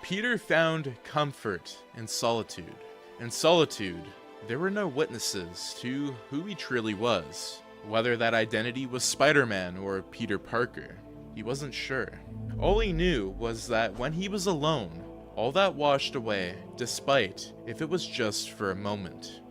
Peter found comfort in solitude. In solitude, there were no witnesses to who he truly was. Whether that identity was Spider-Man or Peter Parker, he wasn't sure. All he knew was that when he was alone, all that washed away, despite if it was just for a moment.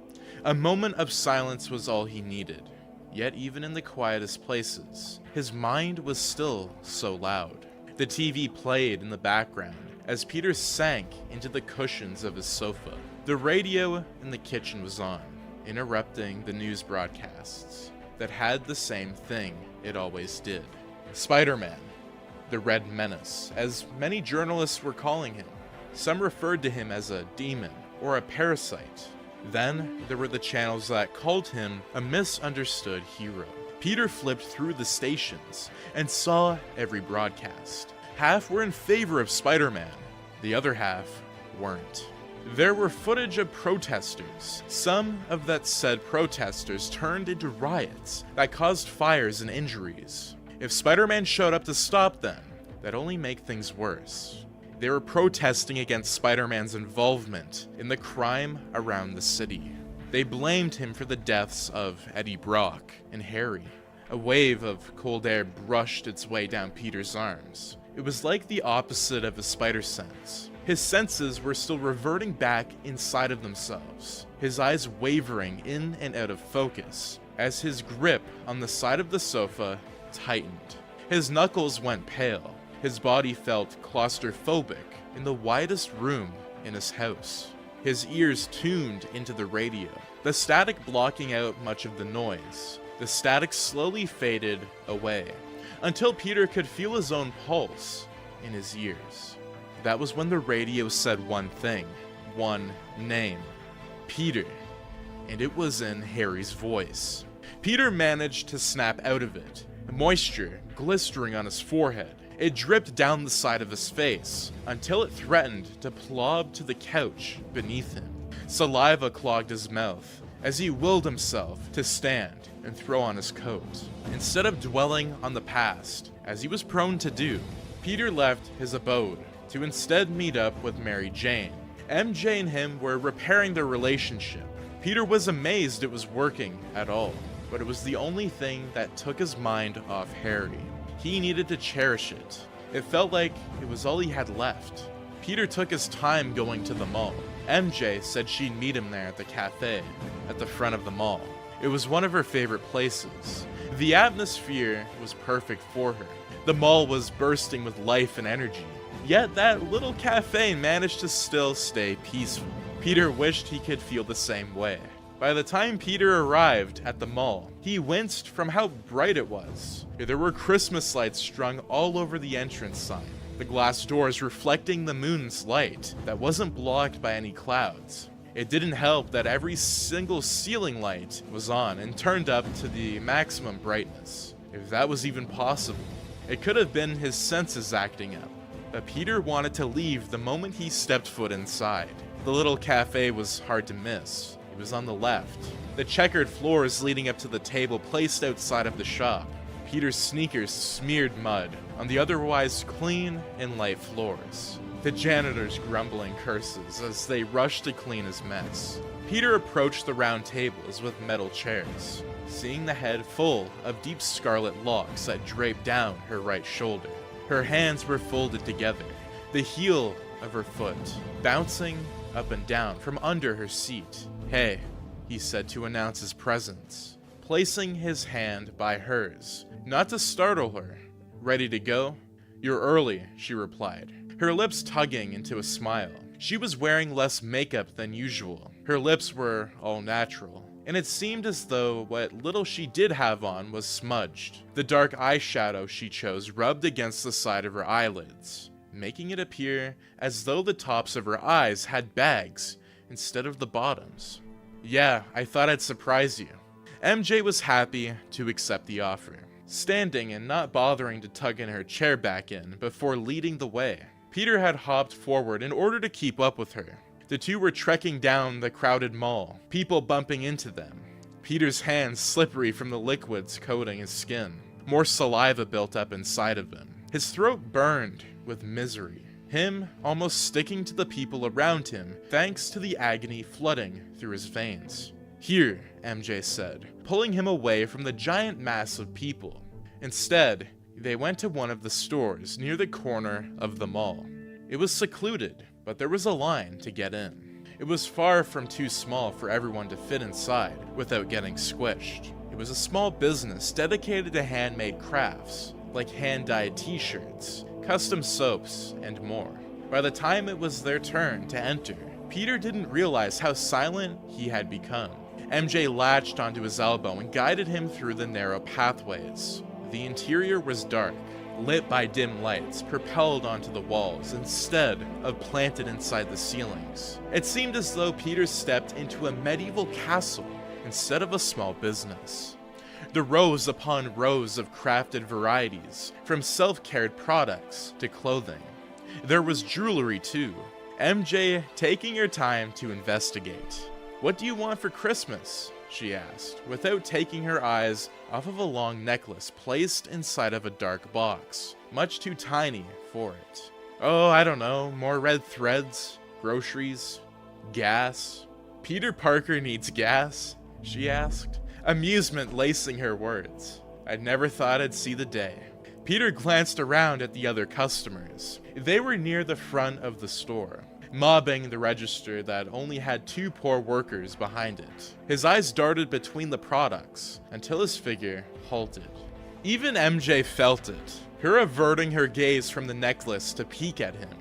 A moment of silence was all he needed. Yet even in the quietest places, his mind was still so loud. The TV played in the background as Peter sank into the cushions of his sofa. The radio in the kitchen was on, interrupting the news broadcasts that had the same thing it always did. Spider-Man, the Red Menace, as many journalists were calling him. Some referred to him as a demon or a parasite. Then there were the channels that called him a misunderstood hero. Peter flipped through the stations and saw every broadcast. Half were in favor of Spider-Man, the other half weren't. There were footage of protesters. Some of that said protesters turned into riots that caused fires and injuries. If Spider-Man showed up to stop them, that'd only make things worse. They were protesting against Spider-Man's involvement in the crime around the city. They blamed him for the deaths of Eddie Brock and Harry. A wave of cold air brushed its way down Peter's arms. It was like the opposite of his spider sense. His senses were still reverting back inside of themselves, his eyes wavering in and out of focus as his grip on the side of the sofa tightened. His knuckles went pale. His body felt claustrophobic in the widest room in his house. His ears tuned into the radio, the static blocking out much of the noise. The static slowly faded away, until Peter could feel his own pulse in his ears. That was when the radio said one thing, one name, Peter, and it was in Harry's voice. Peter managed to snap out of it, moisture glistering on his forehead. It dripped down the side of his face, until it threatened to plob to the couch beneath him. Saliva clogged his mouth, as he willed himself to stand and throw on his coat. Instead of dwelling on the past, as he was prone to do, Peter left his abode to instead meet up with Mary Jane. MJ and him were repairing their relationship. Peter was amazed it was working at all, but it was the only thing that took his mind off Harry. He needed to cherish it. It felt like it was all he had left. Peter took his time going to the mall. MJ said she'd meet him there at the cafe at the front of the mall. It was one of her favorite places. The atmosphere was perfect for her. The mall was bursting with life and energy. Yet that little cafe managed to still stay peaceful. Peter wished he could feel the same way. By the time Peter arrived at the mall, he winced from how bright it was. There were Christmas lights strung all over the entrance sign, the glass doors reflecting the moon's light that wasn't blocked by any clouds. It didn't help that every single ceiling light was on and turned up to the maximum brightness. If that was even possible, it could have been his senses acting up. But Peter wanted to leave the moment he stepped foot inside. The little cafe was hard to miss. It was on the left. The checkered floors leading up to the table placed outside of the shop. Peter's sneakers smeared mud on the otherwise clean and light floors. The janitors grumbling curses as they rushed to clean his mess. Peter approached the round tables with metal chairs, seeing the head full of deep scarlet locks that draped down her right shoulder. Her hands were folded together, the heel of her foot bouncing up and down from under her seat. "Hey," he said to announce his presence, placing his hand by hers, not to startle her. "Ready to go?" "You're early," she replied, her lips tugging into a smile. She was wearing less makeup than usual. Her lips were all natural, and it seemed as though what little she did have on was smudged. The dark eyeshadow she chose rubbed against the side of her eyelids, making it appear as though the tops of her eyes had bags instead of the bottoms. "Yeah, I thought I'd surprise you." MJ was happy to accept the offer, standing and not bothering to tug in her chair back in before leading the way. Peter had hopped forward in order to keep up with her. The two were trekking down the crowded mall, people bumping into them. Peter's hands slippery from the liquids coating his skin. More saliva built up inside of him. His throat burned with misery. him almost sticking to the people around him thanks to the agony flooding through his veins. "Here," MJ said, pulling him away from the giant mass of people. Instead, they went to one of the stores near the corner of the mall. It was secluded, but there was a line to get in. It was far from too small for everyone to fit inside without getting squished. It was a small business dedicated to handmade crafts, like hand-dyed t-shirts, custom soaps, and more. By the time it was their turn to enter, Peter didn't realize how silent he had become. MJ latched onto his elbow and guided him through the narrow pathways. The interior was dark, lit by dim lights propelled onto the walls instead of planted inside the ceilings. It seemed as though Peter stepped into a medieval castle instead of a small business. The rows upon rows of crafted varieties, from self-cared products to clothing. There was jewelry too. MJ taking her time to investigate. "What do you want for Christmas?" she asked, without taking her eyes off of a long necklace placed inside of a dark box, much too tiny for it. "Oh, I don't know, more red threads, groceries, gas." "Peter Parker needs gas?" she asked, amusement lacing her words. "I'd never thought I'd see the day." Peter glanced around at the other customers. They were near the front of the store, mobbing the register that only had 2 poor workers behind it. His eyes darted between the products until his figure halted. Even MJ felt it, her averting her gaze from the necklace to peek at him.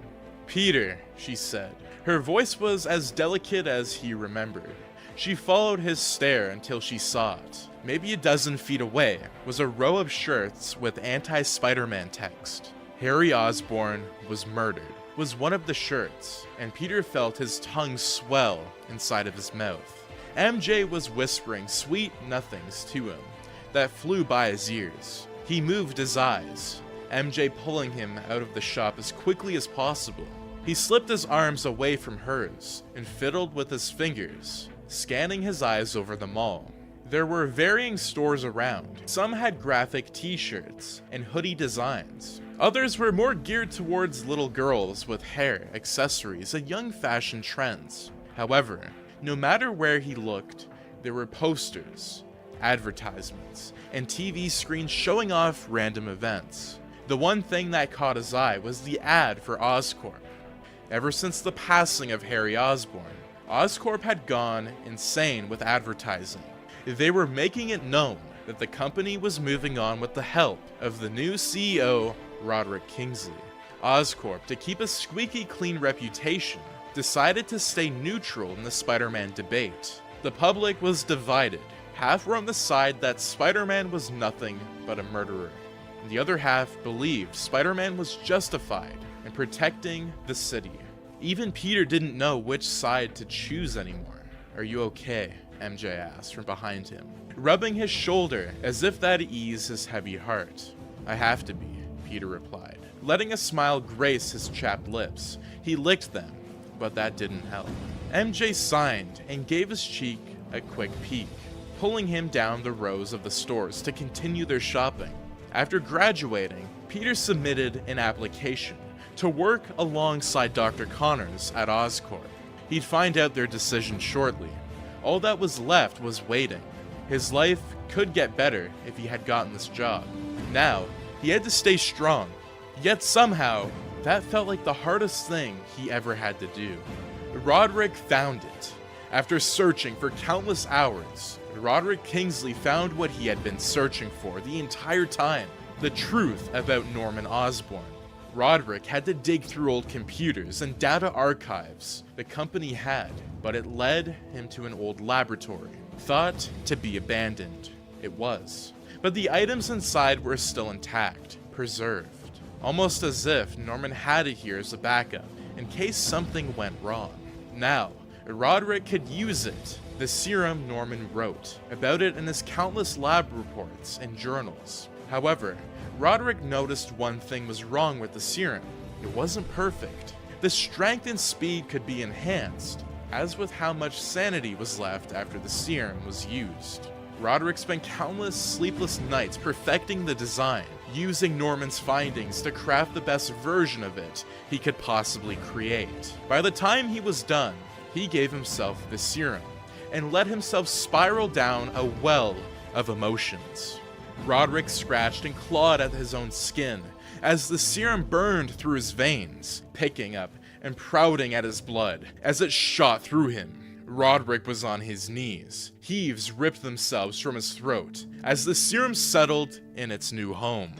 "Peter," she said. Her voice was as delicate as he remembered. She followed his stare until she saw it. Maybe a dozen feet away was a row of shirts with anti-Spider-Man text. "Harry Osborn was murdered" was one of the shirts, and Peter felt his tongue swell inside of his mouth. MJ was whispering sweet nothings to him that flew by his ears. He moved his eyes, MJ pulling him out of the shop as quickly as possible. He slipped his arms away from hers and fiddled with his fingers, scanning his eyes over the mall. There were varying stores around. Some had graphic t-shirts and hoodie designs. Others were more geared towards little girls with hair, accessories, and young fashion trends. However, no matter where he looked, there were posters, advertisements, and TV screens showing off random events. The one thing that caught his eye was the ad for Oscorp. Ever since the passing of Harry Osborn, Oscorp had gone insane with advertising. They were making it known that the company was moving on with the help of the new CEO, Roderick Kingsley. Oscorp, to keep a squeaky clean reputation, decided to stay neutral in the Spider-Man debate. The public was divided. Half were on the side that Spider-Man was nothing but a murderer. The other half believed Spider-Man was justified in protecting the city. Even Peter didn't know which side to choose anymore. "Are you okay?" MJ asked from behind him, rubbing his shoulder as if that'd ease his heavy heart. "I have to be," Peter replied, letting a smile grace his chapped lips. He licked them, but that didn't help. MJ signed and gave his cheek a quick peek, pulling him down the rows of the stores to continue their shopping. After graduating, Peter submitted an application to work alongside Dr. Connors at Oscorp. He'd find out their decision shortly. All that was left was waiting. His life could get better if he had gotten this job. Now, he had to stay strong. Yet somehow, that felt like the hardest thing he ever had to do. Roderick found it. After searching for countless hours, Roderick Kingsley found what he had been searching for the entire time: the truth about Norman Osborn. Roderick had to dig through old computers and data archives the company had, but it led him to an old laboratory, thought to be abandoned. It was. But the items inside were still intact, preserved, almost as if Norman had it here as a backup, in case something went wrong. Now, Roderick could use it. The serum Norman wrote about it in his countless lab reports and journals. However, Roderick noticed one thing was wrong with the serum. It wasn't perfect. The strength and speed could be enhanced, as with how much sanity was left after the serum was used. Roderick spent countless sleepless nights perfecting the design, using Norman's findings to craft the best version of it he could possibly create. By the time he was done, he gave himself the serum and let himself spiral down a well of emotions. Roderick scratched and clawed at his own skin as the serum burned through his veins, picking up and prodding at his blood as it shot through him. Roderick was on his knees. Heaves ripped themselves from his throat as the serum settled in its new home.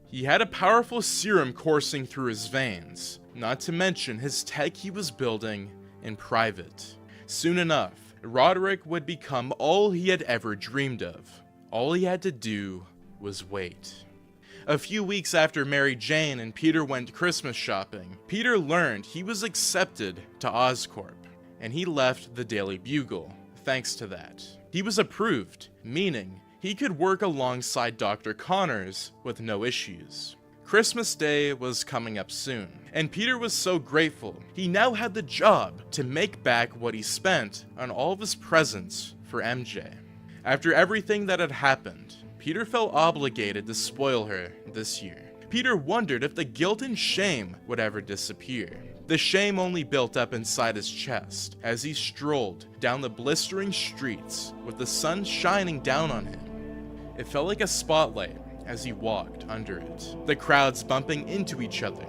He had a powerful serum coursing through his veins, not to mention his tech he was building in private. Soon enough, Roderick would become all he had ever dreamed of. All he had to do was wait. A few weeks after Mary Jane and Peter went Christmas shopping, Peter learned he was accepted to Oscorp, and he left the Daily Bugle thanks to that. He was approved, meaning he could work alongside Dr. Connors with no issues. Christmas Day was coming up soon, and Peter was so grateful he now had the job to make back what he spent on all of his presents for MJ. After everything that had happened, Peter felt obligated to spoil her this year. Peter wondered if the guilt and shame would ever disappear. The shame only built up inside his chest as he strolled down the blistering streets with the sun shining down on him. It felt like a spotlight as he walked under it, the crowds bumping into each other.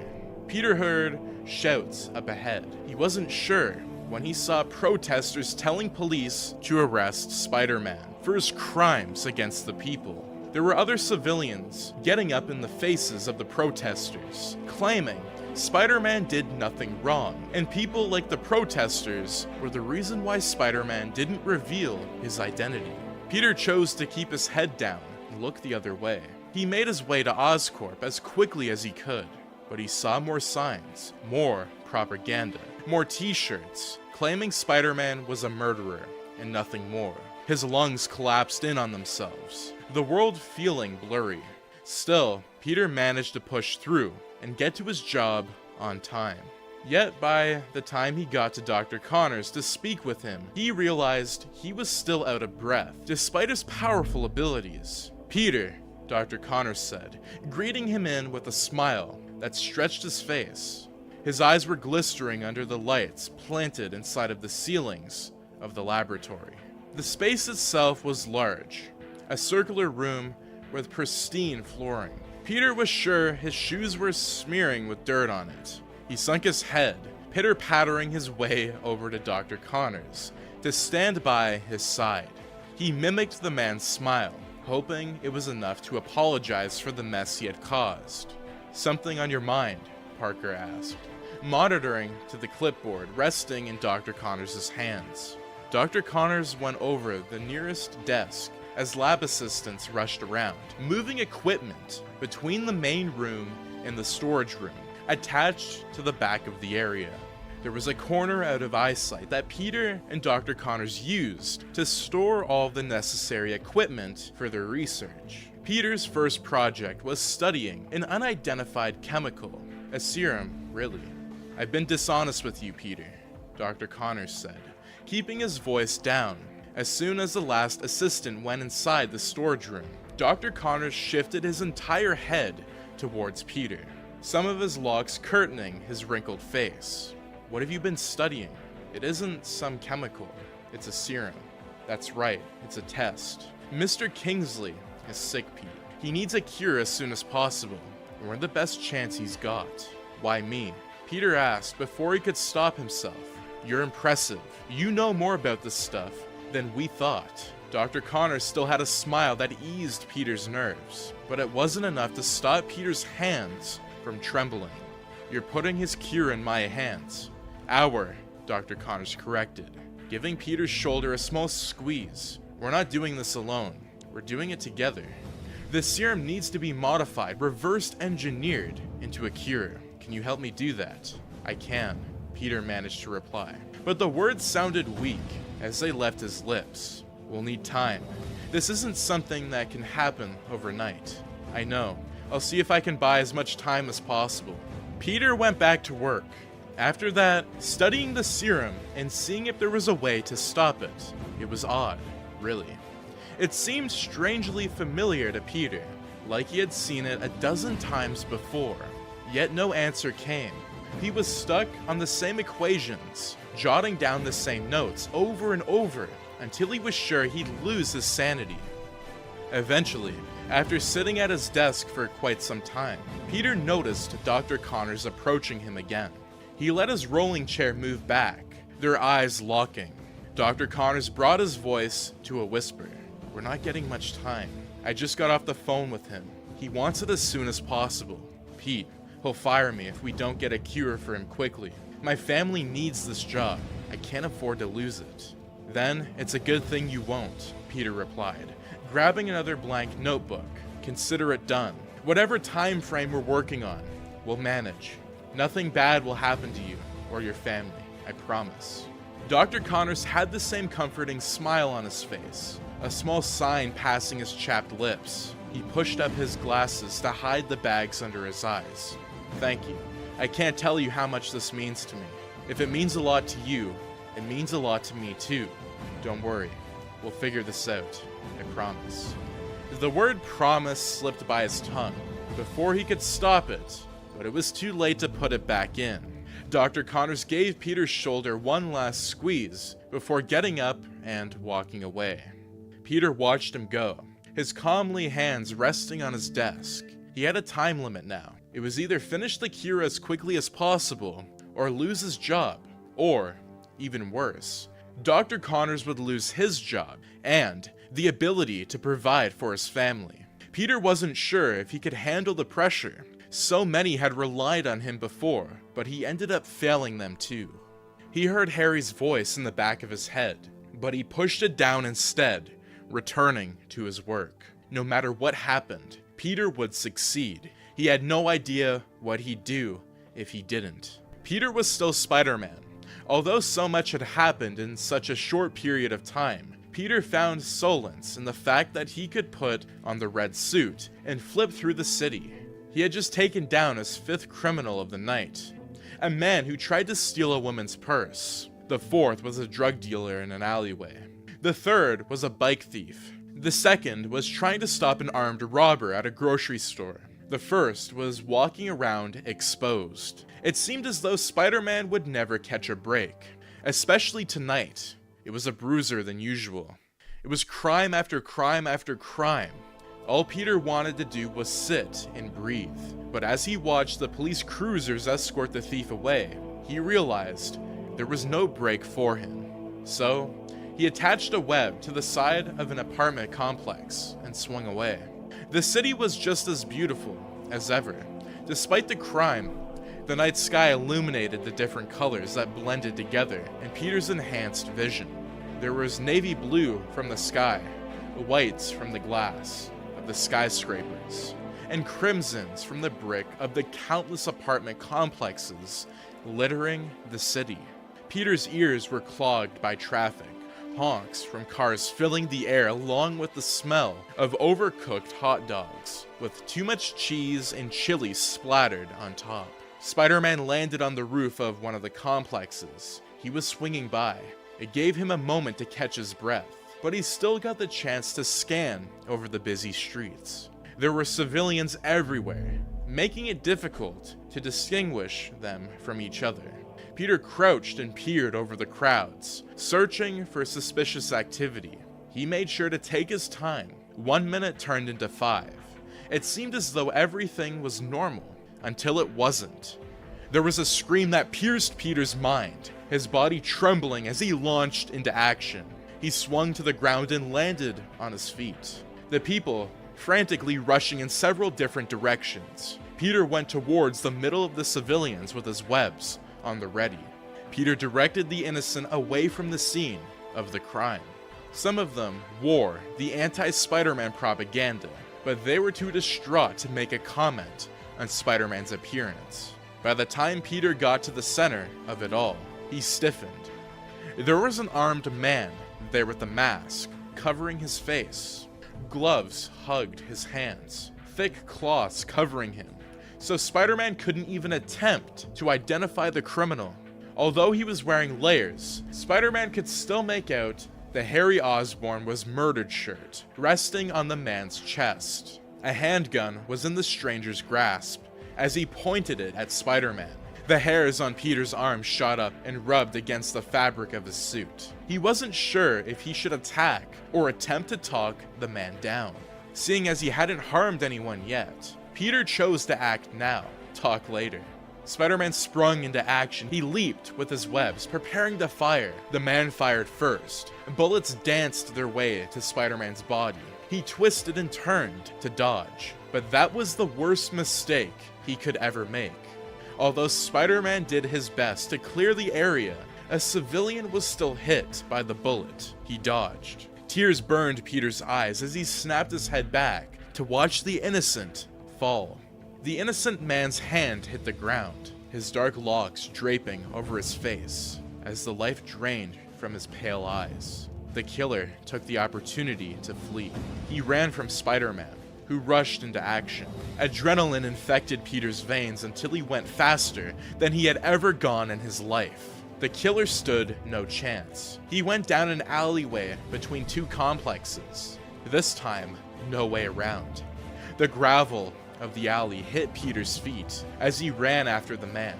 Peter heard shouts up ahead. He wasn't sure when he saw protesters telling police to arrest Spider-Man for his crimes against the people. There were other civilians getting up in the faces of the protesters, claiming Spider-Man did nothing wrong, and people like the protesters were the reason why Spider-Man didn't reveal his identity. Peter chose to keep his head down and look the other way. He made his way to Oscorp as quickly as he could, but he saw more signs, more propaganda, more t-shirts, claiming Spider-Man was a murderer and nothing more. His lungs collapsed in on themselves, the world feeling blurry. Still, Peter managed to push through and get to his job on time. Yet by the time he got to Dr. Connors to speak with him, he realized he was still out of breath, despite his powerful abilities. "Peter," Dr. Connors said, greeting him in with a smile that stretched his face. His eyes were glistering under the lights planted inside of the ceilings of the laboratory. The space itself was large, a circular room with pristine flooring. Peter was sure his shoes were smearing with dirt on it. He sunk his head, pitter-pattering his way over to Dr. Connors to stand by his side. He mimicked the man's smile, hoping it was enough to apologize for the mess he had caused. "Something on your mind?" Parker asked, monitoring to the clipboard resting in Dr. Connors' hands. Dr. Connors went over the nearest desk as lab assistants rushed around, moving equipment between the main room and the storage room, attached to the back of the area. There was a corner out of eyesight that Peter and Dr. Connors used to store all the necessary equipment for their research. Peter's first project was studying an unidentified chemical, a serum, really. "I've been dishonest with you, Peter," Dr. Connors said, keeping his voice down. As soon as the last assistant went inside the storage room, Dr. Connors shifted his entire head towards Peter, some of his locks curtaining his wrinkled face. "What have you been studying? It isn't some chemical. It's a serum." "That's right, it's a test. Mr. Kingsley is sick, Pete. He needs a cure as soon as possible. We're the best chance he's got." "Why me?" Peter asked before he could stop himself. "You're impressive. You know more about this stuff than we thought." Dr. Connors still had a smile that eased Peter's nerves, but it wasn't enough to stop Peter's hands from trembling. "You're putting his cure in my hands." "Our," Dr. Connors corrected, giving Peter's shoulder a small squeeze. "We're not doing this alone. We're doing it together. The serum needs to be modified, reversed engineered into a cure. Can you help me do that?" "I can," Peter managed to reply, but the words sounded weak as they left his lips. "We'll need time. This isn't something that can happen overnight." "I know. I'll see if I can buy as much time as possible." Peter went back to work. After that, studying the serum and seeing if there was a way to stop it. It was odd, really. It seemed strangely familiar to Peter, like he had seen it a dozen times before. Yet no answer came. He was stuck on the same equations, jotting down the same notes over and over until he was sure he'd lose his sanity. Eventually, after sitting at his desk for quite some time, Peter noticed Dr. Connors approaching him again. He let his rolling chair move back, their eyes locking. Dr. Connors brought his voice to a whisper. "We're not getting much time. I just got off the phone with him. He wants it as soon as possible. Pete, he'll fire me if we don't get a cure for him quickly. My family needs this job. I can't afford to lose it." "Then it's a good thing you won't," Peter replied, grabbing another blank notebook. "Consider it done. Whatever time frame we're working on, we'll manage. Nothing bad will happen to you or your family, I promise." Dr. Connors had the same comforting smile on his face, a small sign passing his chapped lips. He pushed up his glasses to hide the bags under his eyes. "Thank you. I can't tell you how much this means to me. If it means a lot to you, it means a lot to me too. Don't worry. We'll figure this out. I promise." The word promise slipped by his tongue before he could stop it, but it was too late to put it back in. Dr. Connors gave Peter's shoulder one last squeeze before getting up and walking away. Peter watched him go, his calmly hands resting on his desk. He had a time limit now. It was either finish the cure as quickly as possible, or lose his job, or, even worse, Dr. Connors would lose his job, and the ability to provide for his family. Peter wasn't sure if he could handle the pressure. So many had relied on him before, but he ended up failing them too. He heard Harry's voice in the back of his head, but he pushed it down instead, returning to his work. No matter what happened, Peter would succeed. He had no idea what he'd do if he didn't. Peter was still Spider-Man. Although so much had happened in such a short period of time, Peter found solace in the fact that he could put on the red suit and flip through the city. He had just taken down his fifth criminal of the night, a man who tried to steal a woman's purse. The fourth was a drug dealer in an alleyway. The third was a bike thief. The second was trying to stop an armed robber at a grocery store. The first was walking around exposed. It seemed as though Spider-Man would never catch a break, especially tonight. It was a bruiser than usual. It was crime after crime after crime. All Peter wanted to do was sit and breathe. But as he watched the police cruisers escort the thief away, he realized there was no break for him. So, he attached a web to the side of an apartment complex and swung away. The city was just as beautiful as ever. Despite the crime, the night sky illuminated the different colors that blended together in Peter's enhanced vision. There was navy blue from the sky, whites from the glass of the skyscrapers, and crimsons from the brick of the countless apartment complexes littering the city. Peter's ears were clogged by traffic, honks from cars filling the air along with the smell of overcooked hot dogs, with too much cheese and chili splattered on top. Spider-Man landed on the roof of one of the complexes. He was swinging by. It gave him a moment to catch his breath, but he still got the chance to scan over the busy streets. There were civilians everywhere, making it difficult to distinguish them from each other. Peter crouched and peered over the crowds, searching for suspicious activity. He made sure to take his time. 1 minute turned into 5. It seemed as though everything was normal, until it wasn't. There was a scream that pierced Peter's mind, his body trembling as he launched into action. He swung to the ground and landed on his feet. The people frantically rushing in several different directions. Peter went towards the middle of the civilians with his webs on the ready. Peter directed the innocent away from the scene of the crime. Some of them wore the anti-Spider-Man propaganda, but they were too distraught to make a comment on Spider-Man's appearance. By the time Peter got to the center of it all, he stiffened. There was an armed man there with a mask covering his face. Gloves hugged his hands, thick cloths covering him, so Spider-Man couldn't even attempt to identify the criminal. Although he was wearing layers, Spider-Man could still make out the Harry Osborn was murdered shirt resting on the man's chest. A handgun was in the stranger's grasp as he pointed it at Spider-Man. The hairs on Peter's arms shot up and rubbed against the fabric of his suit. He wasn't sure if he should attack or attempt to talk the man down. Seeing as he hadn't harmed anyone yet, Peter chose to act now, talk later. Spider-Man sprung into action. He leaped with his webs, preparing to fire. The man fired first. Bullets danced their way to Spider-Man's body. He twisted and turned to dodge, but that was the worst mistake he could ever make. Although Spider-Man did his best to clear the area, a civilian was still hit by the bullet. He dodged. Tears burned Peter's eyes as he snapped his head back to watch the innocent fall. The innocent man's hand hit the ground, his dark locks draping over his face as the life drained from his pale eyes. The killer took the opportunity to flee. He ran from Spider-Man, who rushed into action. Adrenaline infected Peter's veins until he went faster than he had ever gone in his life. The killer stood no chance. He went down an alleyway between two complexes. This time, no way around. The gravel of the alley hit Peter's feet as he ran after the man.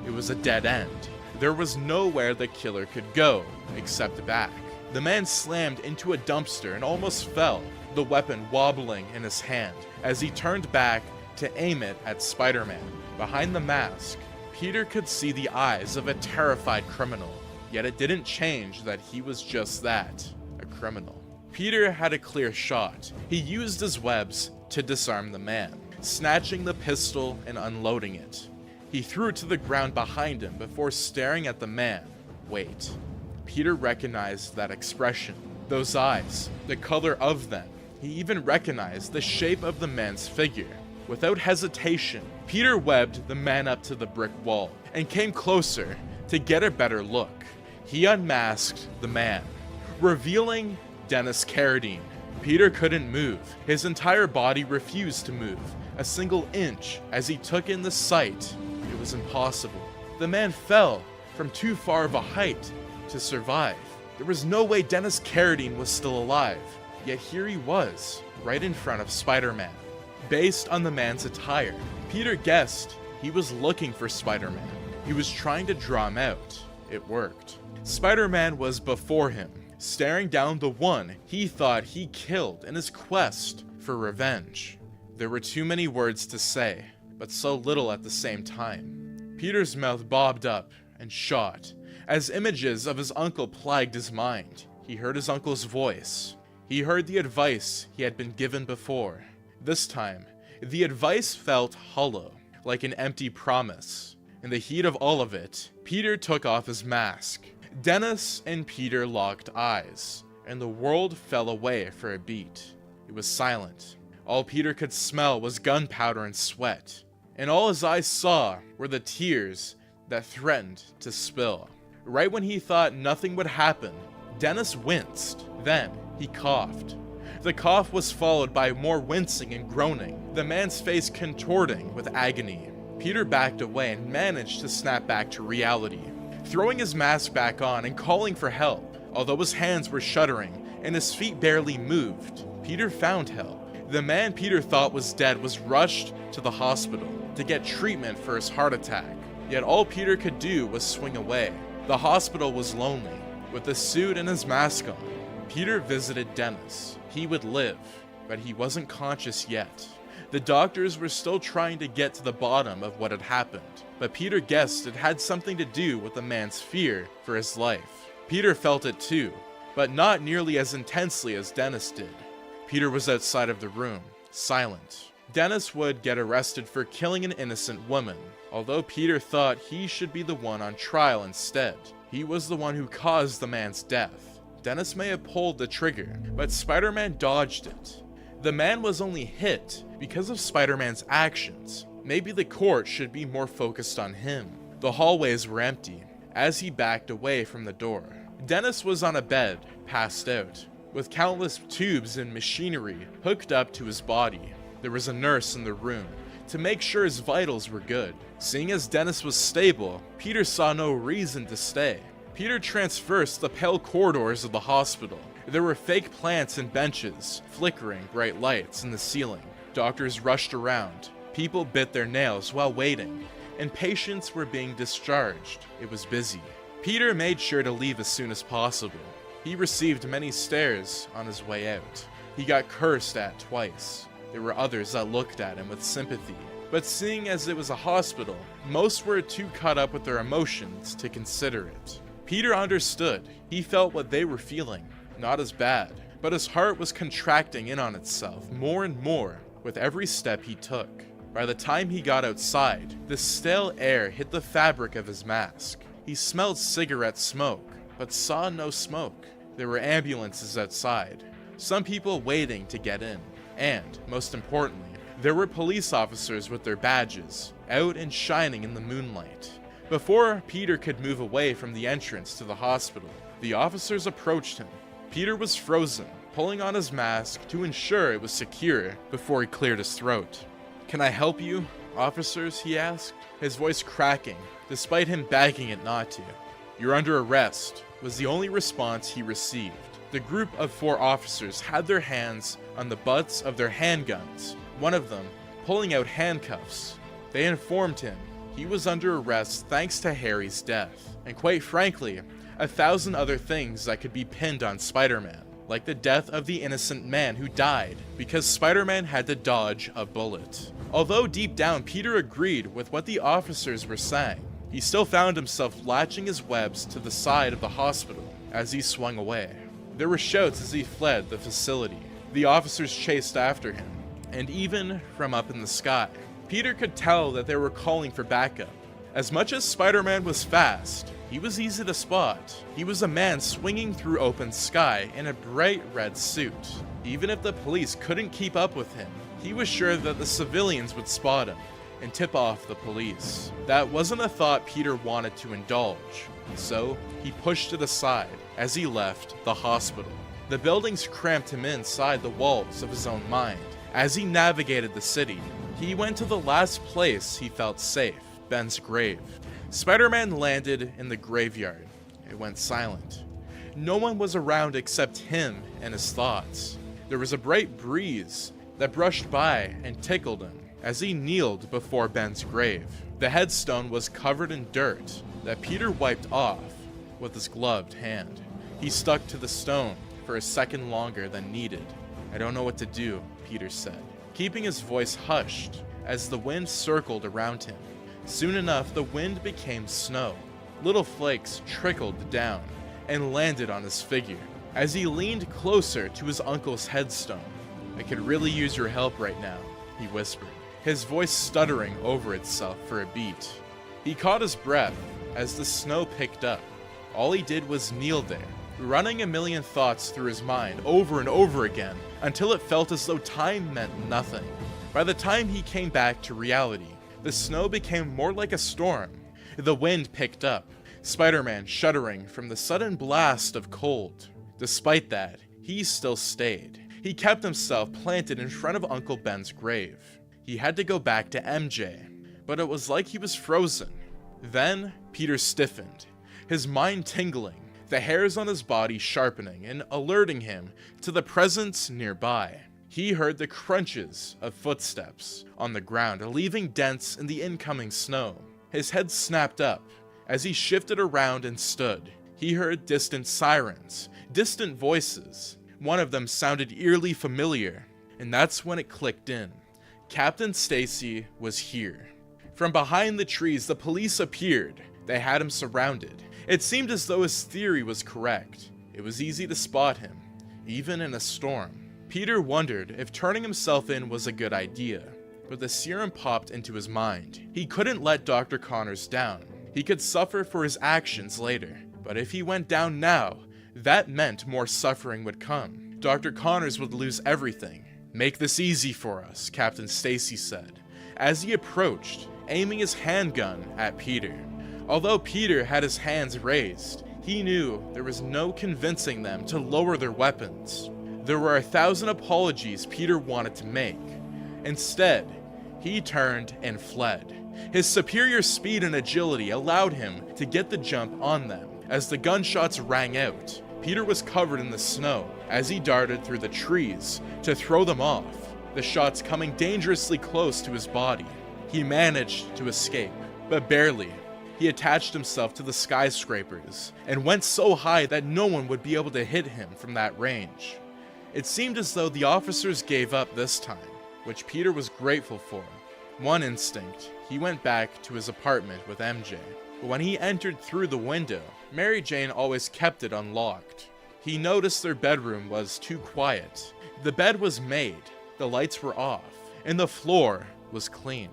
It was a dead end. There was nowhere the killer could go except back. The man slammed into a dumpster and almost fell, the weapon wobbling in his hand as he turned back to aim it at Spider-Man. Behind the mask, Peter could see the eyes of a terrified criminal, yet it didn't change that he was just that, a criminal. Peter had a clear shot. He used his webs to disarm the man, snatching the pistol and unloading it. He threw it to the ground behind him before staring at the man. Wait. Peter recognized that expression, those eyes, the color of them. He even recognized the shape of the man's figure. Without hesitation, Peter webbed the man up to the brick wall and came closer to get a better look. He unmasked the man, revealing Dennis Carradine. Peter couldn't move. His entire body refused to move a single inch as he took in the sight. It was impossible. The man fell from too far of a height to survive. There was no way Dennis Carradine was still alive, yet here he was, right in front of Spider-Man. Based on the man's attire, Peter guessed he was looking for Spider-Man. He was trying to draw him out. It worked. Spider-Man was before him, staring down the one he thought he killed in his quest for revenge. There were too many words to say, but so little at the same time. Peter's mouth bobbed up and shot as images of his uncle plagued his mind. He heard his uncle's voice. He heard the advice he had been given before. This time, the advice felt hollow, like an empty promise. In the heat of all of it, Peter took off his mask. Dennis and Peter locked eyes, and the world fell away for a beat. It was silent. All Peter could smell was gunpowder and sweat, and all his eyes saw were the tears that threatened to spill. Right when he thought nothing would happen, Dennis winced. Then he coughed. The cough was followed by more wincing and groaning, the man's face contorting with agony. Peter backed away and managed to snap back to reality, throwing his mask back on and calling for help. Although his hands were shuddering and his feet barely moved, Peter found help. The man Peter thought was dead was rushed to the hospital to get treatment for his heart attack, yet all Peter could do was swing away. The hospital was lonely. With the suit and his mask on, Peter visited Dennis. He would live, but he wasn't conscious yet. The doctors were still trying to get to the bottom of what had happened, but Peter guessed it had something to do with the man's fear for his life. Peter felt it too, but not nearly as intensely as Dennis did. Peter was outside of the room, silent. Dennis would get arrested for killing an innocent woman, although Peter thought he should be the one on trial instead. He was the one who caused the man's death. Dennis may have pulled the trigger, but Spider-Man dodged it. The man was only hit because of Spider-Man's actions. Maybe the court should be more focused on him. The hallways were empty as he backed away from the door. Dennis was on a bed, passed out, with countless tubes and machinery hooked up to his body. There was a nurse in the room to make sure his vitals were good. Seeing as Dennis was stable, Peter saw no reason to stay. Peter traversed the pale corridors of the hospital. There were fake plants and benches, flickering bright lights in the ceiling. Doctors rushed around, people bit their nails while waiting, and patients were being discharged. It was busy. Peter made sure to leave as soon as possible. He received many stares on his way out. He got cursed at twice. There were others that looked at him with sympathy. But seeing as it was a hospital, most were too caught up with their emotions to consider it. Peter understood. He felt what they were feeling. Not as bad, but his heart was contracting in on itself more and more with every step he took. By the time he got outside, the stale air hit the fabric of his mask. He smelled cigarette smoke, but saw no smoke. There were ambulances outside, some people waiting to get in, and, most importantly, there were police officers with their badges, out and shining in the moonlight. Before Peter could move away from the entrance to the hospital, the officers approached him. Peter was frozen, pulling on his mask to ensure it was secure before he cleared his throat. "Can I help you, officers?" he asked, his voice cracking, despite him begging it not to. "You're under arrest," was the only response he received. The group of 4 officers had their hands on the butts of their handguns, one of them pulling out handcuffs. They informed him he was under arrest thanks to Harry's death, and quite frankly, 1,000 other things that could be pinned on Spider-Man, like the death of the innocent man who died because Spider-Man had to dodge a bullet. Although deep down Peter agreed with what the officers were saying, he still found himself latching his webs to the side of the hospital as he swung away. There were shouts as he fled the facility. The officers chased after him, and even from up in the sky, Peter could tell that they were calling for backup. As much as Spider-Man was fast, he was easy to spot. He was a man swinging through open sky in a bright red suit. Even if the police couldn't keep up with him, he was sure that the civilians would spot him and tip off the police. That wasn't a thought Peter wanted to indulge, so he pushed it aside as he left the hospital. The buildings cramped him inside the walls of his own mind. As he navigated the city, he went to the last place he felt safe, Ben's grave. Spider-Man landed in the graveyard. It went silent. No one was around except him and his thoughts. There was a bright breeze that brushed by and tickled him as he kneeled before Ben's grave. The headstone was covered in dirt that Peter wiped off with his gloved hand. He stuck to the stone for a second longer than needed. "I don't know what to do," Peter said, keeping his voice hushed as the wind circled around him. Soon enough, the wind became snow. Little flakes trickled down and landed on his figure. As he leaned closer to his uncle's headstone, "I could really use your help right now," he whispered, his voice stuttering over itself for a beat. He caught his breath as the snow picked up. All he did was kneel there, running a million thoughts through his mind over and over again until it felt as though time meant nothing. By the time he came back to reality, the snow became more like a storm. The wind picked up, Spider-Man shuddering from the sudden blast of cold. Despite that, he still stayed. He kept himself planted in front of Uncle Ben's grave. He had to go back to MJ, but it was like he was frozen. Then, Peter stiffened, his mind tingling, the hairs on his body sharpening and alerting him to the presence nearby. He heard the crunches of footsteps on the ground, leaving dents in the incoming snow. His head snapped up as he shifted around and stood. He heard distant sirens, distant voices. One of them sounded eerily familiar, and that's when it clicked in. Captain Stacy was here. From behind the trees, the police appeared. They had him surrounded. It seemed as though his theory was correct. It was easy to spot him, even in a storm. Peter wondered if turning himself in was a good idea, but the serum popped into his mind. He couldn't let Dr. Connors down. He could suffer for his actions later, but if he went down now, that meant more suffering would come. Dr. Connors would lose everything. "Make this easy for us," Captain Stacy said, as he approached, aiming his handgun at Peter. Although Peter had his hands raised, he knew there was no convincing them to lower their weapons. There were 1,000 apologies Peter wanted to make. Instead, he turned and fled. His superior speed and agility allowed him to get the jump on them. As the gunshots rang out, Peter was covered in the snow as he darted through the trees to throw them off. the shots coming dangerously close to his body. He managed to escape, but barely. He attached himself to the skyscrapers and went so high that no one would be able to hit him from that range. It seemed as though the officers gave up this time, which Peter was grateful for. One instinct, he went back to his apartment with MJ. But when he entered through the window, Mary Jane always kept it unlocked. He noticed their bedroom was too quiet. The bed was made, the lights were off, and the floor was clean.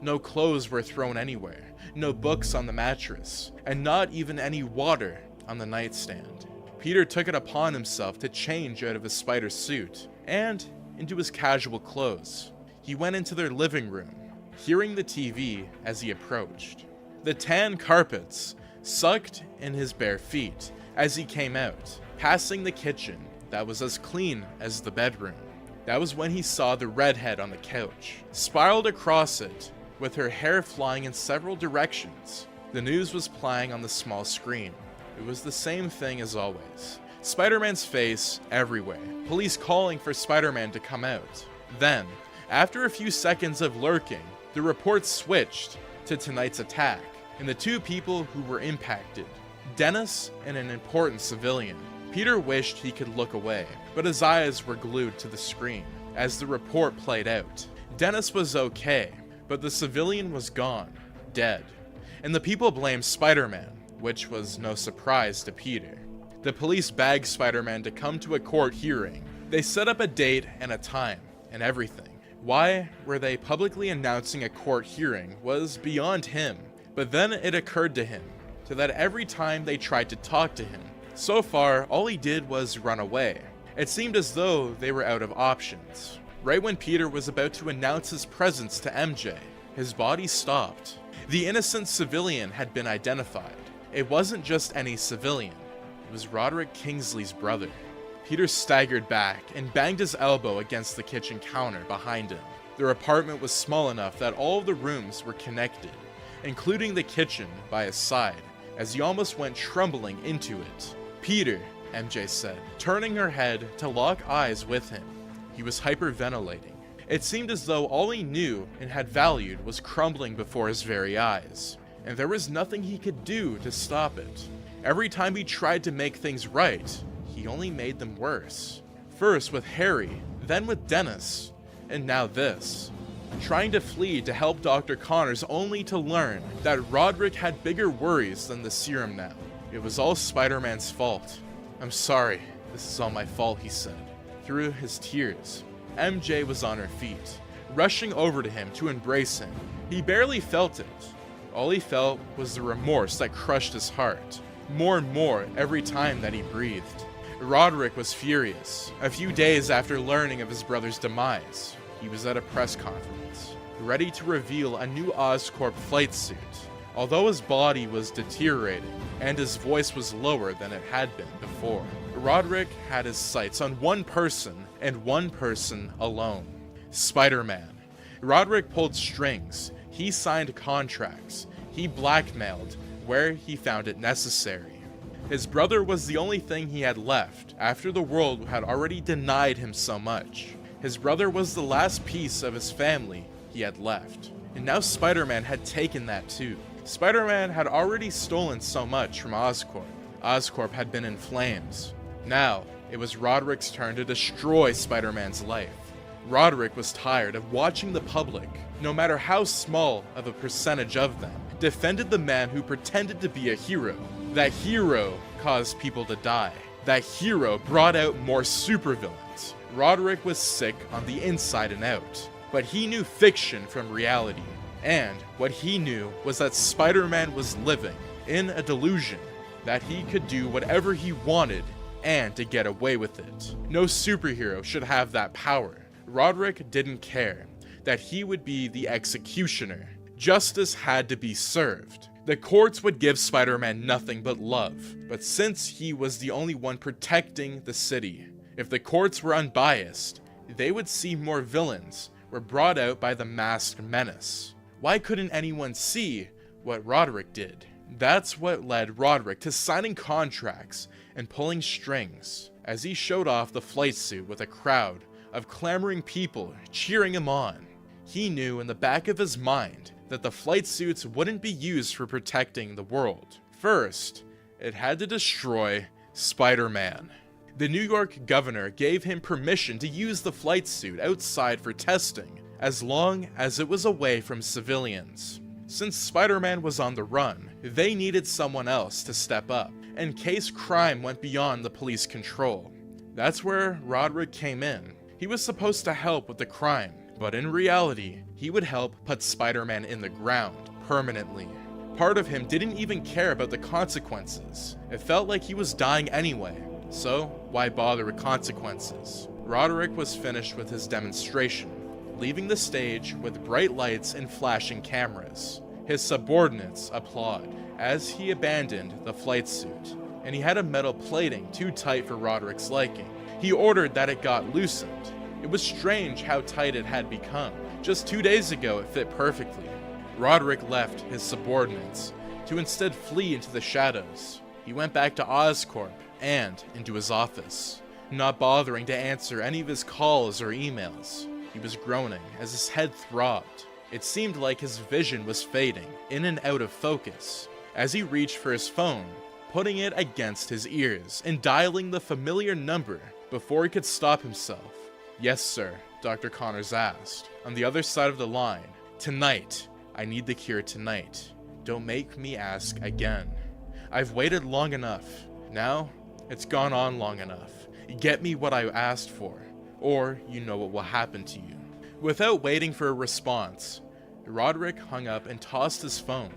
No clothes were thrown anywhere, no books on the mattress, and not even any water on the nightstand. Peter took it upon himself to change out of his spider suit and into his casual clothes. He went into their living room, hearing the TV as he approached. The tan carpets sucked in his bare feet as he came out, passing the kitchen that was as clean as the bedroom. That was when he saw the redhead on the couch, spiraled across it, with her hair flying in several directions. The news was playing on the small screen. It was the same thing as always. Spider-Man's face everywhere, police calling for Spider-Man to come out. Then, after a few seconds of lurking, the report switched to tonight's attack, and the two people who were impacted, Dennis and an important civilian. Peter wished he could look away, but his eyes were glued to the screen as the report played out. Dennis was okay, but the civilian was gone, dead, and the people blamed Spider-Man, which was no surprise to Peter. The police begged Spider-Man to come to a court hearing. They set up a date and a time, and everything. Why were they publicly announcing a court hearing was beyond him, but then it occurred to him that every time they tried to talk to him, so far all he did was run away. It seemed as though they were out of options. Right when Peter was about to announce his presence to MJ, his body stopped. The innocent civilian had been identified. It wasn't just any civilian, it was Roderick Kingsley's brother. Peter staggered back and banged his elbow against the kitchen counter behind him. Their apartment was small enough that all of the rooms were connected, including the kitchen by his side, as he almost went trembling into it. "Peter," MJ said, turning her head to lock eyes with him. He was hyperventilating. It seemed as though all he knew and had valued was crumbling before his very eyes, and there was nothing he could do to stop it. Every time he tried to make things right, he only made them worse. First with Harry, then with Dennis, and now this. Trying to flee to help Dr. Connors only to learn that Roderick had bigger worries than the serum now. It was all Spider-Man's fault. "I'm sorry, this is all my fault," he said, through his tears. MJ was on her feet, rushing over to him to embrace him. He barely felt it. All he felt was the remorse that crushed his heart, more and more every time that he breathed. Roderick was furious. A few days after learning of his brother's demise, he was at a press conference, ready to reveal a new Oscorp flight suit. Although his body was deteriorating and his voice was lower than it had been before, Roderick had his sights on one person and one person alone: Spider-Man. Roderick pulled strings, he signed contracts, he blackmailed where he found it necessary. His brother was the only thing he had left after the world had already denied him so much. His brother was the last piece of his family he had left, and now Spider-Man had taken that too. Spider-Man had already stolen so much from Oscorp. Oscorp had been in flames. Now, it was Roderick's turn to destroy Spider-Man's life. Roderick was tired of watching the public, no matter how small of a percentage of them, defended the man who pretended to be a hero. That hero caused people to die. That hero brought out more supervillains. Roderick was sick on the inside and out, but he knew fiction from reality. And what he knew was that Spider-Man was living in a delusion, that he could do whatever he wanted and to get away with it. No superhero should have that power. Roderick didn't care that he would be the executioner. Justice had to be served. The courts would give Spider-Man nothing but love, but since he was the only one protecting the city, if the courts were unbiased, they would see more villains were brought out by the masked menace. Why couldn't anyone see what Roderick did? That's what led Roderick to signing contracts and pulling strings as he showed off the flight suit with a crowd of clamoring people cheering him on. He knew in the back of his mind that the flight suits wouldn't be used for protecting the world. First, it had to destroy Spider-Man. The New York governor gave him permission to use the flight suit outside for testing, as long as it was away from civilians. Since Spider-Man was on the run, they needed someone else to step up, in case crime went beyond the police control. That's where Roderick came in. He was supposed to help with the crime, but in reality, he would help put Spider-Man in the ground permanently. Part of him didn't even care about the consequences. It felt like he was dying anyway, so why bother with consequences? Roderick was finished with his demonstration, leaving the stage with bright lights and flashing cameras. His subordinates applaud as he abandoned the flight suit, and he had a metal plating too tight for Roderick's liking. He ordered that it got loosened. It was strange how tight it had become. Just 2 days ago it fit perfectly. Roderick left his subordinates to instead flee into the shadows. He went back to Oscorp and into his office, not bothering to answer any of his calls or emails. He was groaning as his head throbbed. It seemed like his vision was fading, in and out of focus, as he reached for his phone, putting it against his ears and dialing the familiar number before he could stop himself. "Yes, sir," Dr. Connors asked, on the other side of the line. "Tonight. I need the cure tonight. Don't make me ask again. I've waited long enough. Now, it's gone on long enough. Get me what I asked for, or you know what will happen to you." Without waiting for a response, Roderick hung up and tossed his phone,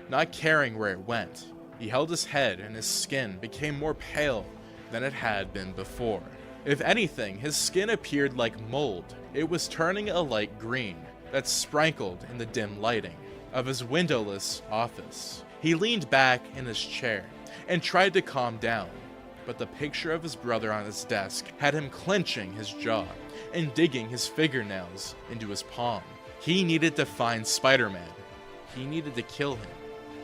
not caring where it went. He held his head and his skin became more pale than it had been before. If anything, his skin appeared like mold. It was turning a light green that sprinkled in the dim lighting of his windowless office. He leaned back in his chair and tried to calm down, but the picture of his brother on his desk had him clenching his jaw and digging his fingernails into his palm. He needed to find Spider-Man. He needed to kill him.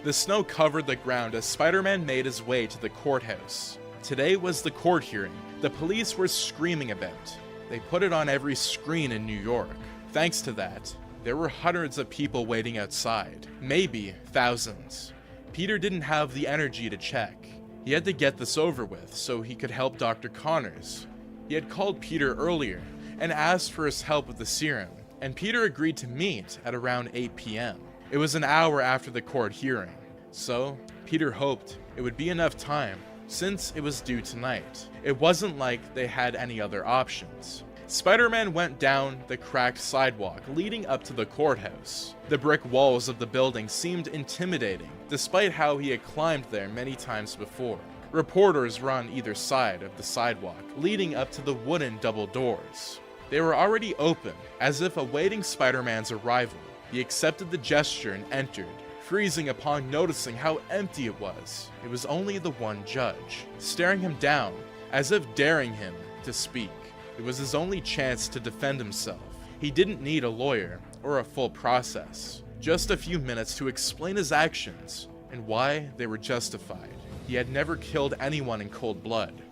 The snow covered the ground as Spider-Man made his way to the courthouse. Today was the court hearing the police were screaming about. They put it on every screen in New York. Thanks to that, there were hundreds of people waiting outside, maybe thousands. Peter didn't have the energy to check. He had to get this over with so he could help Dr. Connors. He had called Peter earlier and asked for his help with the serum, and Peter agreed to meet at around 8 p.m. It was an hour after the court hearing, so Peter hoped it would be enough time since it was due tonight. It wasn't like they had any other options. Spider-Man went down the cracked sidewalk leading up to the courthouse. The brick walls of the building seemed intimidating, despite how he had climbed there many times before. Reporters were on either side of the sidewalk, leading up to the wooden double doors. They were already open, as if awaiting Spider-Man's arrival. He accepted the gesture and entered, freezing upon noticing how empty it was. It was only the one judge, staring him down, as if daring him to speak. It was his only chance to defend himself. He didn't need a lawyer or a full process, just a few minutes to explain his actions and why they were justified. He had never killed anyone in cold blood.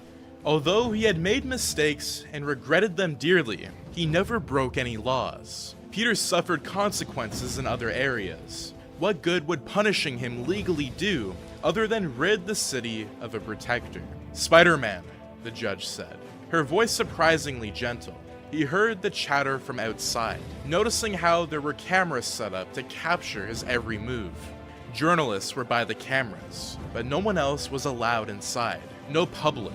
Although he had made mistakes and regretted them dearly, he never broke any laws. Peter suffered consequences in other areas. What good would punishing him legally do other than rid the city of a protector? "Spider-Man," the judge said, her voice surprisingly gentle. He heard the chatter from outside, noticing how there were cameras set up to capture his every move. Journalists were by the cameras, but no one else was allowed inside. No public.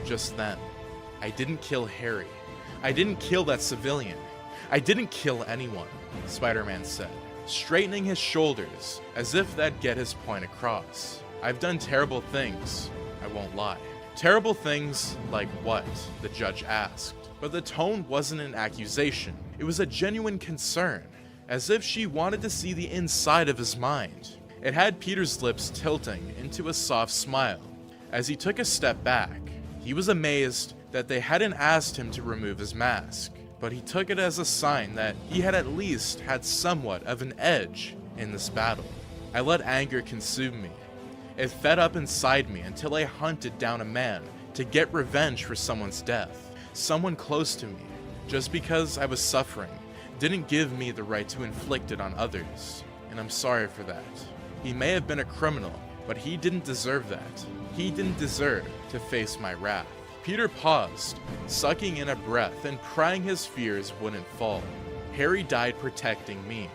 Just them. "I didn't kill Harry. I didn't kill that civilian. I didn't kill anyone," Spider-Man said, straightening his shoulders as if that'd get his point across. "I've done terrible things, I won't lie." "Terrible things like what?" the judge asked. But the tone wasn't an accusation. It was a genuine concern, as if she wanted to see the inside of his mind. It had Peter's lips tilting into a soft smile as he took a step back. He was amazed that they hadn't asked him to remove his mask, but he took it as a sign that he had at least had somewhat of an edge in this battle. "I let anger consume me. It fed up inside me until I hunted down a man to get revenge for someone's death. Someone close to me. just because I was suffering didn't give me the right to inflict it on others, and I'm sorry for that. He may have been a criminal, but he didn't deserve that. He didn't deserve to face my wrath. Peter paused, sucking in a breath and praying his fears wouldn't fall. Harry died protecting me.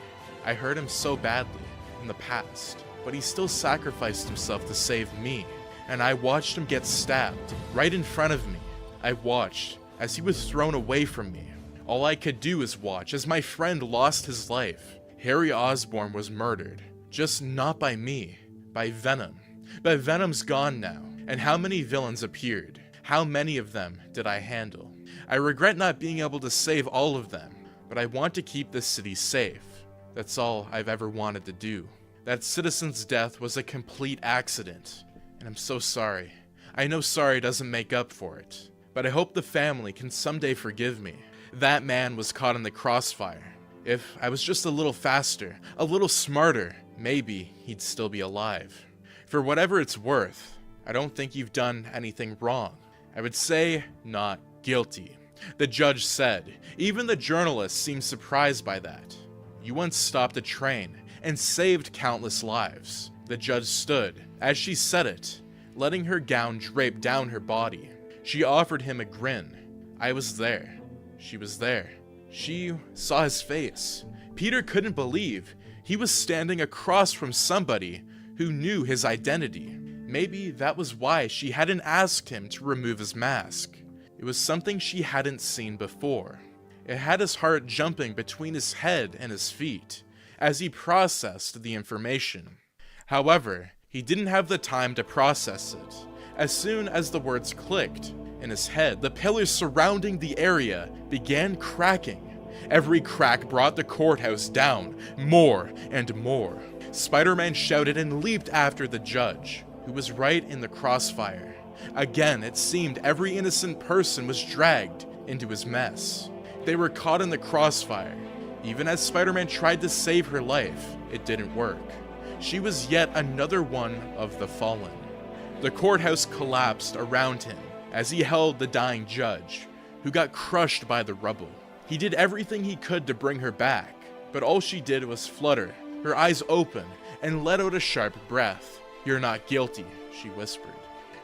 I hurt him so badly in the past, but he still sacrificed himself to save me, and I watched him get stabbed right in front of me. I watched as he was thrown away from me. All I could do is watch as my friend lost his life. Harry Osborn was murdered, just not by me, by Venom. But Venom's gone now, and how many villains appeared? How many of them did I handle? I regret not being able to save all of them, but I want to keep this city safe. That's all I've ever wanted to do. That citizen's death was a complete accident, and I'm so sorry. I know sorry doesn't make up for it, but I hope the family can someday forgive me. That man was caught in the crossfire. If I was just a little faster, a little smarter, maybe he'd still be alive. For whatever it's worth, I don't think you've done anything wrong. I would say not guilty. The judge said. Even the journalists seemed surprised by that. You once stopped a train and saved countless lives. The judge stood as she said it, letting her gown drape down her body. She offered him a grin. I was there. She was there. She saw his face. Peter couldn't believe he was standing across from somebody who knew his identity. Maybe that was why she hadn't asked him to remove his mask. It was something she hadn't seen before. It had his heart jumping between his head and his feet as he processed the information. However, he didn't have the time to process it. As soon as the words clicked in his head, the pillars surrounding the area began cracking. Every crack brought the courthouse down more and more. Spider-Man shouted and leaped after the judge, who was right in the crossfire. Again, it seemed every innocent person was dragged into his mess. They were caught in the crossfire. Even as Spider-Man tried to save her life, it didn't work. She was yet another one of the fallen. The courthouse collapsed around him as he held the dying judge, who got crushed by the rubble. He did everything he could to bring her back, but all she did was flutter, her eyes open, and let out a sharp breath. "You're not guilty," she whispered,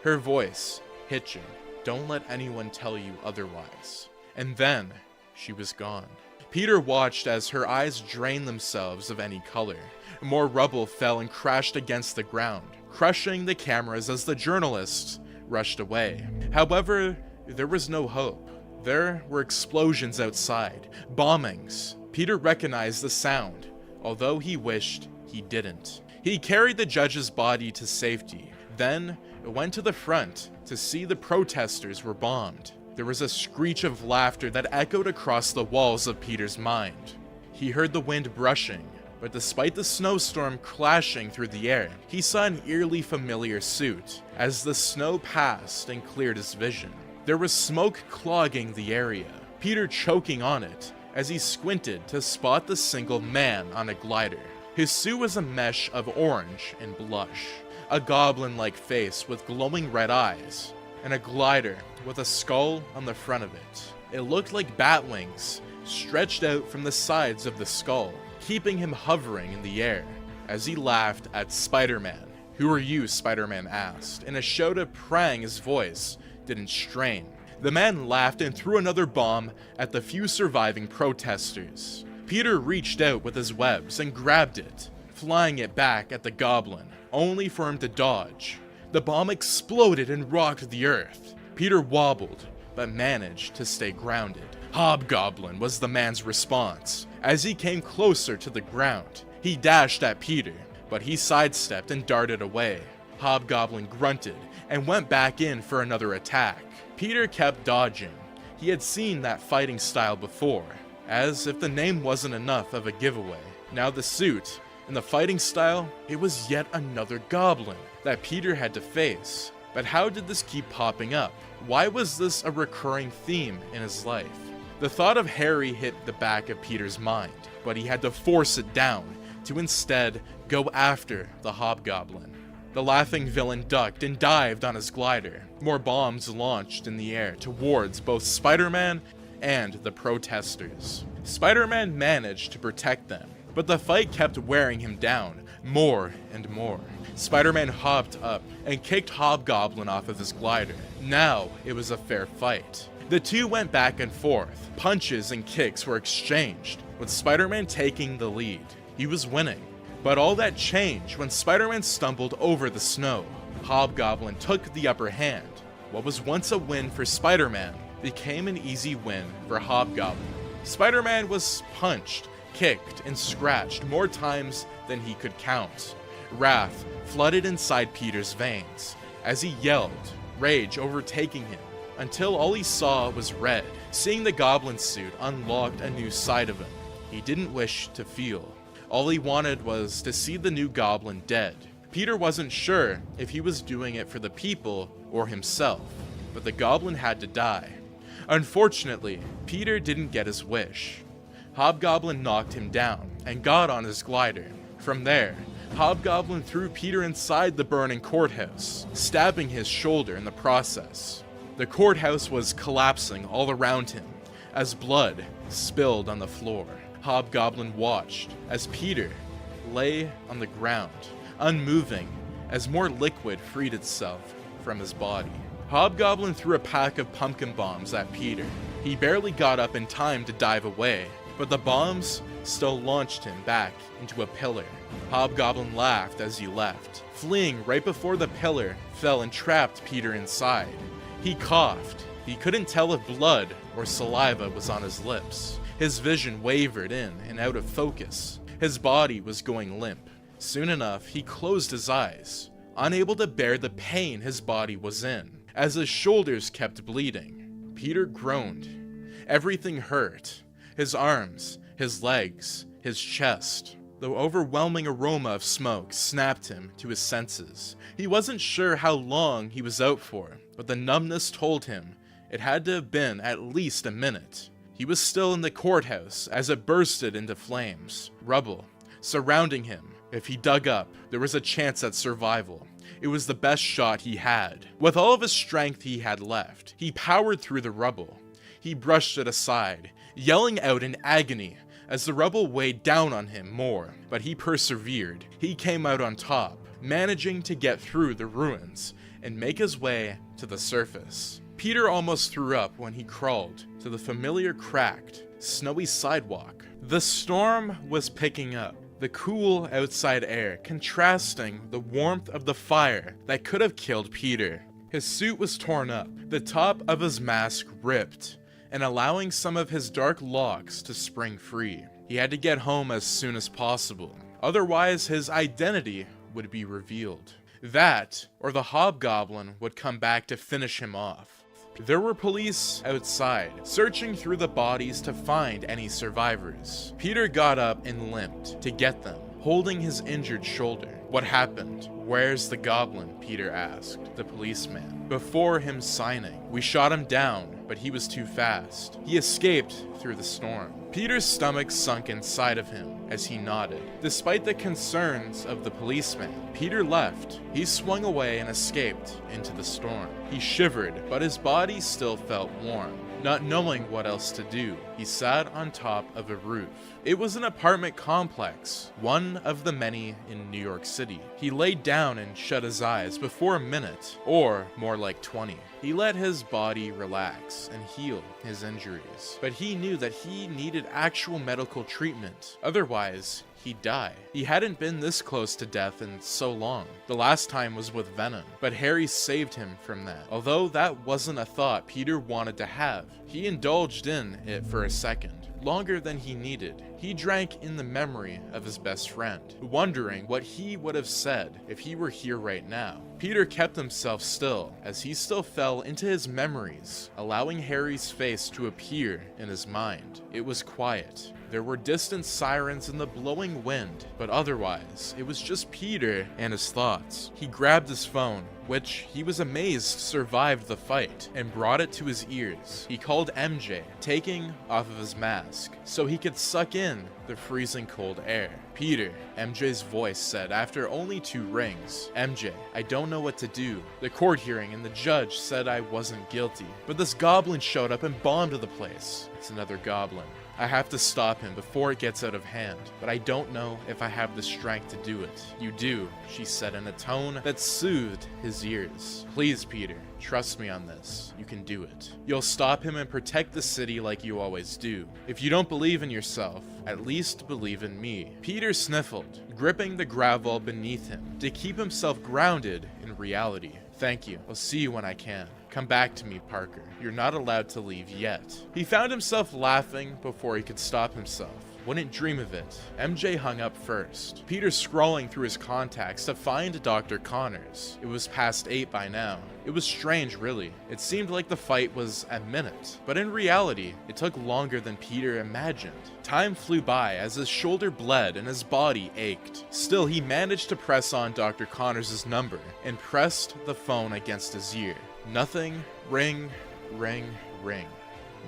her voice hitching. "Don't let anyone tell you otherwise." And then she was gone. Peter watched as her eyes drained themselves of any color. More rubble fell and crashed against the ground, crushing the cameras as the journalists rushed away. However, there was no hope. There were explosions outside, bombings. Peter recognized the sound, although he wished he didn't. He carried the judge's body to safety, then went to the front to see the protesters were bombed. There was a screech of laughter that echoed across the walls of Peter's mind. He heard the wind brushing, but despite the snowstorm clashing through the air, he saw an eerily familiar suit as the snow passed and cleared his vision. There was smoke clogging the area, Peter choking on it as he squinted to spot the single man on a glider. His suit was a mesh of orange and blush, a goblin-like face with glowing red eyes, and a glider with a skull on the front of it. It looked like bat wings stretched out from the sides of the skull, keeping him hovering in the air as he laughed at Spider-Man. "Who are you?" Spider-Man asked, in a shout of praying his voice didn't strain. The man laughed and threw another bomb at the few surviving protesters. Peter reached out with his webs and grabbed it, flying it back at the goblin, only for him to dodge. The bomb exploded and rocked the earth. Peter wobbled, but managed to stay grounded. "Hobgoblin," was the man's response. As he came closer to the ground, he dashed at Peter, but he sidestepped and darted away. Hobgoblin grunted and went back in for another attack. Peter kept dodging. He had seen that fighting style before, as if the name wasn't enough of a giveaway. Now the suit and the fighting style, it was yet another goblin that Peter had to face. But how did this keep popping up? Why was this a recurring theme in his life? The thought of Harry hit the back of Peter's mind, but he had to force it down to instead go after the Hobgoblin. The laughing villain ducked and dived on his glider. More bombs launched in the air towards both Spider-Man and the protesters. Spider-Man managed to protect them, but the fight kept wearing him down more and more. Spider-Man hopped up and kicked Hobgoblin off of his glider. Now it was a fair fight. The two went back and forth. Punches and kicks were exchanged, with Spider-Man taking the lead. He was winning. But all that changed when Spider-Man stumbled over the snow. Hobgoblin took the upper hand. What was once a win for Spider-Man became an easy win for Hobgoblin. Spider-Man was punched, kicked, and scratched more times than he could count. Wrath flooded inside Peter's veins as he yelled, rage overtaking him, until all he saw was red. Seeing the Goblin suit unlocked a new side of him he didn't wish to feel. All he wanted was to see the new Goblin dead. Peter wasn't sure if he was doing it for the people or himself, but the Goblin had to die. Unfortunately, Peter didn't get his wish. Hobgoblin knocked him down and got on his glider. From there, Hobgoblin threw Peter inside the burning courthouse, stabbing his shoulder in the process. The courthouse was collapsing all around him as blood spilled on the floor. Hobgoblin watched as Peter lay on the ground, unmoving as more liquid freed itself from his body. Hobgoblin threw a pack of pumpkin bombs at Peter. He barely got up in time to dive away, but the bombs still launched him back into a pillar. Hobgoblin laughed as he left, fleeing right before the pillar fell and trapped Peter inside. He coughed. He couldn't tell if blood or saliva was on his lips. His vision wavered in and out of focus. His body was going limp. Soon enough, he closed his eyes, unable to bear the pain his body was in. As his shoulders kept bleeding, Peter groaned. Everything hurt. His arms, his legs, his chest. The overwhelming aroma of smoke snapped him to his senses. He wasn't sure how long he was out for, but the numbness told him it had to have been at least a minute. He was still in the courthouse as it bursted into flames. Rubble surrounding him. If he dug up, there was a chance at survival. It was the best shot he had. With all of his strength he had left, he powered through the rubble. He brushed it aside, yelling out in agony as the rubble weighed down on him more, but he persevered. He came out on top, managing to get through the ruins and make his way to the surface. Peter almost threw up when he crawled to the familiar cracked, snowy sidewalk. The storm was picking up, the cool outside air contrasting the warmth of the fire that could have killed Peter. His suit was torn up, the top of his mask ripped, and allowing some of his dark locks to spring free. He had to get home as soon as possible, otherwise his identity would be revealed. That, or the Hobgoblin would come back to finish him off. There were police outside, searching through the bodies to find any survivors. Peter got up and limped to get them, holding his injured shoulder. What happened? Where's the Goblin? Peter asked the policeman, before him signing. We shot him down, but he was too fast. He escaped through the storm. Peter's stomach sunk inside of him as he nodded. Despite the concerns of the policeman, Peter left. He swung away and escaped into the storm. He shivered, but his body still felt warm. Not knowing what else to do, he sat on top of a roof. It was an apartment complex, one of the many in New York City. He laid down and shut his eyes before a minute, or more like 20. He let his body relax and heal his injuries, but he knew that he needed actual medical treatment. Otherwise, he'd die. He hadn't been this close to death in so long. The last time was with Venom, but Harry saved him from that. Although that wasn't a thought Peter wanted to have, he indulged in it for a second, longer than he needed. He drank in the memory of his best friend, wondering what he would have said if he were here right now. Peter kept himself still, as he still fell into his memories, allowing Harry's face to appear in his mind. It was quiet. There were distant sirens in the blowing wind, but otherwise, it was just Peter and his thoughts. He grabbed his phone, which he was amazed survived the fight, and brought it to his ears. He called MJ, taking off of his mask, so he could suck in in the freezing cold air. "Peter," MJ's voice said after only 2 rings. "MJ, I don't know what to do. The court hearing and the judge said I wasn't guilty, but this goblin showed up and bombed the place." "It's another goblin. I have to stop him before it gets out of hand, but I don't know if I have the strength to do it." "You do," she said in a tone that soothed his ears. "Please, Peter, trust me on this. You can do it. You'll stop him and protect the city like you always do. If you don't believe in yourself, at least believe in me." Peter sniffled, gripping the gravel beneath him to keep himself grounded in reality. "Thank you. I'll see you when I can. Come back to me, Parker. You're not allowed to leave yet." He found himself laughing before he could stop himself. Wouldn't dream of it. MJ hung up first. Peter scrolling through his contacts to find Dr. Connors. It was past 8 by now. It was strange, really. It seemed like the fight was a minute, but in reality, it took longer than Peter imagined. Time flew by as his shoulder bled and his body ached. Still, he managed to press on Dr. Connors' number and pressed the phone against his ear. Nothing. Ring, ring, ring.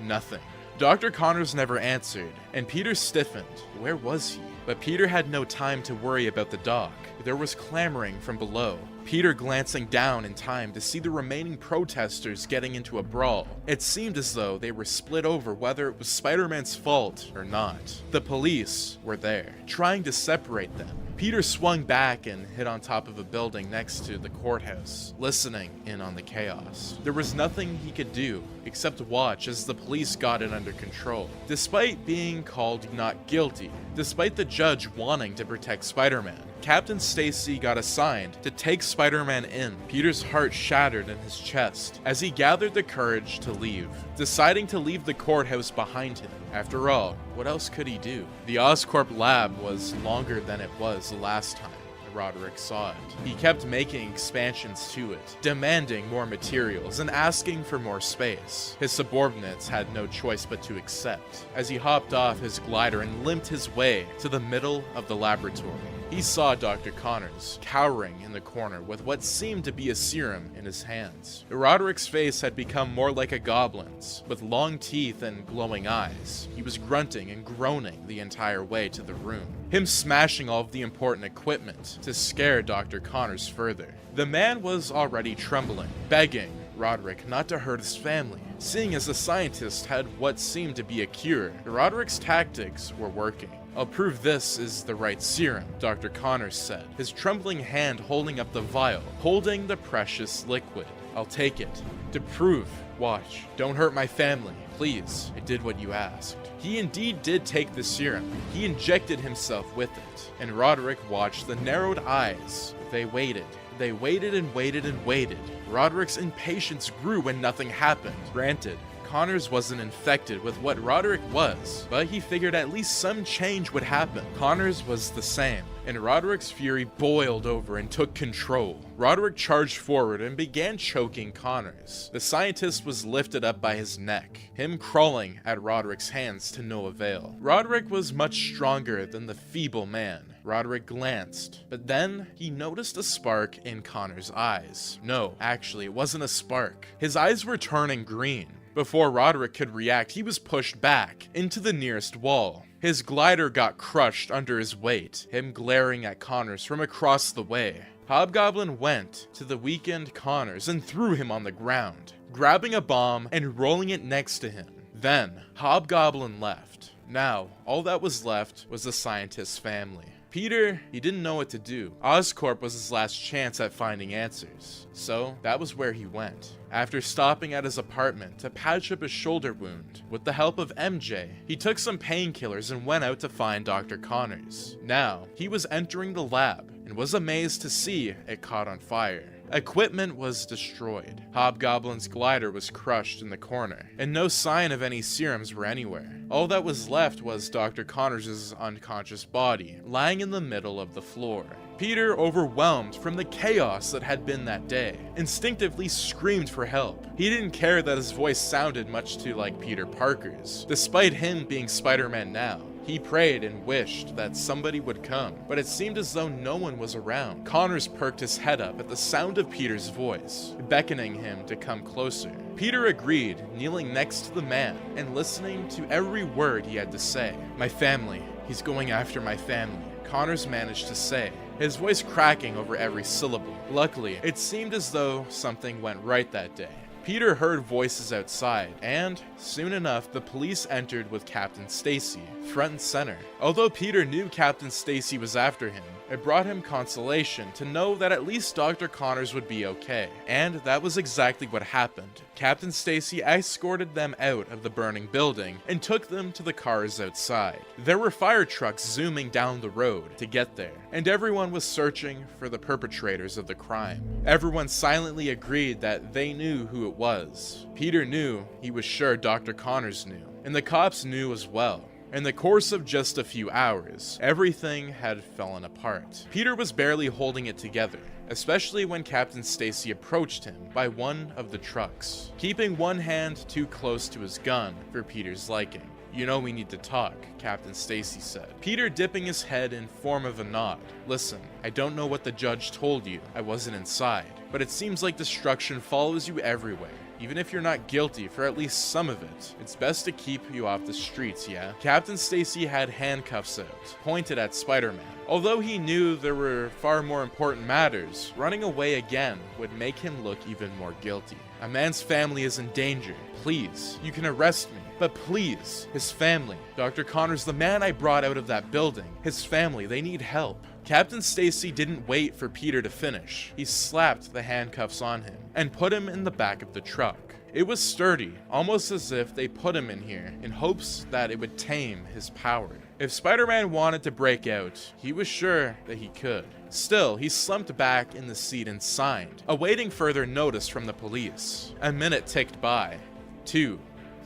Nothing. Dr. Connors never answered, and Peter stiffened. Where was he? But Peter had no time to worry about the dock. There was clamoring from below. Peter glancing down in time to see the remaining protesters getting into a brawl. It seemed as though they were split over whether it was Spider-Man's fault or not. The police were there, trying to separate them. Peter swung back and hit on top of a building next to the courthouse, listening in on the chaos. There was nothing he could do except watch as the police got it under control. Despite being called not guilty, despite the judge wanting to protect Spider-Man, Captain Stacy got assigned to take Spider-Man in. Peter's heart shattered in his chest as he gathered the courage to leave, deciding to leave the courthouse behind him. After all, what else could he do? The Oscorp lab was longer than it was the last time Roderick saw it. He kept making expansions to it, demanding more materials and asking for more space. His subordinates had no choice but to accept, as he hopped off his glider and limped his way to the middle of the laboratory. He saw Dr. Connors cowering in the corner with what seemed to be a serum in his hands. Roderick's face had become more like a goblin's, with long teeth and glowing eyes. He was grunting and groaning the entire way to the room, him smashing all of the important equipment to scare Dr. Connors further. The man was already trembling, begging Roderick not to hurt his family. Seeing as the scientist had what seemed to be a cure, Roderick's tactics were working. "I'll prove this is the right serum," Dr. Connors said, his trembling hand holding up the vial, holding the precious liquid. "I'll take it. To prove. Watch. Don't hurt my family. Please. I did what you asked." He indeed did take the serum. He injected himself with it, and Roderick watched the narrowed eyes. They waited. They waited and waited and waited. Roderick's impatience grew when nothing happened. Granted, Connors wasn't infected with what Roderick was, but he figured at least some change would happen. Connors was the same, and Roderick's fury boiled over and took control. Roderick charged forward and began choking Connors. The scientist was lifted up by his neck, him crawling at Roderick's hands to no avail. Roderick was much stronger than the feeble man. Roderick glanced, but then he noticed a spark in Connors' eyes. No, actually, it wasn't a spark. His eyes were turning green. Before Roderick could react, he was pushed back into the nearest wall. His glider got crushed under his weight, him glaring at Connors from across the way. Hobgoblin went to the weakened Connors and threw him on the ground, grabbing a bomb and rolling it next to him. Then, Hobgoblin left. Now, all that was left was the scientist's family. Peter, he didn't know what to do. Oscorp was his last chance at finding answers, so that was where he went. After stopping at his apartment to patch up his shoulder wound, with the help of MJ, he took some painkillers and went out to find Dr. Connors. Now, he was entering the lab and was amazed to see it caught on fire. Equipment was destroyed. Hobgoblin's glider was crushed in the corner, and no sign of any serums were anywhere. All that was left was Dr. Connors' unconscious body, lying in the middle of the floor. Peter, overwhelmed from the chaos that had been that day, instinctively screamed for help. He didn't care that his voice sounded much too like Peter Parker's, despite him being Spider-Man now. He prayed and wished that somebody would come, but it seemed as though no one was around. Connors perked his head up at the sound of Peter's voice, beckoning him to come closer. Peter agreed, kneeling next to the man and listening to every word he had to say. "My family," He's going after my family," Connors managed to say, his voice cracking over every syllable. Luckily, it seemed as though something went right that day. Peter heard voices outside, and soon enough, the police entered with Captain Stacy, front and center. Although Peter knew Captain Stacy was after him, it brought him consolation to know that at least Dr. Connors would be okay. And that was exactly what happened. Captain Stacy escorted them out of the burning building and took them to the cars outside. There were fire trucks zooming down the road to get there, and everyone was searching for the perpetrators of the crime. Everyone silently agreed that they knew who it was. Peter knew, he was sure Dr. Connors knew, and the cops knew as well. In the course of just a few hours, everything had fallen apart. Peter was barely holding it together, especially when Captain Stacy approached him by one of the trucks, keeping one hand too close to his gun for Peter's liking. "You know we need to talk," Captain Stacy said, Peter dipping his head in form of a nod. "Listen, I don't know what the judge told you, I wasn't inside, but it seems like destruction follows you everywhere. Even if you're not guilty for at least some of it, it's best to keep you off the streets, yeah?" Captain Stacy had handcuffs out, pointed at Spider-Man. Although he knew there were far more important matters, running away again would make him look even more guilty. "A man's family is in danger. Please, you can arrest me, but please, his family. Dr. Connors, the man I brought out of that building, his family, they need help." Captain Stacy didn't wait for Peter to finish. He slapped the handcuffs on him and put him in the back of the truck. It was sturdy, almost as if they put him in here in hopes that it would tame his power. If Spider-Man wanted to break out, he was sure that he could. Still, he slumped back in the seat and signed, awaiting further notice from the police. A minute ticked by. 2,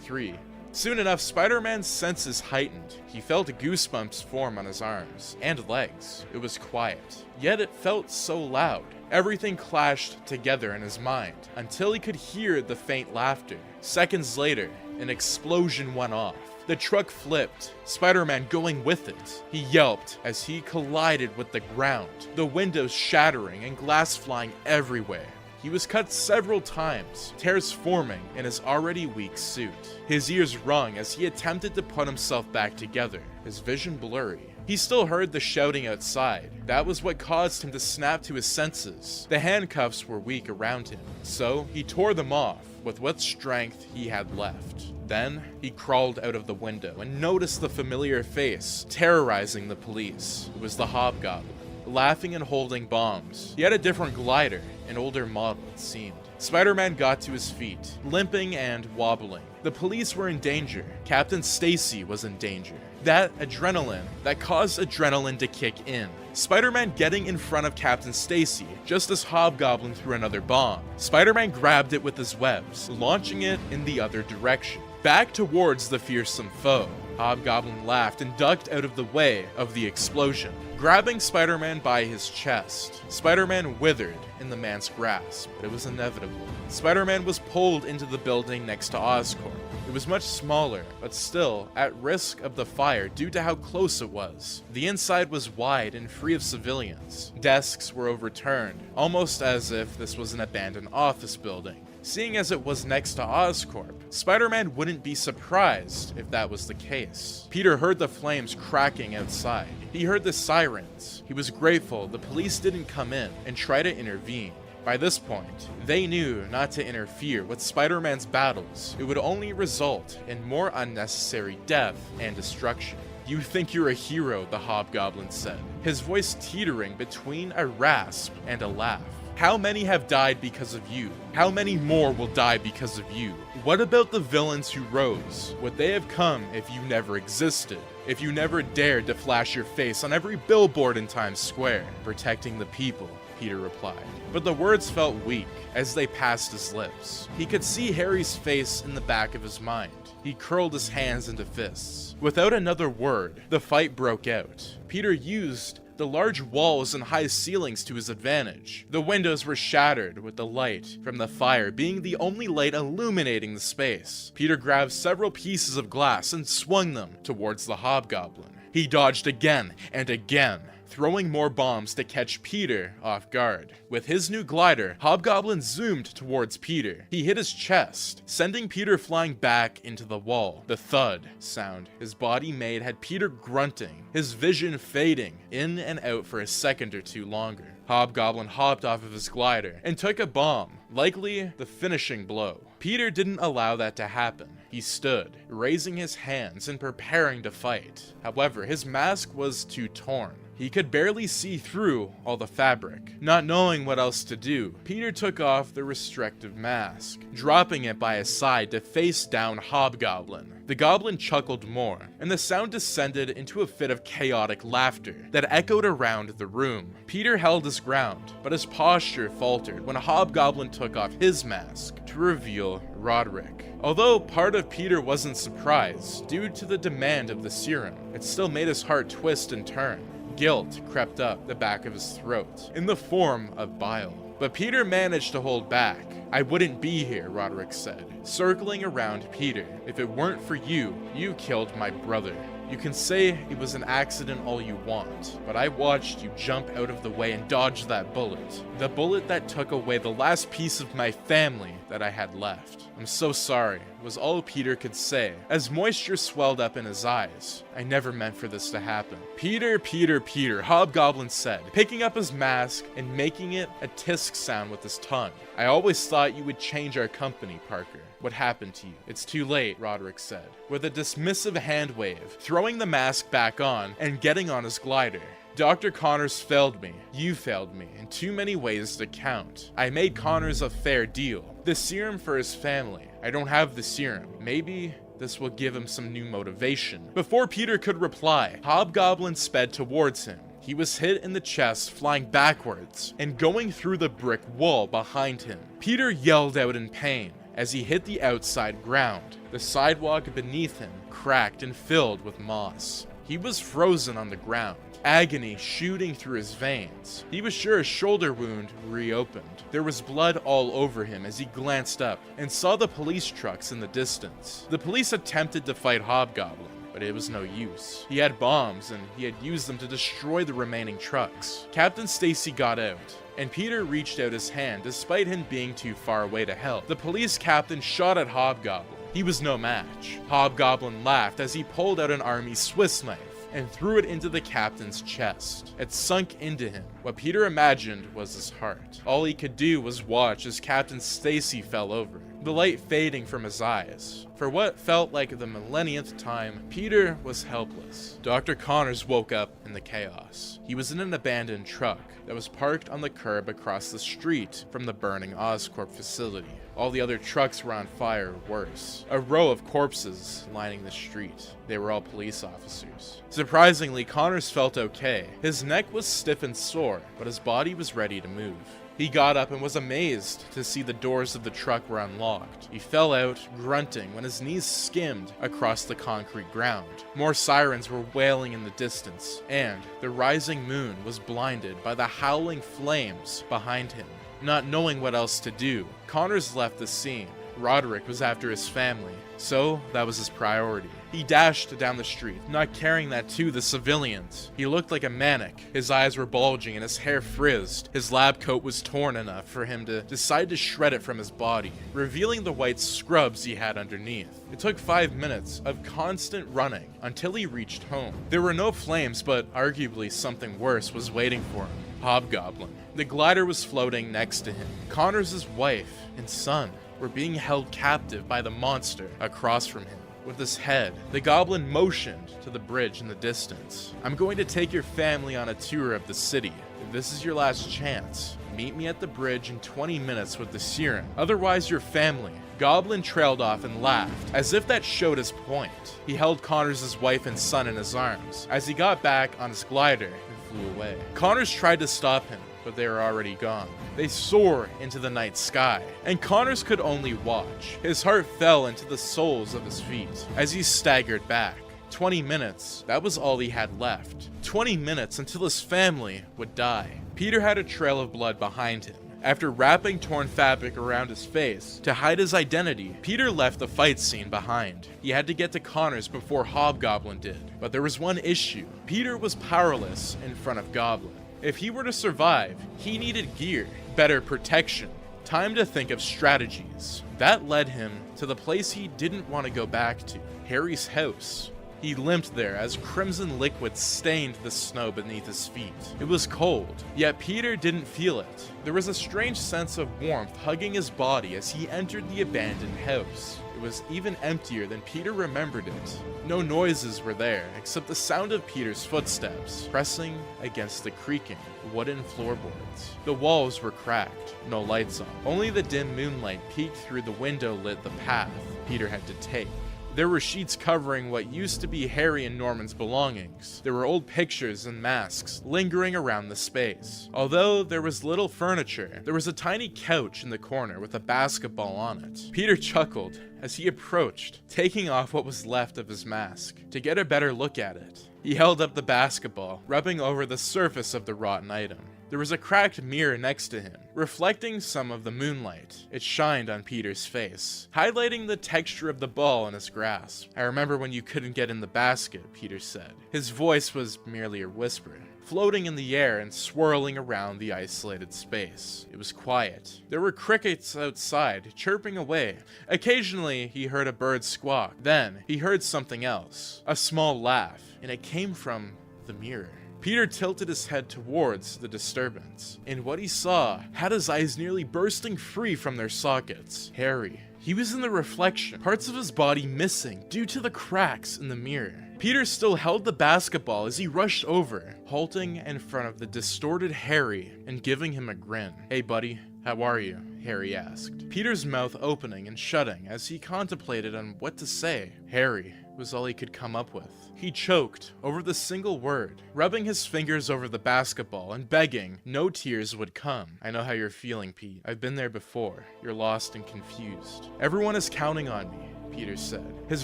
3. Soon enough, Spider-Man's senses heightened. He felt goosebumps form on his arms and legs. It was quiet, yet it felt so loud. Everything clashed together in his mind until he could hear the faint laughter. Seconds later, an explosion went off. The truck flipped, Spider-Man going with it. He yelped as he collided with the ground, the windows shattering and glass flying everywhere. He was cut several times, tears forming in his already weak suit. His ears rung as he attempted to put himself back together, his vision blurry. He still heard the shouting outside. That was what caused him to snap to his senses. The handcuffs were weak around him, so he tore them off with what strength he had left. Then, he crawled out of the window and noticed the familiar face terrorizing the police. It was the Hobgoblin, laughing and holding bombs. He had a different glider, an older model, it seemed. Spider-Man got to his feet, limping and wobbling. The police were in danger. Captain Stacy was in danger. That adrenaline that caused adrenaline to kick in. Spider-Man getting in front of Captain Stacy just as Hobgoblin threw another bomb. Spider-Man grabbed it with his webs, launching it in the other direction, back towards the fearsome foe. Hobgoblin laughed and ducked out of the way of the explosion, grabbing Spider-Man by his chest. Spider-Man withered in the man's grasp, but it was inevitable. Spider-Man was pulled into the building next to Oscorp. It was much smaller, but still at risk of the fire due to how close it was. The inside was wide and free of civilians. Desks were overturned, almost as if this was an abandoned office building. Seeing as it was next to Oscorp, Spider-Man wouldn't be surprised if that was the case. Peter heard the flames cracking outside. He heard the sirens. He was grateful the police didn't come in and try to intervene. By this point, they knew not to interfere with Spider-Man's battles. It would only result in more unnecessary death and destruction. "You think you're a hero," the Hobgoblin said, his voice teetering between a rasp and a laugh. "How many have died because of you? How many more will die because of you? What about the villains who rose? Would they have come if you never existed? If you never dared to flash your face on every billboard in Times Square? Protecting the people," Peter replied. But the words felt weak as they passed his lips. He could see Harry's face in the back of his mind. He curled his hands into fists. Without another word, the fight broke out. Peter used the large walls and high ceilings to his advantage. The windows were shattered, with the light from the fire being the only light illuminating the space. Peter grabbed several pieces of glass and swung them towards the Hobgoblin. He dodged again and again, throwing more bombs to catch Peter off guard. With his new glider, Hobgoblin zoomed towards Peter. He hit his chest, sending Peter flying back into the wall. The thud sound his body made had Peter grunting, his vision fading in and out for a second or two longer. Hobgoblin hopped off of his glider and took a bomb, likely the finishing blow. Peter didn't allow that to happen. He stood, raising his hands and preparing to fight. However, his mask was too torn. He could barely see through all the fabric. Not knowing what else to do, Peter took off the restrictive mask, dropping it by his side to face down Hobgoblin. The goblin chuckled more, and the sound descended into a fit of chaotic laughter that echoed around the room. Peter held his ground, but his posture faltered when Hobgoblin took off his mask to reveal Roderick. Although part of Peter wasn't surprised due to the demand of the serum, it still made his heart twist and turn. Guilt crept up the back of his throat in the form of bile. But Peter managed to hold back. "I wouldn't be here," Roderick said, circling around Peter. "If it weren't for you, you killed my brother. You can say it was an accident all you want, but I watched you jump out of the way and dodge that bullet. The bullet that took away the last piece of my family that I had left. I'm so sorry," was all Peter could say, as moisture swelled up in his eyes. "I never meant for this to happen." "Peter, Peter, Peter," Hobgoblin said, picking up his mask and making it a tisk sound with his tongue. "I always thought you would change our company, Parker. What happened to you?" "It's too late," Roderick said, with a dismissive hand wave, throwing the mask back on and getting on his glider. "Dr. Connors failed me. You failed me in too many ways to count. I made Connors a fair deal. The serum for his family. I don't have the serum. Maybe this will give him some new motivation." Before Peter could reply, Hobgoblin sped towards him. He was hit in the chest, flying backwards and going through the brick wall behind him. Peter yelled out in pain as he hit the outside ground. The sidewalk beneath him cracked and filled with moss. He was frozen on the ground, agony shooting through his veins. He was sure his shoulder wound reopened. There was blood all over him as he glanced up and saw the police trucks in the distance. The police attempted to fight Hobgoblin, but it was no use. He had bombs, and he had used them to destroy the remaining trucks. Captain Stacy got out, and Peter reached out his hand despite him being too far away to help. The police captain shot at Hobgoblin. He was no match. Hobgoblin laughed as he pulled out an army Swiss knife and threw it into the captain's chest. It sunk into him. What Peter imagined was his heart. All he could do was watch as Captain Stacy fell over, the light fading from his eyes. For what felt like the millionth time, Peter was helpless. Dr. Connors woke up in the chaos. He was in an abandoned truck that was parked on the curb across the street from the burning Oscorp facility. All the other trucks were on fire or worse. A row of corpses lining the street. They were all police officers. Surprisingly, Connors felt okay. His neck was stiff and sore, but his body was ready to move. He got up and was amazed to see the doors of the truck were unlocked. He fell out, grunting, when his knees skimmed across the concrete ground. More sirens were wailing in the distance, and the rising moon was blinded by the howling flames behind him. Not knowing what else to do, Connors left the scene. Roderick was after his family, so that was his priority. He dashed down the street, not caring that to the civilians. He looked like a maniac. His eyes were bulging and his hair frizzed. His lab coat was torn enough for him to decide to shred it from his body, revealing the white scrubs he had underneath. It took 5 minutes of constant running until he reached home. There were no flames, but arguably something worse was waiting for him. Hobgoblin. The glider was floating next to him. Connors' wife and son were being held captive by the monster across from him. With his head, the goblin motioned to the bridge in the distance. "I'm going to take your family on a tour of the city. If this is your last chance, meet me at the bridge in 20 minutes with the serum. Otherwise, your family." Goblin trailed off and laughed, as if that showed his point. He held Connors' wife and son in his arms as he got back on his glider and flew away. Connors tried to stop him, but they were already gone. They soared into the night sky, and Connors could only watch. His heart fell into the soles of his feet as he staggered back. 20 minutes, that was all he had left. 20 minutes until his family would die. Peter had a trail of blood behind him, After wrapping torn fabric around his face to hide his identity, Peter left the fight scene behind. He had to get to Connors before Hobgoblin did, but there was one issue. Peter was powerless in front of Goblin. If he were to survive, he needed gear, better protection, time to think of strategies. That led him to the place he didn't want to go back to, Harry's house. He limped there as crimson liquid stained the snow beneath his feet. It was cold, yet Peter didn't feel it. There was a strange sense of warmth hugging his body as he entered the abandoned house. It was even emptier than Peter remembered it. No noises were there, except the sound of Peter's footsteps pressing against the creaking wooden floorboards. The walls were cracked, no lights on. Only the dim moonlight peeked through the window lit the path Peter had to take. There were sheets covering what used to be Harry and Norman's belongings. There were old pictures and masks lingering around the space. Although there was little furniture, there was a tiny couch in the corner with a basketball on it. Peter chuckled as he approached, taking off what was left of his mask to get a better look at it. He held up the basketball, rubbing over the surface of the rotten item. There was a cracked mirror next to him, reflecting some of the moonlight. It shined on Peter's face, highlighting the texture of the ball in his grasp. "I remember when you couldn't get in the basket," Peter said. His voice was merely a whisper, floating in the air and swirling around the isolated space. It was quiet. There were crickets outside, chirping away. Occasionally, he heard a bird squawk. Then, he heard something else, a small laugh, and it came from the mirror. Peter tilted his head towards the disturbance, and what he saw had his eyes nearly bursting free from their sockets. Harry. He was in the reflection, parts of his body missing due to the cracks in the mirror. Peter still held the basketball as he rushed over, halting in front of the distorted Harry and giving him a grin. "Hey buddy, how are you?" Harry asked, Peter's mouth opening and shutting as he contemplated on what to say. Harry was all he could come up with. He choked over the single word, rubbing his fingers over the basketball and begging no tears would come. "I know how you're feeling, Pete. I've been there before. You're lost and confused. Everyone is counting on me," Peter said, his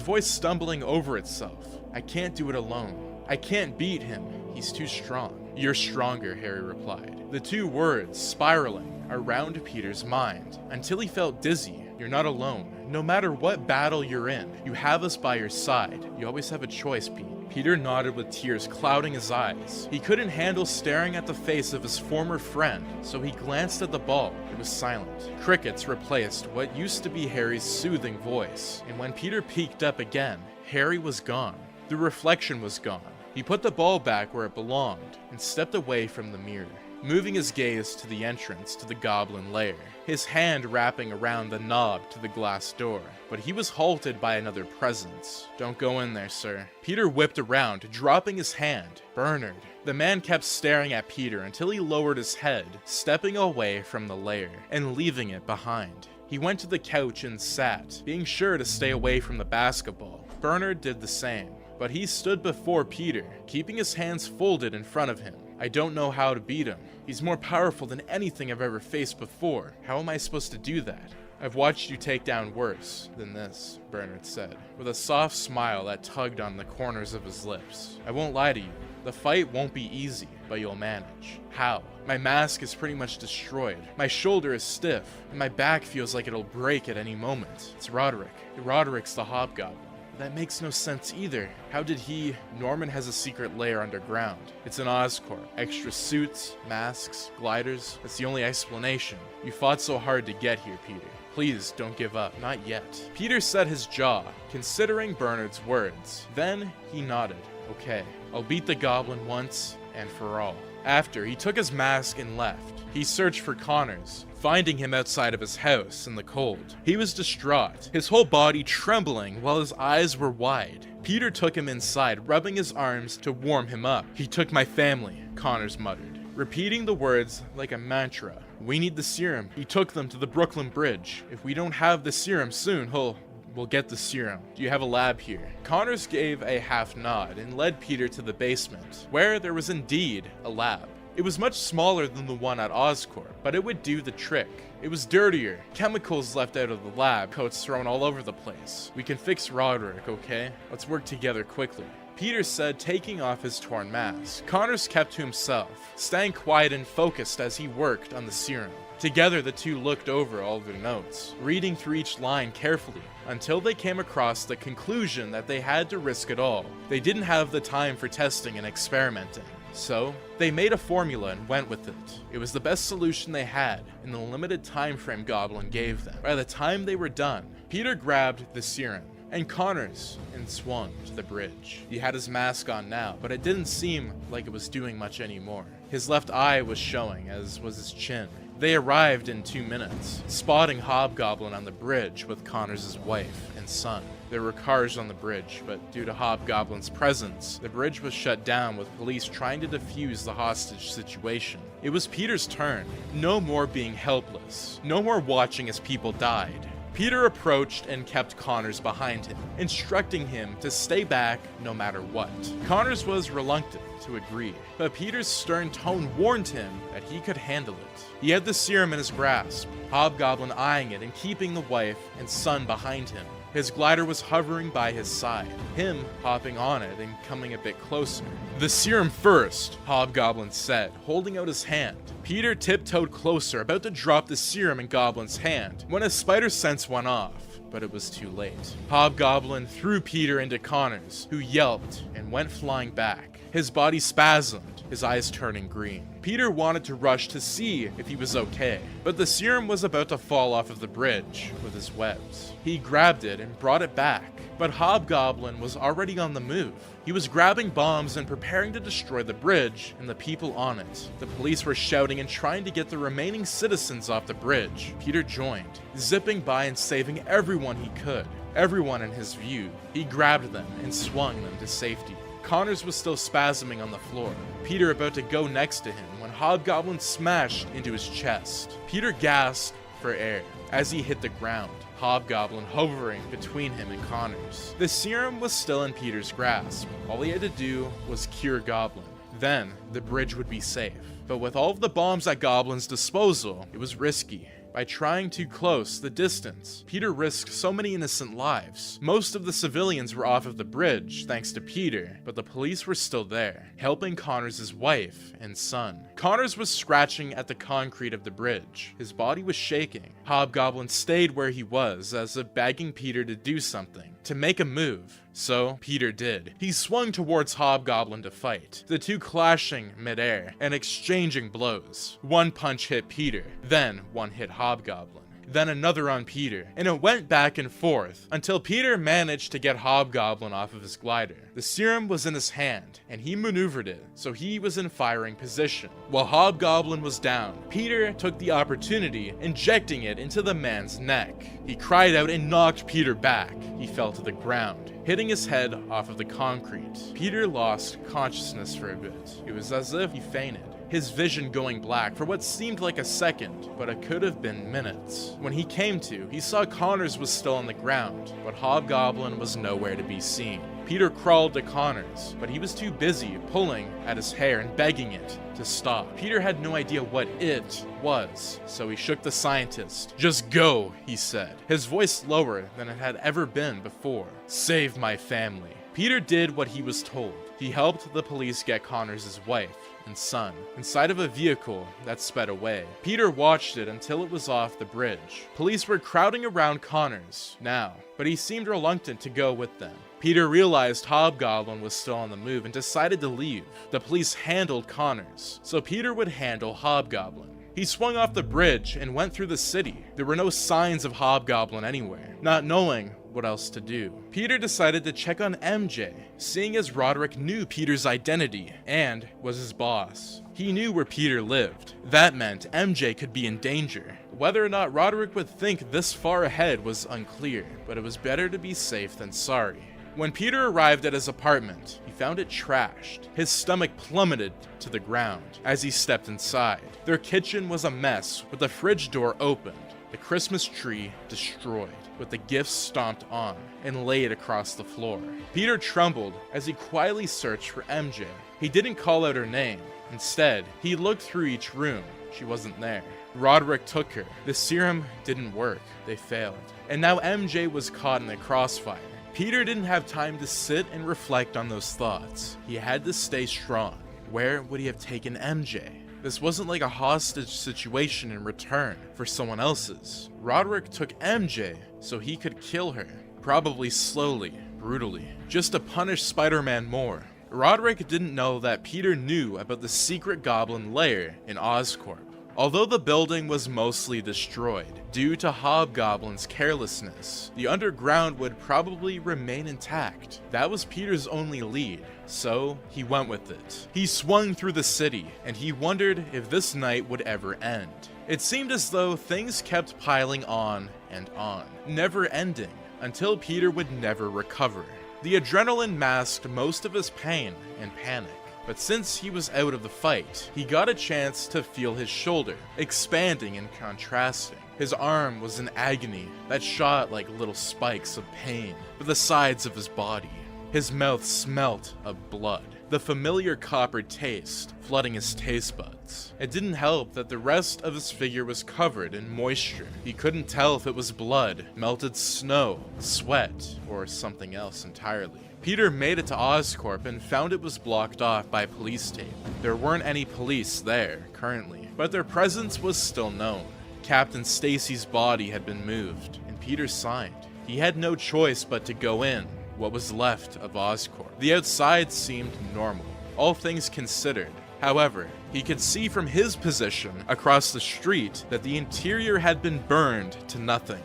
voice stumbling over itself. "I can't do it alone. I can't beat him. He's too strong." "You're stronger," Harry replied, the two words spiraling around Peter's mind until he felt dizzy. "You're not alone. No matter what battle you're in, you have us by your side. You always have a choice, Pete." Peter nodded with tears clouding his eyes. He couldn't handle staring at the face of his former friend, so he glanced at the ball. It was silent. Crickets replaced what used to be Harry's soothing voice, and when Peter peeked up again, Harry was gone. The reflection was gone. He put the ball back where it belonged and stepped away from the mirror, moving his gaze to the entrance to the goblin lair, his hand wrapping around the knob to the glass door. But he was halted by another presence. "Don't go in there, sir." Peter whipped around, dropping his hand. "Bernard." The man kept staring at Peter until he lowered his head, stepping away from the lair and leaving it behind. He went to the couch and sat, being sure to stay away from the basketball. Bernard did the same, but he stood before Peter, keeping his hands folded in front of him. "I don't know how to beat him. He's more powerful than anything I've ever faced before. How am I supposed to do that?" "I've watched you take down worse than this," Bernard said, with a soft smile that tugged on the corners of his lips. "I won't lie to you. The fight won't be easy, but you'll manage." "How?" "My mask is pretty much destroyed. My shoulder is stiff, and my back feels like it'll break at any moment. It's Roderick. Roderick's the Hobgoblin." "That makes no sense either. How did he..." "Norman has a secret lair underground. It's an Oscorp. Extra suits, masks, gliders. That's the only explanation. You fought so hard to get here, Peter. Please don't give up. Not yet." Peter set his jaw, considering Bernard's words. Then he nodded. "Okay, I'll beat the goblin once and for all." After, he took his mask and left. He searched for Connors, finding him outside of his house in the cold. He was distraught, his whole body trembling while his eyes were wide. Peter took him inside, rubbing his arms to warm him up. "He took my family," Connors muttered, repeating the words like a mantra. "We need the serum. He took them to the Brooklyn Bridge. If we don't have the serum soon, we'll get the serum. Do you have a lab here?" Connors gave a half nod and led Peter to the basement, where there was indeed a lab. It was much smaller than the one at Oscorp, but it would do the trick. It was dirtier, chemicals left out of the lab, coats thrown all over the place. "We can fix Roderick, okay? Let's work together quickly," Peter said, taking off his torn mask. Connors kept to himself, staying quiet and focused as he worked on the serum. Together, the two looked over all their notes, reading through each line carefully, until they came across the conclusion that they had to risk it all. They didn't have the time for testing and experimenting. So, they made a formula and went with it. It was the best solution they had in the limited time frame Goblin gave them. By the time they were done, Peter grabbed the serum and Connors and swung to the bridge. He had his mask on now, but it didn't seem like it was doing much anymore. His left eye was showing, as was his chin. They arrived in 2 minutes, spotting Hobgoblin on the bridge with Connors' wife and son. There were cars on the bridge, but due to Hobgoblin's presence, the bridge was shut down with police trying to defuse the hostage situation. It was Peter's turn. No more being helpless. No more watching as people died. Peter approached and kept Connors behind him, instructing him to stay back no matter what. Connors was reluctant to agree, but Peter's stern tone warned him that he could handle it. He had the serum in his grasp, Hobgoblin eyeing it and keeping the wife and son behind him. His glider was hovering by his side, him hopping on it and coming a bit closer. "The serum first," Hobgoblin said, holding out his hand. Peter tiptoed closer, about to drop the serum in Goblin's hand, when a spider sense went off, but it was too late. Hobgoblin threw Peter into Connors, who yelped and went flying back. His body spasmed, his eyes turning green. Peter wanted to rush to see if he was okay, but the serum was about to fall off of the bridge with his webs. He grabbed it and brought it back, but Hobgoblin was already on the move. He was grabbing bombs and preparing to destroy the bridge and the people on it. The police were shouting and trying to get the remaining citizens off the bridge. Peter joined, zipping by and saving everyone he could, everyone in his view. He grabbed them and swung them to safety. Connors was still spasming on the floor, Peter about to go next to him when Hobgoblin smashed into his chest. Peter gasped for air as he hit the ground, Hobgoblin hovering between him and Connors. The serum was still in Peter's grasp. All he had to do was cure Goblin. Then, the bridge would be safe. But with all of the bombs at Goblin's disposal, it was risky. By trying too close the distance, Peter risked so many innocent lives. Most of the civilians were off of the bridge, thanks to Peter, but the police were still there, helping Connors' wife and son. Connors was scratching at the concrete of the bridge. His body was shaking. Hobgoblin stayed where he was, as if begging Peter to do something, to make a move. So, Peter did. He swung towards Hobgoblin to fight, the two clashing midair and exchanging blows. One punch hit Peter, then one hit Hobgoblin, then another on Peter, and it went back and forth until Peter managed to get Hobgoblin off of his glider. The serum was in his hand, and he maneuvered it, so he was in firing position. While Hobgoblin was down, Peter took the opportunity, injecting it into the man's neck. He cried out and knocked Peter back. He fell to the ground, hitting his head off of the concrete. Peter lost consciousness for a bit. It was as if he fainted, his vision going black for what seemed like a second, but it could have been minutes. When he came to, he saw Connors was still on the ground, but Hobgoblin was nowhere to be seen. Peter crawled to Connors, but he was too busy pulling at his hair and begging it to stop. Peter had no idea what it was, so he shook the scientist. "Just go," he said, his voice lower than it had ever been before. "Save my family." Peter did what he was told. He helped the police get Connors' wife and son inside of a vehicle that sped away. Peter watched it until it was off the bridge. Police were crowding around Connors now, but he seemed reluctant to go with them. Peter realized Hobgoblin was still on the move and decided to leave. The police handled Connors, so Peter would handle Hobgoblin. He swung off the bridge and went through the city. There were no signs of Hobgoblin anywhere, not knowing what else to do. Peter decided to check on MJ, seeing as Roderick knew Peter's identity and was his boss. He knew where Peter lived. That meant MJ could be in danger. Whether or not Roderick would think this far ahead was unclear, but it was better to be safe than sorry. When Peter arrived at his apartment, he found it trashed. His stomach plummeted to the ground as he stepped inside. Their kitchen was a mess, with the fridge door opened, the Christmas tree destroyed, with the gifts stomped on and laid across the floor. Peter trembled as he quietly searched for MJ. He didn't call out her name. Instead, he looked through each room. She wasn't there. Roderick took her. The serum didn't work. They failed. And now MJ was caught in the crossfire. Peter didn't have time to sit and reflect on those thoughts. He had to stay strong. Where would he have taken MJ? This wasn't like a hostage situation in return for someone else's. Roderick took MJ so he could kill her, probably slowly, brutally, just to punish Spider-Man more. Roderick didn't know that Peter knew about the secret goblin lair in Oscorp. Although the building was mostly destroyed due to Hobgoblin's carelessness, the underground would probably remain intact. That was Peter's only lead, so he went with it. He swung through the city, and he wondered if this night would ever end. It seemed as though things kept piling on and on, never ending, until Peter would never recover. The adrenaline masked most of his pain and panic. But since he was out of the fight, he got a chance to feel his shoulder, expanding and contrasting. His arm was in agony that shot like little spikes of pain to the sides of his body. His mouth smelt of blood, the familiar copper taste flooding his taste buds. It didn't help that the rest of his figure was covered in moisture. He couldn't tell if it was blood, melted snow, sweat, or something else entirely. Peter made it to Oscorp and found it was blocked off by police tape. There weren't any police there, currently, but their presence was still known. Captain Stacy's body had been moved, and Peter signed. He had no choice but to go in, what was left of Oscorp. The outside seemed normal, all things considered. However, he could see from his position across the street that the interior had been burned to nothing.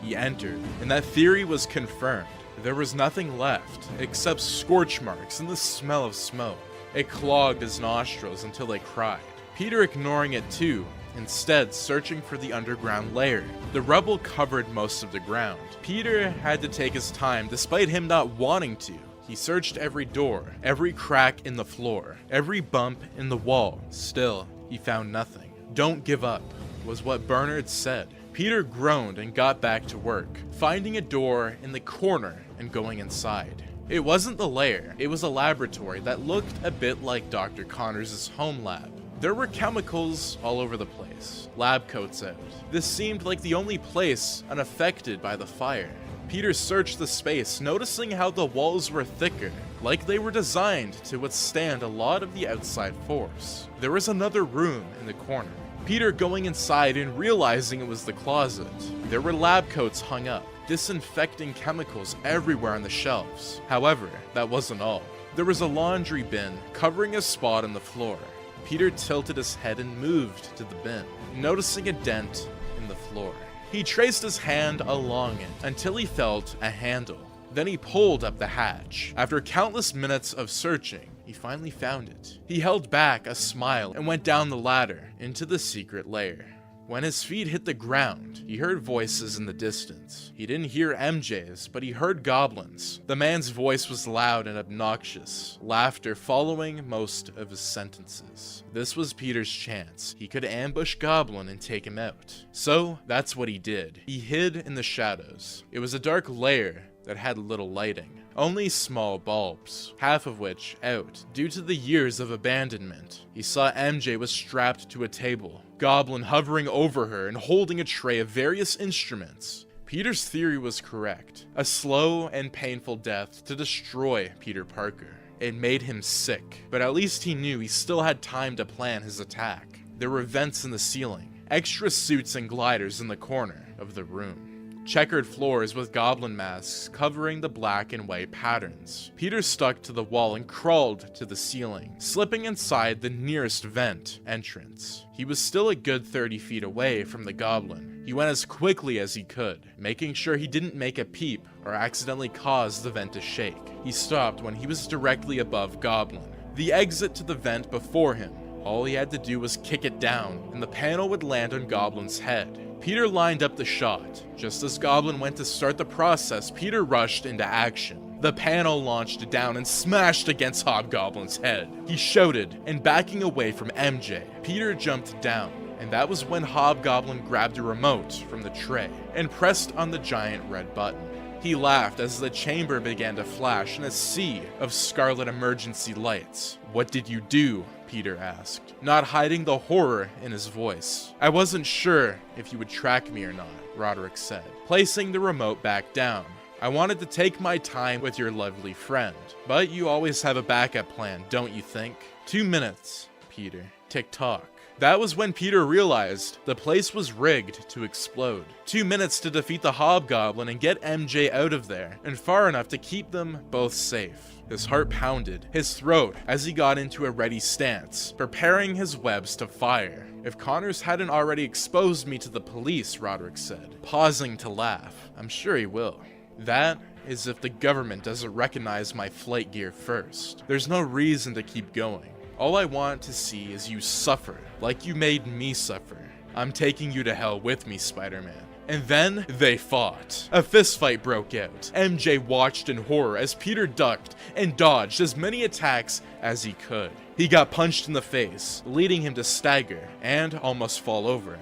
He entered, and that theory was confirmed. There was nothing left, except scorch marks and the smell of smoke. It clogged his nostrils until they cried. Peter ignoring it too, instead searching for the underground lair. The rubble covered most of the ground. Peter had to take his time despite him not wanting to. He searched every door, every crack in the floor, every bump in the wall. Still, he found nothing. "Don't give up," was what Bernard said. Peter groaned and got back to work, finding a door in the corner and going inside. It wasn't the lair, it was a laboratory that looked a bit like Dr. Connors' home lab. There were chemicals all over the place, lab coats out. This seemed like the only place unaffected by the fire. Peter searched the space, noticing how the walls were thicker, like they were designed to withstand a lot of the outside force. There was another room in the corner. Peter going inside and realizing it was the closet. There were lab coats hung up, disinfecting chemicals everywhere on the shelves. However, that wasn't all. There was a laundry bin covering a spot on the floor. Peter tilted his head and moved to the bin, noticing a dent in the floor. He traced his hand along it until he felt a handle. Then he pulled up the hatch. After countless minutes of searching, he finally found it. He held back a smile and went down the ladder into the secret lair. When his feet hit the ground, he heard voices in the distance. He didn't hear MJ's, but he heard Goblin's. The man's voice was loud and obnoxious, laughter following most of his sentences. This was Peter's chance. He could ambush Goblin and take him out. So that's what he did. He hid in the shadows. It was a dark lair that had little lighting. Only small bulbs, half of which out due to the years of abandonment. He saw MJ was strapped to a table, Goblin hovering over her and holding a tray of various instruments. Peter's theory was correct. A slow and painful death to destroy Peter Parker. It made him sick, but at least he knew he still had time to plan his attack. There were vents in the ceiling, extra suits and gliders in the corner of the room. Checkered floors with goblin masks covering the black and white patterns. Peter stuck to the wall and crawled to the ceiling, slipping inside the nearest vent entrance. He was still a good 30 feet away from the goblin. He went as quickly as he could, making sure he didn't make a peep or accidentally cause the vent to shake. He stopped when he was directly above Goblin, the exit to the vent before him. All he had to do was kick it down, and the panel would land on Goblin's head. Peter lined up the shot. Just as Goblin went to start the process, Peter rushed into action. The panel launched down and smashed against Hobgoblin's head. He shouted, and backing away from MJ, Peter jumped down. And that was when Hobgoblin grabbed a remote from the tray and pressed on the giant red button. He laughed as the chamber began to flash in a sea of scarlet emergency lights. "What did you do?" Peter asked, not hiding the horror in his voice. "I wasn't sure if you would track me or not," Roderick said, placing the remote back down. "I wanted to take my time with your lovely friend, but you always have a backup plan, don't you think?" 2 minutes, Peter. Tick-tock. That was when Peter realized the place was rigged to explode. 2 minutes to defeat the Hobgoblin and get MJ out of there, and far enough to keep them both safe. His heart pounded, his throat, as he got into a ready stance, preparing his webs to fire. If Connors hadn't already exposed me to the police, Roderick said, pausing to laugh. I'm sure he will. That is if the government doesn't recognize my flight gear first. There's no reason to keep going. All I want to see is you suffer, like you made me suffer. I'm taking you to hell with me, Spider-Man. And then they fought. A fistfight broke out. MJ watched in horror as Peter ducked and dodged as many attacks as he could. He got punched in the face, leading him to stagger and almost fall over.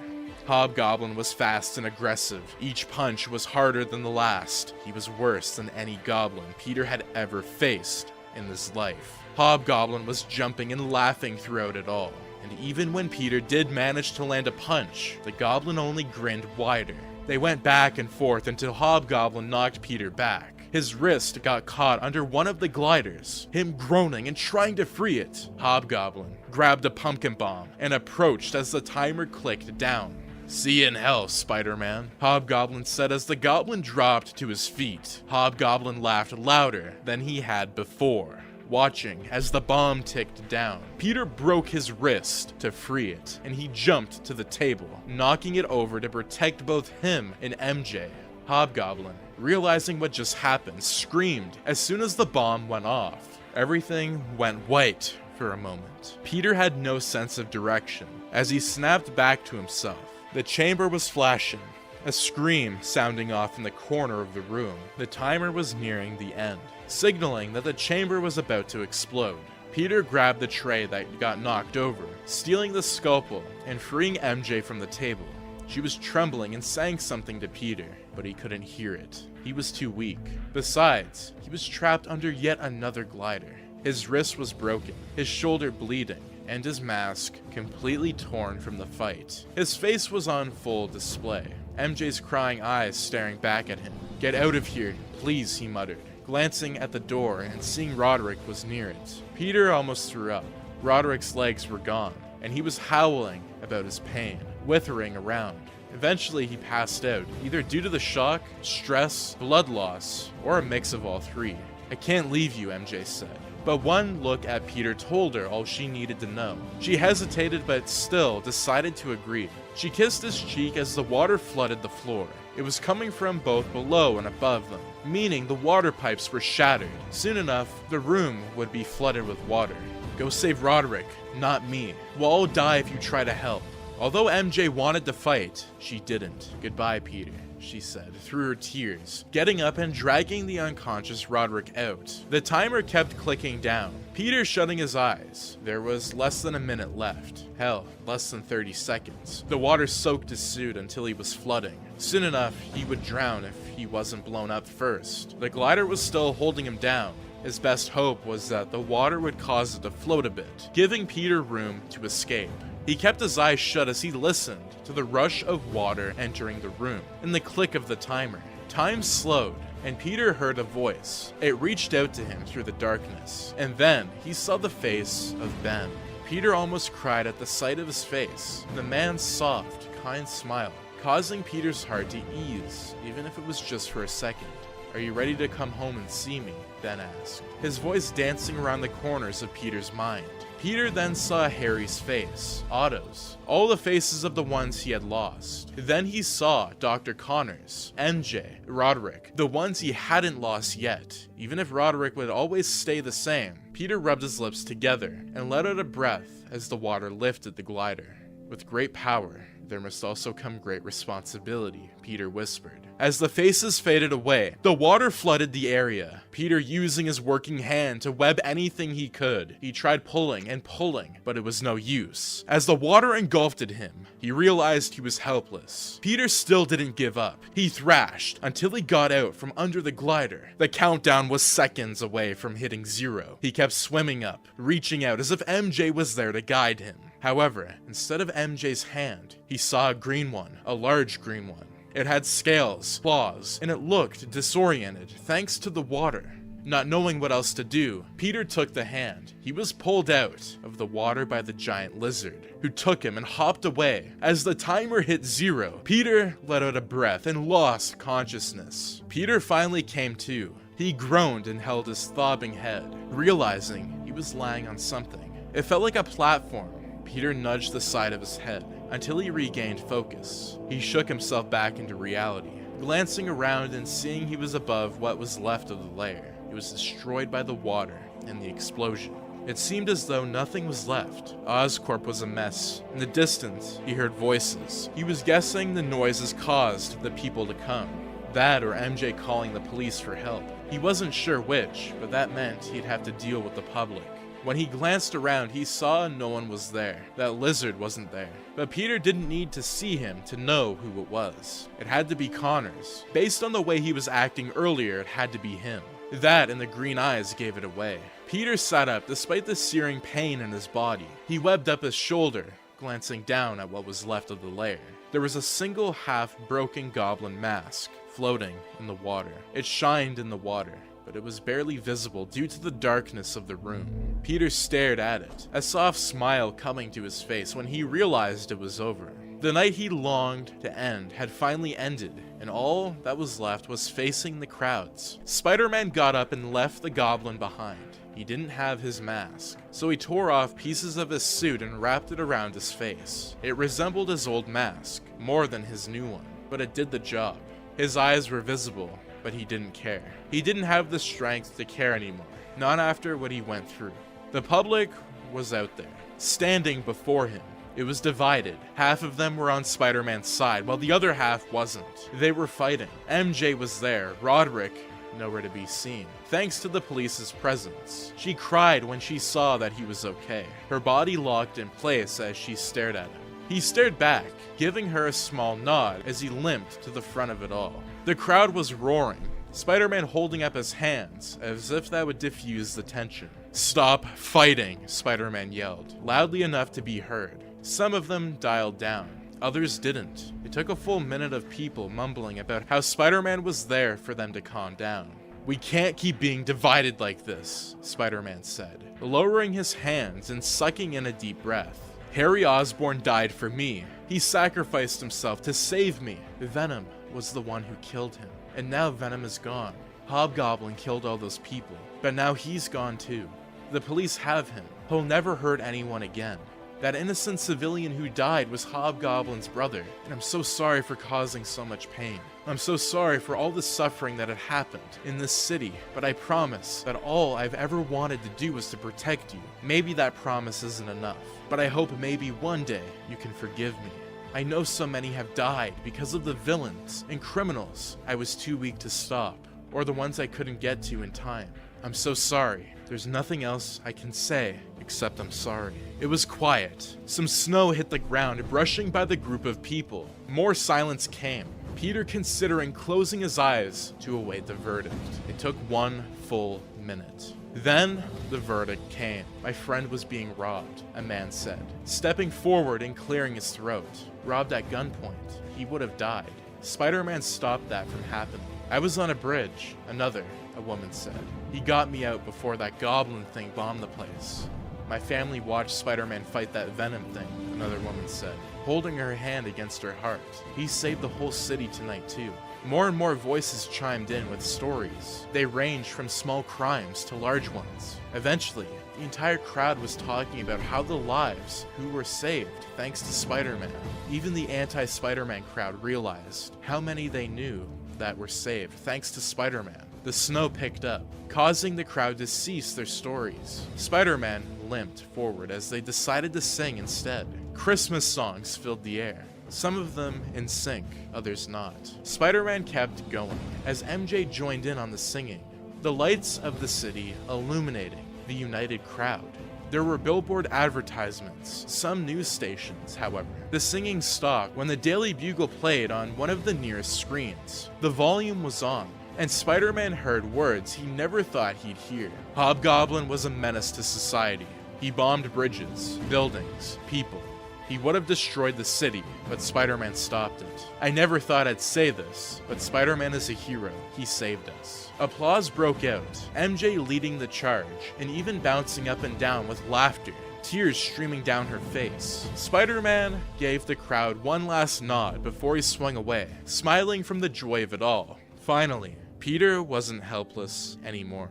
Hobgoblin was fast and aggressive. Each punch was harder than the last. He was worse than any goblin Peter had ever faced in his life. Hobgoblin was jumping and laughing throughout it all. And even when Peter did manage to land a punch, the goblin only grinned wider. They went back and forth until Hobgoblin knocked Peter back. His wrist got caught under one of the gliders. Him groaning and trying to free it, Hobgoblin grabbed a pumpkin bomb and approached as the timer clicked down. See you in hell, Spider-Man, Hobgoblin said as the goblin dropped to his feet. Hobgoblin laughed louder than he had before, watching as the bomb ticked down. Peter broke his wrist to free it, and he jumped to the table, knocking it over to protect both him and MJ. Hobgoblin, realizing what just happened, screamed as soon as the bomb went off. Everything went white for a moment. Peter had no sense of direction as he snapped back to himself. The chamber was flashing, a scream sounding off in the corner of the room. The timer was nearing the end, signaling that the chamber was about to explode. Peter grabbed the tray that got knocked over, stealing the scalpel and freeing MJ from the table. She was trembling and saying something to Peter, but he couldn't hear it. He was too weak. Besides, he was trapped under yet another glider. His wrist was broken, his shoulder bleeding, and his mask completely torn from the fight. His face was on full display, MJ's crying eyes staring back at him. Get out of here, please, he muttered, glancing at the door and seeing Roderick was near it. Peter almost threw up. Roderick's legs were gone, and he was howling about his pain, withering around. Eventually he passed out, either due to the shock, stress, blood loss, or a mix of all three. I can't leave you, MJ said. But one look at Peter told her all she needed to know. She hesitated but still decided to agree. She kissed his cheek as the water flooded the floor. It was coming from both below and above them, meaning the water pipes were shattered. Soon enough, the room would be flooded with water. Go save Roderick, not me. We'll all die if you try to help. Although MJ wanted to fight, she didn't. Goodbye, Peter, she said through her tears, getting up and dragging the unconscious Roderick out. The timer kept clicking down, Peter shutting his eyes. There was less than a minute left. Hell, less than 30 seconds. The water soaked his suit until he was flooding. Soon enough, he would drown if he wasn't blown up first. The glider was still holding him down. His best hope was that the water would cause it to float a bit, giving Peter room to escape. He kept his eyes shut as he listened to the rush of water entering the room and the click of the timer. Time slowed, and Peter heard a voice. It reached out to him through the darkness, and then he saw the face of Ben. Peter almost cried at the sight of his face, the man's soft, kind smile, causing Peter's heart to ease, even if it was just for a second. Are you ready to come home and see me? Ben asked, his voice dancing around the corners of Peter's mind. Peter then saw Harry's face, Otto's, all the faces of the ones he had lost. Then he saw Dr. Connors, MJ, Roderick, the ones he hadn't lost yet. Even if Roderick would always stay the same, Peter rubbed his lips together and let out a breath as the water lifted the glider. With great power, there must also come great responsibility, Peter whispered. As the faces faded away, the water flooded the area, Peter using his working hand to web anything he could. He tried pulling and pulling, but it was no use. As the water engulfed him, he realized he was helpless. Peter still didn't give up. He thrashed until he got out from under the glider. The countdown was seconds away from hitting 0. He kept swimming up, reaching out as if MJ was there to guide him. However, instead of MJ's hand, he saw a green one, a large green one. It had scales, claws, and it looked disoriented thanks to the water. Not knowing what else to do, Peter took the hand. He was pulled out of the water by the giant lizard, who took him and hopped away. As the timer hit 0, Peter let out a breath and lost consciousness. Peter finally came to. He groaned and held his throbbing head, realizing he was lying on something. It felt like a platform. Peter nudged the side of his head until he regained focus. He shook himself back into reality, glancing around and seeing he was above what was left of the lair. It was destroyed by the water and the explosion. It seemed as though nothing was left. Oscorp was a mess. In the distance, he heard voices. He was guessing the noises caused the people to come. That or MJ calling the police for help. He wasn't sure which, but that meant he'd have to deal with the public. When he glanced around, he saw no one was there. That lizard wasn't there. But Peter didn't need to see him to know who it was. It had to be Connors. Based on the way he was acting earlier, it had to be him. That and the green eyes gave it away. Peter sat up despite the searing pain in his body. He webbed up his shoulder, glancing down at what was left of the lair. There was a single half-broken goblin mask floating in the water. It shined in the water, but it was barely visible due to the darkness of the room. Peter stared at it, a soft smile coming to his face when he realized it was over. The night he longed to end had finally ended, and all that was left was facing the crowds. Spider-Man got up and left the goblin behind. He didn't have his mask, so he tore off pieces of his suit and wrapped it around his face. It resembled his old mask, more than his new one, but it did the job. His eyes were visible, but he didn't care. He didn't have the strength to care anymore, not after what he went through. The public was out there, standing before him. It was divided. Half of them were on Spider-Man's side, while the other half wasn't. They were fighting. MJ was there. Roderick, nowhere to be seen, thanks to the police's presence. She cried when she saw that he was okay. Her body locked in place as she stared at him. He stared back, giving her a small nod as he limped to the front of it all. The crowd was roaring, Spider-Man holding up his hands as if that would diffuse the tension. "Stop fighting," Spider-Man yelled, loudly enough to be heard. Some of them dialed down, others didn't. It took a full minute of people mumbling about how Spider-Man was there for them to calm down. "We can't keep being divided like this," Spider-Man said, lowering his hands and sucking in a deep breath. "Harry Osborn died for me. He sacrificed himself to save me. Venom was the one who killed him, and now Venom is gone. Hobgoblin killed all those people, but now he's gone too. The police have him. He'll never hurt anyone again. That innocent civilian who died was Hobgoblin's brother, and I'm so sorry for causing so much pain. I'm so sorry for all the suffering that had happened in this city, but I promise that all I've ever wanted to do was to protect you. Maybe that promise isn't enough, but I hope maybe one day you can forgive me. I know so many have died because of the villains and criminals I was too weak to stop, or the ones I couldn't get to in time. I'm so sorry. There's nothing else I can say except I'm sorry." It was quiet. Some snow hit the ground, brushing by the group of people. More silence came, Peter considering closing his eyes to await the verdict. It took 1 full minute. Then the verdict came. "My friend was being robbed," a man said, stepping forward and clearing his throat. "Robbed at gunpoint. He would have died. Spider-Man stopped that from happening. I was on a bridge," a woman said. "He got me out before that goblin thing bombed the place. My family watched Spider-Man fight that Venom thing," another woman said, holding her hand against her heart. "He saved the whole city tonight too." More and more voices chimed in with stories. They ranged from small crimes to large ones. Eventually, the entire crowd was talking about how the lives who were saved thanks to Spider-Man. Even the anti-Spider-Man crowd realized how many they knew that were saved thanks to Spider-Man. The snow picked up, causing the crowd to cease their stories. Spider-Man limped forward as they decided to sing instead. Christmas songs filled the air, some of them in sync, others not. Spider-Man kept going as MJ joined in on the singing, the lights of the city illuminating the united crowd. There were billboard advertisements, some news stations, however. The singing stopped when the Daily Bugle played on one of the nearest screens. The volume was on, and Spider-Man heard words he never thought he'd hear. Hobgoblin was a menace to society. He bombed bridges, buildings, people. He would have destroyed the city, but Spider-Man stopped it. I never thought I'd say this, but Spider-Man is a hero. He saved us. Applause broke out, MJ leading the charge, and even bouncing up and down with laughter, tears streaming down her face. Spider-Man gave the crowd one last nod before he swung away, smiling from the joy of it all. Finally, Peter wasn't helpless anymore.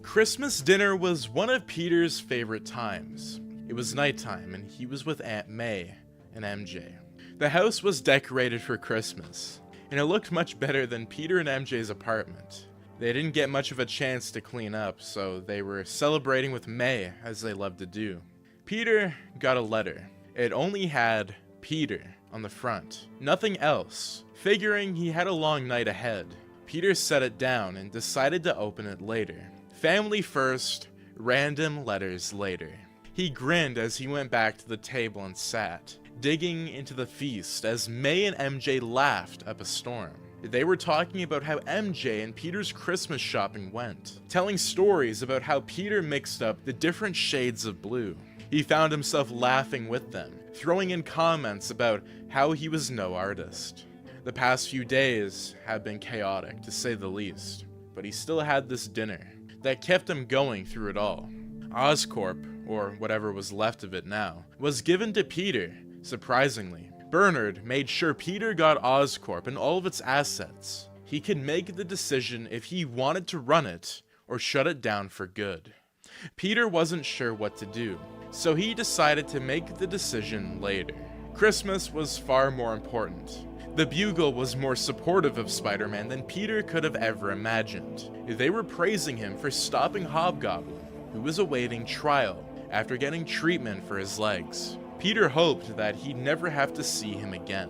Christmas dinner was one of Peter's favorite times. It was nighttime, and he was with Aunt May and MJ. The house was decorated for Christmas, and it looked much better than Peter and MJ's apartment. They didn't get much of a chance to clean up, so they were celebrating with May, as they loved to do. Peter got a letter. It only had Peter on the front, nothing else. Figuring he had a long night ahead, Peter set it down and decided to open it later. Family first, random letters later. He grinned as he went back to the table and sat, digging into the feast as May and MJ laughed up a storm. They were talking about how MJ and Peter's Christmas shopping went, telling stories about how Peter mixed up the different shades of blue. He found himself laughing with them, throwing in comments about how he was no artist. The past few days had been chaotic, to say the least, but he still had this dinner that kept him going through it all. Oscorp, or whatever was left of it now, was given to Peter, surprisingly. Bernard made sure Peter got Oscorp and all of its assets. He could make the decision if he wanted to run it or shut it down for good. Peter wasn't sure what to do, so he decided to make the decision later. Christmas was far more important. The Bugle was more supportive of Spider-Man than Peter could have ever imagined. They were praising him for stopping Hobgoblin, who was awaiting trial after getting treatment for his legs. Peter hoped that he'd never have to see him again.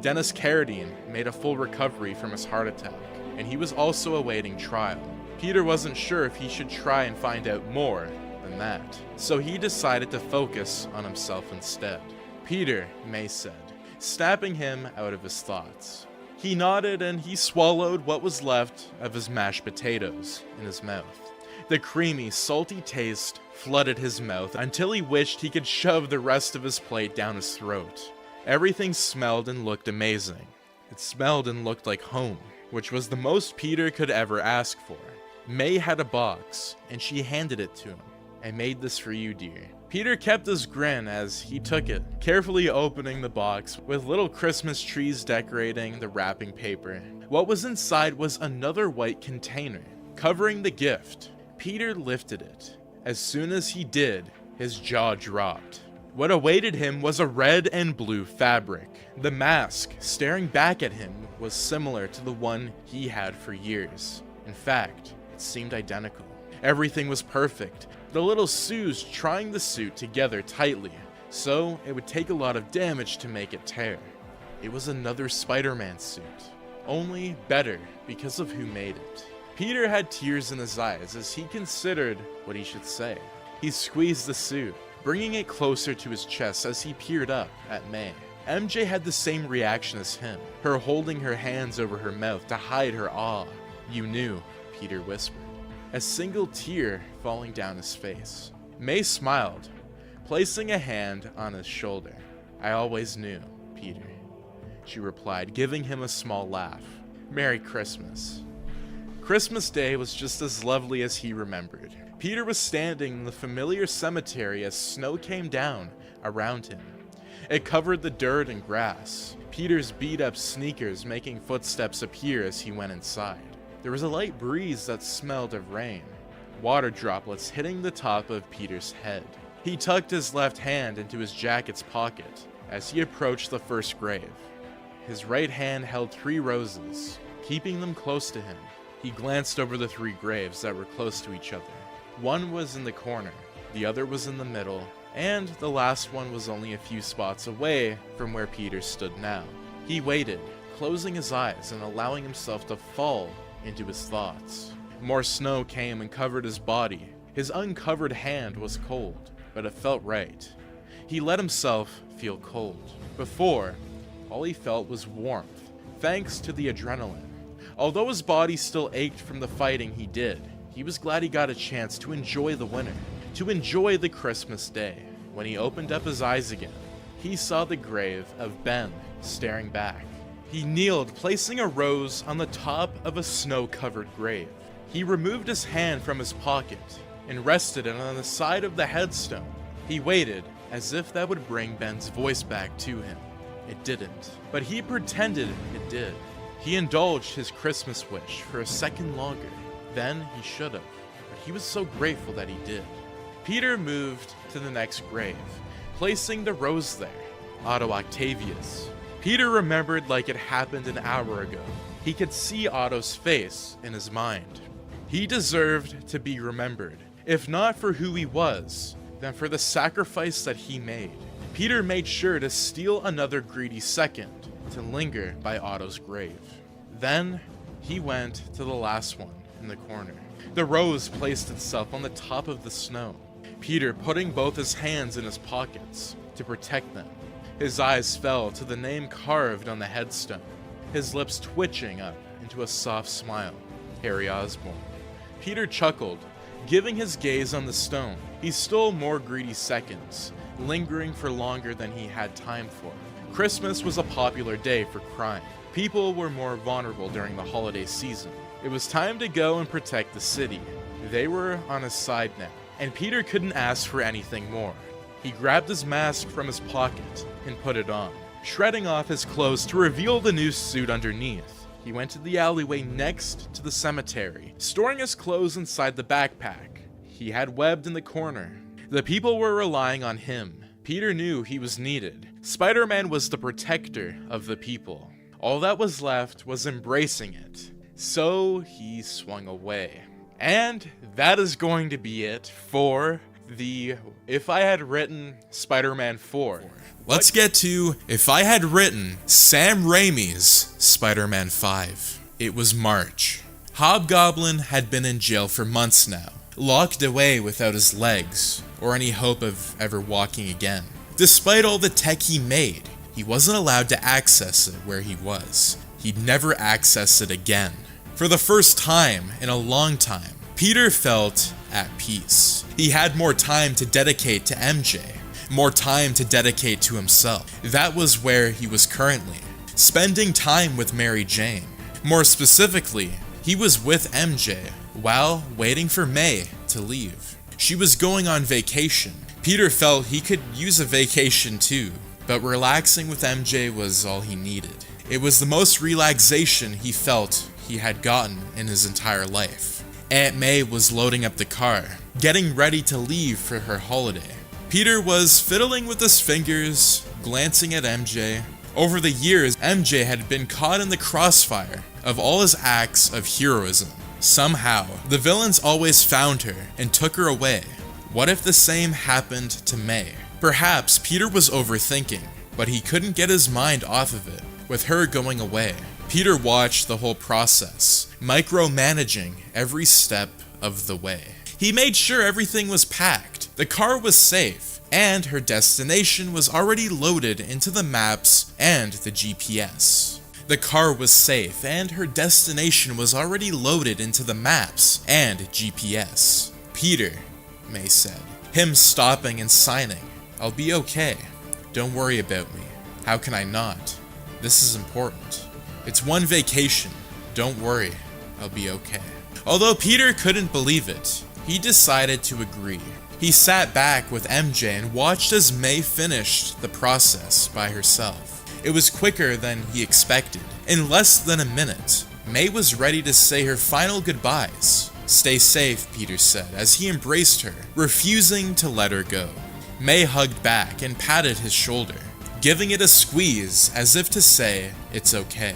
Dennis Carradine made a full recovery from his heart attack, and he was also awaiting trial. Peter wasn't sure if he should try and find out more than that, so he decided to focus on himself instead. Peter, May said, snapping him out of his thoughts. He nodded and he swallowed what was left of his mashed potatoes in his mouth. The creamy, salty taste flooded his mouth until he wished he could shove the rest of his plate down his throat. Everything smelled and looked amazing. It smelled and looked like home, which was the most Peter could ever ask for. May had a box, and she handed it to him. I made this for you, dear. Peter kept his grin as he took it, carefully opening the box with little Christmas trees decorating the wrapping paper. What was inside was another white container, covering the gift. Peter lifted it. As soon as he did, his jaw dropped. What awaited him was a red and blue fabric. The mask staring back at him was similar to the one he had for years. In fact, it seemed identical. Everything was perfect. The little Sue's trying the suit together tightly, so it would take a lot of damage to make it tear. It was another Spider-Man suit, only better because of who made it. Peter had tears in his eyes as he considered what he should say. He squeezed the suit, bringing it closer to his chest as he peered up at May. MJ had the same reaction as him, her holding her hands over her mouth to hide her awe. "You knew," Peter whispered, a single tear falling down his face. May smiled, placing a hand on his shoulder. "I always knew, Peter," she replied, giving him a small laugh. "Merry Christmas." Christmas Day was just as lovely as he remembered. Peter was standing in the familiar cemetery as snow came down around him. It covered the dirt and grass, Peter's beat-up sneakers making footsteps appear as he went inside. There was a light breeze that smelled of rain, water droplets hitting the top of Peter's head. He tucked his left hand into his jacket's pocket as he approached the first grave. His right hand held 3 roses, keeping them close to him. He glanced over the 3 graves that were close to each other. One was in the corner, the other was in the middle, and the last one was only a few spots away from where Peter stood now. He waited, closing his eyes and allowing himself to fall into his thoughts. More snow came and covered his body. His uncovered hand was cold, but it felt right. He let himself feel cold. Before, all he felt was warmth, thanks to the adrenaline. Although his body still ached from the fighting he did, he was glad he got a chance to enjoy the winter, to enjoy the Christmas day. When he opened up his eyes again, he saw the grave of Ben staring back. He kneeled, placing a rose on the top of a snow-covered grave. He removed his hand from his pocket and rested it on the side of the headstone. He waited, as if that would bring Ben's voice back to him. It didn't, but he pretended it did. He indulged his Christmas wish for a second longer. Then he should have, but he was so grateful that he did. Peter moved to the next grave, placing the rose there, Otto Octavius. Peter remembered like it happened an hour ago. He could see Otto's face in his mind. He deserved to be remembered, if not for who he was, then for the sacrifice that he made. Peter made sure to steal another greedy second to linger by Otto's grave. Then he went to the last one in the corner. The rose placed itself on the top of the snow, Peter putting both his hands in his pockets to protect them. His eyes fell to the name carved on the headstone, his lips twitching up into a soft smile. Harry Osborn. Peter chuckled, giving his gaze on the stone. He stole more greedy seconds, lingering for longer than he had time for. Christmas was a popular day for crime. People were more vulnerable during the holiday season. It was time to go and protect the city. They were on his side now, and Peter couldn't ask for anything more. He grabbed his mask from his pocket and put it on, shredding off his clothes to reveal the new suit underneath. He went to the alleyway next to the cemetery, storing his clothes inside the backpack he had webbed in the corner. The people were relying on him. Peter knew he was needed. Spider-Man was the protector of the people. All that was left was embracing it. So he swung away. And that is going to be it for the If I Had Written Spider-Man 4. Let's get to If I Had Written Sam Raimi's Spider-Man 5. It was March. Hobgoblin had been in jail for months now, locked away without his legs, or any hope of ever walking again. Despite all the tech he made, he wasn't allowed to access it where he was. He'd never access it again. For the first time in a long time, Peter felt at peace. He had more time to dedicate to MJ, more time to dedicate to himself. That was where he was currently, spending time with Mary Jane. More specifically, he was with MJ while waiting for May to leave. She was going on vacation. Peter felt he could use a vacation too, but relaxing with MJ was all he needed. It was the most relaxation he felt he had gotten in his entire life. Aunt May was loading up the car, getting ready to leave for her holiday. Peter was fiddling with his fingers, glancing at MJ. Over the years, MJ had been caught in the crossfire of all his acts of heroism. Somehow, the villains always found her and took her away. What if the same happened to May? Perhaps Peter was overthinking, but he couldn't get his mind off of it, with her going away. Peter watched the whole process, micromanaging every step of the way. He made sure everything was packed, the car was safe, and her destination was already loaded into the maps and the GPS. The car was safe, and her destination was already loaded into the maps and GPS. Peter, May said, him stopping and signing. I'll be okay. Don't worry about me. How can I not? This is important. It's one vacation. Don't worry. I'll be okay. Although Peter couldn't believe it, he decided to agree. He sat back with MJ and watched as May finished the process by herself. It was quicker than he expected. In less than a minute, May was ready to say her final goodbyes. Stay safe, Peter said as he embraced her, refusing to let her go. May hugged back and patted his shoulder, giving it a squeeze as if to say, it's okay.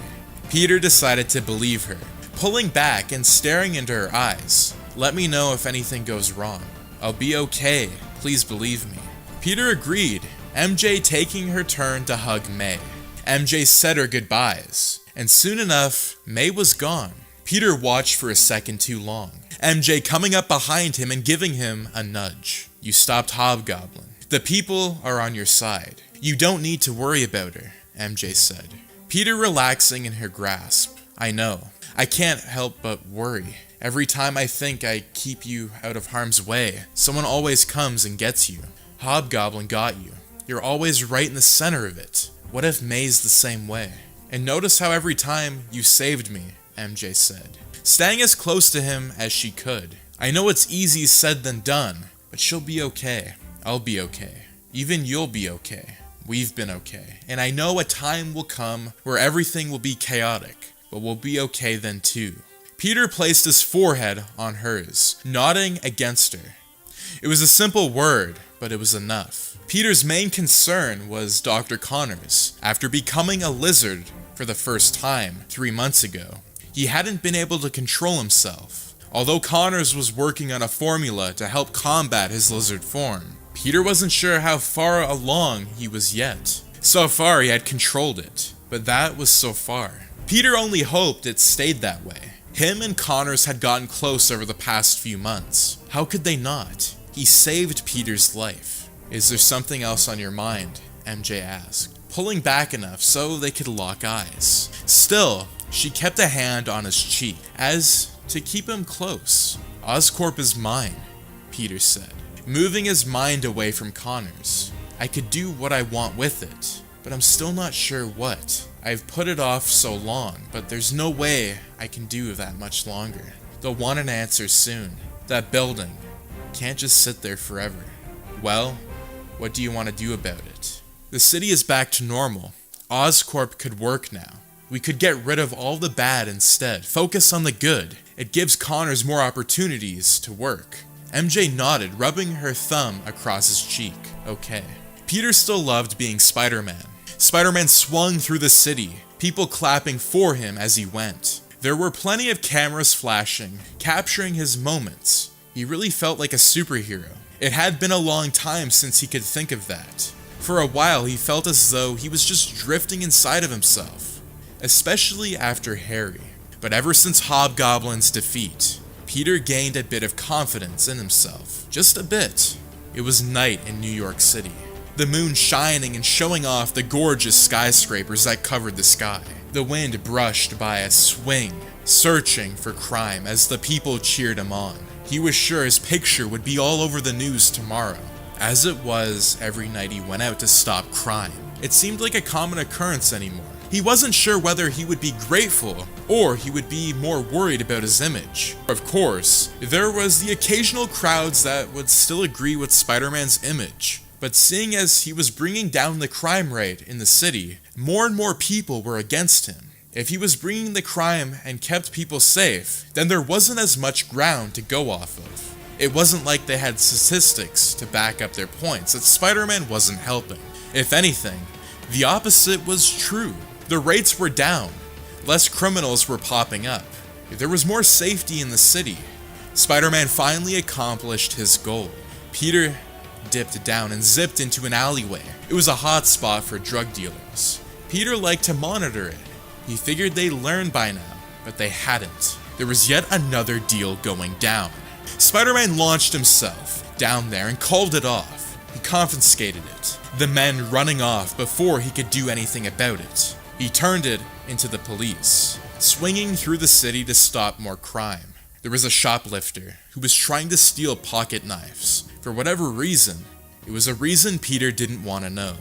Peter decided to believe her, pulling back and staring into her eyes. Let me know if anything goes wrong. I'll be okay, please believe me. Peter agreed, MJ taking her turn to hug May. MJ said her goodbyes, and soon enough, May was gone. Peter watched for a second too long, MJ coming up behind him and giving him a nudge. You stopped Hobgoblin. The people are on your side. You don't need to worry about her, MJ said. Peter relaxing in her grasp. I know. I can't help but worry. Every time I think I keep you out of harm's way, someone always comes and gets you. Hobgoblin got you. You're always right in the center of it. What if May's the same way? And notice how every time you saved me, MJ said, staying as close to him as she could. I know it's easier said than done, but she'll be okay. I'll be okay. Even you'll be okay. We've been okay. And I know a time will come where everything will be chaotic, but we'll be okay then too. Peter placed his forehead on hers, nodding against her. It was a simple word, but it was enough. Peter's main concern was Dr. Connors. After becoming a lizard for the first time 3 months ago, he hadn't been able to control himself. Although Connors was working on a formula to help combat his lizard form, Peter wasn't sure how far along he was yet. So far he had controlled it, but that was so far. Peter only hoped it stayed that way. Him and Connors had gotten close over the past few months. How could they not? He saved Peter's life. Is there something else on your mind? MJ asked, pulling back enough so they could lock eyes. Still, she kept a hand on his cheek, as to keep him close. Oscorp is mine, Peter said, moving his mind away from Connors. I could do what I want with it, but I'm still not sure what. I've put it off so long, but there's no way I can do that much longer. They'll want an answer soon. That building can't just sit there forever. Well, what do you want to do about it? The city is back to normal. Oscorp could work now. We could get rid of all the bad instead. Focus on the good. It gives Connors more opportunities to work. MJ nodded, rubbing her thumb across his cheek. Okay. Peter still loved being Spider-Man. Spider-Man swung through the city, people clapping for him as he went. There were plenty of cameras flashing, capturing his moments. He really felt like a superhero. It had been a long time since he could think of that. For a while, he felt as though he was just drifting inside of himself, especially after Harry. But ever since Hobgoblin's defeat, Peter gained a bit of confidence in himself. Just a bit. It was night in New York City. The moon shining and showing off the gorgeous skyscrapers that covered the sky. The wind brushed by a swing, searching for crime as the people cheered him on. He was sure his picture would be all over the news tomorrow. As it was, every night he went out to stop crime. It seemed like a common occurrence anymore. He wasn't sure whether he would be grateful or he would be more worried about his image. Of course, there was the occasional crowds that would still agree with Spider-Man's image. But seeing as he was bringing down the crime rate in the city, more and more people were against him. If he was bringing the crime and kept people safe, then there wasn't as much ground to go off of. It wasn't like they had statistics to back up their points that Spider-Man wasn't helping. If anything, the opposite was true. The rates were down. Less criminals were popping up. There was more safety in the city. Spider-Man finally accomplished his goal. Peter dipped down and zipped into an alleyway. It was a hot spot for drug dealers. Peter liked to monitor it. He figured they'd learned by now, but they hadn't. There was yet another deal going down. Spider-Man launched himself down there and called it off. He confiscated it, the men running off before he could do anything about it. He turned it into the police, swinging through the city to stop more crime. There was a shoplifter who was trying to steal pocket knives. For whatever reason, it was a reason Peter didn't want to know.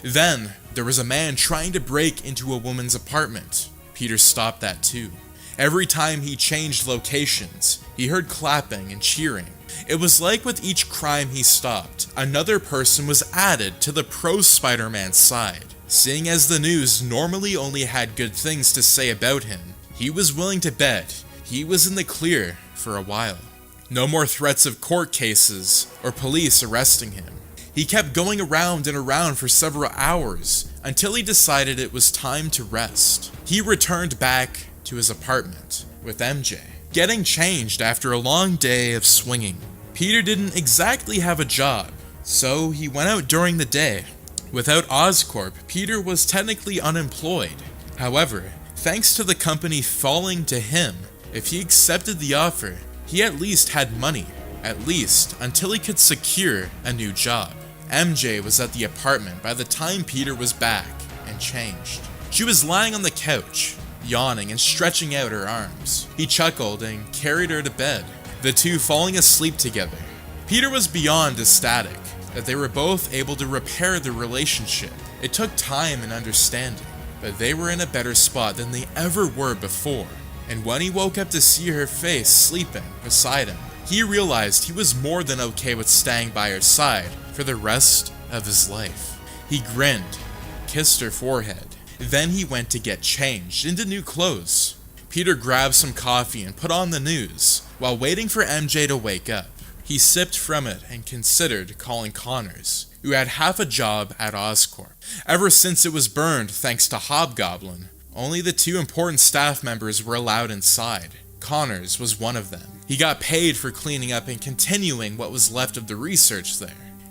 Then, there was a man trying to break into a woman's apartment. Peter stopped that too. Every time he changed locations, he heard clapping and cheering. It was like with each crime he stopped, another person was added to the pro-Spider-Man side. Seeing as the news normally only had good things to say about him, he was willing to bet he was in the clear for a while. No more threats of court cases or police arresting him. He kept going around and around for several hours until he decided it was time to rest. He returned back to his apartment with MJ, getting changed after a long day of swinging. Peter didn't exactly have a job, so he went out during the day. Without Oscorp, Peter was technically unemployed. However, thanks to the company falling to him, if he accepted the offer, he at least had money, at least until he could secure a new job. MJ was at the apartment by the time Peter was back and changed. She was lying on the couch, yawning and stretching out her arms. He chuckled and carried her to bed, the two falling asleep together. Peter was beyond ecstatic. that they were both able to repair their relationship. It took time and understanding, but they were in a better spot than they ever were before. And when he woke up to see her face sleeping beside him, he realized he was more than okay with staying by her side for the rest of his life. He grinned, kissed her forehead, then he went to get changed into new clothes. Peter grabbed some coffee and put on the news, while waiting for MJ to wake up. He sipped from it and considered calling Connors, who had half a job at Oscorp. Ever since it was burned thanks to Hobgoblin, only the 2 important staff members were allowed inside. Connors was one of them. He got paid for cleaning up and continuing what was left of the research there.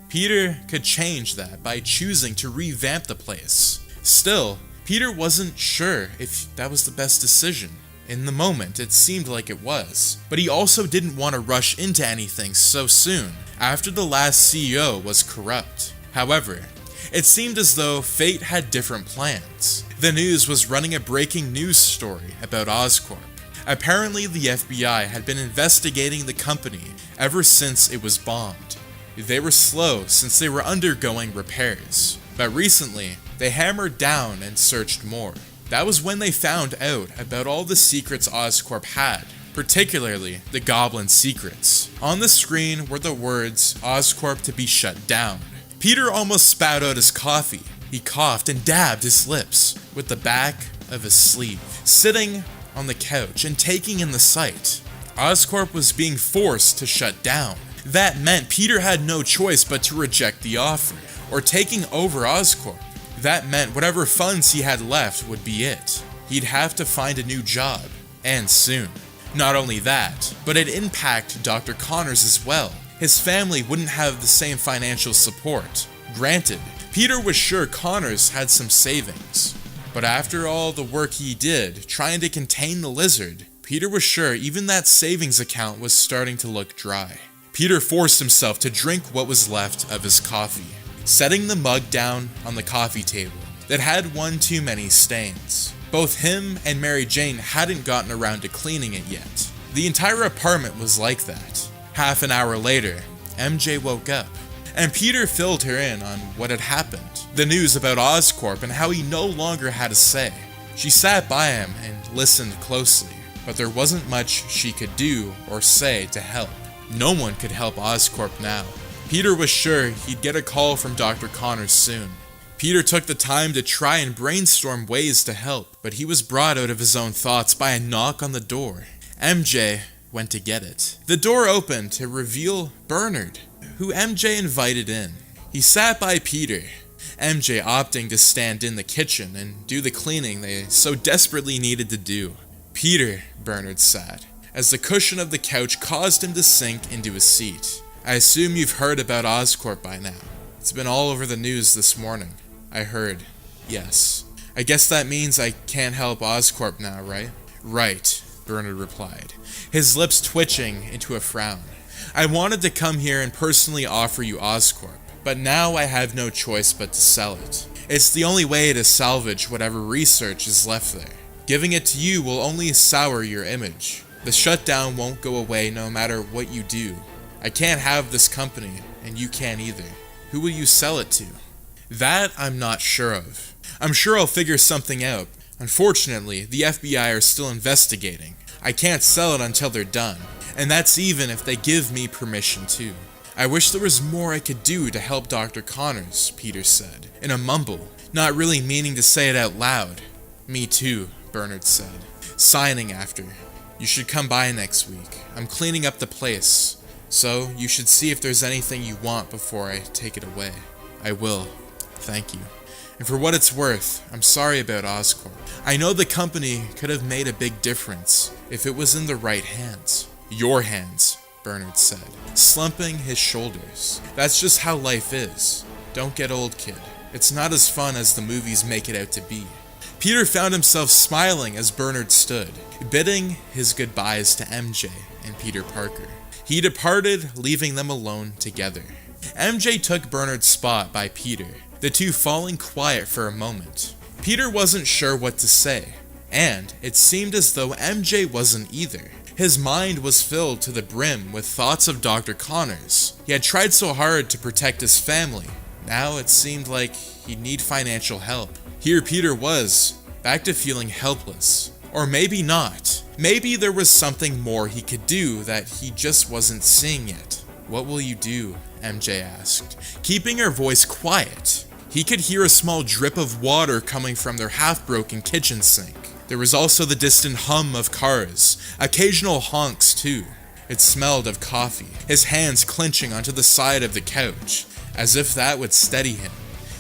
Peter could change that by choosing to revamp the place. Still, Peter wasn't sure if that was the best decision. In the moment, it seemed like it was, but he also didn't want to rush into anything so soon, after the last CEO was corrupt. However, it seemed as though fate had different plans. The news was running a breaking news story about Oscorp. Apparently, the FBI had been investigating the company ever since it was bombed. They were slow since they were undergoing repairs, but recently, they hammered down and searched more. That was when they found out about all the secrets Oscorp had, particularly the Goblin secrets. On the screen were the words, Oscorp to be shut down. Peter almost spat out his coffee. He coughed and dabbed his lips with the back of his sleeve, sitting on the couch and taking in the sight. Oscorp was being forced to shut down. That meant Peter had no choice but to reject the offer, or taking over Oscorp. That meant whatever funds he had left would be it. He'd have to find a new job, and soon. Not only that, but it'd impact Dr. Connors as well. His family wouldn't have the same financial support. Granted, Peter was sure Connors had some savings, but after all the work he did trying to contain the lizard, Peter was sure even that savings account was starting to look dry. Peter forced himself to drink what was left of his coffee, setting the mug down on the coffee table that had one too many stains. Both him and Mary Jane hadn't gotten around to cleaning it yet. The entire apartment was like that. Half an hour later, MJ woke up, and Peter filled her in on what had happened, the news about Oscorp and how he no longer had a say. She sat by him and listened closely, but there wasn't much she could do or say to help. No one could help Oscorp now. Peter was sure he'd get a call from Dr. Connors soon. Peter took the time to try and brainstorm ways to help, but he was brought out of his own thoughts by a knock on the door. MJ went to get it. The door opened to reveal Bernard, who MJ invited in. He sat by Peter, MJ opting to stand in the kitchen and do the cleaning they so desperately needed to do. Peter, Bernard sat, as the cushion of the couch caused him to sink into his seat. I assume you've heard about Oscorp by now. It's been all over the news this morning. I heard. Yes. I guess that means I can't help Oscorp now, right? Right, Bernard replied, his lips twitching into a frown. I wanted to come here and personally offer you Oscorp, but now I have no choice but to sell it. It's the only way to salvage whatever research is left there. Giving it to you will only sour your image. The shutdown won't go away no matter what you do. I can't have this company, and you can't either. Who will you sell it to? That I'm not sure of. I'm sure I'll figure something out. Unfortunately, the FBI are still investigating. I can't sell it until they're done, and that's even if they give me permission to. I wish there was more I could do to help Dr. Connors, Peter said, in a mumble, not really meaning to say it out loud. Me too, Bernard said, signing after. You should come by next week. I'm cleaning up the place. So, you should see if there's anything you want before I take it away. I will. Thank you. And for what it's worth, I'm sorry about Oscorp. I know the company could have made a big difference if it was in the right hands. Your hands, Bernard said, slumping his shoulders. That's just how life is. Don't get old, kid. It's not as fun as the movies make it out to be. Peter found himself smiling as Bernard stood, bidding his goodbyes to MJ and Peter Parker. He departed, leaving them alone together. MJ took Bernard's spot by Peter, the two falling quiet for a moment. Peter wasn't sure what to say, and it seemed as though MJ wasn't either. His mind was filled to the brim with thoughts of Dr. Connors. He had tried so hard to protect his family. Now it seemed like he'd need financial help. Here Peter was, back to feeling helpless. Or maybe not. Maybe there was something more he could do that he just wasn't seeing yet. "What will you do?" MJ asked, keeping her voice quiet. He could hear a small drip of water coming from their half-broken kitchen sink. There was also the distant hum of cars, occasional honks too. It smelled of coffee, his hands clenching onto the side of the couch, as if that would steady him.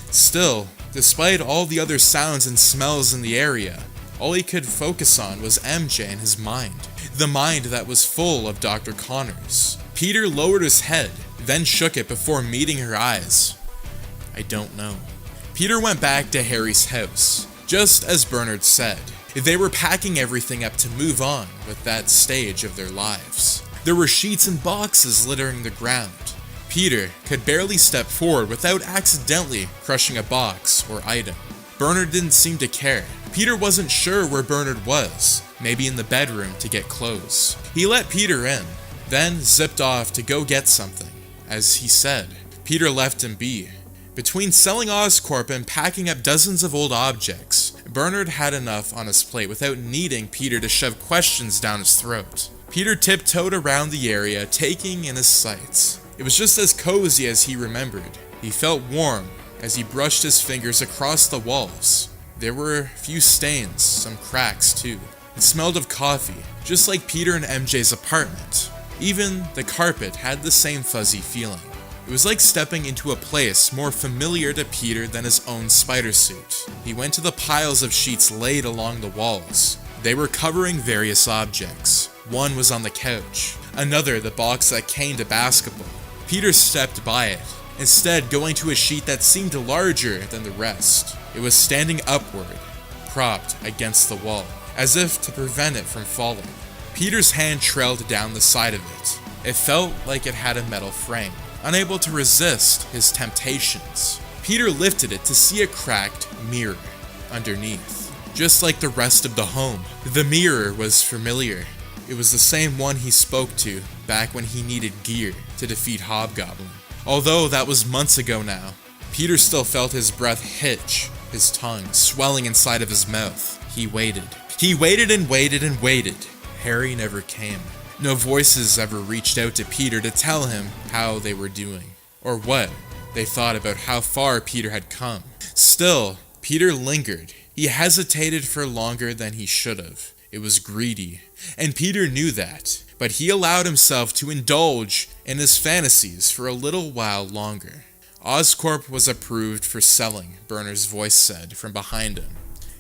Still, despite all the other sounds and smells in the area, all he could focus on was MJ in his mind, the mind that was full of Dr. Connors. Peter lowered his head, then shook it before meeting her eyes. "I don't know." Peter went back to Harry's house, just as Bernard said. They were packing everything up to move on with that stage of their lives. There were sheets and boxes littering the ground. Peter could barely step forward without accidentally crushing a box or item. Bernard didn't seem to care. Peter wasn't sure where Bernard was, maybe in the bedroom to get clothes. He let Peter in, then zipped off to go get something. As he said, Peter left him be. Between selling Oscorp and packing up dozens of old objects, Bernard had enough on his plate without needing Peter to shove questions down his throat. Peter tiptoed around the area, taking in his sights. It was just as cozy as he remembered. He felt warm as he brushed his fingers across the walls. There were a few stains, some cracks too. It smelled of coffee, just like Peter and MJ's apartment. Even the carpet had the same fuzzy feeling. It was like stepping into a place more familiar to Peter than his own spider suit. He went to the piles of sheets laid along the walls. They were covering various objects. One was on the couch, another the box that contained a basketball. Peter stepped by it, instead going to a sheet that seemed larger than the rest. It was standing upward, propped against the wall, as if to prevent it from falling. Peter's hand trailed down the side of it. It felt like it had a metal frame, unable to resist his temptations. Peter lifted it to see a cracked mirror underneath. Just like the rest of the home, the mirror was familiar. It was the same one he spoke to back when he needed gear to defeat Hobgoblin. Although that was months ago now, Peter still felt his breath hitch, his tongue swelling inside of his mouth. He waited. He waited and waited and waited. Harry never came. No voices ever reached out to Peter to tell him how they were doing, or what they thought about how far Peter had come. Still, Peter lingered. He hesitated for longer than he should have. It was greedy, and Peter knew that, but he allowed himself to indulge in his fantasies for a little while longer. Oscorp was approved for selling, Bernard's voice said from behind him.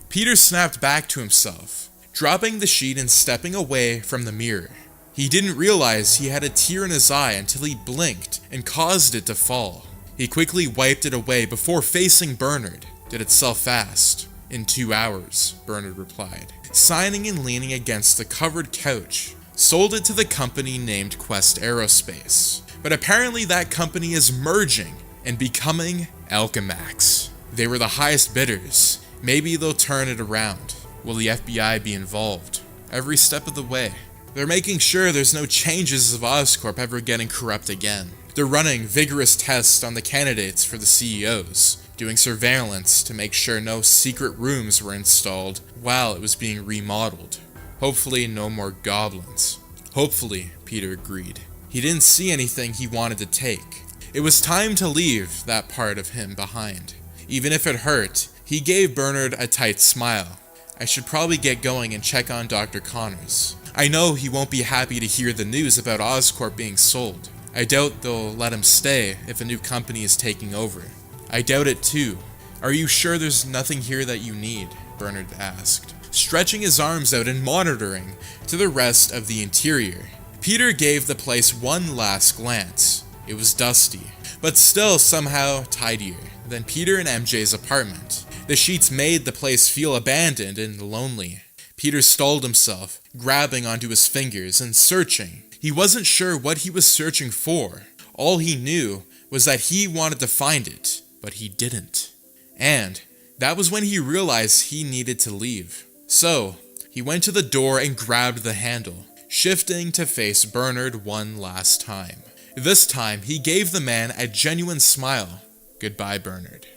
Peter snapped back to himself, dropping the sheet and stepping away from the mirror. He didn't realize he had a tear in his eye until he blinked and caused it to fall. He quickly wiped it away before facing Bernard. Did it sell fast? In 2 hours, Bernard replied, signing and leaning against the covered couch. Sold it to the company named Quest Aerospace. But apparently that company is merging and becoming Alchemax. They were the highest bidders. Maybe they'll turn it around. Will the FBI be involved? Every step of the way. They're making sure there's no changes of Oscorp ever getting corrupt again. They're running vigorous tests on the candidates for the CEOs, doing surveillance to make sure no secret rooms were installed while it was being remodeled. Hopefully no more goblins. Hopefully, Peter agreed. He didn't see anything he wanted to take. It was time to leave that part of him behind. Even if it hurt, he gave Bernard a tight smile. I should probably get going and check on Dr. Connors. I know he won't be happy to hear the news about Oscorp being sold. I doubt they'll let him stay if a new company is taking over. I doubt it too. Are you sure there's nothing here that you need? Bernard asked, stretching his arms out and monitoring to the rest of the interior. Peter gave the place one last glance. It was dusty, but still somehow tidier than Peter and MJ's apartment. The sheets made the place feel abandoned and lonely. Peter stalled himself, grabbing onto his fingers and searching. He wasn't sure what he was searching for. All he knew was that he wanted to find it, but he didn't. And that was when he realized he needed to leave. So, he went to the door and grabbed the handle. shifting to face Bernard one last time. This time, he gave the man a genuine smile. Goodbye, Bernard.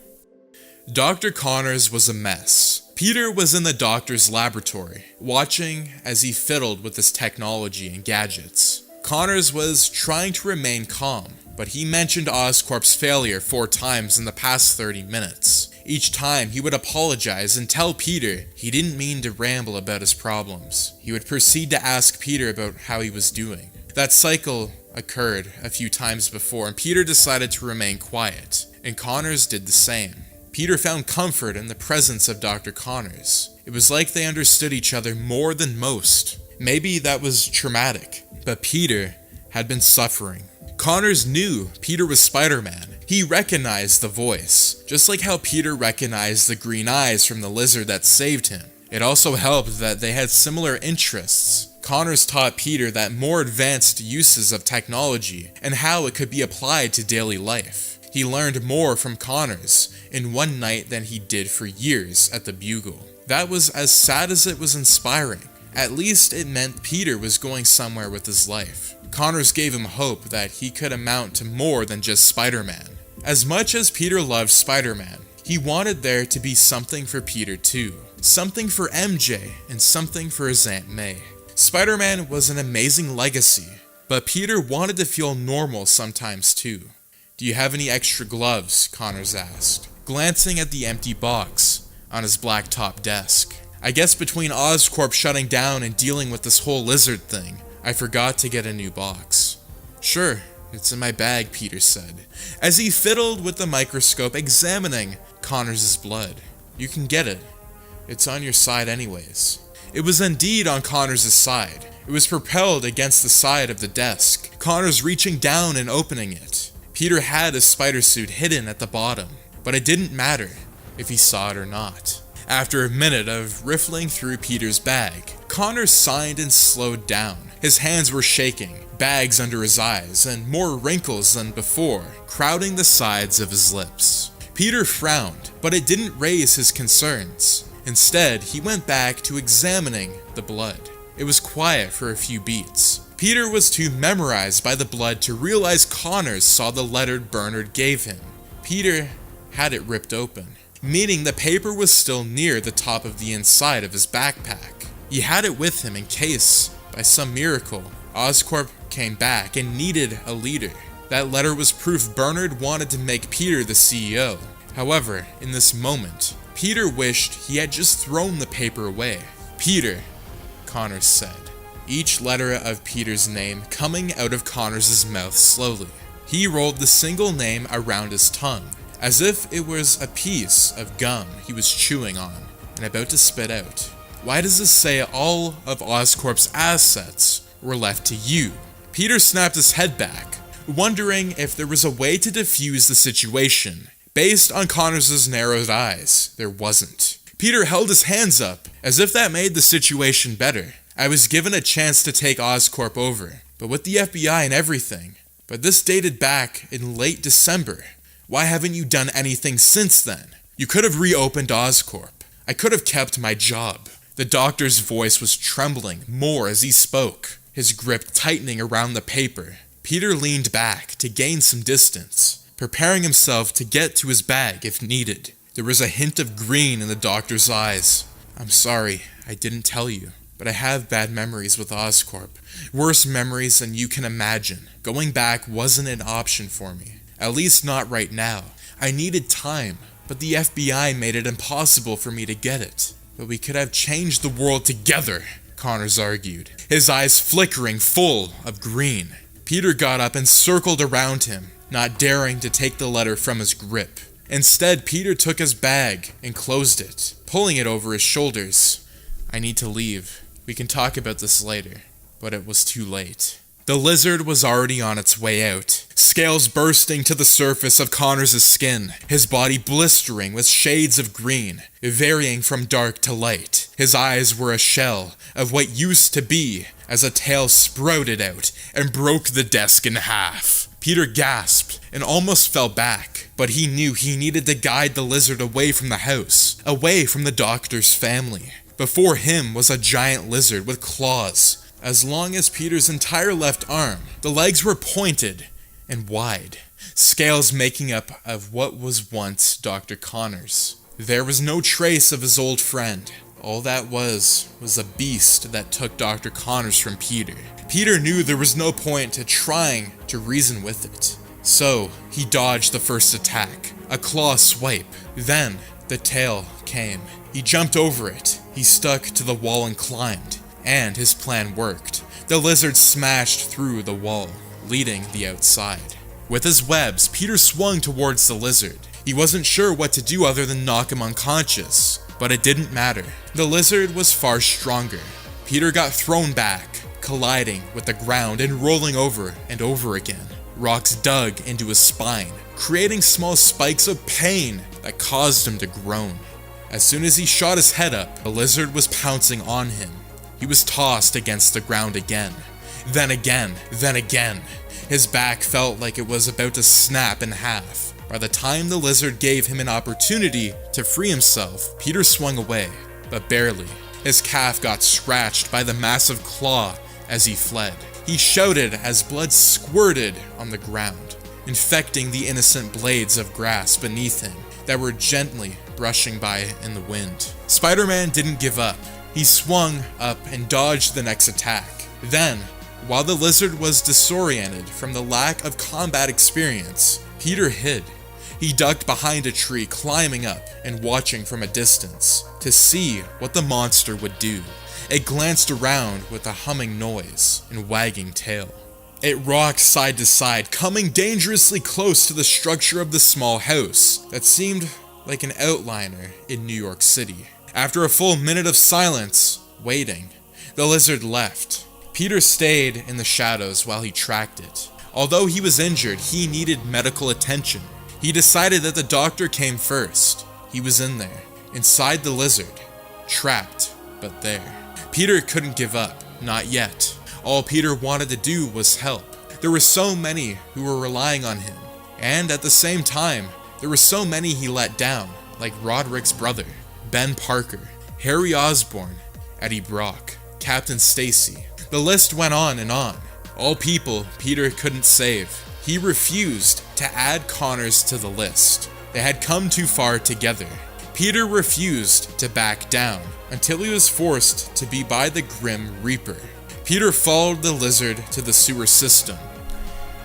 Dr. Connors was a mess. Peter was in the doctor's laboratory, watching as he fiddled with his technology and gadgets. Connors was trying to remain calm, but he mentioned Oscorp's failure 4 times in the past 30 minutes. Each time, he would apologize and tell Peter he didn't mean to ramble about his problems. He would proceed to ask Peter about how he was doing. That cycle occurred a few times before, and Peter decided to remain quiet, and Connors did the same. Peter found comfort in the presence of Dr. Connors. It was like they understood each other more than most. Maybe that was traumatic, but Peter had been suffering. Connors knew Peter was Spider-Man. He recognized the voice, just like how Peter recognized the green eyes from the lizard that saved him. It also helped that they had similar interests. Connors taught Peter that more advanced uses of technology and how it could be applied to daily life. He learned more from Connors in one night than he did for years at the Bugle. That was as sad as it was inspiring. At least it meant Peter was going somewhere with his life. Connors gave him hope that he could amount to more than just Spider-Man. As much as Peter loved Spider-Man, he wanted there to be something for Peter too. Something for MJ and something for his Aunt May. Spider-Man was an amazing legacy, but Peter wanted to feel normal sometimes too. Do you have any extra gloves? Connors asked, glancing at the empty box on his blacktop desk. I guess between Oscorp shutting down and dealing with this whole lizard thing, I forgot to get a new box. Sure, it's in my bag, Peter said, as he fiddled with the microscope examining Connors' blood. You can get it. It's on your side anyways. It was indeed on Connors' side. It was propelled against the side of the desk, Connors reaching down and opening it. Peter had his spider suit hidden at the bottom, but it didn't matter if he saw it or not. After a minute of riffling through Peter's bag, Connors signed and slowed down. His hands were shaking, bags under his eyes, and more wrinkles than before, crowding the sides of his lips. Peter frowned, but it didn't raise his concerns. Instead, he went back to examining the blood. It was quiet for a few beats. Peter was too memorized by the blood to realize Connors saw the letter Bernard gave him. Peter had it ripped open, meaning the paper was still near the top of the inside of his backpack. He had it with him in case, by some miracle, Oscorp came back and needed a leader. That letter was proof Bernard wanted to make Peter the CEO. However, in this moment, Peter wished he had just thrown the paper away. Peter, Connors said, each letter of Peter's name coming out of Connors' mouth slowly. He rolled the single name around his tongue, as if it was a piece of gum he was chewing on and about to spit out. Why does this say all of Oscorp's assets were left to you? Peter snapped his head back, wondering if there was a way to defuse the situation. Based on Connors' narrowed eyes, there wasn't. Peter held his hands up, as if that made the situation better. I was given a chance to take Oscorp over, but with the FBI and everything. But this dated back in late December. Why haven't you done anything since then? You could have reopened Oscorp. I could have kept my job. The doctor's voice was trembling more as he spoke, his grip tightening around the paper. Peter leaned back to gain some distance, preparing himself to get to his bag if needed. There was a hint of green in the doctor's eyes. I'm sorry, I didn't tell you, but I have bad memories with Oscorp. Worse memories than you can imagine. Going back wasn't an option for me. At least not right now. I needed time, but the FBI made it impossible for me to get it. But we could have changed the world together, Connors argued, his eyes flickering full of green. Peter got up and circled around him, not daring to take the letter from his grip. Instead, Peter took his bag and closed it, pulling it over his shoulders. I need to leave. We can talk about this later. But it was too late. The lizard was already on its way out, scales bursting to the surface of Connors' skin, his body blistering with shades of green, varying from dark to light. His eyes were a shell of what used to be as a tail sprouted out and broke the desk in half. Peter gasped and almost fell back, but he knew he needed to guide the lizard away from the house, away from the doctor's family. Before him was a giant lizard with claws, as long as Peter's entire left arm. The legs were pointed and wide, scales making up of what was once Dr. Connors. There was no trace of his old friend. All that was a beast that took Dr. Connors from Peter. Peter knew there was no point to trying to reason with it. So, he dodged the first attack, a claw swipe. Then, the tail came. He jumped over it. He stuck to the wall and climbed. And his plan worked. The lizard smashed through the wall, leading the outside. With his webs, Peter swung towards the lizard. He wasn't sure what to do other than knock him unconscious, but it didn't matter. The lizard was far stronger. Peter got thrown back, colliding with the ground and rolling over and over again. Rocks dug into his spine, creating small spikes of pain that caused him to groan. As soon as he shot his head up, the lizard was pouncing on him. He was tossed against the ground again. Then again, then again. His back felt like it was about to snap in half. By the time the lizard gave him an opportunity to free himself, Peter swung away, but barely. His calf got scratched by the massive claw as he fled. He shouted as blood squirted on the ground, infecting the innocent blades of grass beneath him that were gently brushing by in the wind. Spider-Man didn't give up. He swung up and dodged the next attack. Then, while the lizard was disoriented from the lack of combat experience, Peter hid. He ducked behind a tree, climbing up and watching from a distance to see what the monster would do. It glanced around with a humming noise and wagging tail. It rocked side to side, coming dangerously close to the structure of the small house that seemed like an outliner in New York City. After a full minute of silence, waiting, the lizard left. Peter stayed in the shadows while he tracked it. Although he was injured, he needed medical attention. He decided that the doctor came first. He was in there, inside the lizard, trapped, but there. Peter couldn't give up, not yet. All Peter wanted to do was help. There were so many who were relying on him, and at the same time, there were so many he let down, like Roderick's brother, Ben Parker, Harry Osborn, Eddie Brock, Captain Stacy. The list went on and on. All people Peter couldn't save. He refused to add Connors to the list. They had come too far together. Peter refused to back down until he was forced to be by the Grim Reaper. Peter followed the lizard to the sewer system,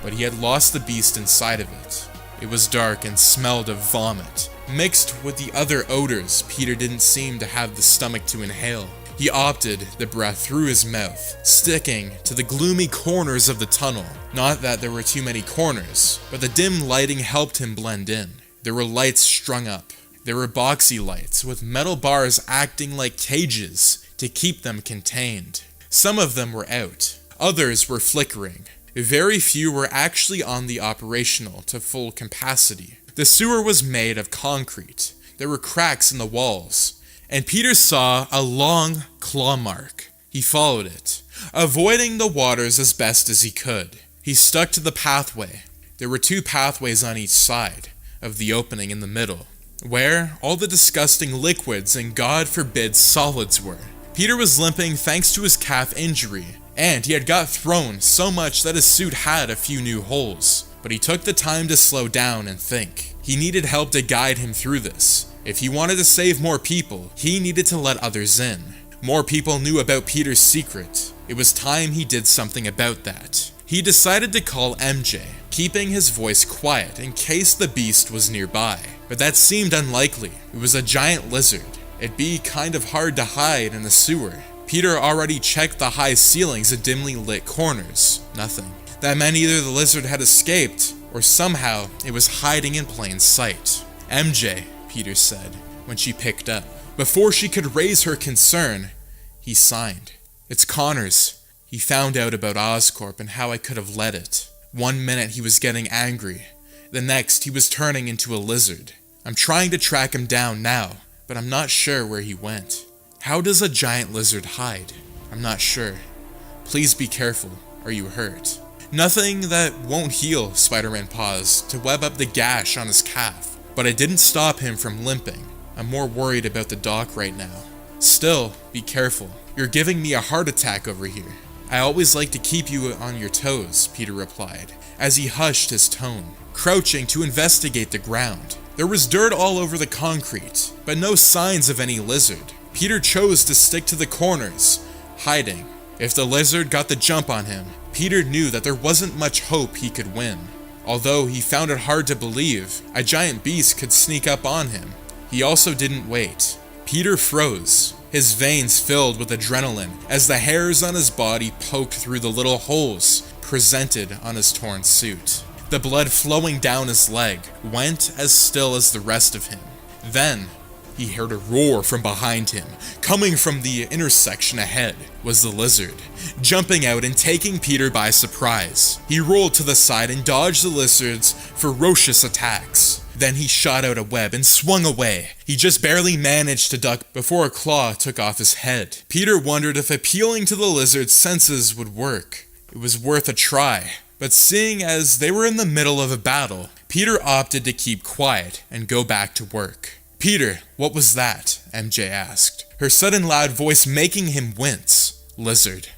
but he had lost the beast inside of it. It was dark and smelled of vomit, mixed with the other odors Peter didn't seem to have the stomach to inhale. He opted the breath through his mouth, sticking to the gloomy corners of the tunnel. Not that there were too many corners, but the dim lighting helped him blend in. There were lights strung up. There were boxy lights with metal bars acting like cages to keep them contained. Some of them were out. Others were flickering. Very few were actually on the operational to full capacity. The sewer was made of concrete. There were cracks in the walls. And Peter saw a long claw mark. He followed it, avoiding the waters as best as he could. He stuck to the pathway. There were two pathways on each side of the opening in the middle, where all the disgusting liquids and God forbid solids were. Peter was limping thanks to his calf injury, and he had got thrown so much that his suit had a few new holes. But he took the time to slow down and think. He needed help to guide him through this. If he wanted to save more people, he needed to let others in. More people knew about Peter's secret. It was time he did something about that. He decided to call MJ, keeping his voice quiet in case the beast was nearby. But that seemed unlikely. It was a giant lizard. It'd be kind of hard to hide in the sewer. Peter already checked the high ceilings and dimly lit corners. Nothing. That meant either the lizard had escaped, or somehow it was hiding in plain sight. MJ, Peter said, when she picked up. Before she could raise her concern, he signed. It's Connors. He found out about Oscorp and how I could have let it. 1 minute he was getting angry. The next he was turning into a lizard. I'm trying to track him down now, but I'm not sure where he went. How does a giant lizard hide? I'm not sure. Please be careful. Are you hurt? Nothing that won't heal, Spider-Man paused to web up the gash on his calf. But it didn't stop him from limping. I'm more worried about the doc right now. Still, be careful. You're giving me a heart attack over here. I always like to keep you on your toes, Peter replied, as he hushed his tone, crouching to investigate the ground. There was dirt all over the concrete, but no signs of any lizard. Peter chose to stick to the corners, hiding. If the lizard got the jump on him, Peter knew that there wasn't much hope he could win. Although he found it hard to believe a giant beast could sneak up on him, he also didn't wait. Peter froze, his veins filled with adrenaline as the hairs on his body poked through the little holes presented on his torn suit. The blood flowing down his leg went as still as the rest of him. Then, he heard a roar from behind him. Coming from the intersection ahead was the lizard, jumping out and taking Peter by surprise. He rolled to the side and dodged the lizard's ferocious attacks. Then he shot out a web and swung away. He just barely managed to duck before a claw took off his head. Peter wondered if appealing to the lizard's senses would work. It was worth a try, but seeing as they were in the middle of a battle, Peter opted to keep quiet and go back to work. "Peter, what was that?" MJ asked, her sudden loud voice making him wince. "Lizard,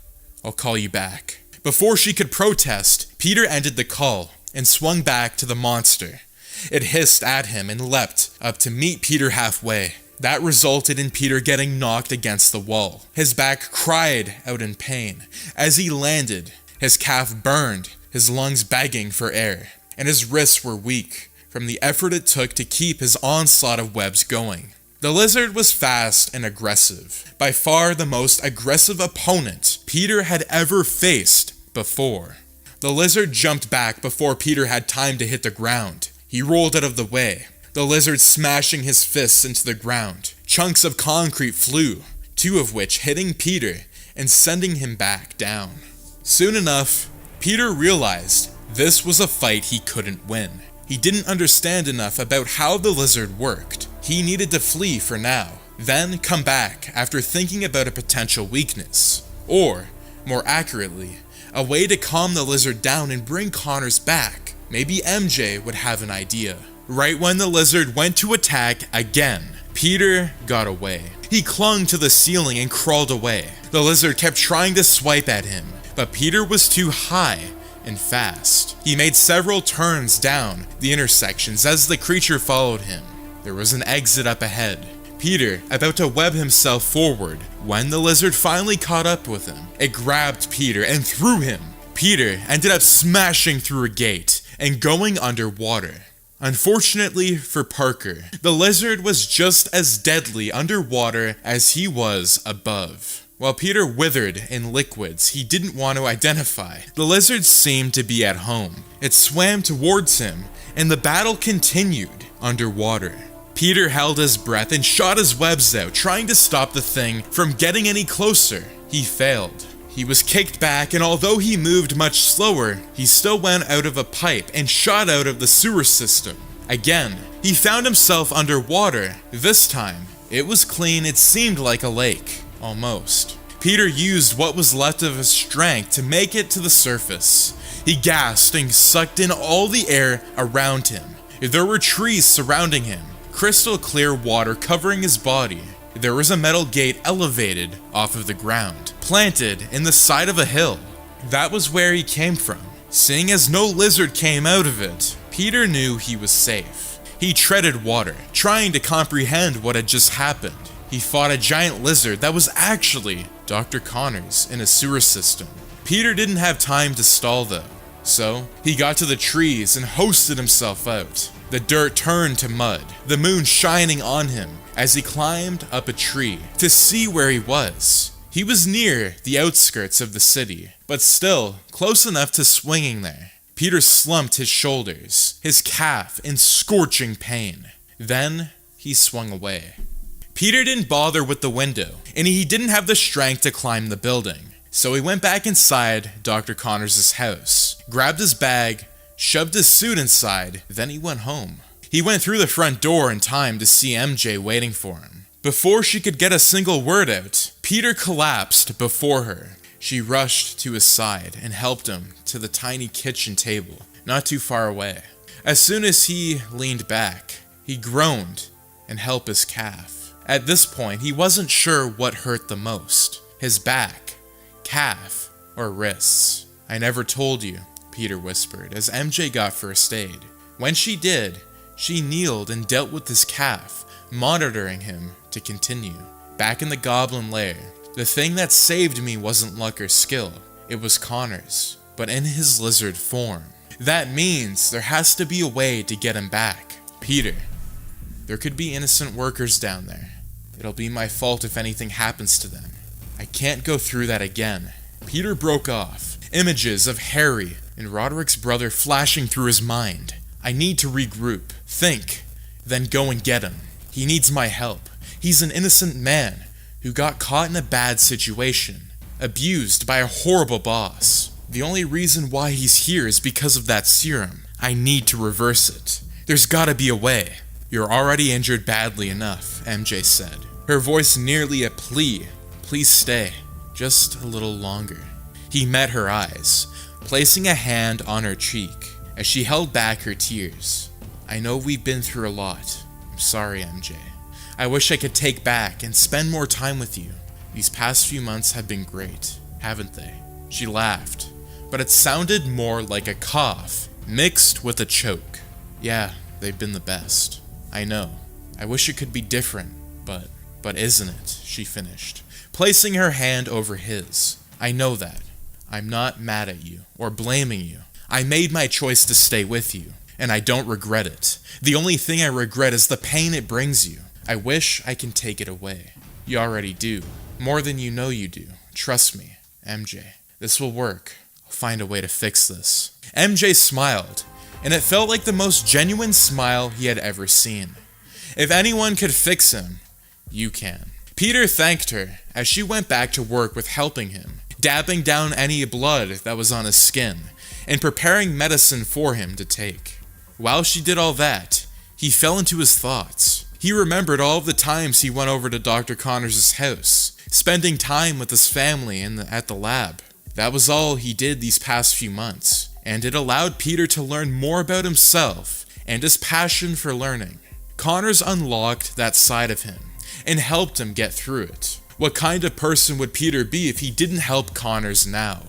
I'll call you back." Before she could protest, Peter ended the call and swung back to the monster. It hissed at him and leapt up to meet Peter halfway. That resulted in Peter getting knocked against the wall. His back cried out in pain. As he landed, his calf burned, his lungs begging for air, and his wrists were weak from the effort it took to keep his onslaught of webs going. The lizard was fast and aggressive, by far the most aggressive opponent Peter had ever faced before. The lizard jumped back before Peter had time to hit the ground. He rolled out of the way, the lizard smashing his fists into the ground. Chunks of concrete flew, 2 of which hitting Peter and sending him back down. Soon enough, Peter realized this was a fight he couldn't win. He didn't understand enough about how the lizard worked. He needed to flee for now, then come back after thinking about a potential weakness. Or, more accurately, a way to calm the lizard down and bring Connors back. Maybe MJ would have an idea. Right when the lizard went to attack again, Peter got away. He clung to the ceiling and crawled away. The lizard kept trying to swipe at him, but Peter was too high and fast. He made several turns down the intersections as the creature followed him. There was an exit up ahead. Peter about to web himself forward when the lizard finally caught up with him. It grabbed Peter and threw him. Peter ended up smashing through a gate and going underwater. Unfortunately for Parker, the lizard was just as deadly underwater as he was above. While Peter withered in liquids he didn't want to identify, the lizard seemed to be at home. It swam towards him, and the battle continued underwater. Peter held his breath and shot his webs out, trying to stop the thing from getting any closer. He failed. He was kicked back, and although he moved much slower, he still went out of a pipe and shot out of the sewer system. Again, he found himself underwater. This time, it was clean. It seemed like a lake. Almost. Peter used what was left of his strength to make it to the surface. He gasped and sucked in all the air around him. There were trees surrounding him, crystal clear water covering his body. There was a metal gate elevated off of the ground, planted in the side of a hill. That was where he came from. Seeing as no lizard came out of it, Peter knew he was safe. He treaded water, trying to comprehend what had just happened. He fought a giant lizard that was actually Dr. Connors in a sewer system. Peter didn't have time to stall though, so he got to the trees and hoisted himself out. The dirt turned to mud, the moon shining on him as he climbed up a tree to see where he was. He was near the outskirts of the city, but still close enough to swinging there. Peter slumped his shoulders, his calf in scorching pain. Then he swung away. Peter didn't bother with the window, and he didn't have the strength to climb the building. So he went back inside Dr. Connors' house, grabbed his bag, shoved his suit inside, then he went home. He went through the front door in time to see MJ waiting for him. Before she could get a single word out, Peter collapsed before her. She rushed to his side and helped him to the tiny kitchen table, not too far away. As soon as he leaned back, he groaned and helped his calf. At this point, he wasn't sure what hurt the most, his back, calf, or wrists. I never told you, Peter whispered as MJ got first aid. When she did, she kneeled and dealt with his calf, monitoring him to continue. Back in the goblin lair, the thing that saved me wasn't luck or skill. It was Connors, but in his lizard form. That means there has to be a way to get him back. Peter, there could be innocent workers down there. It'll be my fault if anything happens to them. I can't go through that again. Peter broke off, images of Harry and Roderick's brother flashing through his mind. I need to regroup, think, then go and get him. He needs my help. He's an innocent man who got caught in a bad situation, abused by a horrible boss. The only reason why he's here is because of that serum. I need to reverse it. There's gotta be a way. You're already injured badly enough, MJ said, her voice nearly a plea. Please stay, just a little longer. He met her eyes, placing a hand on her cheek as she held back her tears. I know we've been through a lot. I'm sorry, MJ. I wish I could take back and spend more time with you. These past few months have been great, haven't they? She laughed, but it sounded more like a cough, mixed with a choke. Yeah, they've been the best. I know. I wish it could be different, but isn't it? She finished, placing her hand over his. I know that. I'm not mad at you, or blaming you. I made my choice to stay with you, and I don't regret it. The only thing I regret is the pain it brings you. I wish I can take it away. You already do. More than you know you do. Trust me, MJ. This will work. I'll find a way to fix this. MJ smiled, and it felt like the most genuine smile he had ever seen. If anyone could fix him, you can. Peter thanked her as she went back to work with helping him, dabbing down any blood that was on his skin, and preparing medicine for him to take. While she did all that, he fell into his thoughts. He remembered all of the times he went over to Dr. Connors' house, spending time with his family at the lab. That was all he did these past few months, and it allowed Peter to learn more about himself and his passion for learning. Connors unlocked that side of him and helped him get through it. What kind of person would Peter be if he didn't help Connors now?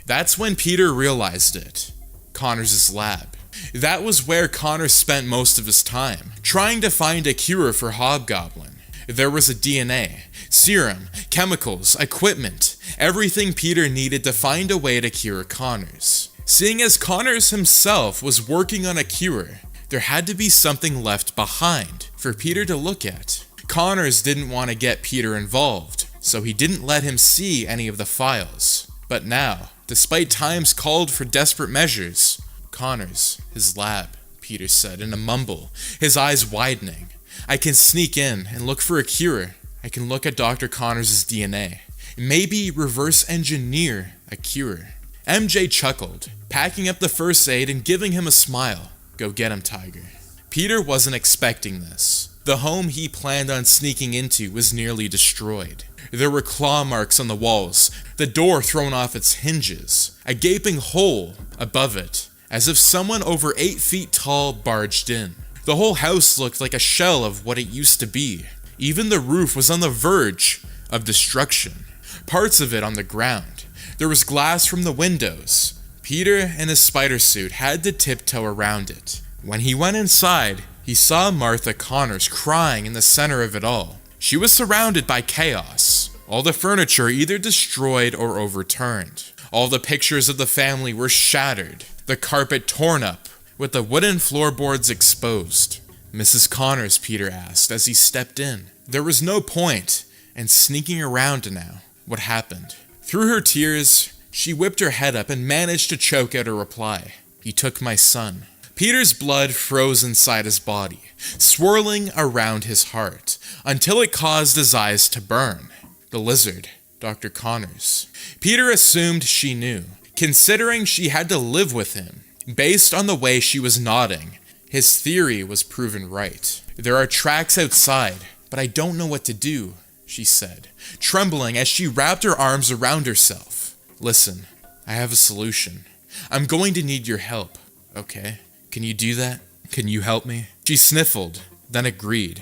That's when Peter realized it. Connors' lab. That was where Connors spent most of his time, trying to find a cure for Hobgoblin. There was a DNA, serum, chemicals, equipment, everything Peter needed to find a way to cure Connors. Seeing as Connors himself was working on a cure, there had to be something left behind for Peter to look at. Connors didn't want to get Peter involved, so he didn't let him see any of the files. But now, despite times called for desperate measures, Connors, his lab, Peter said in a mumble, his eyes widening. I can sneak in and look for a cure. I can look at Dr. Connors' DNA. Maybe reverse engineer a cure. MJ chuckled, packing up the first aid and giving him a smile. Go get him, Tiger. Peter wasn't expecting this. The home he planned on sneaking into was nearly destroyed. There were claw marks on the walls, the door thrown off its hinges, a gaping hole above it, as if someone over 8 feet tall barged in. The whole house looked like a shell of what it used to be. Even the roof was on the verge of destruction, parts of it on the ground. There was glass from the windows. Peter, in his spider suit, had to tiptoe around it. When he went inside, he saw Martha Connors crying in the center of it all. She was surrounded by chaos. All the furniture either destroyed or overturned. All the pictures of the family were shattered, the carpet torn up, with the wooden floorboards exposed. Mrs. Connors, Peter asked as he stepped in. There was no point in sneaking around now. What happened? Through her tears, she whipped her head up and managed to choke out a reply. He took my son. Peter's blood froze inside his body, swirling around his heart, until it caused his eyes to burn. The lizard, Dr. Connors. Peter assumed she knew, considering she had to live with him. Based on the way she was nodding, his theory was proven right. There are tracks outside, but I don't know what to do, she said, trembling as she wrapped her arms around herself. Listen, I have a solution. I'm going to need your help, okay? Can you do that? Can you help me? She sniffled, then agreed.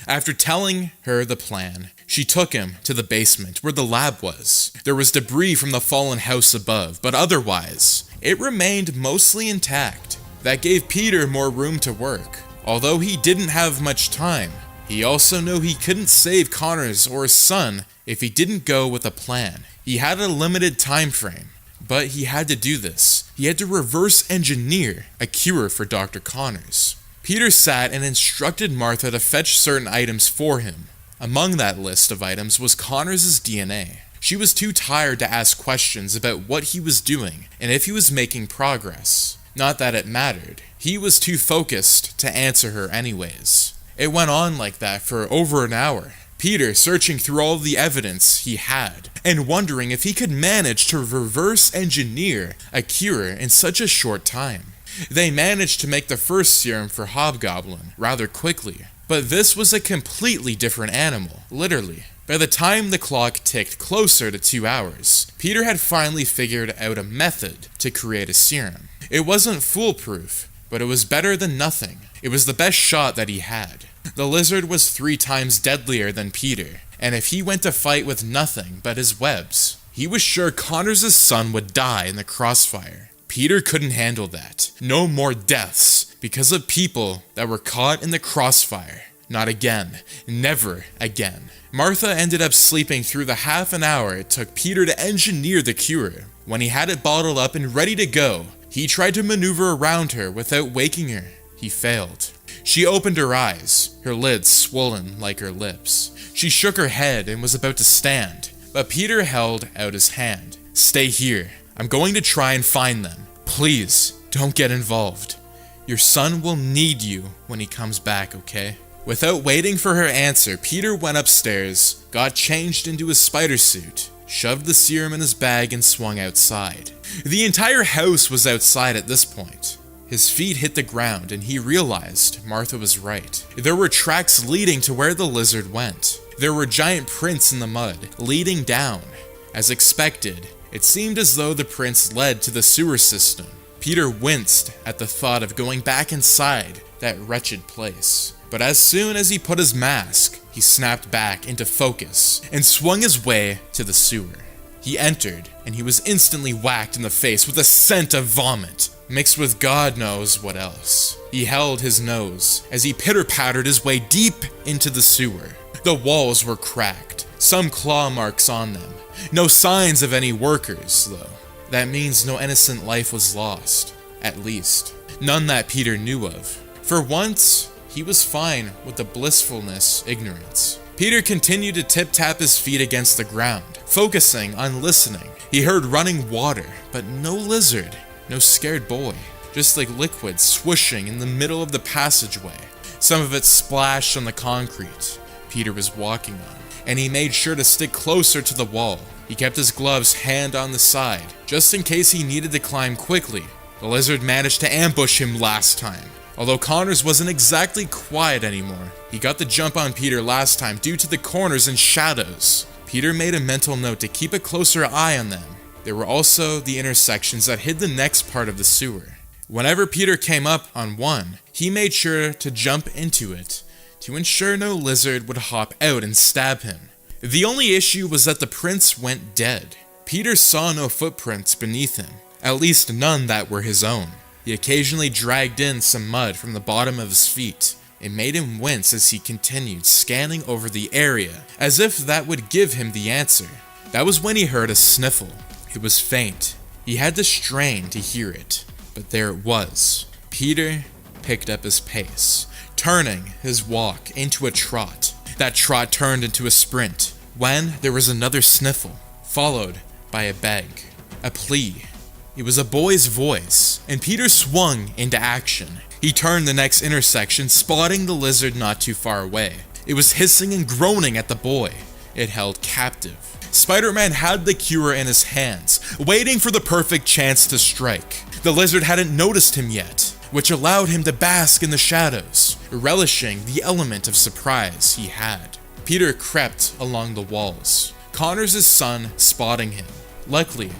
After telling her the plan, she took him to the basement where the lab was. There was debris from the fallen house above, but otherwise, it remained mostly intact. That gave Peter more room to work. Although he didn't have much time, he also knew he couldn't save Connors or his son if he didn't go with a plan. He had a limited time frame, but he had to do this. He had to reverse engineer a cure for Dr. Connors. Peter sat and instructed Martha to fetch certain items for him. Among that list of items was Connors' DNA. She was too tired to ask questions about what he was doing and if he was making progress. Not that it mattered. He was too focused to answer her anyways. It went on like that for over an hour. Peter searching through all the evidence he had and wondering if he could manage to reverse engineer a cure in such a short time. They managed to make the first serum for Hobgoblin rather quickly, but this was a completely different animal, literally. By the time the clock ticked closer to 2 hours, Peter had finally figured out a method to create a serum. It wasn't foolproof, but it was better than nothing. It was the best shot that he had. The lizard was 3 times deadlier than Peter, and if he went to fight with nothing but his webs, he was sure Connors' son would die in the crossfire. Peter couldn't handle that. No more deaths because of people that were caught in the crossfire. Not again. Never again. Martha ended up sleeping through the half an hour it took Peter to engineer the cure. When he had it bottled up and ready to go, he tried to maneuver around her without waking her. He failed. She opened her eyes, her lids swollen like her lips. She shook her head and was about to stand, but Peter held out his hand. "Stay here. I'm going to try and find them. Please, don't get involved. Your son will need you when he comes back, okay?" Without waiting for her answer, Peter went upstairs, got changed into his spider suit, shoved the serum in his bag and swung outside. The entire house was outside at this point. His feet hit the ground and he realized Martha was right. There were tracks leading to where the lizard went. There were giant prints in the mud, leading down. As expected, it seemed as though the prints led to the sewer system. Peter winced at the thought of going back inside that wretched place. But as soon as he put his mask, he snapped back into focus and swung his way to the sewer. He entered, and he was instantly whacked in the face with a scent of vomit, mixed with God knows what else. He held his nose as he pitter-pattered his way deep into the sewer. The walls were cracked, some claw marks on them. No signs of any workers, though. That means no innocent life was lost, at least. None that Peter knew of. For once, he was fine with the blissfulness ignorance. Peter continued to tip-tap his feet against the ground, focusing on listening. He heard running water, but no lizard, no scared boy, just like liquid swooshing in the middle of the passageway. Some of it splashed on the concrete Peter was walking on, and he made sure to stick closer to the wall. He kept his gloves hand on the side, just in case he needed to climb quickly. The lizard managed to ambush him last time. Although Connors wasn't exactly quiet anymore, he got the jump on Peter last time due to the corners and shadows. Peter made a mental note to keep a closer eye on them. There were also the intersections that hid the next part of the sewer. Whenever Peter came up on one, he made sure to jump into it to ensure no lizard would hop out and stab him. The only issue was that the prints went dead. Peter saw no footprints beneath him, at least none that were his own. He occasionally dragged in some mud from the bottom of his feet. It made him wince as he continued scanning over the area, as if that would give him the answer. That was when he heard a sniffle. It was faint. He had to strain to hear it, but there it was. Peter picked up his pace, turning his walk into a trot. That trot turned into a sprint, when there was another sniffle, followed by a beg, a plea. It was a boy's voice, and Peter swung into action. He turned the next intersection, spotting the lizard not too far away. It was hissing and groaning at the boy it held captive. Spider-Man had the cure in his hands, waiting for the perfect chance to strike. The lizard hadn't noticed him yet, which allowed him to bask in the shadows, relishing the element of surprise he had. Peter crept along the walls, Connors' son spotting him. Luckily,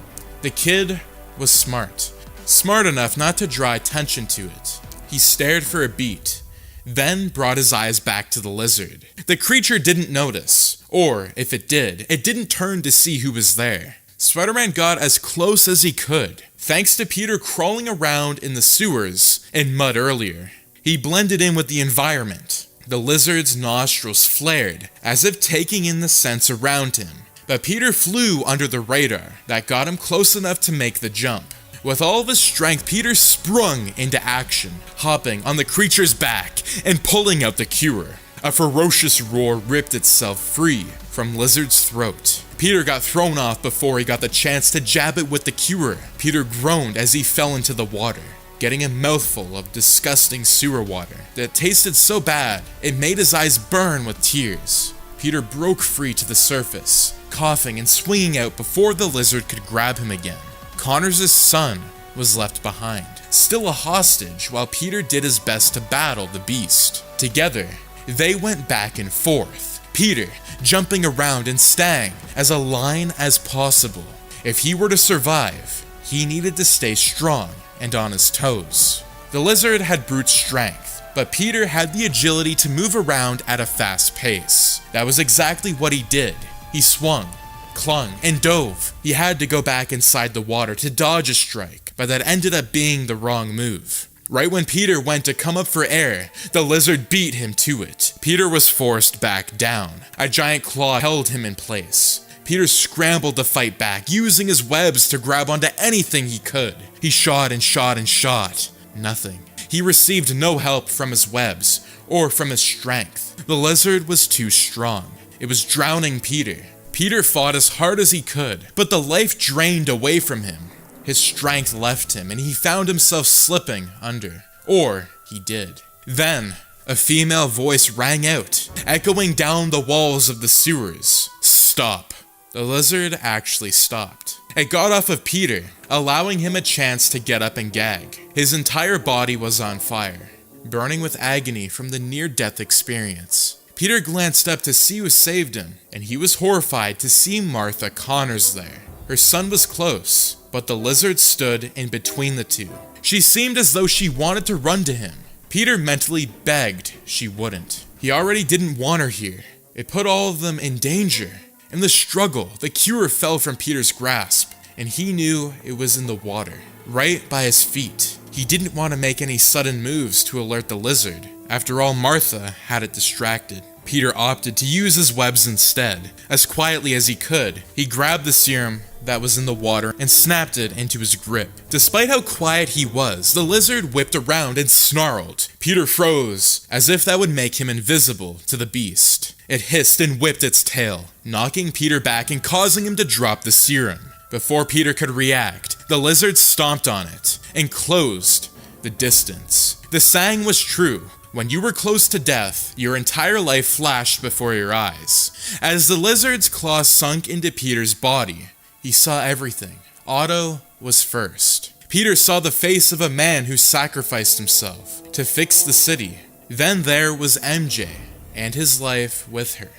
the kid was smart enough not to draw attention to it. He stared for a beat, then brought his eyes back to the lizard. The creature didn't notice, or if it didn't turn to see who was there. Spider-Man got as close as he could, thanks to Peter crawling around in the sewers and mud earlier. He blended in with the environment. The lizard's nostrils flared, as if taking in the scents around him. But Peter flew under the radar that got him close enough to make the jump. With all of his strength, Peter sprung into action, hopping on the creature's back and pulling out the cure. A ferocious roar ripped itself free from Lizard's throat. Peter got thrown off before he got the chance to jab it with the cure. Peter groaned as he fell into the water, getting a mouthful of disgusting sewer water that tasted so bad it made his eyes burn with tears. Peter broke free to the surface, coughing and swinging out before the lizard could grab him again. Connors' son was left behind, still a hostage, while Peter did his best to battle the beast. Together, they went back and forth, Peter jumping around and staying as aligned as possible. If he were to survive, he needed to stay strong and on his toes. The lizard had brute strength, but Peter had the agility to move around at a fast pace. That was exactly what he did. He swung, clung, and dove. He had to go back inside the water to dodge a strike, but that ended up being the wrong move. Right when Peter went to come up for air, the lizard beat him to it. Peter was forced back down. A giant claw held him in place. Peter scrambled to fight back, using his webs to grab onto anything he could. He shot and shot and shot. Nothing. He received no help from his webs or from his strength. The lizard was too strong. It was drowning Peter. Peter fought as hard as he could, but the life drained away from him. His strength left him, and he found himself slipping under. Or he did. Then, a female voice rang out, echoing down the walls of the sewers. Stop. The lizard actually stopped. It got off of Peter, allowing him a chance to get up and gag. His entire body was on fire, burning with agony from the near-death experience. Peter glanced up to see who saved him, and he was horrified to see Martha Connors there. Her son was close, but the lizard stood in between the two. She seemed as though she wanted to run to him. Peter mentally begged she wouldn't. He already didn't want her here. It put all of them in danger. In the struggle, the cure fell from Peter's grasp, and he knew it was in the water, right by his feet. He didn't want to make any sudden moves to alert the lizard. After all, Martha had it distracted. Peter opted to use his webs instead. As quietly as he could, he grabbed the serum that was in the water and snapped it into his grip. Despite how quiet he was, the lizard whipped around and snarled. Peter froze, as if that would make him invisible to the beast. It hissed and whipped its tail, knocking Peter back and causing him to drop the serum. Before Peter could react, the lizard stomped on it and closed the distance. The saying was true. When you were close to death, your entire life flashed before your eyes. As the lizard's claws sunk into Peter's body, he saw everything. Otto was first. Peter saw the face of a man who sacrificed himself to fix the city. Then there was MJ and his life with her.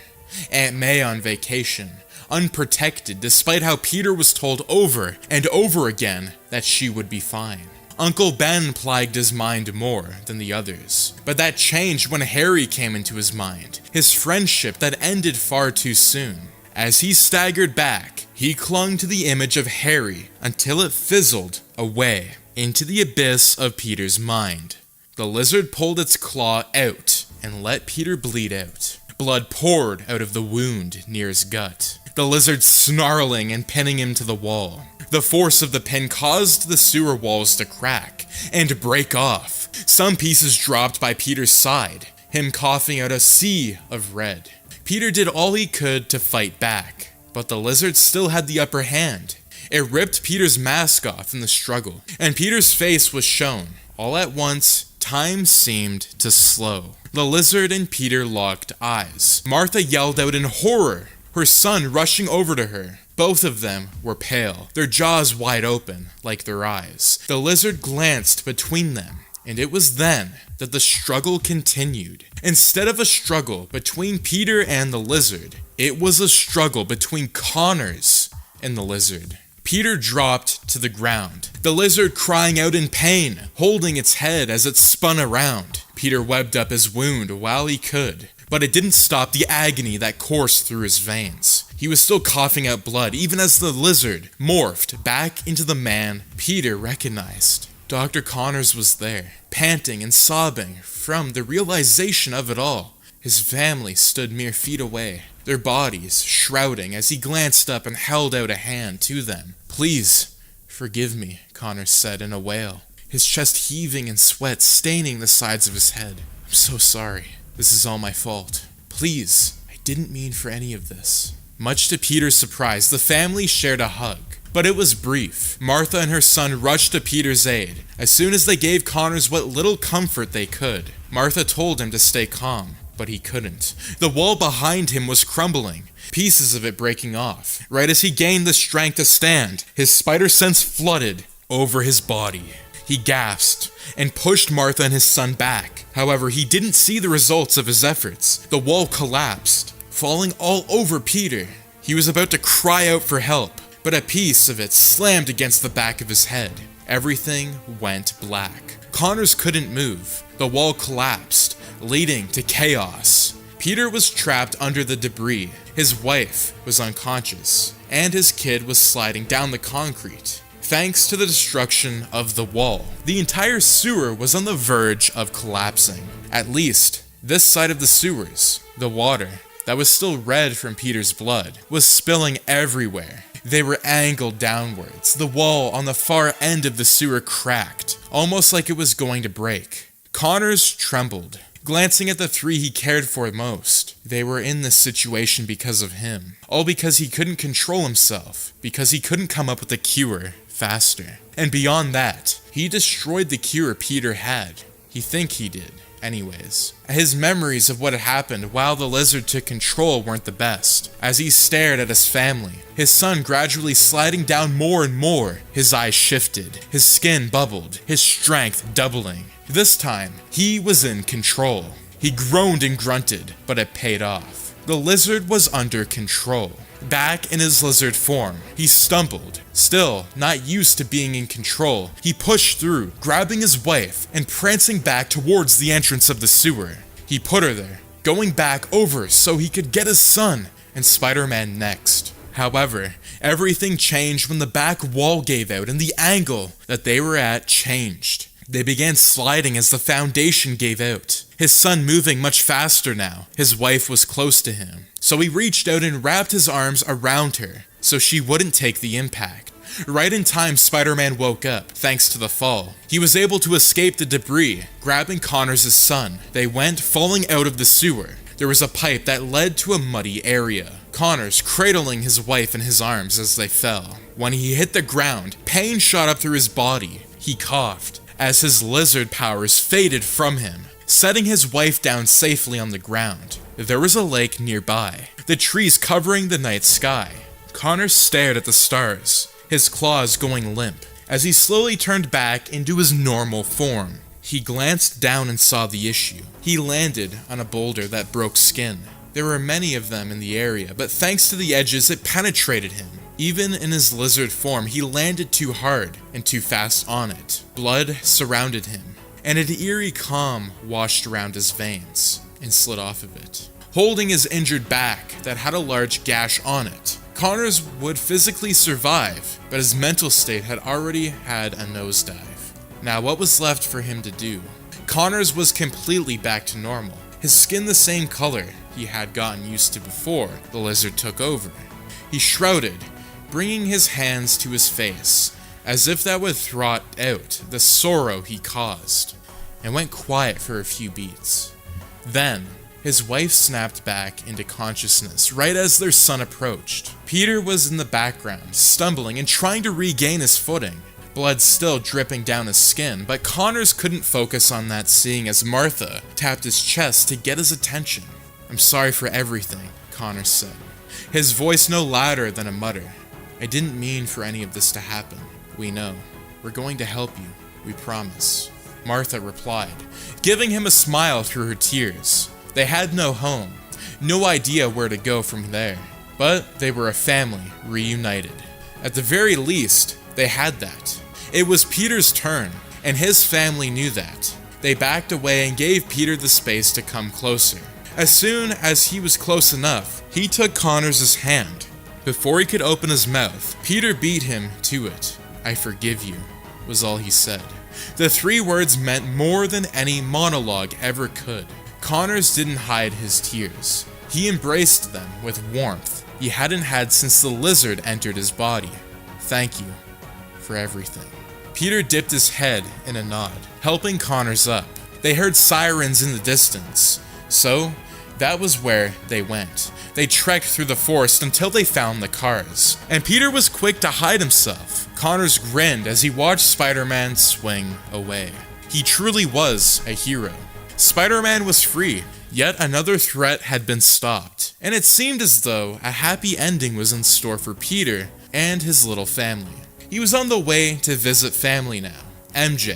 Aunt May on vacation, unprotected despite how Peter was told over and over again that she would be fine. Uncle Ben plagued his mind more than the others, but that changed when Harry came into his mind, his friendship that ended far too soon. As he staggered back, he clung to the image of Harry until it fizzled away into the abyss of Peter's mind. The lizard pulled its claw out and let Peter bleed out. Blood poured out of the wound near his gut, the lizard snarling and pinning him to the wall. The force of the pin caused the sewer walls to crack and break off. Some pieces dropped by Peter's side, him coughing out a sea of red. Peter did all he could to fight back, but the lizard still had the upper hand. It ripped Peter's mask off in the struggle, and Peter's face was shown. All at once, time seemed to slow. The lizard and Peter locked eyes. Martha yelled out in horror, her son rushing over to her. Both of them were pale, their jaws wide open, like their eyes. The lizard glanced between them, and it was then that the struggle continued. Instead of a struggle between Peter and the lizard, it was a struggle between Connors and the lizard. Peter dropped to the ground, the lizard crying out in pain, holding its head as it spun around. Peter webbed up his wound while he could, but it didn't stop the agony that coursed through his veins. He was still coughing out blood even as the lizard morphed back into the man Peter recognized. Dr. Connors was there, panting and sobbing from the realization of it all. His family stood mere feet away, their bodies shrouding as he glanced up and held out a hand to them. "Please, forgive me," Connors said in a wail, his chest heaving and sweat staining the sides of his head. "I'm so sorry. This is all my fault. Please, I didn't mean for any of this." Much to Peter's surprise, the family shared a hug, but it was brief. Martha and her son rushed to Peter's aid. As soon as they gave Connors what little comfort they could, Martha told him to stay calm, but he couldn't. The wall behind him was crumbling, pieces of it breaking off. Right as he gained the strength to stand, his spider sense flooded over his body. He gasped and pushed Martha and his son back. However, he didn't see the results of his efforts. The wall collapsed, falling all over Peter. He was about to cry out for help, but a piece of it slammed against the back of his head. Everything went black. Connors couldn't move. The wall collapsed, leading to chaos. Peter was trapped under the debris. His wife was unconscious, and his kid was sliding down the concrete. Thanks to the destruction of the wall, the entire sewer was on the verge of collapsing. At least, this side of the sewers. The water, that was still red from Peter's blood, was spilling everywhere. They were angled downwards. The wall on the far end of the sewer cracked, almost like it was going to break. Connors trembled, glancing at the three he cared for most. They were in this situation because of him. All because he couldn't control himself, because he couldn't come up with a cure faster. And beyond that, he destroyed the cure Peter had. He think he did, anyways. His memories of what had happened while the lizard took control weren't the best. As he stared at his family, his son gradually sliding down more and more, his eyes shifted, his skin bubbled, his strength doubling. This time, he was in control. He groaned and grunted, but it paid off. The lizard was under control. Back in his lizard form, he stumbled. Still, not used to being in control, he pushed through, grabbing his wife and prancing back towards the entrance of the sewer. He put her there, going back over so he could get his son and Spider-Man next. However, everything changed when the back wall gave out and the angle that they were at changed. They began sliding as the foundation gave out. His son moving much faster now. His wife was close to him, so he reached out and wrapped his arms around her so she wouldn't take the impact. Right in time, Spider-Man woke up, thanks to the fall. He was able to escape the debris, grabbing Connors' son. They went falling out of the sewer. There was a pipe that led to a muddy area. Connors cradling his wife in his arms as they fell. When he hit the ground, pain shot up through his body. He coughed as his lizard powers faded from him, setting his wife down safely on the ground. There was a lake nearby, the trees covering the night sky. Connors stared at the stars, his claws going limp, as he slowly turned back into his normal form. He glanced down and saw the issue. He landed on a boulder that broke skin. There were many of them in the area, but thanks to the edges, it penetrated him. Even in his lizard form, he landed too hard and too fast on it. Blood surrounded him, and an eerie calm washed around his veins and slid off of it. Holding his injured back that had a large gash on it, Connors would physically survive, but his mental state had already had a nosedive. Now, what was left for him to do? Connors was completely back to normal, his skin the same color he had gotten used to before the lizard took over. He shrouded, bringing his hands to his face, as if that would throt out the sorrow he caused, and went quiet for a few beats. Then, his wife snapped back into consciousness right as their son approached. Peter was in the background, stumbling and trying to regain his footing. Blood still dripping down his skin, but Connors couldn't focus on that, seeing as Martha tapped his chest to get his attention. "I'm sorry for everything," Connors said, his voice no louder than a mutter. "I didn't mean for any of this to happen. We know. We're going to help you. We promise." Martha replied, giving him a smile through her tears. They had no home, no idea where to go from there, but they were a family reunited. At the very least, they had that. It was Peter's turn, and his family knew that. They backed away and gave Peter the space to come closer. As soon as he was close enough, he took Connors' hand. Before he could open his mouth, Peter beat him to it. "I forgive you," was all he said. The 3 words meant more than any monologue ever could. Connors didn't hide his tears. He embraced them with warmth he hadn't had since the lizard entered his body. "Thank you for everything." Peter dipped his head in a nod, helping Connors up. They heard sirens in the distance, so that was where they went. They trekked through the forest until they found the cars, and Peter was quick to hide himself. Connors grinned as he watched Spider-Man swing away. He truly was a hero. Spider-Man was free. Yet another threat had been stopped, and it seemed as though a happy ending was in store for Peter and his little family. He was on the way to visit family now, MJ.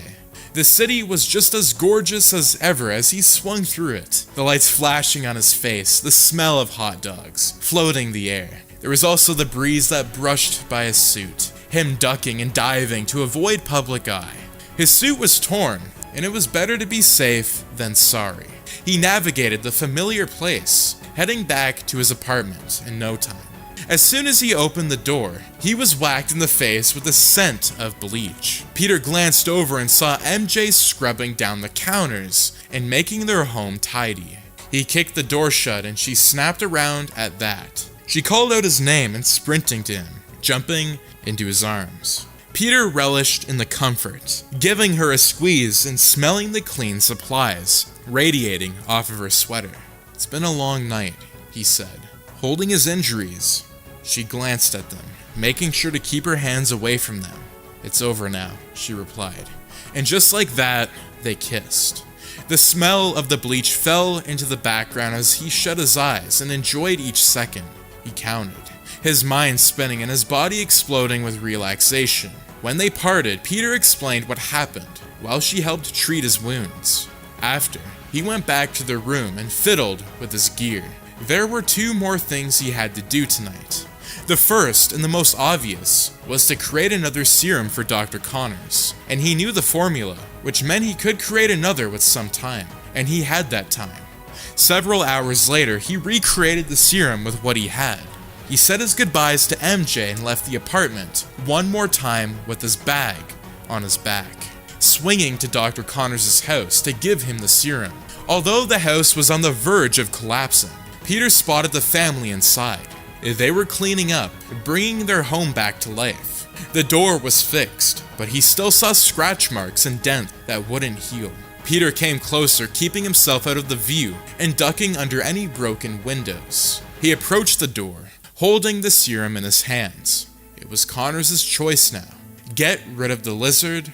The city was just as gorgeous as ever as he swung through it, the lights flashing on his face, the smell of hot dogs floating the air. There was also the breeze that brushed by his suit, him ducking and diving to avoid public eye. His suit was torn, and it was better to be safe than sorry. He navigated the familiar place, heading back to his apartment in no time. As soon as he opened the door, he was whacked in the face with the scent of bleach. Peter glanced over and saw MJ scrubbing down the counters and making their home tidy. He kicked the door shut and she snapped around at that. She called out his name and sprinting to him, jumping into his arms. Peter relished in the comfort, giving her a squeeze and smelling the clean supplies radiating off of her sweater. "It's been a long night," he said, holding his injuries. She glanced at them, making sure to keep her hands away from them. "It's over now," she replied. And just like that, they kissed. The smell of the bleach fell into the background as he shut his eyes and enjoyed each second. He counted, his mind spinning and his body exploding with relaxation. When they parted, Peter explained what happened while she helped treat his wounds. After, he went back to their room and fiddled with his gear. There were 2 more things he had to do tonight. The first, and the most obvious, was to create another serum for Dr. Connors, and he knew the formula, which meant he could create another with some time, and he had that time. Several hours later, he recreated the serum with what he had. He said his goodbyes to MJ and left the apartment one more time with his bag on his back, swinging to Dr. Connors' house to give him the serum. Although the house was on the verge of collapsing, Peter spotted the family inside. They were cleaning up, bringing their home back to life. The door was fixed, but he still saw scratch marks and dents that wouldn't heal. Peter came closer, keeping himself out of the view and ducking under any broken windows. He approached the door, holding the serum in his hands. It was Connors' choice now. Get rid of the lizard,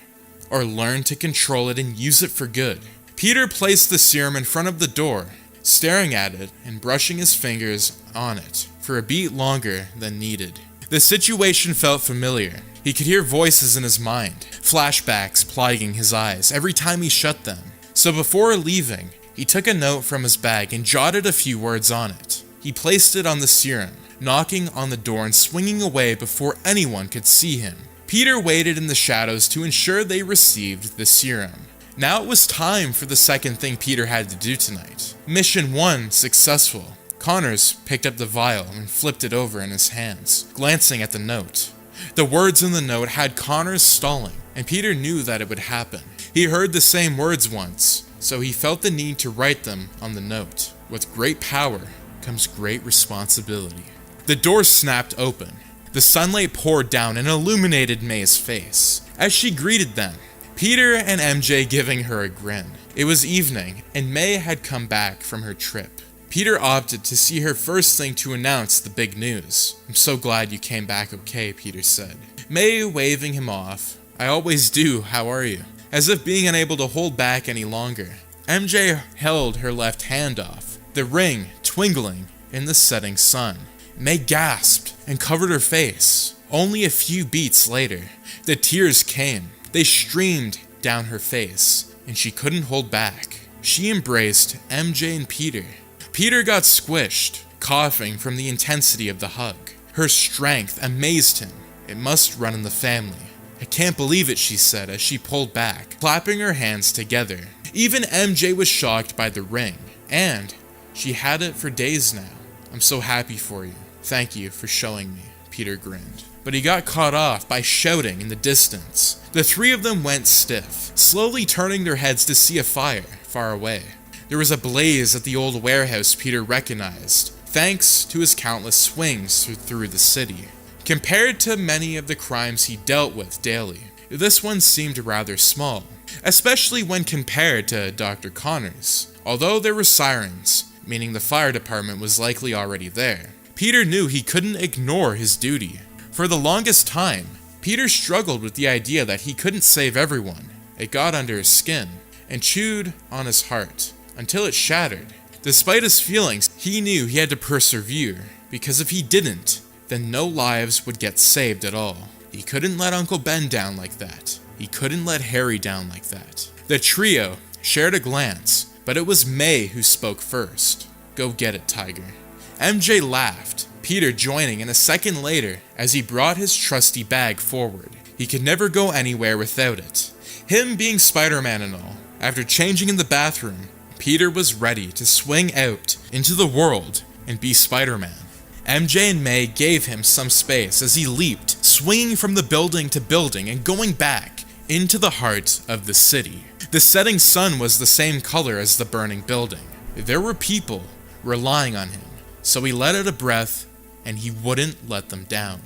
or learn to control it and use it for good. Peter placed the serum in front of the door, staring at it and brushing his fingers on it for a beat longer than needed. The situation felt familiar. He could hear voices in his mind, flashbacks plaguing his eyes every time he shut them. So before leaving, he took a note from his bag and jotted a few words on it. He placed it on the serum, knocking on the door and swinging away before anyone could see him. Peter waited in the shadows to ensure they received the serum. Now it was time for the second thing Peter had to do tonight. Mission 1 successful. Connors picked up the vial and flipped it over in his hands, glancing at the note. The words in the note had Connors stalling, and Peter knew that it would happen. He heard the same words once, so he felt the need to write them on the note. With great power comes great responsibility. The door snapped open. The sunlight poured down and illuminated May's face as she greeted them, Peter and MJ giving her a grin. It was evening, and May had come back from her trip. Peter opted to see her first thing to announce the big news. "I'm so glad you came back okay," Peter said. May waving him off. "I always do, how are you?" As if being unable to hold back any longer. MJ held her left hand off, the ring twinkling in the setting sun. May gasped and covered her face. Only a few beats later, the tears came. They streamed down her face, and she couldn't hold back. She embraced MJ and Peter. Peter got squished, coughing from the intensity of the hug. Her strength amazed him. It must run in the family. "I can't believe it," she said as she pulled back, clapping her hands together. Even MJ was shocked by the ring, and she had it for days now. "I'm so happy for you. Thank you for showing me," Peter grinned. But he got caught off by shouting in the distance. The three of them went stiff, slowly turning their heads to see a fire far away. There was a blaze at the old warehouse Peter recognized, thanks to his countless swings through the city. Compared to many of the crimes he dealt with daily, this one seemed rather small, especially when compared to Dr. Connors. Although there were sirens, meaning the fire department was likely already there, Peter knew he couldn't ignore his duty. For the longest time, Peter struggled with the idea that he couldn't save everyone. It got under his skin and chewed on his heart until it shattered. Despite his feelings, he knew he had to persevere, because if he didn't, then no lives would get saved at all. He couldn't let Uncle Ben down like that. He couldn't let Harry down like that. The trio shared a glance, but it was May who spoke first. "Go get it, Tiger." MJ laughed, Peter joining in a second later as he brought his trusty bag forward. He could never go anywhere without it. Him being Spider-Man and all, after changing in the bathroom, Peter was ready to swing out into the world and be Spider-Man. MJ and May gave him some space as he leaped, swinging from the building to building and going back into the heart of the city. The setting sun was the same color as the burning building. There were people relying on him, so he let out a breath and he wouldn't let them down.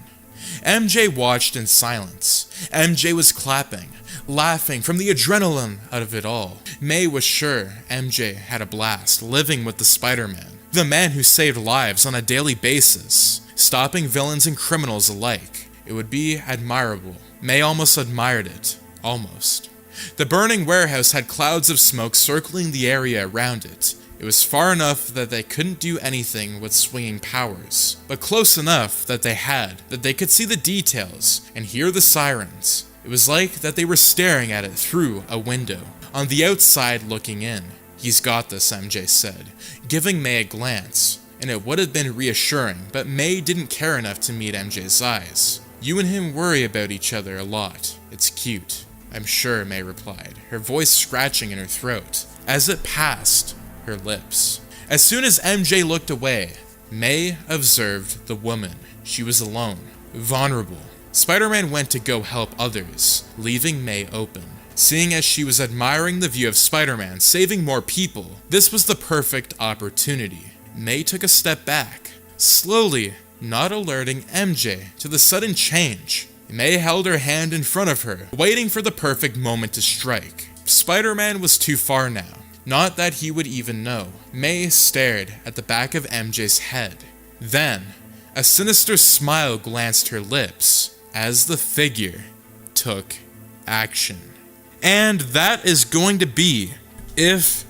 MJ watched in silence. MJ was clapping, laughing from the adrenaline out of it all. May was sure MJ had a blast living with the Spider-Man, the man who saved lives on a daily basis, stopping villains and criminals alike. It would be admirable. May almost admired it. Almost. The burning warehouse had clouds of smoke circling the area around it. It was far enough that they couldn't do anything with swinging powers, but close enough that they could see the details and hear the sirens. It was like that they were staring at it through a window, on the outside looking in. "He's got this," MJ said, giving May a glance, and it would have been reassuring, but May didn't care enough to meet MJ's eyes. "You and him worry about each other a lot. It's cute." "I'm sure," May replied, her voice scratching in her throat, as it passed her lips. As soon as MJ looked away, May observed the woman. She was alone, vulnerable. Spider-Man went to go help others, leaving May open. Seeing as she was admiring the view of Spider-Man saving more people, this was the perfect opportunity. May took a step back, slowly, not alerting MJ to the sudden change. May held her hand in front of her, waiting for the perfect moment to strike. Spider-Man was too far now. Not that he would even know. May stared at the back of MJ's head. Then, a sinister smile glanced her lips as the figure took action. And that is going to be If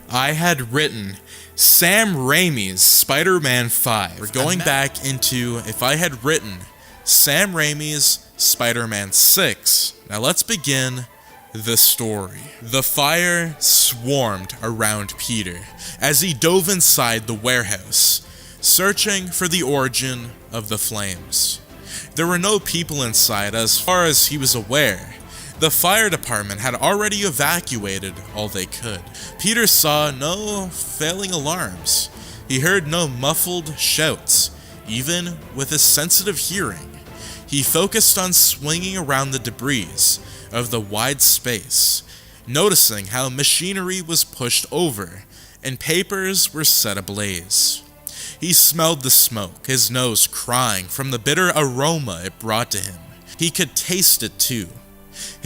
I Had Written Sam Raimi's Spider-Man 5. We're going back into If I Had Written Sam Raimi's Spider-Man 6. Now let's begin the story. The fire swarmed around Peter as he dove inside the warehouse, searching for the origin of the flames. There were no people inside as far as he was aware. The fire department had already evacuated all they could. Peter saw no failing alarms. He heard no muffled shouts, even with his sensitive hearing. He focused on swinging around the debris of the wide space, noticing how machinery was pushed over and papers were set ablaze. He smelled the smoke, his nose crying from the bitter aroma it brought to him. He could taste it too.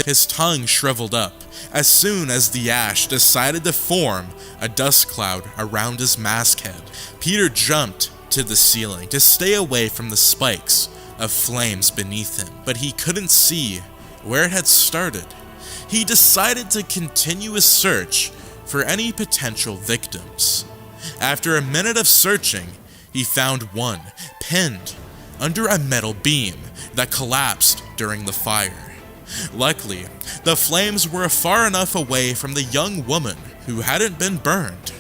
His tongue shriveled up as soon as the ash decided to form a dust cloud around his mask head. Peter jumped to the ceiling to stay away from the spikes of flames beneath him, but he couldn't see where it had started. He decided to continue his search for any potential victims. After a minute of searching, he found one pinned under a metal beam that collapsed during the fire. Luckily, the flames were far enough away from the young woman who hadn't been burned.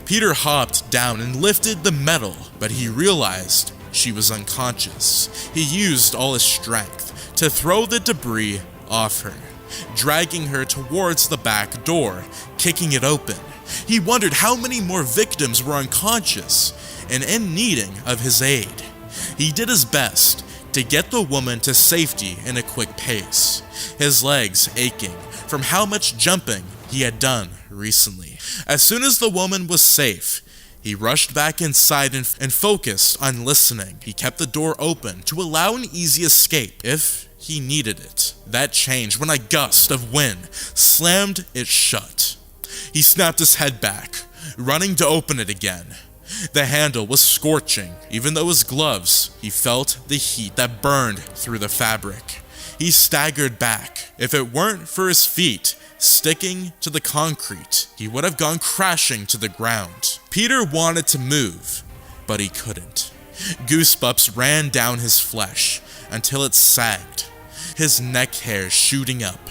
Peter hopped down and lifted the metal, but he realized she was unconscious. He used all his strength to throw the debris off her. dragging her towards the back door, kicking it open. He wondered how many more victims were unconscious and in needing of his aid. He did his best to get the woman to safety in a quick pace, his legs aching from how much jumping he had done recently. As soon as the woman was safe, he rushed back inside and focused on listening. He kept the door open to allow an easy escape if he needed it. That changed when a gust of wind slammed it shut. He snapped his head back, running to open it again. The handle was scorching. Even though his gloves, he felt the heat that burned through the fabric. He staggered back. If it weren't for his feet sticking to the concrete, he would have gone crashing to the ground. Peter wanted to move, but he couldn't. Goosebumps ran down his flesh until it sagged, his neck hairs shooting up.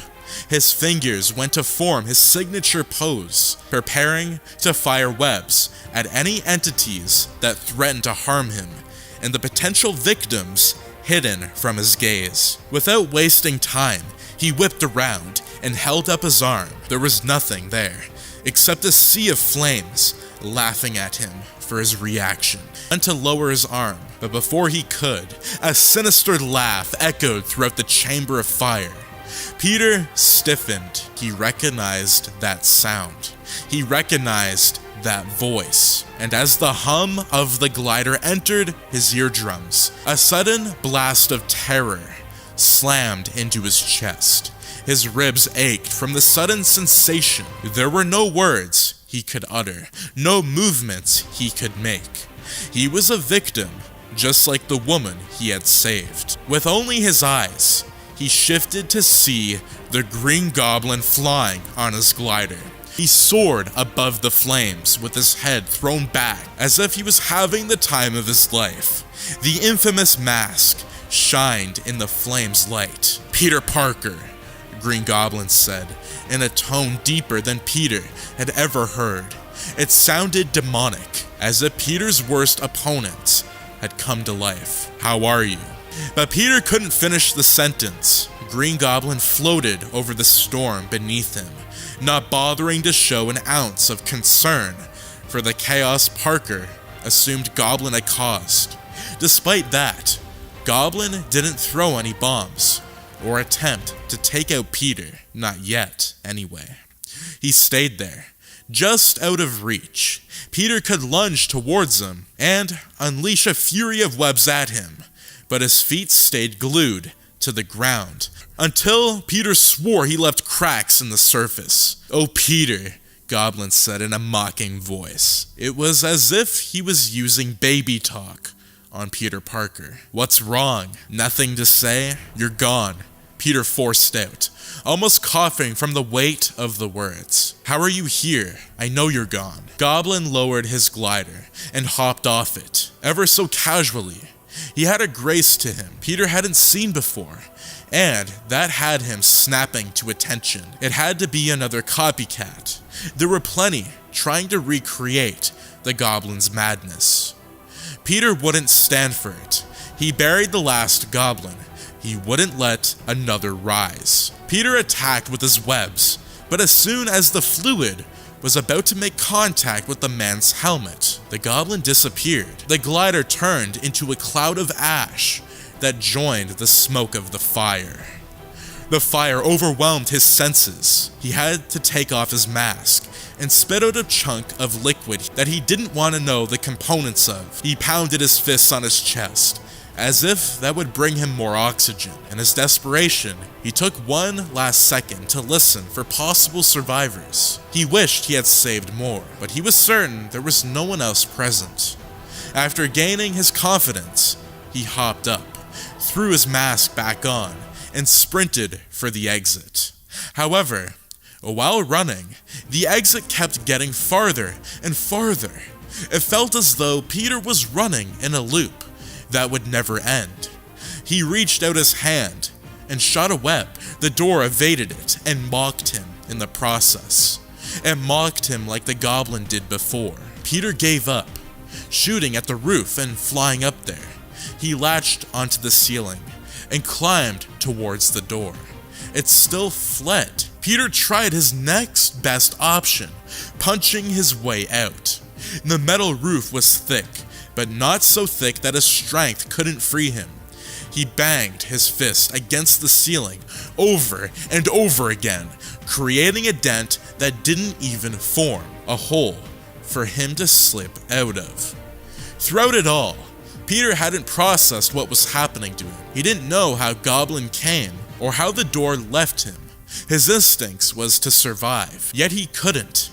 His fingers went to form his signature pose, preparing to fire webs at any entities that threatened to harm him and the potential victims hidden from his gaze. Without wasting time, he whipped around and held up his arm. There was nothing there, except a sea of flames laughing at him for his reaction. And to lower his arm, but before he could, a sinister laugh echoed throughout the chamber of fire. Peter stiffened. He recognized that sound. He recognized that voice. And as the hum of the glider entered his eardrums, a sudden blast of terror slammed into his chest. His ribs ached from the sudden sensation. There were no words he could utter, no movements he could make. He was a victim, just like the woman he had saved. With only his eyes, he shifted to see the Green Goblin flying on his glider. He soared above the flames with his head thrown back as if he was having the time of his life. The infamous mask shined in the flame's light. "Peter Parker," Green Goblin said, in a tone deeper than Peter had ever heard. It sounded demonic, as if Peter's worst opponent had come to life. "How are you?" But Peter couldn't finish the sentence. Green Goblin floated over the storm beneath him, not bothering to show an ounce of concern for the chaos Parker assumed Goblin had caused. Despite that, Goblin didn't throw any bombs or attempt to take out Peter, not yet, anyway. He stayed there, just out of reach. Peter could lunge towards him and unleash a fury of webs at him, but his feet stayed glued to the ground until Peter swore he left cracks in the surface. "Oh, Peter," Goblin said in a mocking voice. It was as if he was using baby talk on Peter Parker. "What's wrong? Nothing to say? You're gone," Peter forced out, almost coughing from the weight of the words. "How are you here? I know you're gone." Goblin lowered his glider and hopped off it, ever so casually. He had a grace to him Peter hadn't seen before, and that had him snapping to attention. It had to be another copycat. There were plenty trying to recreate the Goblin's madness. Peter wouldn't stand for it. He buried the last Goblin. He wouldn't let another rise. Peter attacked with his webs, but as soon as the fluid was about to make contact with the man's helmet, the Goblin disappeared. The glider turned into a cloud of ash that joined the smoke of the fire. The fire overwhelmed his senses. He had to take off his mask and spit out a chunk of liquid that he didn't want to know the components of. He pounded his fists on his chest, as if that would bring him more oxygen. In his desperation, he took one last second to listen for possible survivors. He wished he had saved more, but he was certain there was no one else present. After gaining his confidence, he hopped up, threw his mask back on, and sprinted for the exit. However, while running, the exit kept getting farther and farther. It felt as though Peter was running in a loop that would never end. He reached out his hand and shot a web. The door evaded it and mocked him in the process. It mocked him like the Goblin did before. Peter gave up, shooting at the roof and flying up there. He latched onto the ceiling and climbed towards the door. it still fled. Peter tried his next best option, punching his way out. The metal roof was thick, but not so thick that his strength couldn't free him. He banged his fist against the ceiling over and over again, creating a dent that didn't even form a hole for him to slip out of. Throughout it all, Peter hadn't processed what was happening to him. He didn't know how Goblin came or how the door left him. His instincts was to survive, yet he couldn't.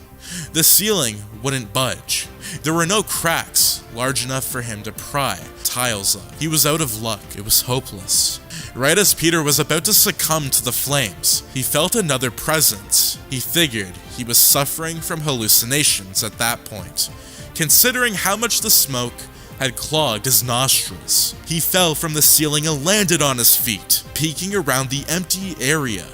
The ceiling wouldn't budge. There were no cracks large enough for him to pry tiles up. He was out of luck. It was hopeless. Right as Peter was about to succumb to the flames, he felt another presence. He figured he was suffering from hallucinations at that point, considering how much the smoke had clogged his nostrils. He fell from the ceiling and landed on his feet, peeking around the empty area.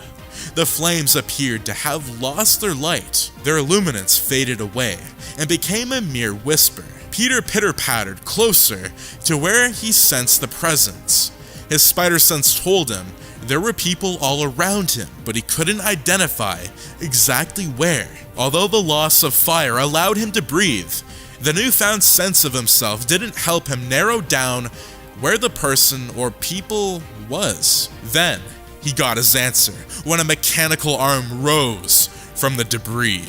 The flames appeared to have lost their light. Their luminance faded away and became a mere whisper. Peter pitter-pattered closer to where he sensed the presence. His spider sense told him there were people all around him, but he couldn't identify exactly where. Although the loss of fire allowed him to breathe, the newfound sense of himself didn't help him narrow down where the person or people was. Then, he got his answer when a mechanical arm rose from the debris.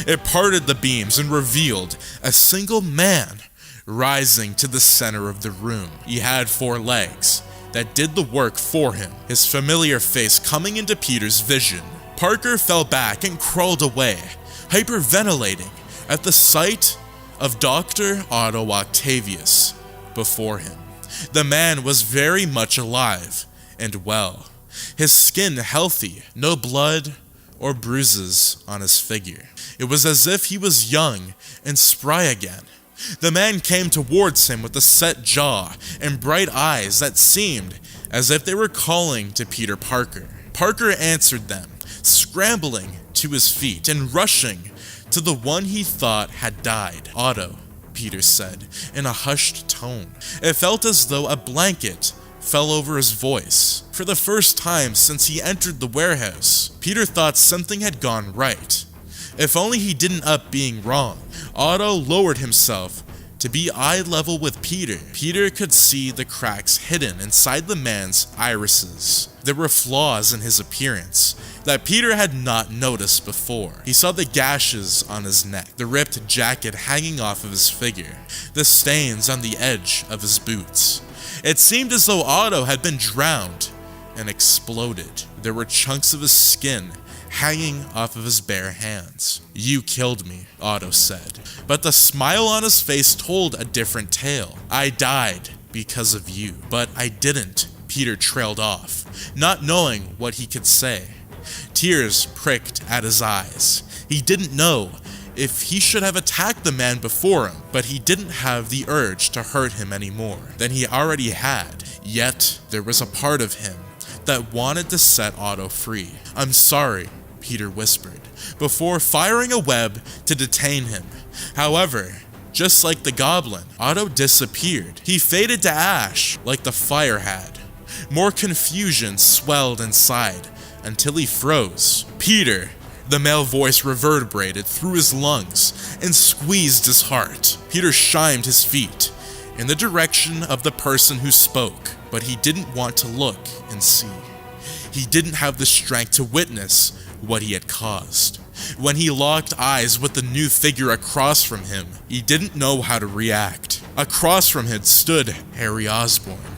It parted the beams and revealed a single man rising to the center of the room. He had 4 legs that did the work for him, his familiar face coming into Peter's vision. Parker fell back and crawled away, hyperventilating at the sight of Dr. Otto Octavius before him. The man was very much alive and well, his skin healthy, no blood or bruises on his figure. It was as if he was young and spry again. The man came towards him with a set jaw and bright eyes that seemed as if they were calling to Peter Parker. Parker answered them, scrambling to his feet and rushing to the one he thought had died. "Otto," Peter said in a hushed tone. It felt as though a blanket fell over his voice. For the first time since he entered the warehouse, Peter thought something had gone right. If only he didn't up being wrong. Otto lowered himself to be eye level with Peter. Peter could see the cracks hidden inside the man's irises. There were flaws in his appearance that Peter had not noticed before. He saw the gashes on his neck, the ripped jacket hanging off of his figure, the stains on the edge of his boots. It seemed as though Otto had been drowned and exploded. There were chunks of his skin hanging off of his bare hands. "You killed me," Otto said, but the smile on his face told a different tale. "I died because of you." "But I didn't," Peter trailed off, not knowing what he could say. Tears pricked at his eyes. He didn't know if he should have attacked the man before him, but he didn't have the urge to hurt him anymore than he already had. Yet, there was a part of him that wanted to set Otto free. "I'm sorry," Peter whispered, before firing a web to detain him. However, just like the goblin, Otto disappeared. He faded to ash like the fire had. More confusion swelled inside until he froze. "Peter!" The male voice reverberated through his lungs and squeezed his heart. Peter shimed his feet in the direction of the person who spoke, but he didn't want to look and see. He didn't have the strength to witness what he had caused. When he locked eyes with the new figure across from him, he didn't know how to react. Across from him stood Harry Osborn,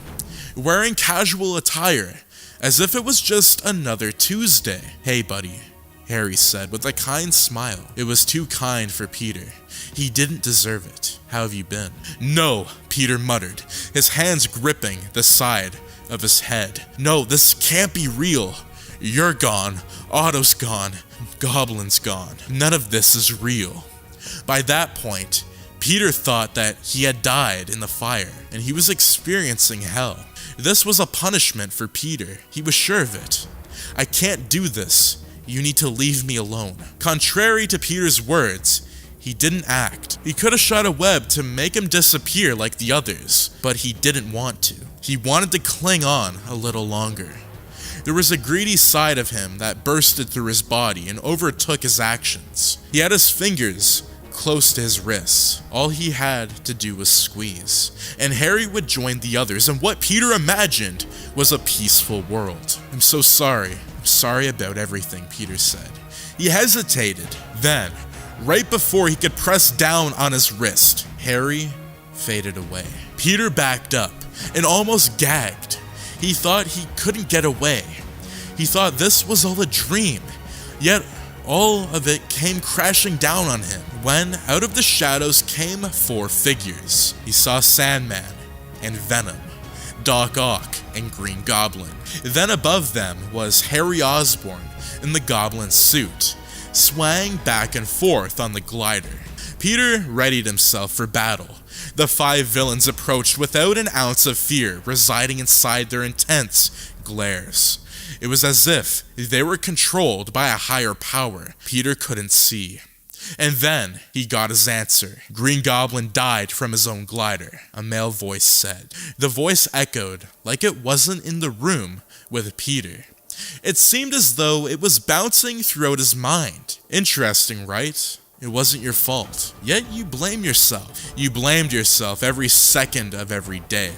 wearing casual attire, as if it was just another Tuesday. "Hey, buddy," Harry said with a kind smile. It was too kind for Peter. He didn't deserve it. "How have you been?" "No," Peter muttered, his hands gripping the side of his head. "No, this can't be real. You're gone. Otto's gone. Goblin's gone. None of this is real." By that point, Peter thought that he had died in the fire, and he was experiencing hell. This was a punishment for Peter. He was sure of it. "I can't do this. You need to leave me alone." Contrary to Peter's words, he didn't act. He could have shot a web to make him disappear like the others, but he didn't want to. He wanted to cling on a little longer. There was a greedy side of him that bursted through his body and overtook his actions. He had his fingers close to his wrists. All he had to do was squeeze, and Harry would join the others in what Peter imagined was a peaceful world. "I'm so sorry. I'm sorry about everything," Peter said. He hesitated. Then, right before he could press down on his wrist, Harry faded away. Peter backed up and almost gagged. He thought he couldn't get away. He thought this was all a dream, yet all of it came crashing down on him when out of the shadows came 4 figures. He saw Sandman and Venom, Doc Ock and Green Goblin. Then above them was Harry Osborn in the Goblin suit, swaying back and forth on the glider. Peter readied himself for battle. The 5 villains approached without an ounce of fear residing inside their intense glares. It was as if they were controlled by a higher power Peter couldn't see. And then he got his answer. Green Goblin died from his own glider, a male voice said. The voice echoed like it wasn't in the room with Peter. It seemed as though it was bouncing throughout his mind. Interesting, right? It wasn't your fault. Yet you blame yourself. You blamed yourself every second of every day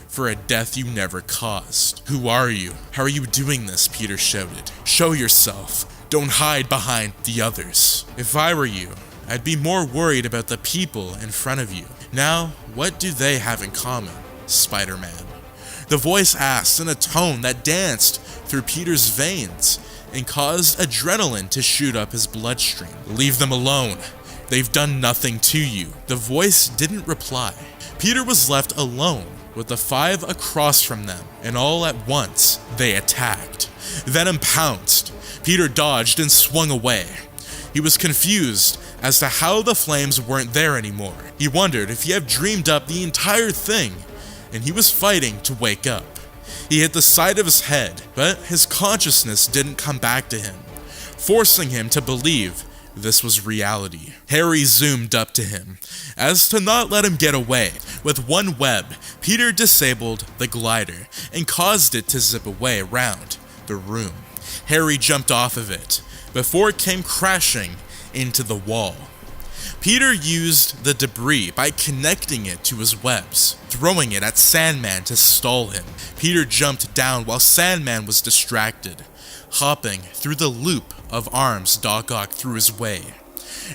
for a death you never caused. Who are you? How are you doing this? Peter shouted. Show yourself. Don't hide behind the others. If I were you, I'd be more worried about the people in front of you. Now, what do they have in common? Spider-Man. The voice asked in a tone that danced through Peter's veins and caused adrenaline to shoot up his bloodstream. Leave them alone. They've done nothing to you. The voice didn't reply. Peter was left alone with the 5 across from them, and all at once, they attacked. Venom pounced. Peter dodged and swung away. He was confused as to how the flames weren't there anymore. He wondered if he had dreamed up the entire thing, and he was fighting to wake up. He hit the side of his head, but his consciousness didn't come back to him, forcing him to believe this was reality. Harry zoomed up to him, as to not let him get away. With one web, Peter disabled the glider and caused it to zip away around the room. Harry jumped off of it before it came crashing into the wall. Peter used the debris by connecting it to his webs, throwing it at Sandman to stall him. Peter jumped down while Sandman was distracted, hopping through the loop of arms Doc Ock threw his way.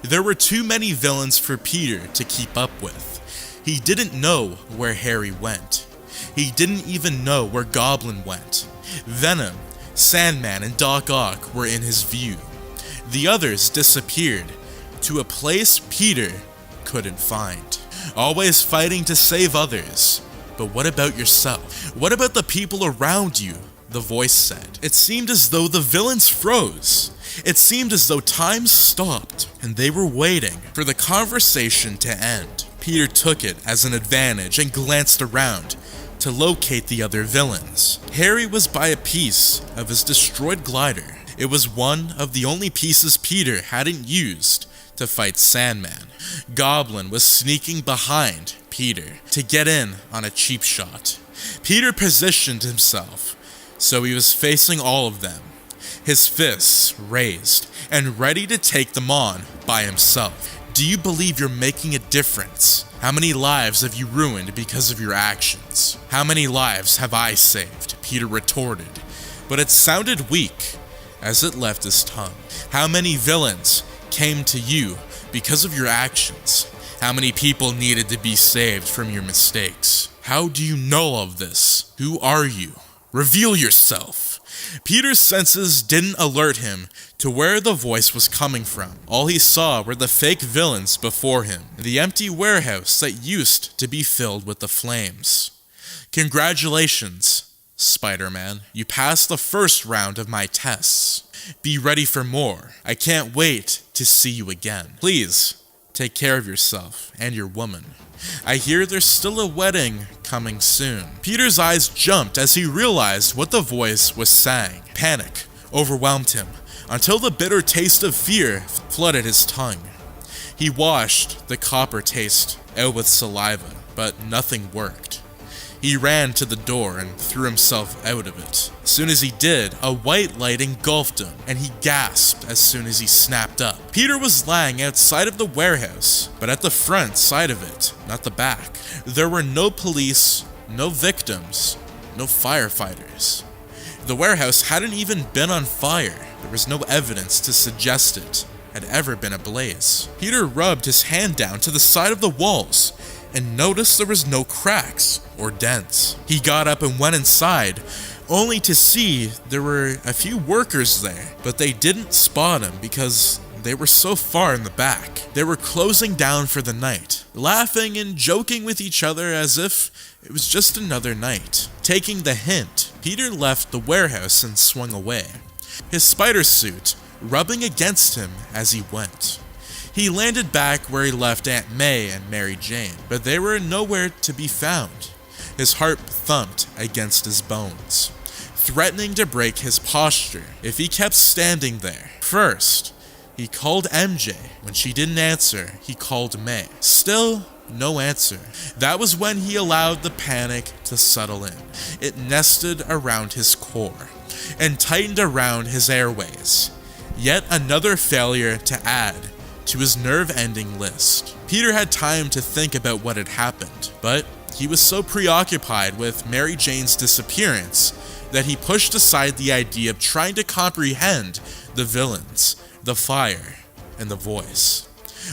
There were too many villains for Peter to keep up with. He didn't know where Harry went. He didn't even know where Goblin went. Venom, Sandman, and Doc Ock were in his view. The others disappeared to a place Peter couldn't find. Always fighting to save others. But what about yourself? What about the people around you? The voice said. It seemed as though the villains froze. It seemed as though time stopped, and they were waiting for the conversation to end. Peter took it as an advantage and glanced around to locate the other villains. Harry was by a piece of his destroyed glider. It was one of the only pieces Peter hadn't used to fight Sandman. Goblin was sneaking behind Peter to get in on a cheap shot. Peter positioned himself so he was facing all of them, his fists raised and ready to take them on by himself. Do you believe you're making a difference? How many lives have you ruined because of your actions? How many lives have I saved? Peter retorted, but it sounded weak as it left his tongue. How many villains came to you because of your actions? How many people needed to be saved from your mistakes? How do you know of this? Who are you? Reveal yourself. Peter's senses didn't alert him to where the voice was coming from. All he saw were the fake villains before him, the empty warehouse that used to be filled with the flames. Congratulations, Spider-Man. You passed the first round of my tests. Be ready for more. I can't wait to see you again. Please, take care of yourself and your woman. I hear there's still a wedding coming soon. Peter's eyes jumped as he realized what the voice was saying. Panic overwhelmed him until the bitter taste of fear flooded his tongue. He washed the copper taste out with saliva, but nothing worked. He ran to the door and threw himself out of it. As soon as he did, a white light engulfed him, and he gasped as soon as he snapped up. Peter was lying outside of the warehouse, but at the front side of it, not the back. There were no police, no victims, no firefighters. The warehouse hadn't even been on fire. There was no evidence to suggest it had ever been ablaze. Peter rubbed his hand down to the side of the walls and noticed there was no cracks or dents. He got up and went inside, only to see there were a few workers there, but they didn't spot him because they were so far in the back. They were closing down for the night, laughing and joking with each other as if it was just another night. Taking the hint, Peter left the warehouse and swung away, his spider suit rubbing against him as he went. He landed back where he left Aunt May and Mary Jane, but they were nowhere to be found. His heart thumped against his bones, threatening to break his posture if he kept standing there. First, he called MJ. When she didn't answer, he called May. Still, no answer. That was when he allowed the panic to settle in. It nested around his core and tightened around his airways. Yet another failure to add to his nerve-ending list. Peter had time to think about what had happened, but he was so preoccupied with Mary Jane's disappearance that he pushed aside the idea of trying to comprehend the villains, the fire, and the voice.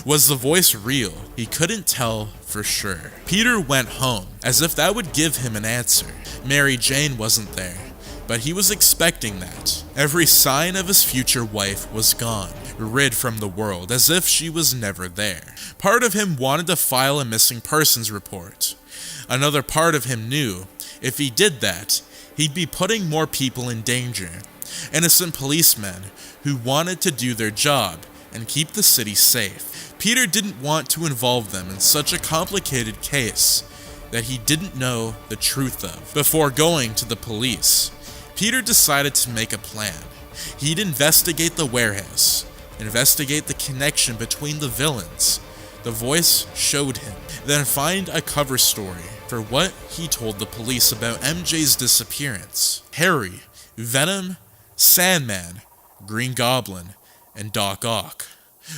Was the voice real? He couldn't tell for sure. Peter went home, as if that would give him an answer. Mary Jane wasn't there, but he was expecting that. Every sign of his future wife was gone, rid from the world, as if she was never there. Part of him wanted to file a missing persons report. Another part of him knew, if he did that, he'd be putting more people in danger. Innocent policemen who wanted to do their job and keep the city safe. Peter didn't want to involve them in such a complicated case that he didn't know the truth of. Before going to the police, Peter decided to make a plan. He'd investigate the warehouse, investigate the connection between the villains the voice showed him, then find a cover story for what he told the police about MJ's disappearance. Harry, Venom, Sandman, Green Goblin, and Doc Ock.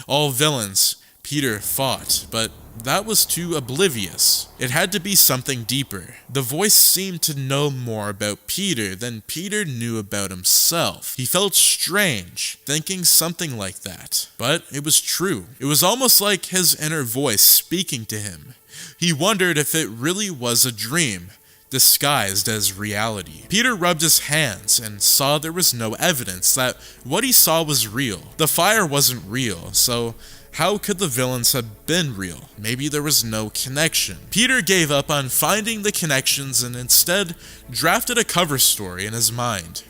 All villains Peter fought, but that was too oblivious. It had to be something deeper. The voice seemed to know more about Peter than Peter knew about himself. He felt strange, thinking something like that. But it was true. It was almost like his inner voice speaking to him. He wondered if it really was a dream, disguised as reality. Peter rubbed his hands and saw there was no evidence that what he saw was real. The fire wasn't real, so how could the villains have been real? Maybe there was no connection. Peter gave up on finding the connections and instead drafted a cover story in his mind.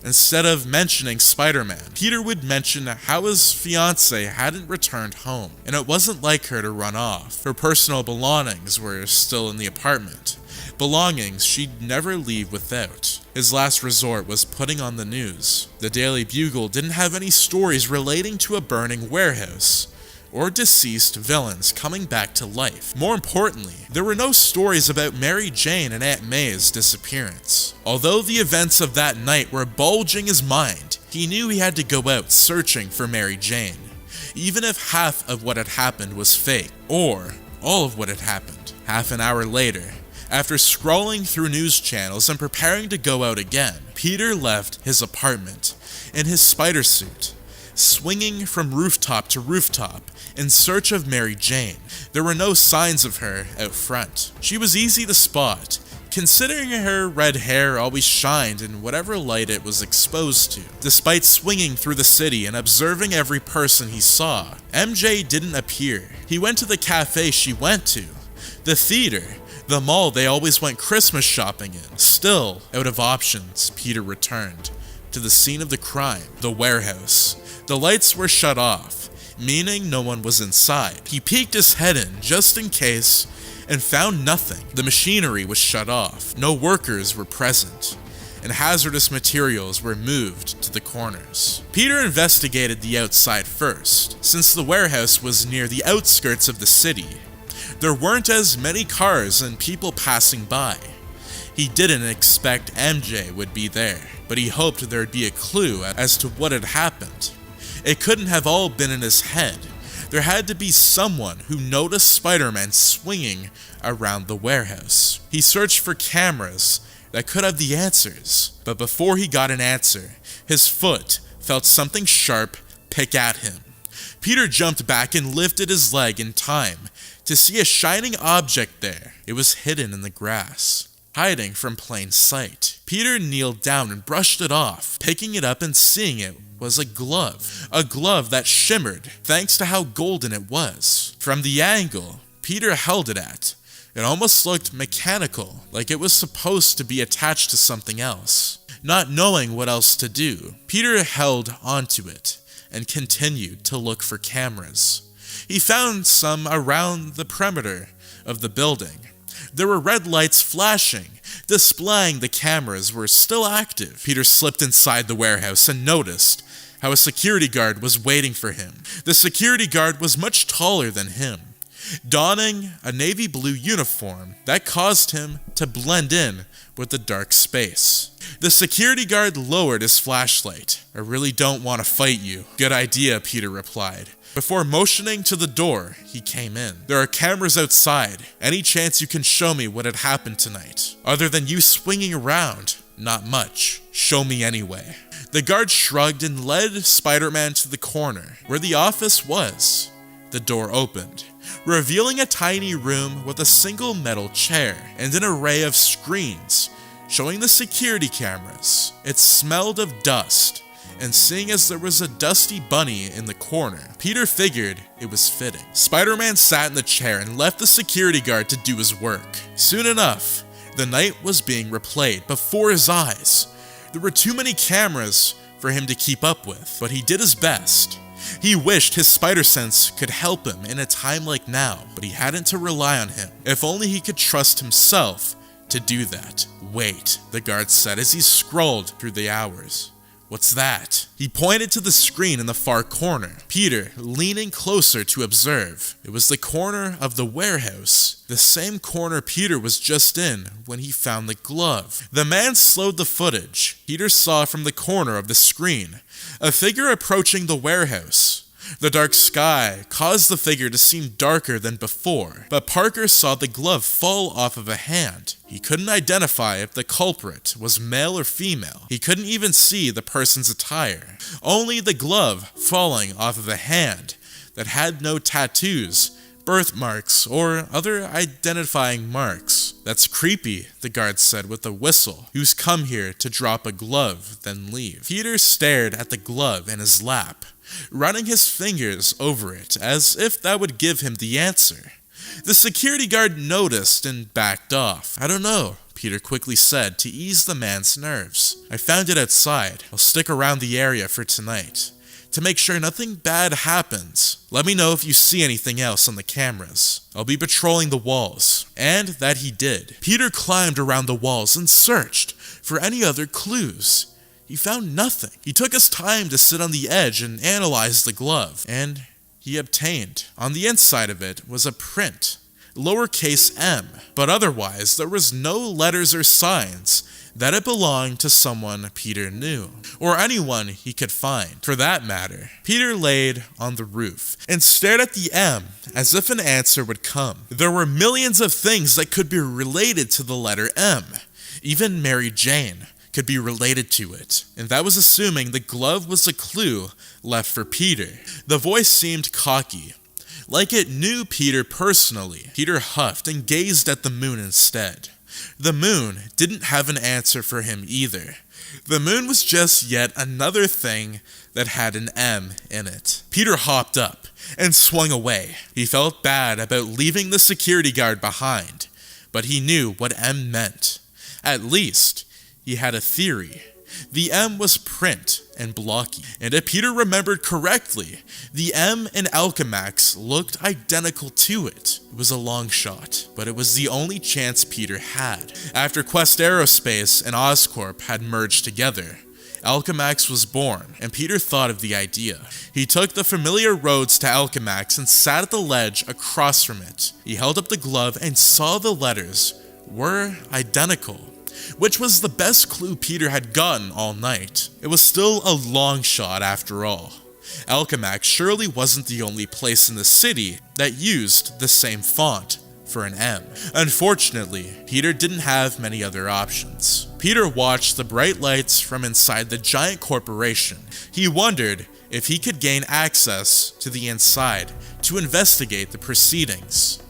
Instead of mentioning Spider-Man, Peter would mention how his fiancée hadn't returned home, and it wasn't like her to run off. Her personal belongings were still in the apartment. Belongings she'd never leave without. His last resort was putting on the news. The Daily Bugle didn't have any stories relating to a burning warehouse or deceased villains coming back to life. More importantly, there were no stories about Mary Jane and Aunt May's disappearance. Although the events of that night were bulging his mind, he knew he had to go out searching for Mary Jane, even if half of what had happened was fake, or all of what had happened. Half an hour later, after scrolling through news channels and preparing to go out again, Peter left his apartment in his spider suit, swinging from rooftop to rooftop in search of Mary Jane. There were no signs of her out front. She was easy to spot, considering her red hair always shined in whatever light it was exposed to. Despite swinging through the city and observing every person he saw, MJ didn't appear. He went to the cafe she went to, the theater, the mall they always went Christmas shopping in. Still out of options, Peter returned to the scene of the crime, the warehouse. The lights were shut off, meaning no one was inside. He peeked his head in just in case and found nothing. The machinery was shut off, no workers were present, and hazardous materials were moved to the corners. Peter investigated the outside first. Since the warehouse was near the outskirts of the city, there weren't as many cars and people passing by. He didn't expect MJ would be there, but he hoped there'd be a clue as to what had happened. It couldn't have all been in his head. There had to be someone who noticed Spider-Man swinging around the warehouse. He searched for cameras that could have the answers, but before he got an answer, his foot felt something sharp pick at him. Peter jumped back and lifted his leg in time to see a shining object there. It was hidden in the grass, hiding from plain sight. Peter kneeled down and brushed it off, picking it up and seeing it was a glove that shimmered thanks to how golden it was. From the angle Peter held it at, it almost looked mechanical, like it was supposed to be attached to something else. Not knowing what else to do, Peter held onto it and continued to look for cameras. He found some around the perimeter of the building. There were red lights flashing, displaying the cameras were still active. Peter slipped inside the warehouse and noticed how a security guard was waiting for him. The security guard was much taller than him, donning a navy blue uniform that caused him to blend in with the dark space. The security guard lowered his flashlight. "I really don't want to fight you." "Good idea," Peter replied. Before motioning to the door, he came in. "There are cameras outside. Any chance you can show me what had happened tonight? Other than you swinging around?" "Not much. Show me anyway." The guard shrugged and led Spider-Man to the corner where the office was. The door opened, revealing a tiny room with a single metal chair and an array of screens showing the security cameras. It smelled of dust, and seeing as there was a dusty bunny in the corner, Peter figured it was fitting. Spider-Man sat in the chair and left the security guard to do his work. Soon enough, the night was being replayed before his eyes. There were too many cameras for him to keep up with, but he did his best. He wished his spider sense could help him in a time like now, but he hadn't to rely on him. If only he could trust himself to do that. "Wait," the guard said as he scrolled through the hours. "What's that?" He pointed to the screen in the far corner, Peter leaning closer to observe. It was the corner of the warehouse, the same corner Peter was just in when he found the glove. The man slowed the footage. Peter saw from the corner of the screen a figure approaching the warehouse. The dark sky caused the figure to seem darker than before, but Parker saw the glove fall off of a hand. He couldn't identify if the culprit was male or female. He couldn't even see the person's attire, only the glove falling off of a hand that had no tattoos, birthmarks, or other identifying marks. "That's creepy," the guard said with a whistle. "Who's come here to drop a glove, then leave?" Peter stared at the glove in his lap, running his fingers over it as if that would give him the answer. The security guard noticed and backed off. "I don't know," Peter quickly said to ease the man's nerves. "I found it outside. I'll stick around the area for tonight to make sure nothing bad happens. Let me know if you see anything else on the cameras. I'll be patrolling the walls." And that he did. Peter climbed around the walls and searched for any other clues. He found nothing. He took his time to sit on the edge and analyze the glove, and he obtained. On the inside of it was a print, lowercase m, but otherwise there was no letters or signs that it belonged to someone Peter knew, or anyone he could find, for that matter. Peter laid on the roof and stared at the M as if an answer would come. There were millions of things that could be related to the letter M. Even Mary Jane could be related to it, and that was assuming the glove was a clue left for Peter. The voice seemed cocky, like it knew Peter personally. Peter huffed and gazed at the moon instead. The moon didn't have an answer for him either. The moon was just yet another thing that had an M in it. Peter hopped up and swung away. He felt bad about leaving the security guard behind, but he knew what M meant. At least, he had a theory. The M was print and blocky, and if Peter remembered correctly, the M in Alchemax looked identical to it. It was a long shot, but it was the only chance Peter had. After Quest Aerospace and Oscorp had merged together, Alchemax was born, and Peter thought of the idea. He took the familiar roads to Alchemax and sat at the ledge across from it. He held up the glove and saw the letters were identical. which was the best clue Peter had gotten all night. It was still a long shot after all. Alchemax surely wasn't the only place in the city that used the same font for an M. Unfortunately, Peter didn't have many other options. Peter watched the bright lights from inside the giant corporation. He wondered if he could gain access to the inside to investigate the proceedings.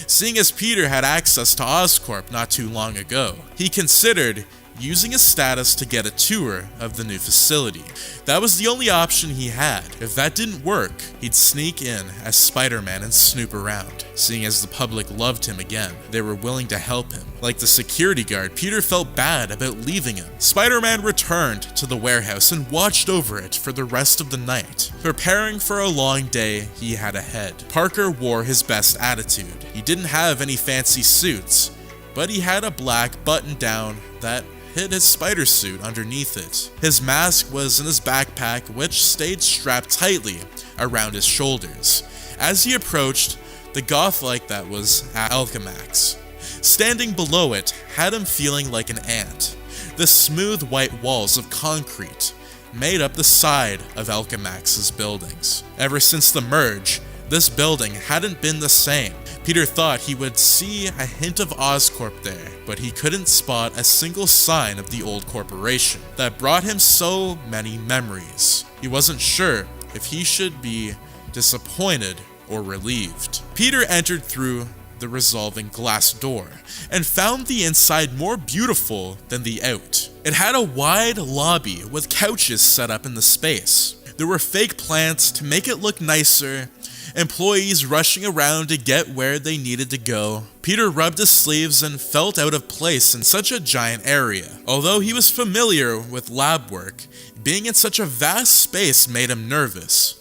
Seeing as Peter had access to Oscorp not too long ago, he considered using his status to get a tour of the new facility. That was the only option he had. If that didn't work, he'd sneak in as Spider-Man and snoop around. Seeing as the public loved him again, they were willing to help him. Like the security guard, Peter felt bad about leaving him. Spider-Man returned to the warehouse and watched over it for the rest of the night, preparing for a long day he had ahead. Parker wore his best attitude. He didn't have any fancy suits, but he had a black button-down that hid his spider suit underneath it. His mask was in his backpack, which stayed strapped tightly around his shoulders. As he approached, the goth light that was Alchemax, standing below it, had him feeling like an ant. The smooth white walls of concrete made up the side of Alchemax's buildings. Ever since the merge, this building hadn't been the same. Peter thought he would see a hint of Oscorp there, but he couldn't spot a single sign of the old corporation that brought him so many memories. He wasn't sure if he should be disappointed or relieved. Peter entered through the resolving glass door and found the inside more beautiful than the out. It had a wide lobby with couches set up in the space. There were fake plants to make it look nicer, employees rushing around to get where they needed to go. Peter rubbed his sleeves and felt out of place in such a giant area. Although he was familiar with lab work, being in such a vast space made him nervous.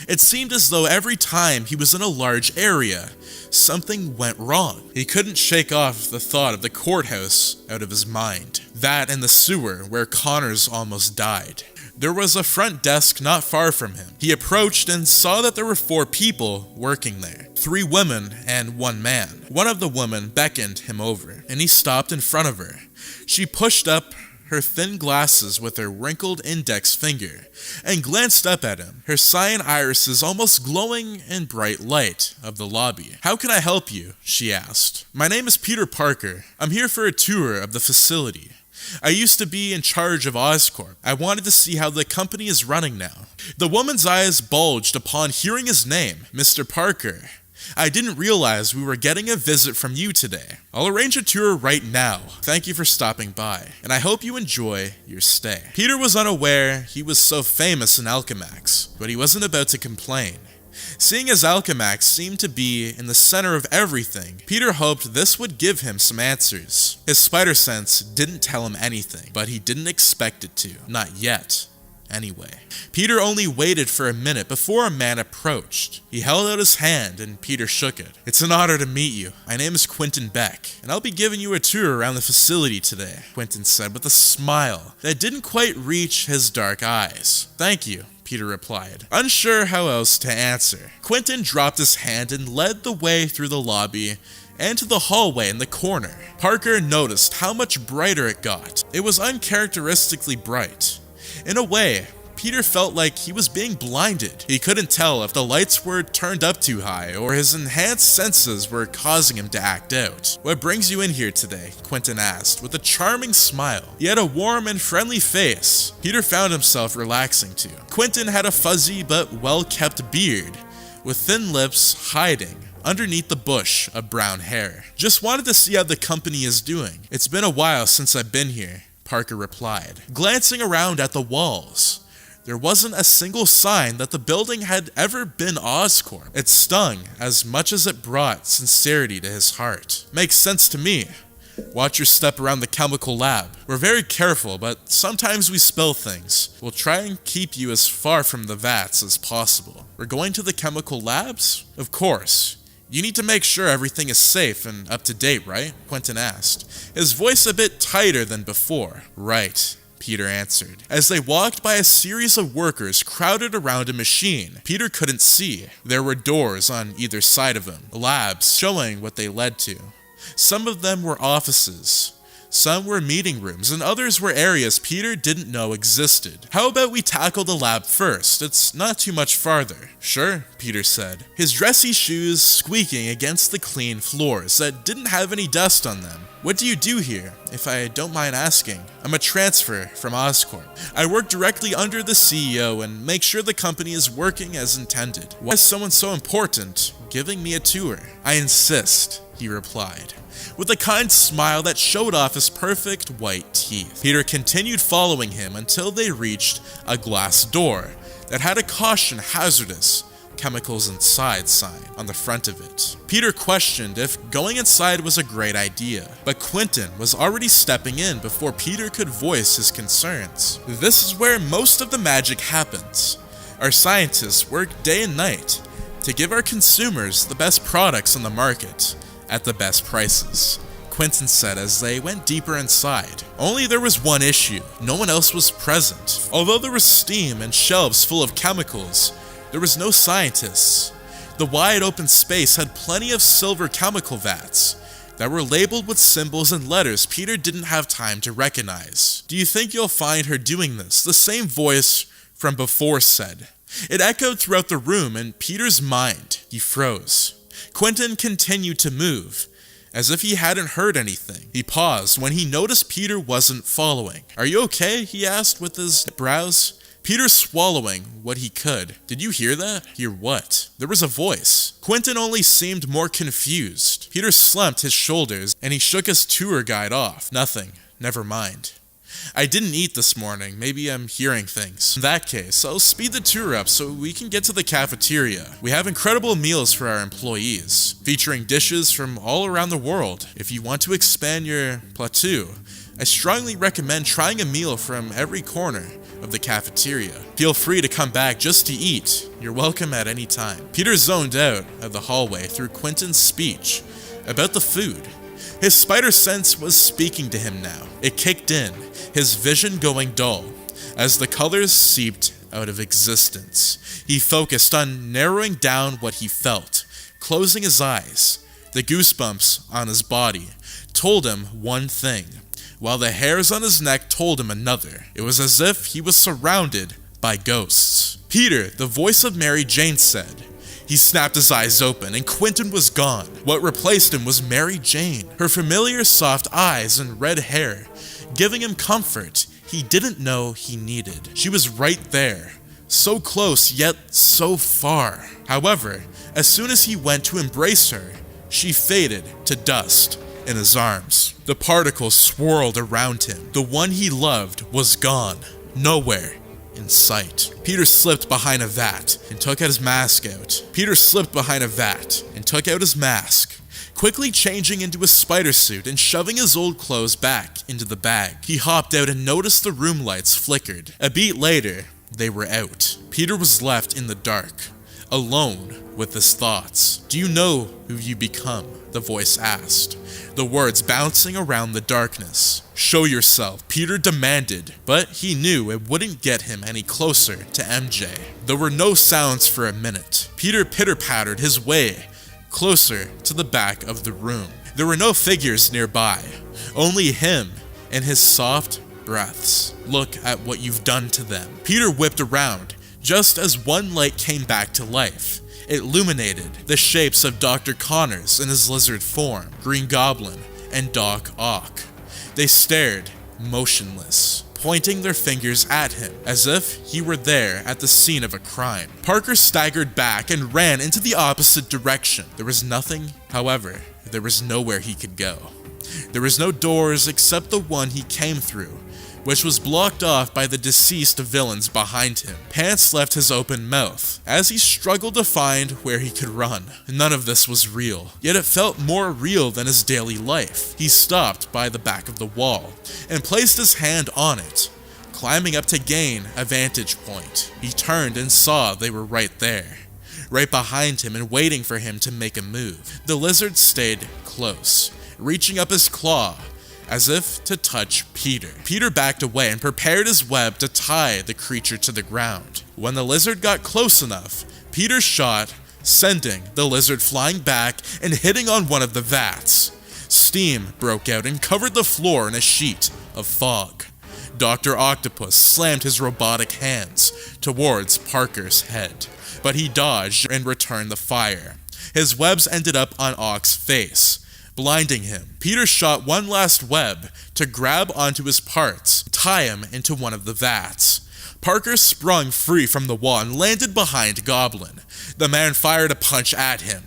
It seemed as though every time he was in a large area, something went wrong. He couldn't shake off the thought of the courthouse out of his mind. That and the sewer where Connors almost died. There was a front desk not far from him. He approached and saw that there were 4 people working there, 3 women and 1 man. One of the women beckoned him over, and he stopped in front of her. She pushed up her thin glasses with her wrinkled index finger and glanced up at him, her cyan irises almost glowing in bright light of the lobby. "How can I help you?" she asked. "My name is Peter Parker. I'm here for a tour of the facility. I used to be in charge of Oscorp. I wanted to see how the company is running now." The woman's eyes bulged upon hearing his name, Mr. Parker. "I didn't realize we were getting a visit from you today. I'll arrange a tour right now. Thank you for stopping by, and I hope you enjoy your stay." Peter was unaware he was so famous in Alchemax, but he wasn't about to complain. Seeing as Alchemax seemed to be in the center of everything, Peter hoped this would give him some answers. His spider sense didn't tell him anything, but he didn't expect it to. Not yet. Anyway, Peter only waited for a minute before a man approached. He held out his hand and Peter shook it. "It's an honor to meet you. My name is Quentin Beck, and I'll be giving you a tour around the facility today," Quentin said with a smile that didn't quite reach his dark eyes. "Thank you," Peter replied, unsure how else to answer. Quentin dropped his hand and led the way through the lobby and to the hallway in the corner. Parker noticed how much brighter it got. It was uncharacteristically bright. In a way, Peter felt like he was being blinded. He couldn't tell if the lights were turned up too high or his enhanced senses were causing him to act out. "What brings you in here today?" Quentin asked with a charming smile. He had a warm and friendly face. Peter found himself relaxing too. Quentin had a fuzzy but well-kept beard, with thin lips hiding underneath the bush of brown hair. "Just wanted to see how the company is doing. It's been a while since I've been here," Parker replied, glancing around at the walls. There wasn't a single sign that the building had ever been Oscorp. It stung as much as it brought sincerity to his heart. "Makes sense to me. Watch your step around the chemical lab. We're very careful, but sometimes we spill things. We'll try and keep you as far from the vats as possible." "We're going to the chemical labs?" "Of course. You need to make sure everything is safe and up to date, right?" Quentin asked, his voice a bit tighter than before. "Right," Peter answered. As they walked by a series of workers crowded around a machine Peter couldn't see. There were doors on either side of him, labs showing what they led to. Some of them were offices, Some were meeting rooms, and others were areas Peter didn't know existed. How about we tackle the lab first? It's not too much farther. Sure, Peter said, his dressy shoes squeaking against the clean floors that didn't have any dust on them. What do you do here, if I don't mind asking? I'm a transfer from Oscorp. I work directly under the CEO and make sure the company is working as intended. Why is someone so important giving me a tour? I insist, he replied, with a kind smile that showed off his perfect white teeth. Peter continued following him until they reached a glass door that had a caution hazardous chemicals inside sign on the front of it. Peter questioned if going inside was a great idea, but Quentin was already stepping in before Peter could voice his concerns. This is where most of the magic happens. Our scientists work day and night to give our consumers the best products on the market at the best prices, Quentin said as they went deeper inside. Only there was one issue. No one else was present. Although there was steam and shelves full of chemicals, there was no scientists. The wide open space had plenty of silver chemical vats that were labeled with symbols and letters Peter didn't have time to recognize. Do you think you'll find her doing this? The same voice from before said. It echoed throughout the room, and Peter's mind, he froze. Quentin continued to move, as if he hadn't heard anything. He paused when he noticed Peter wasn't following. Are you okay? He asked with his brows. Peter swallowing what he could. Did you hear that? Hear what? There was a voice. Quentin only seemed more confused. Peter slumped his shoulders and he shook his tour guide off. Nothing. Never mind. I didn't eat this morning. Maybe I'm hearing things. In that case, I'll speed the tour up so we can get to the cafeteria. We have incredible meals for our employees, featuring dishes from all around the world. If you want to expand your plateau, I strongly recommend trying a meal from every corner of the cafeteria. Feel free to come back just to eat. You're welcome at any time. Peter zoned out of the hallway through Quentin's speech about the food. His spider sense was speaking to him now. It kicked in, his vision going dull, as the colors seeped out of existence. He focused on narrowing down what he felt, closing his eyes. The goosebumps on his body told him one thing, while the hairs on his neck told him another. It was as if he was surrounded by ghosts. Peter, the voice of Mary Jane, said. He snapped his eyes open, and Quentin was gone. What replaced him was Mary Jane, her familiar soft eyes and red hair, giving him comfort he didn't know he needed. She was right there, so close yet so far. However, as soon as he went to embrace her, she faded to dust in his arms. The particles swirled around him. The one he loved was gone, nowhere in sight. Peter slipped behind a vat and took out his mask out. Quickly changing into a spider suit and shoving his old clothes back into the bag. He hopped out and noticed the room lights flickered. A beat later, they were out. Peter was left in the dark, alone with his thoughts. Do you know who you become? The voice asked, the words bouncing around the darkness. Show yourself, Peter demanded, but he knew it wouldn't get him any closer to MJ. There were no sounds for a minute. Peter pitter-pattered his way closer to the back of the room. There were no figures nearby, only him and his soft breaths. Look at what you've done to them. Peter whipped around just as one light came back to life. It illuminated the shapes of Dr. Connors in his lizard form, Green Goblin, and Doc Ock. They stared, motionless, pointing their fingers at him, as if he were there at the scene of a crime. Parker staggered back and ran into the opposite direction. There was nothing, however, there was nowhere he could go. There was no doors except the one he came through, which was blocked off by the deceased villains behind him. Pants left his open mouth as he struggled to find where he could run. None of this was real, yet it felt more real than his daily life. He stopped by the back of the wall and placed his hand on it, climbing up to gain a vantage point. He turned and saw they were right there, right behind him and waiting for him to make a move. The lizard stayed close, reaching up his claw as if to touch Peter. Peter backed away and prepared his web to tie the creature to the ground. When the lizard got close enough, Peter shot, sending the lizard flying back and hitting on one of the vats. Steam broke out and covered the floor in a sheet of fog. Dr. Octopus slammed his robotic hands towards Parker's head, but he dodged and returned the fire. His webs ended up on Ock's face, blinding him. Peter shot one last web to grab onto his parts, tie him into one of the vats. Parker sprung free from the wall and landed behind Goblin. The man fired a punch at him.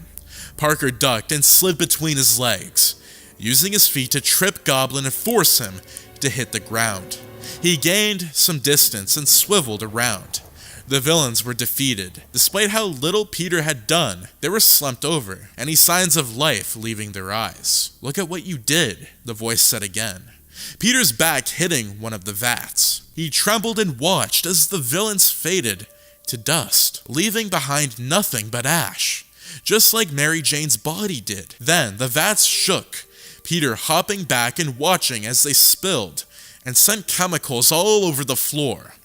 Parker ducked and slid between his legs, using his feet to trip Goblin and force him to hit the ground. He gained some distance and swiveled around. The villains were defeated. Despite how little Peter had done, they were slumped over, any signs of life leaving their eyes. "Look at what you did," the voice said again. Peter's back hitting one of the vats. He trembled and watched as the villains faded to dust, leaving behind nothing but ash, just like Mary Jane's body did. Then the vats shook, Peter hopping back and watching as they spilled and sent chemicals all over the floor.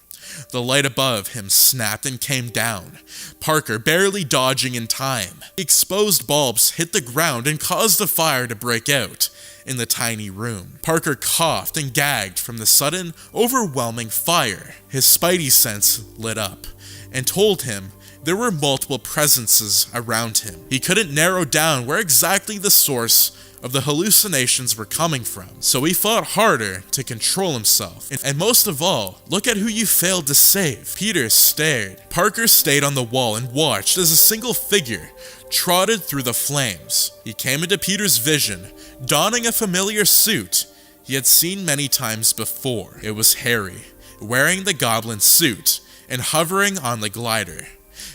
The light above him snapped and came down, Parker barely dodging in time. The exposed bulbs hit the ground and caused a fire to break out in the tiny room. Parker coughed and gagged from the sudden, overwhelming fire. His spidey sense lit up and told him there were multiple presences around him. He couldn't narrow down where exactly the source of the hallucinations were coming from, so he fought harder to control himself. And most of all, look at who you failed to save. Peter stared. Parker stayed on the wall and watched as a single figure trotted through the flames. He came into Peter's vision, donning a familiar suit he had seen many times before. It was Harry, wearing the goblin suit and hovering on the glider.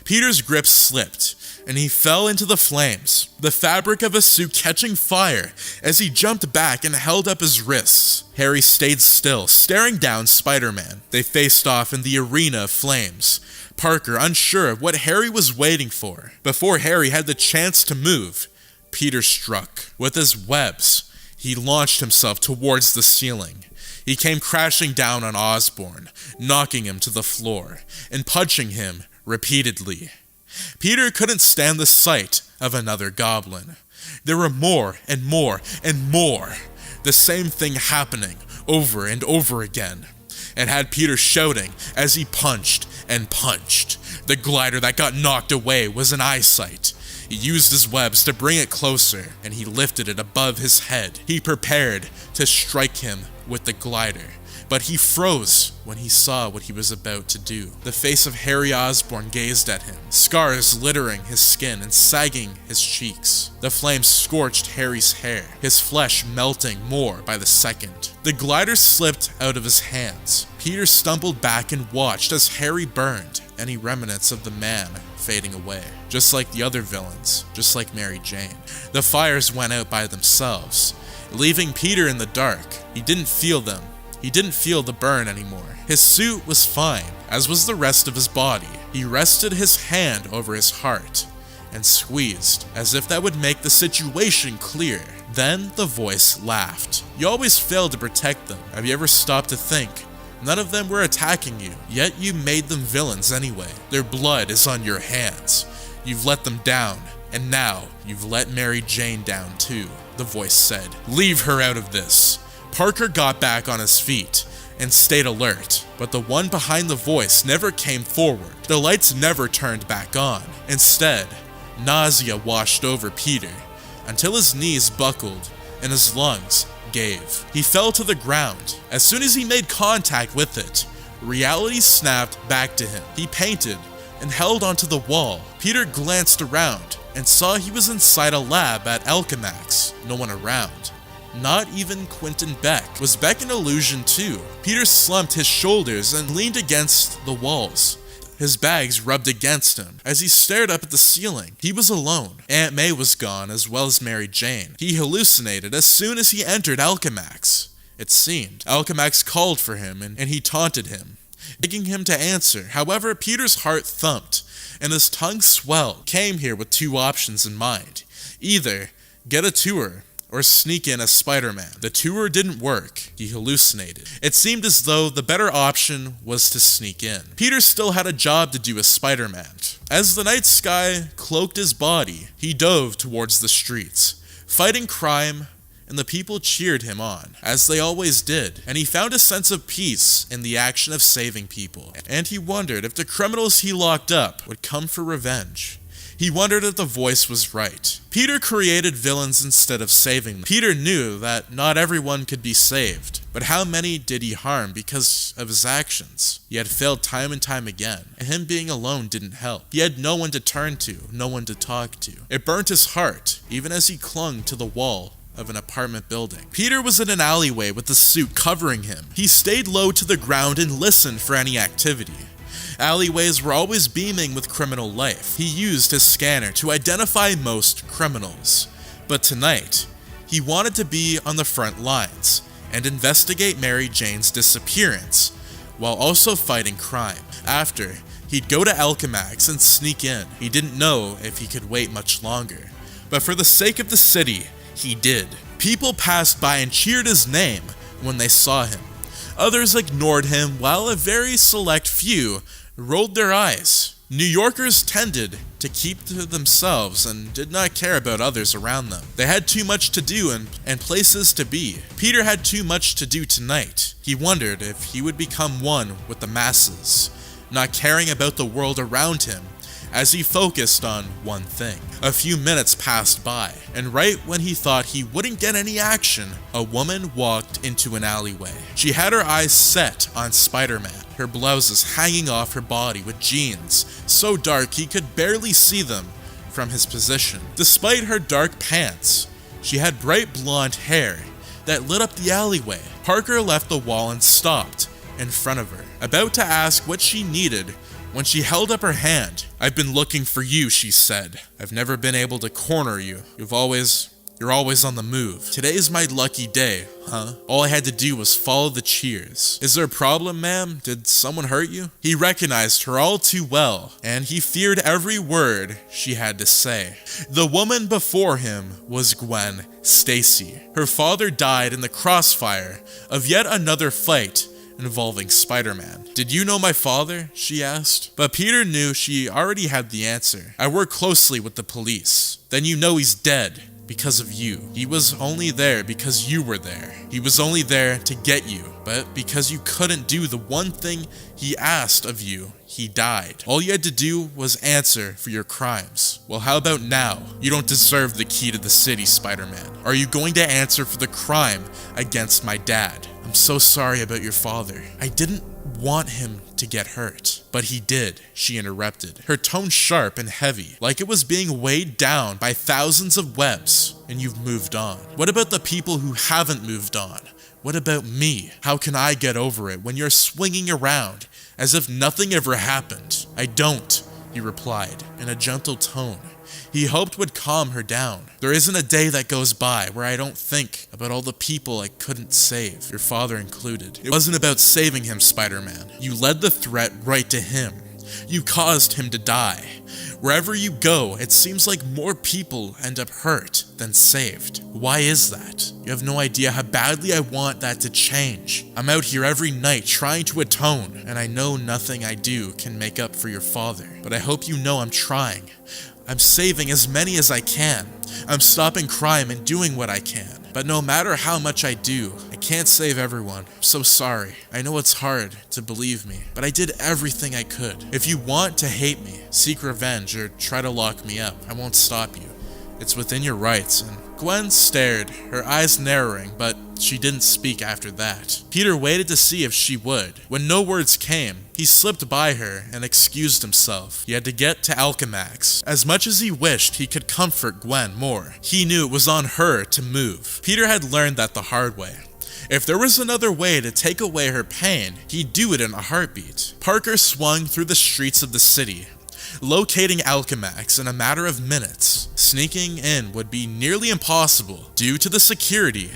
Peter's grip slipped, and he fell into the flames, the fabric of his suit catching fire as he jumped back and held up his wrists. Harry stayed still, staring down Spider-Man. They faced off in the arena of flames, Parker unsure of what Harry was waiting for. Before Harry had the chance to move, Peter struck. With his webs, he launched himself towards the ceiling. He came crashing down on Osborn, knocking him to the floor and punching him repeatedly. Peter couldn't stand the sight of another goblin. There were more and more and more. The same thing happening over and over again. It had Peter shouting as he punched and punched. The glider that got knocked away was in eyesight. He used his webs to bring it closer, and he lifted it above his head. He prepared to strike him with the glider, but he froze when he saw what he was about to do. The face of Harry Osborn gazed at him, scars littering his skin and sagging his cheeks. The flames scorched Harry's hair, his flesh melting more by the second. The glider slipped out of his hands. Peter stumbled back and watched as Harry burned, any remnants of the man fading away. Just like the other villains, just like Mary Jane. The fires went out by themselves, leaving Peter in the dark. He didn't feel them. He didn't feel the burn anymore. His suit was fine, as was the rest of his body. He rested his hand over his heart and squeezed, as if that would make the situation clear. Then the voice laughed. You always fail to protect them. Have you ever stopped to think? None of them were attacking you, yet you made them villains anyway. Their blood is on your hands. You've let them down, and now you've let Mary Jane down too, the voice said. Leave her out of this. Parker got back on his feet and stayed alert, but the one behind the voice never came forward. The lights never turned back on. Instead, nausea washed over Peter until his knees buckled and his lungs gave. He fell to the ground. As soon as he made contact with it, reality snapped back to him. He painted and held onto the wall. Peter glanced around and saw he was inside a lab at Alchemax. No one around. Not even Quentin Beck. Was Beck an illusion too? Peter slumped his shoulders and leaned against the walls. His bags rubbed against him as he stared up at the ceiling. He was alone. Aunt May was gone, as well as Mary Jane. He hallucinated as soon as he entered Alchemax. It seemed. Alchemax called for him and he taunted him, begging him to answer. However, Peter's heart thumped and his tongue swelled. Came here with two options in mind. Either get a tour or sneak in as Spider-Man. The tour didn't work. He hallucinated. It seemed as though the better option was to sneak in. Peter still had a job to do as Spider-Man. As the night sky cloaked his body, he dove towards the streets, fighting crime and the people cheered him on, as they always did, and he found a sense of peace in the action of saving people, and he wondered if the criminals he locked up would come for revenge. He wondered if the voice was right. Peter created villains instead of saving them. Peter knew that not everyone could be saved, but how many did he harm because of his actions? He had failed time and time again, and him being alone didn't help. He had no one to turn to, no one to talk to. It burnt his heart, even as he clung to the wall of an apartment building. Peter was in an alleyway with the suit covering him. He stayed low to the ground and listened for any activity. Alleyways were always beaming with criminal life. He used his scanner to identify most criminals. But tonight, he wanted to be on the front lines and investigate Mary Jane's disappearance, while also fighting crime. After, he'd go to Alchemax and sneak in. He didn't know if he could wait much longer, but for the sake of the city, he did. People passed by and cheered his name when they saw him. Others ignored him, while a very select few rolled their eyes. New Yorkers tended to keep to themselves and did not care about others around them. They had too much to do and places to be. Peter had too much to do tonight. He wondered if he would become one with the masses, not caring about the world around him, as he focused on one thing. A few minutes passed by, and right when he thought he wouldn't get any action, a woman walked into an alleyway. She had her eyes set on Spider-Man, her blouses hanging off her body with jeans so dark he could barely see them from his position. Despite her dark pants, she had bright blonde hair that lit up the alleyway. Parker left the wall and stopped in front of her, about to ask what she needed when she held up her hand. "I've been looking for you," she said. "I've never been able to corner you. You're always on the move. Today's my lucky day, huh? All I had to do was follow the cheers. Is there a problem, ma'am? Did someone hurt you?" He recognized her all too well, and he feared every word she had to say. The woman before him was Gwen Stacy. Her father died in the crossfire of yet another fight involving Spider-Man. "Did you know my father?" she asked. But Peter knew she already had the answer. "I work closely with the police." "Then you know he's dead because of you. He was only there because you were there. He was only there to get you, but because you couldn't do the one thing he asked of you, he died. All you had to do was answer for your crimes. Well, how about now? You don't deserve the key to the city, Spider-Man. Are you going to answer for the crime against my dad? I'm so sorry about your father. I didn't want him to get hurt." "But he did," she interrupted, her tone sharp and heavy, like it was being weighed down by thousands of webs. "And you've moved on. What about the people who haven't moved on? What about me? How can I get over it when you're swinging around as if nothing ever happened?" "I don't," he replied in a gentle tone he hoped would calm her down. "There isn't a day that goes by where I don't think about all the people I couldn't save, your father included. It wasn't about saving him, Spider-Man. You led the threat right to him. You caused him to die. Wherever you go, it seems like more people end up hurt than saved. Why is that? You have no idea how badly I want that to change. I'm out here every night trying to atone, and I know nothing I do can make up for your father. But I hope you know I'm trying. I'm saving as many as I can. I'm stopping crime and doing what I can. But no matter how much I do, I can't save everyone. I'm so sorry. I know it's hard to believe me, but I did everything I could. If you want to hate me, seek revenge, or try to lock me up, I won't stop you. It's within your rights." And Gwen stared, her eyes narrowing, but she didn't speak after that. Peter waited to see if she would. When no words came, he slipped by her and excused himself. He had to get to Alchemax. As much as he wished he could comfort Gwen more, he knew it was on her to move. Peter had learned that the hard way. If there was another way to take away her pain, he'd do it in a heartbeat. Parker swung through the streets of the city, locating Alchemax in a matter of minutes. Sneaking in would be nearly impossible due to the security.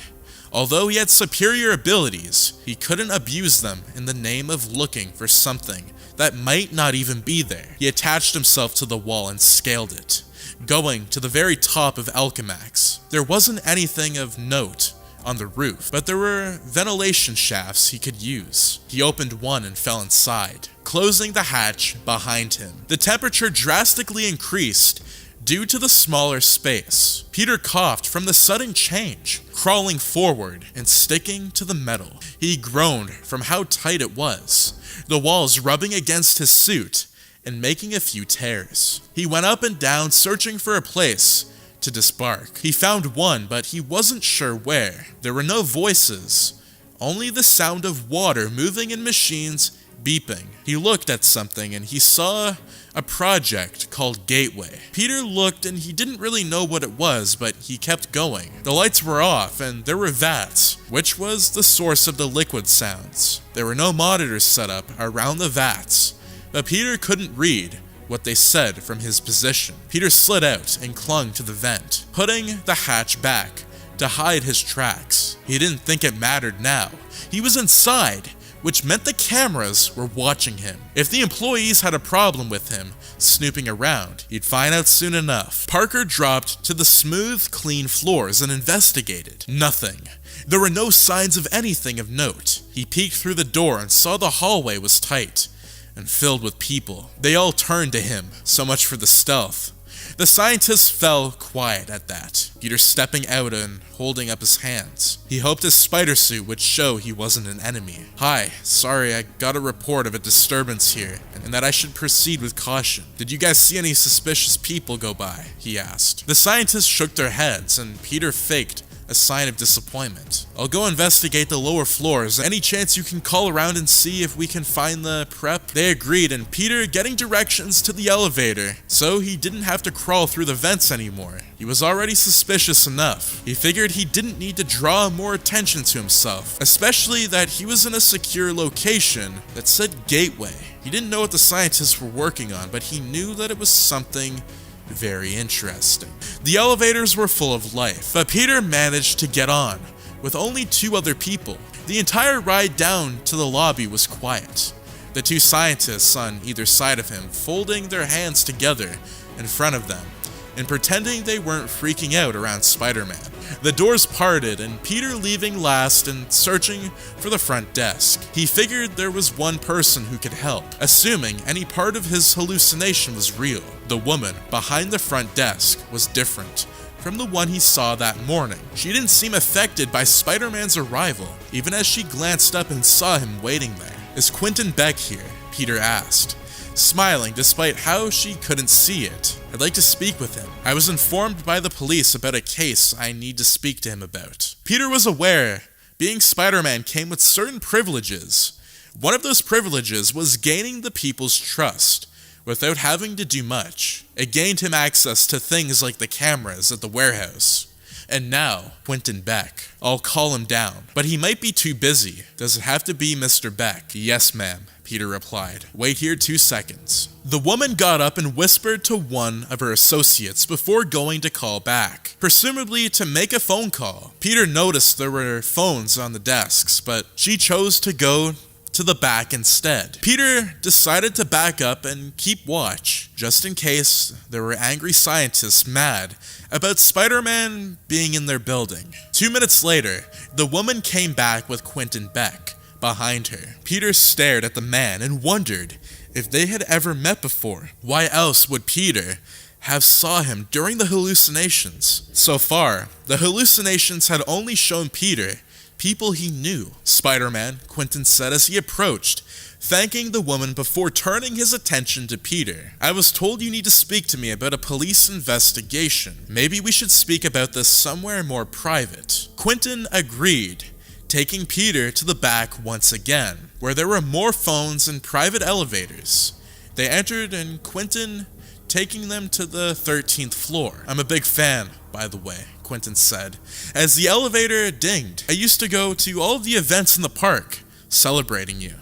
Although he had superior abilities, he couldn't abuse them in the name of looking for something that might not even be there. He attached himself to the wall and scaled it, going to the very top of Alchemax. There wasn't anything of note on the roof, but there were ventilation shafts he could use. He opened one and fell inside, closing the hatch behind him. The temperature drastically increased Due to the smaller space, Peter coughed from the sudden change, crawling forward and sticking to the metal. He groaned from how tight it was, the walls rubbing against his suit and making a few tears. He went up and down searching for a place to disembark. He found one, but he wasn't sure where. There were no voices, only the sound of water moving and machines beeping. He looked at something and he saw a project called Gateway. Peter looked and he didn't really know what it was, but he kept going. The lights were off and there were vats, which was the source of the liquid sounds. There were no monitors set up around the vats, but Peter couldn't read what they said from his position. Peter slid out and clung to the vent, putting the hatch back to hide his tracks. He didn't think it mattered now. He was inside, which meant the cameras were watching him. If the employees had a problem with him snooping around, he'd find out soon enough. Parker dropped to the smooth, clean floors and investigated. Nothing. There were no signs of anything of note. He peeked through the door and saw the hallway was tight and filled with people. They all turned to him, so much for the stealth. The scientist fell quiet at that, Peter stepping out and holding up his hands. He hoped his spider suit would show he wasn't an enemy. "Hi, sorry, I got a report of a disturbance here, and that I should proceed with caution. Did you guys see any suspicious people go by?" he asked. The scientists shook their heads, and Peter faked a sign of disappointment. "I'll go investigate the lower floors. Any chance you can call around and see if we can find the prep?" They agreed, and Peter getting directions to the elevator, so he didn't have to crawl through the vents anymore. He was already suspicious enough. He figured he didn't need to draw more attention to himself, especially that he was in a secure location that said Gateway. He didn't know what the scientists were working on, but he knew that it was something very interesting. The elevators were full of life, but Peter managed to get on with only 2 other people. The entire ride down to the lobby was quiet. The 2 scientists on either side of him folding their hands together in front of them and pretending they weren't freaking out around Spider-Man. The doors parted and Peter leaving last and searching for the front desk. He figured there was one person who could help, assuming any part of his hallucination was real. The woman behind the front desk was different from the one he saw that morning. She didn't seem affected by Spider-Man's arrival, even as she glanced up and saw him waiting there. "Is Quentin Beck here?" Peter asked, smiling despite how she couldn't see it. "I'd like to speak with him. I was informed by the police about a case I need to speak to him about." Peter was aware being Spider-Man came with certain privileges. One of those privileges was gaining the people's trust without having to do much. It gained him access to things like the cameras at the warehouse. And now, Quentin Beck. I'll call him down, but he might be too busy. Does it have to be Mr. Beck? "Yes, ma'am," Peter replied. "Wait here 2 seconds." The woman got up and whispered to one of her associates before going to call back, presumably to make a phone call. Peter noticed there were phones on the desks, but she chose to go to the back instead. Peter decided to back up and keep watch, just in case there were angry scientists mad about Spider-Man being in their building. 2 minutes later, the woman came back with Quentin Beck behind her. Peter stared at the man and wondered if they had ever met before. Why else would Peter have saw him during the hallucinations? So far, the hallucinations had only shown Peter people he knew. "Spider-Man," Quentin said as he approached, thanking the woman before turning his attention to Peter. "I was told you need to speak to me about a police investigation. Maybe we should speak about this somewhere more private." Quentin agreed, taking Peter to the back once again, where there were more phones and private elevators. They entered and Quentin taking them to the 13th floor. "I'm a big fan, by the way," Quentin said, as the elevator dinged. "I used to go to all of the events in the park, celebrating you.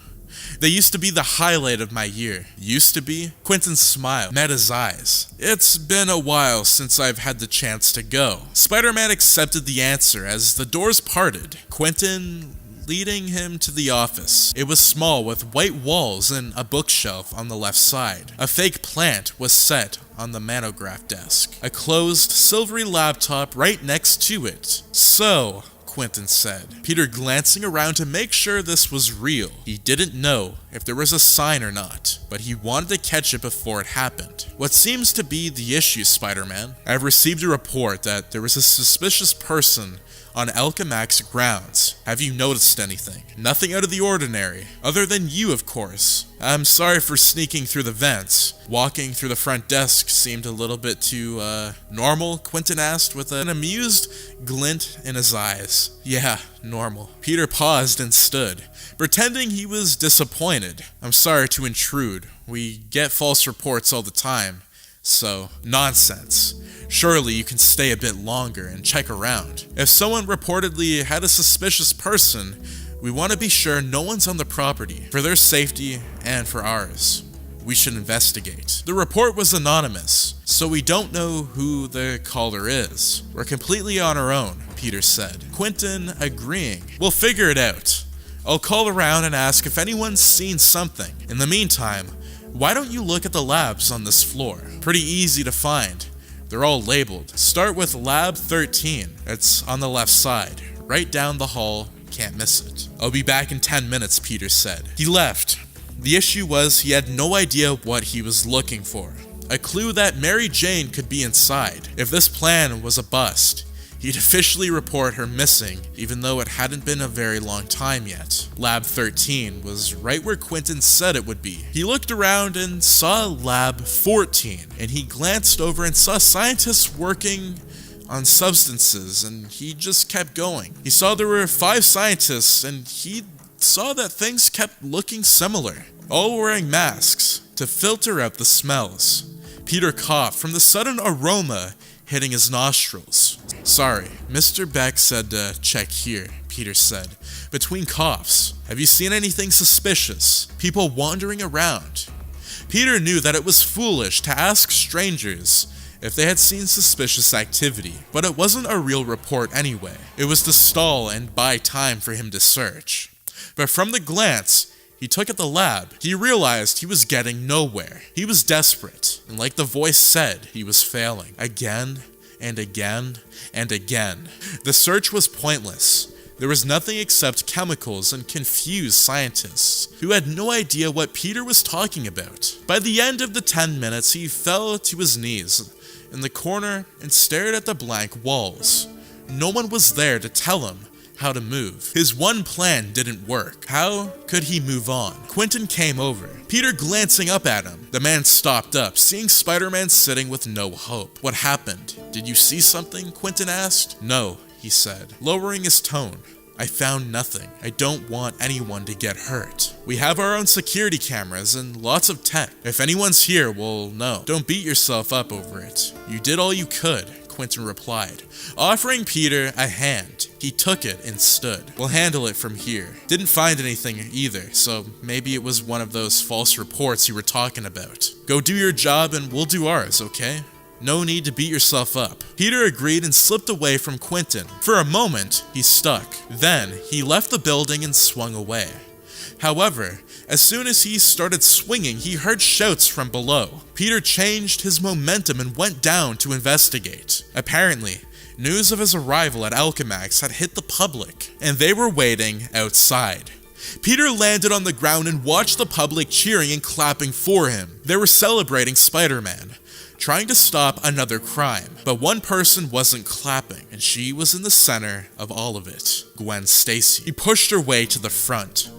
They used to be the highlight of my year." "Used to be?" Quentin's smile met his eyes. "It's been a while since I've had the chance to go." Spider-Man accepted the answer as the doors parted, Quentin leading him to the office. It was small with white walls and a bookshelf on the left side. A fake plant was set on the manograph desk, a closed silvery laptop right next to it. "So," Quentin said, Peter glancing around to make sure this was real. He didn't know if there was a sign or not, but he wanted to catch it before it happened. What seems to be the issue, Spider-Man? I've received a report that there was a suspicious person on Alchemax grounds. Have you noticed anything? Nothing out of the ordinary, other than you, of course. I'm sorry for sneaking through the vents. Walking through the front desk seemed a little bit too, normal, Quentin asked with an amused glint in his eyes. Yeah, normal. Peter paused and stood, pretending he was disappointed. I'm sorry to intrude. We get false reports all the time. So, nonsense. Surely you can stay a bit longer and check around. If someone reportedly had a suspicious person, we want to be sure no one's on the property, for their safety and for ours. We should investigate. The report was anonymous, so we don't know who the caller is. We're completely on our own, Peter said. Quentin agreeing. We'll figure it out. I'll call around and ask if anyone's seen something. In the meantime, why don't you look at the labs on this floor? Pretty easy to find. They're all labeled. Start with Lab 13. It's on the left side, right down the hall. Can't miss it. I'll be back in 10 minutes, Peter said. He left. The issue was he had no idea what he was looking for. A clue that Mary Jane could be inside. If this plan was a bust, he'd officially report her missing, even though it hadn't been a very long time yet. Lab 13 was right where Quentin said it would be. He looked around and saw Lab 14, and he glanced over and saw scientists working on substances, and he just kept going. He saw there were 5 scientists, and he saw that things kept looking similar, all wearing masks to filter out the smells. Peter coughed from the sudden aroma hitting his nostrils. Sorry, Mr. Beck said to check here, Peter said, between coughs. Have you seen anything suspicious? People wandering around? Peter knew that it was foolish to ask strangers if they had seen suspicious activity, but it wasn't a real report anyway. It was to stall and buy time for him to search. But from the glance he took at the lab, he realized he was getting nowhere. He was desperate, and like the voice said, he was failing. Again, and again, and again. The search was pointless. There was nothing except chemicals and confused scientists who had no idea what Peter was talking about. By the end of the 10 minutes, he fell to his knees in the corner and stared at the blank walls. No one was there to tell him how to move. His one plan didn't work. How could he move on? Quentin came over, Peter glancing up at him. The man stopped up, seeing Spider-Man sitting with no hope. What happened? Did you see something? Quentin asked. No, he said, lowering his tone. I found nothing. I don't want anyone to get hurt. We have our own security cameras and lots of tech. If anyone's here, we'll know. Don't beat yourself up over it. You did all you could, Quentin replied, offering Peter a hand. He took it and stood. We'll handle it from here. Didn't find anything either, so maybe it was one of those false reports you were talking about. Go do your job and we'll do ours, okay? No need to beat yourself up. Peter agreed and slipped away from Quentin. For a moment, he stuck. Then, he left the building and swung away. However, as soon as he started swinging, he heard shouts from below. Peter changed his momentum and went down to investigate. Apparently, news of his arrival at Alchemax had hit the public, and they were waiting outside. Peter landed on the ground and watched the public cheering and clapping for him. They were celebrating Spider-Man, trying to stop another crime. But one person wasn't clapping, and she was in the center of all of it. Gwen Stacy. He pushed her way to the front.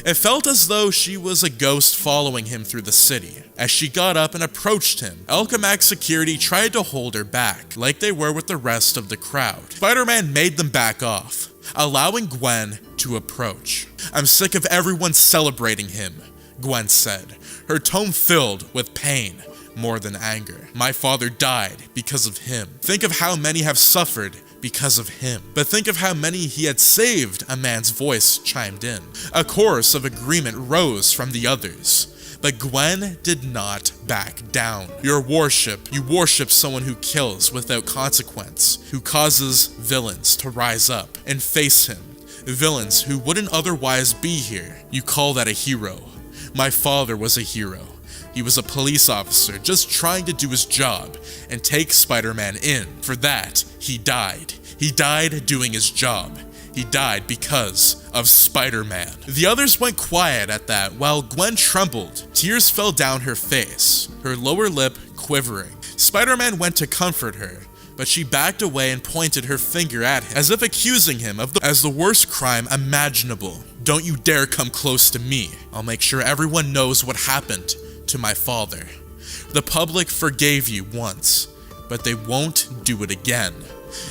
It felt as though she was a ghost following him through the city. As she got up and approached him, Alchemax security tried to hold her back, like they were with the rest of the crowd. Spider-Man made them back off, allowing Gwen to approach. I'm sick of everyone celebrating him, Gwen said, her tone filled with pain more than anger. My father died because of him. Think of how many have suffered because of him. But think of how many he had saved, a man's voice chimed in. A chorus of agreement rose from the others. But Gwen did not back down. You worship someone who kills without consequence, who causes villains to rise up and face him. Villains who wouldn't otherwise be here. You call that a hero. My father was a hero. He was a police officer just trying to do his job and take Spider-Man in. For that, he died. He died doing his job. He died because of Spider-Man. The others went quiet at that while Gwen trembled. Tears fell down her face, her lower lip quivering. Spider-Man went to comfort her, but she backed away and pointed her finger at him, as if accusing him of the worst crime imaginable. Don't you dare come close to me. I'll make sure everyone knows what happened to my father. The public forgave you once, but they won't do it again.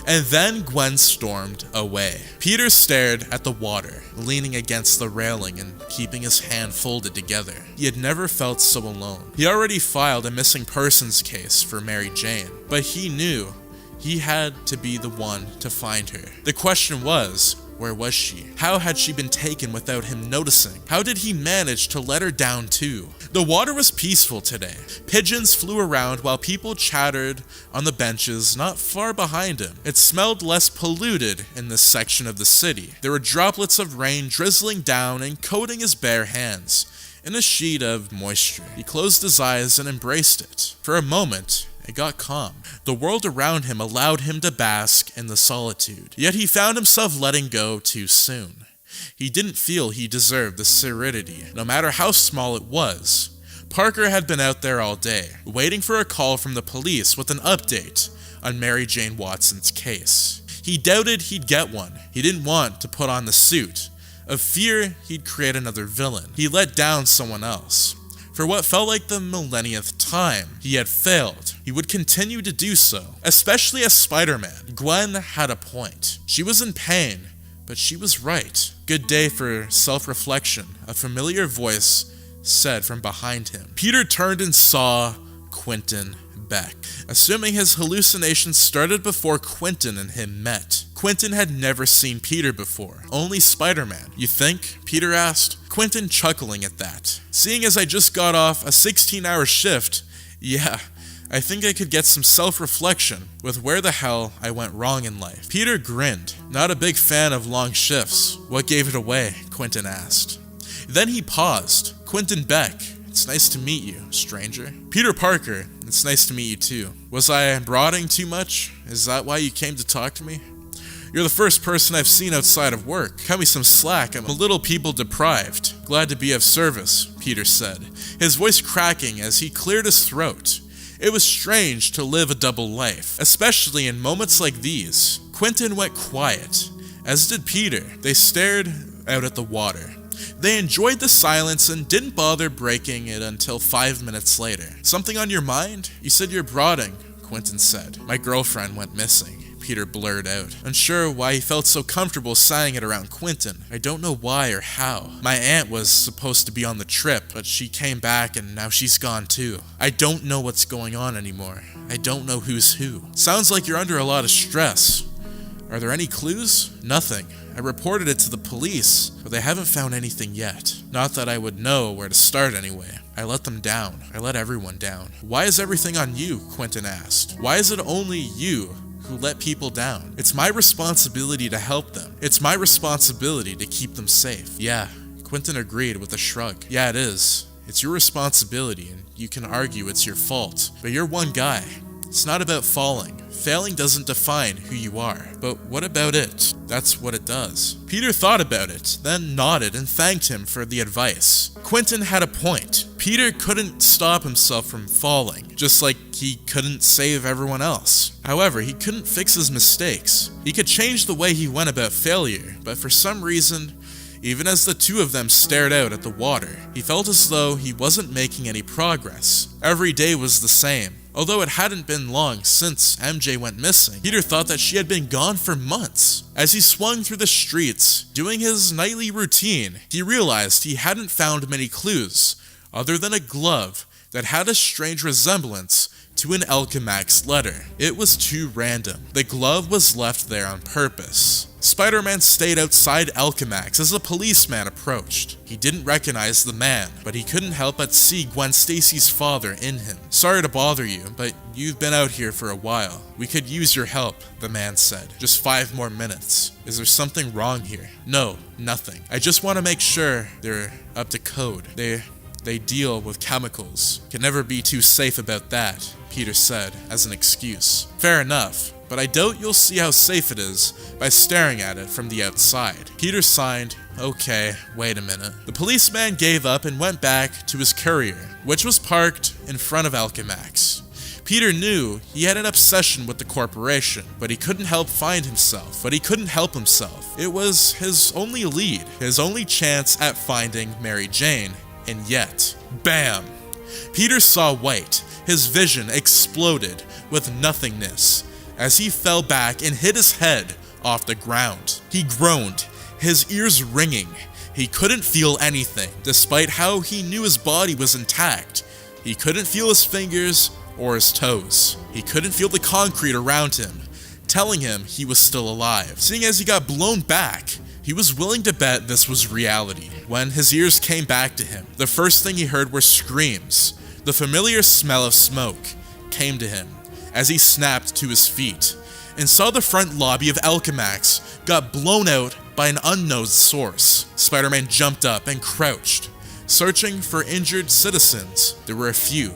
And then Gwen stormed away. Peter stared at the water, leaning against the railing and keeping his hand folded together. He had never felt so alone. He already filed a missing persons case for Mary Jane, but he knew he had to be the one to find her. The question was, where was she? How had she been taken without him noticing? How did he manage to let her down too? The water was peaceful today. Pigeons flew around while people chattered on the benches not far behind him. It smelled less polluted in this section of the city. There were droplets of rain drizzling down and coating his bare hands in a sheet of moisture. He closed his eyes and embraced it. For a moment, it got calm. The world around him allowed him to bask in the solitude. Yet he found himself letting go too soon. He didn't feel he deserved the serenity, no matter how small it was. Parker had been out there all day, waiting for a call from the police with an update on Mary Jane Watson's case. He doubted he'd get one. He didn't want to put on the suit. Of fear, he'd create another villain. He let down someone else. For what felt like the millionth time, he had failed. He would continue to do so, especially as Spider-Man. Gwen had a point. She was in pain, but she was right. Good day for self-reflection, a familiar voice said from behind him. Peter turned and saw Quentin Beck. Assuming his hallucinations started before Quentin and him met. Quentin had never seen Peter before, only Spider-Man. You think? Peter asked, Quentin chuckling at that. Seeing as I just got off a 16-hour shift, yeah, I think I could get some self-reflection with where the hell I went wrong in life. Peter grinned. Not a big fan of long shifts. What gave it away? Quentin asked. Then he paused. Quentin Beck, it's nice to meet you, stranger. Peter Parker, it's nice to meet you too. Was I brooding too much? Is that why you came to talk to me? You're the first person I've seen outside of work. Cut me some slack, I'm a little people deprived. Glad to be of service, Peter said, his voice cracking as he cleared his throat. It was strange to live a double life, especially in moments like these. Quentin went quiet, as did Peter. They stared out at the water. They enjoyed the silence and didn't bother breaking it until 5 minutes later. Something on your mind? You said you're brooding, Quentin said. My girlfriend went missing, Peter blurred out, unsure why he felt so comfortable saying it around Quentin. I don't know why or how. My aunt was supposed to be on the trip, but she came back and now she's gone too. I don't know what's going on anymore. I don't know who's who. Sounds like you're under a lot of stress. Are there any clues? Nothing. I reported it to the police, but they haven't found anything yet. Not that I would know where to start anyway. I let them down. I let everyone down. Why is everything on you? Quentin asked. Why is it only you who let people down? It's my responsibility to help them. It's my responsibility to keep them safe. Yeah, Quentin agreed with a shrug. Yeah, it is. It's your responsibility, and you can argue it's your fault. But you're one guy. It's not about falling. Failing doesn't define who you are. But what about it? That's what it does. Peter thought about it, then nodded and thanked him for the advice. Quentin had a point. Peter couldn't stop himself from falling, just like he couldn't save everyone else. However, he couldn't fix his mistakes. He could change the way he went about failure, but for some reason, even as the two of them stared out at the water, he felt as though he wasn't making any progress. Every day was the same. Although it hadn't been long since MJ went missing, Peter thought that she had been gone for months. As he swung through the streets, doing his nightly routine, he realized he hadn't found many clues, other than a glove that had a strange resemblance to an Alchemax letter. It was too random. The glove was left there on purpose. Spider-Man stayed outside Alchemax as a policeman approached. He didn't recognize the man, but he couldn't help but see Gwen Stacy's father in him. Sorry to bother you, but you've been out here for a while. We could use your help, the man said. Just 5 more minutes. Is there something wrong here? No, nothing. I just want to make sure they're up to code. They deal with chemicals. Can never be too safe about that, Peter said as an excuse. Fair enough. but I doubt you'll see how safe it is by staring at it from the outside. Peter signed, okay, wait a minute. The policeman gave up and went back to his courier, which was parked in front of Alchemax. Peter knew he had an obsession with the corporation, but he couldn't help himself. It was his only lead, his only chance at finding Mary Jane, and yet, bam! Peter saw white. His vision exploded with nothingness as he fell back and hit his head off the ground. He groaned, his ears ringing. He couldn't feel anything, despite how he knew his body was intact. He couldn't feel his fingers or his toes. He couldn't feel the concrete around him, telling him he was still alive. Seeing as he got blown back, he was willing to bet this was reality. When his ears came back to him, the first thing he heard were screams. The familiar smell of smoke came to him as he snapped to his feet and saw the front lobby of Alchemax got blown out by an unknown source. Spider-Man jumped up and crouched, searching for injured citizens. There were a few,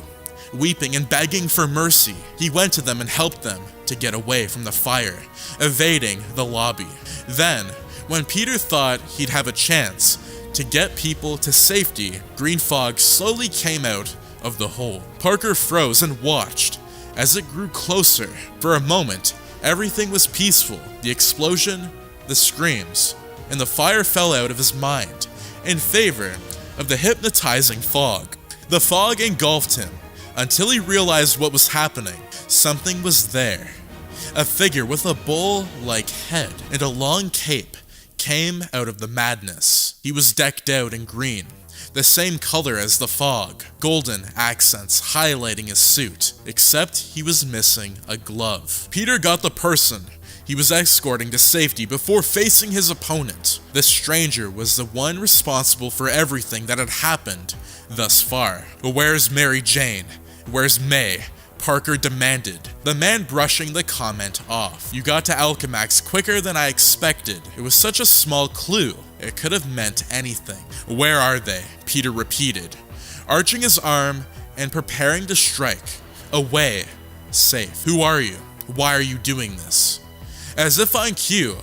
weeping and begging for mercy. He went to them and helped them to get away from the fire, evading the lobby. Then, when Peter thought he'd have a chance to get people to safety, green fog slowly came out of the hole. Parker froze and watched as it grew closer. For a moment, everything was peaceful. The explosion, the screams, and the fire fell out of his mind in favor of the hypnotizing fog. The fog engulfed him until he realized what was happening. Something was there. A figure with a bull-like head and a long cape came out of the madness. He was decked out in green, the same color as the fog, golden accents highlighting his suit, except he was missing a glove. Peter got the person he was escorting to safety before facing his opponent. The stranger was the one responsible for everything that had happened thus far. Where's Mary Jane? Where's May? Parker demanded, the man brushing the comment off. You got to Alchemax quicker than I expected. It was such a small clue. It could have meant anything. Where are they? Peter repeated, arching his arm and preparing to strike. Away. Safe. Who are you? Why are you doing this? As if on cue,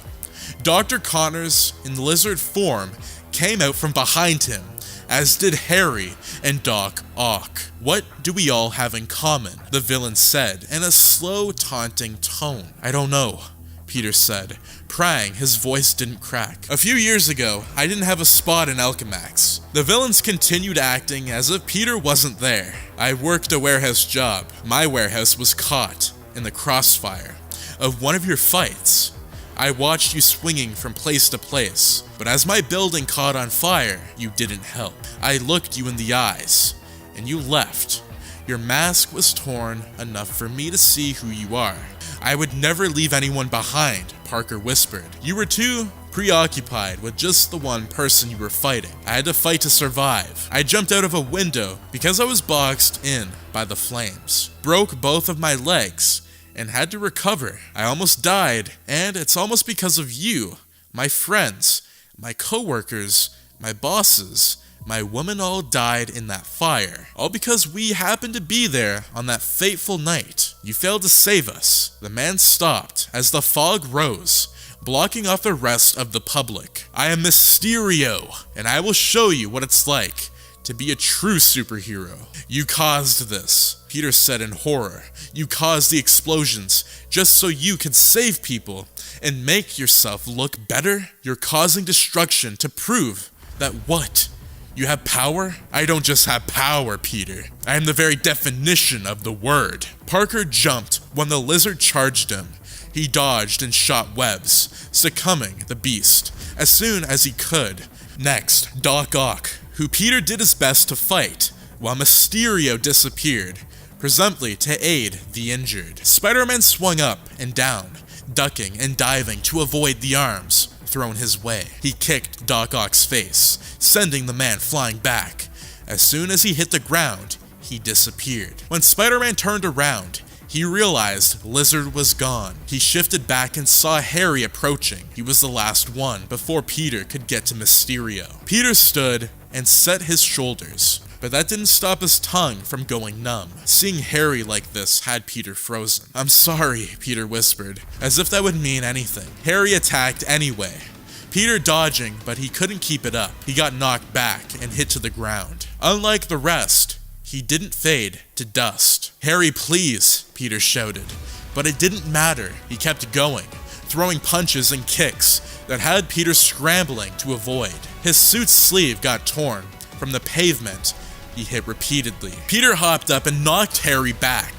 Dr. Connors, in lizard form, came out from behind him, as did Harry and Doc Ock. What do we all have in common? The villain said in a slow, taunting tone. I don't know, Peter said, prying his voice didn't crack. A few years ago, I didn't have a spot in Alchemax. The villains continued acting as if Peter wasn't there. I worked a warehouse job. My warehouse was caught in the crossfire of one of your fights. I watched you swinging from place to place, but as my building caught on fire, you didn't help. I looked you in the eyes, and you left. Your mask was torn enough for me to see who you are. I would never leave anyone behind, Parker whispered. You were too preoccupied with just the one person you were fighting. I had to fight to survive. I jumped out of a window because I was boxed in by the flames, broke both of my legs, and had to recover. I almost died, and it's almost because of you, my friends, my coworkers, my bosses, my woman all died in that fire. All because we happened to be there on that fateful night. You failed to save us. The man stopped as the fog rose, blocking off the rest of the public. I am Mysterio, and I will show you what it's like to be a true superhero. You caused this, Peter said in horror. You caused the explosions just so you could save people and make yourself look better? You're causing destruction to prove that what? You have power? I don't just have power, Peter. I am the very definition of the word. Parker jumped when the lizard charged him. He dodged and shot webs, succumbing the beast as soon as he could. Next, Doc Ock, who Peter did his best to fight, while Mysterio disappeared, presumably to aid the injured. Spider-Man swung up and down, ducking and diving to avoid the arms thrown his way. He kicked Doc Ock's face, sending the man flying back. As soon as he hit the ground, he disappeared. When Spider-Man turned around, he realized Lizard was gone. He shifted back and saw Harry approaching. He was the last one before Peter could get to Mysterio. Peter stood and set his shoulders, but that didn't stop his tongue from going numb. Seeing Harry like this had Peter frozen. "I'm sorry," Peter whispered, as if that would mean anything. Harry attacked anyway. Peter dodging, but he couldn't keep it up. He got knocked back and hit to the ground. Unlike the rest, he didn't fade to dust. "Harry, please," Peter shouted. But it didn't matter. He kept going, throwing punches and kicks that had Peter scrambling to avoid. His suit's sleeve got torn from the pavement he hit repeatedly. Peter hopped up and knocked Harry back.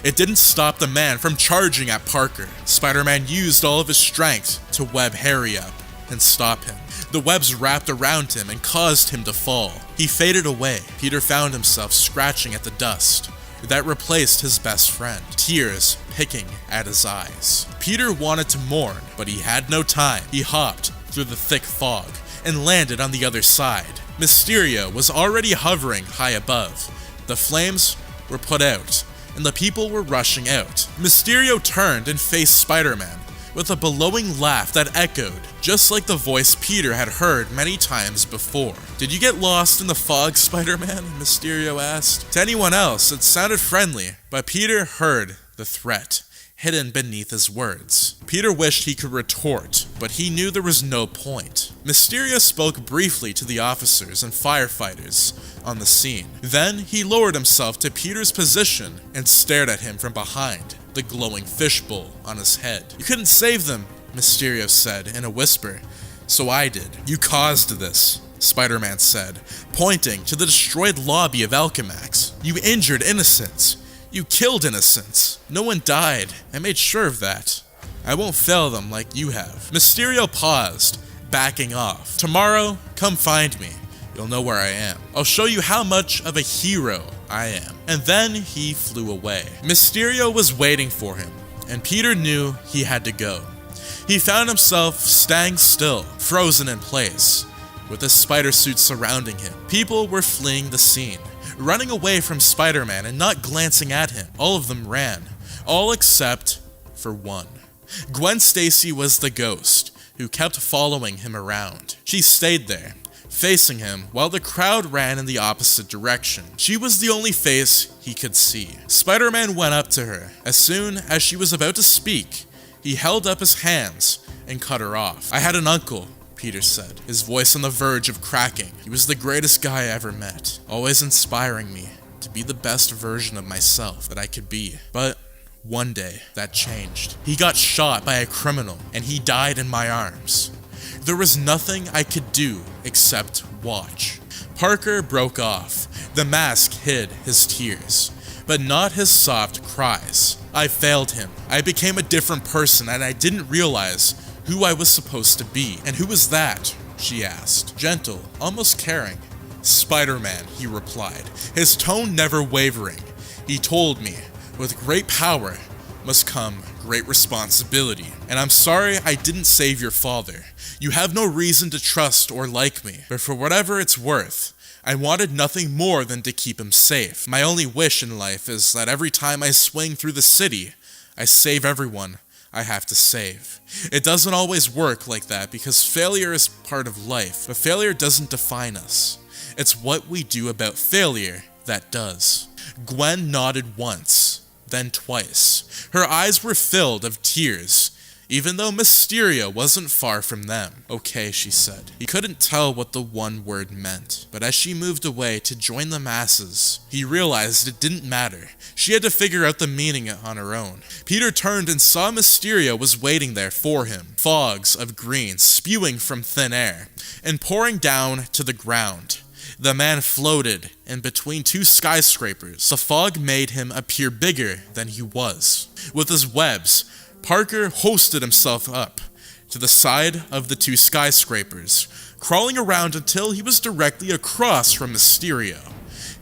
It didn't stop the man from charging at Parker. Spider-Man used all of his strength to web Harry up and stop him. The webs wrapped around him and caused him to fall. He faded away. Peter found himself scratching at the dust that replaced his best friend, tears picking at his eyes. Peter wanted to mourn, but he had no time. He hopped through the thick fog and landed on the other side. Mysterio was already hovering high above. The flames were put out, and the people were rushing out. Mysterio turned and faced Spider-Man with a bellowing laugh that echoed, just like the voice Peter had heard many times before. "Did you get lost in the fog, Spider-Man?" Mysterio asked. To anyone else, it sounded friendly, but Peter heard the threat hidden beneath his words. Peter wished he could retort, but he knew there was no point. Mysterio spoke briefly to the officers and firefighters on the scene. Then he lowered himself to Peter's position and stared at him from behind, the glowing fishbowl on his head. "You couldn't save them," Mysterio said in a whisper. "So I did." "You caused this," Spider-Man said, pointing to the destroyed lobby of Alchemax. "You injured innocents. You killed innocents. No one died. I made sure of that. I won't fail them like you have." Mysterio paused, backing off. "Tomorrow, come find me. You'll know where I am. I'll show you how much of a hero I am." And then he flew away. Mysterio was waiting for him, and Peter knew he had to go. He found himself staying still, frozen in place, with his spider suit surrounding him. People were fleeing the scene, running away from Spider-Man and not glancing at him. All of them ran, all except for one. Gwen Stacy was the ghost who kept following him around. She stayed there, facing him while the crowd ran in the opposite direction. She was the only face he could see. Spider-Man went up to her. As soon as she was about to speak, he held up his hands and cut her off. "I had an uncle," Peter said, his voice on the verge of cracking. "He was the greatest guy I ever met, always inspiring me to be the best version of myself that I could be. But one day, that changed. He got shot by a criminal, and he died in my arms. There was nothing I could do except watch." Parker broke off. The mask hid his tears, but not his soft cries. "I failed him. I became a different person, and I didn't realize who I was supposed to be." "And who was that?" she asked, gentle, almost caring. "Spider-Man," he replied, his tone never wavering. "He told me, with great power must come great responsibility. And I'm sorry I didn't save your father. You have no reason to trust or like me, but for whatever it's worth, I wanted nothing more than to keep him safe. My only wish in life is that every time I swing through the city, I save everyone I have to save. It doesn't always work like that because failure is part of life, but failure doesn't define us. It's what we do about failure that does." Gwen nodded once, then twice. Her eyes were filled of tears, even though Mysterio wasn't far from them. "Okay," she said. He couldn't tell what the one word meant, but as she moved away to join the masses, he realized it didn't matter. She had to figure out the meaning on her own. Peter turned and saw Mysterio was waiting there for him, fogs of green spewing from thin air and pouring down to the ground. The man floated in between two skyscrapers. The fog made him appear bigger than he was. With his webs, Parker hoisted himself up to the side of the two skyscrapers, crawling around until he was directly across from Mysterio.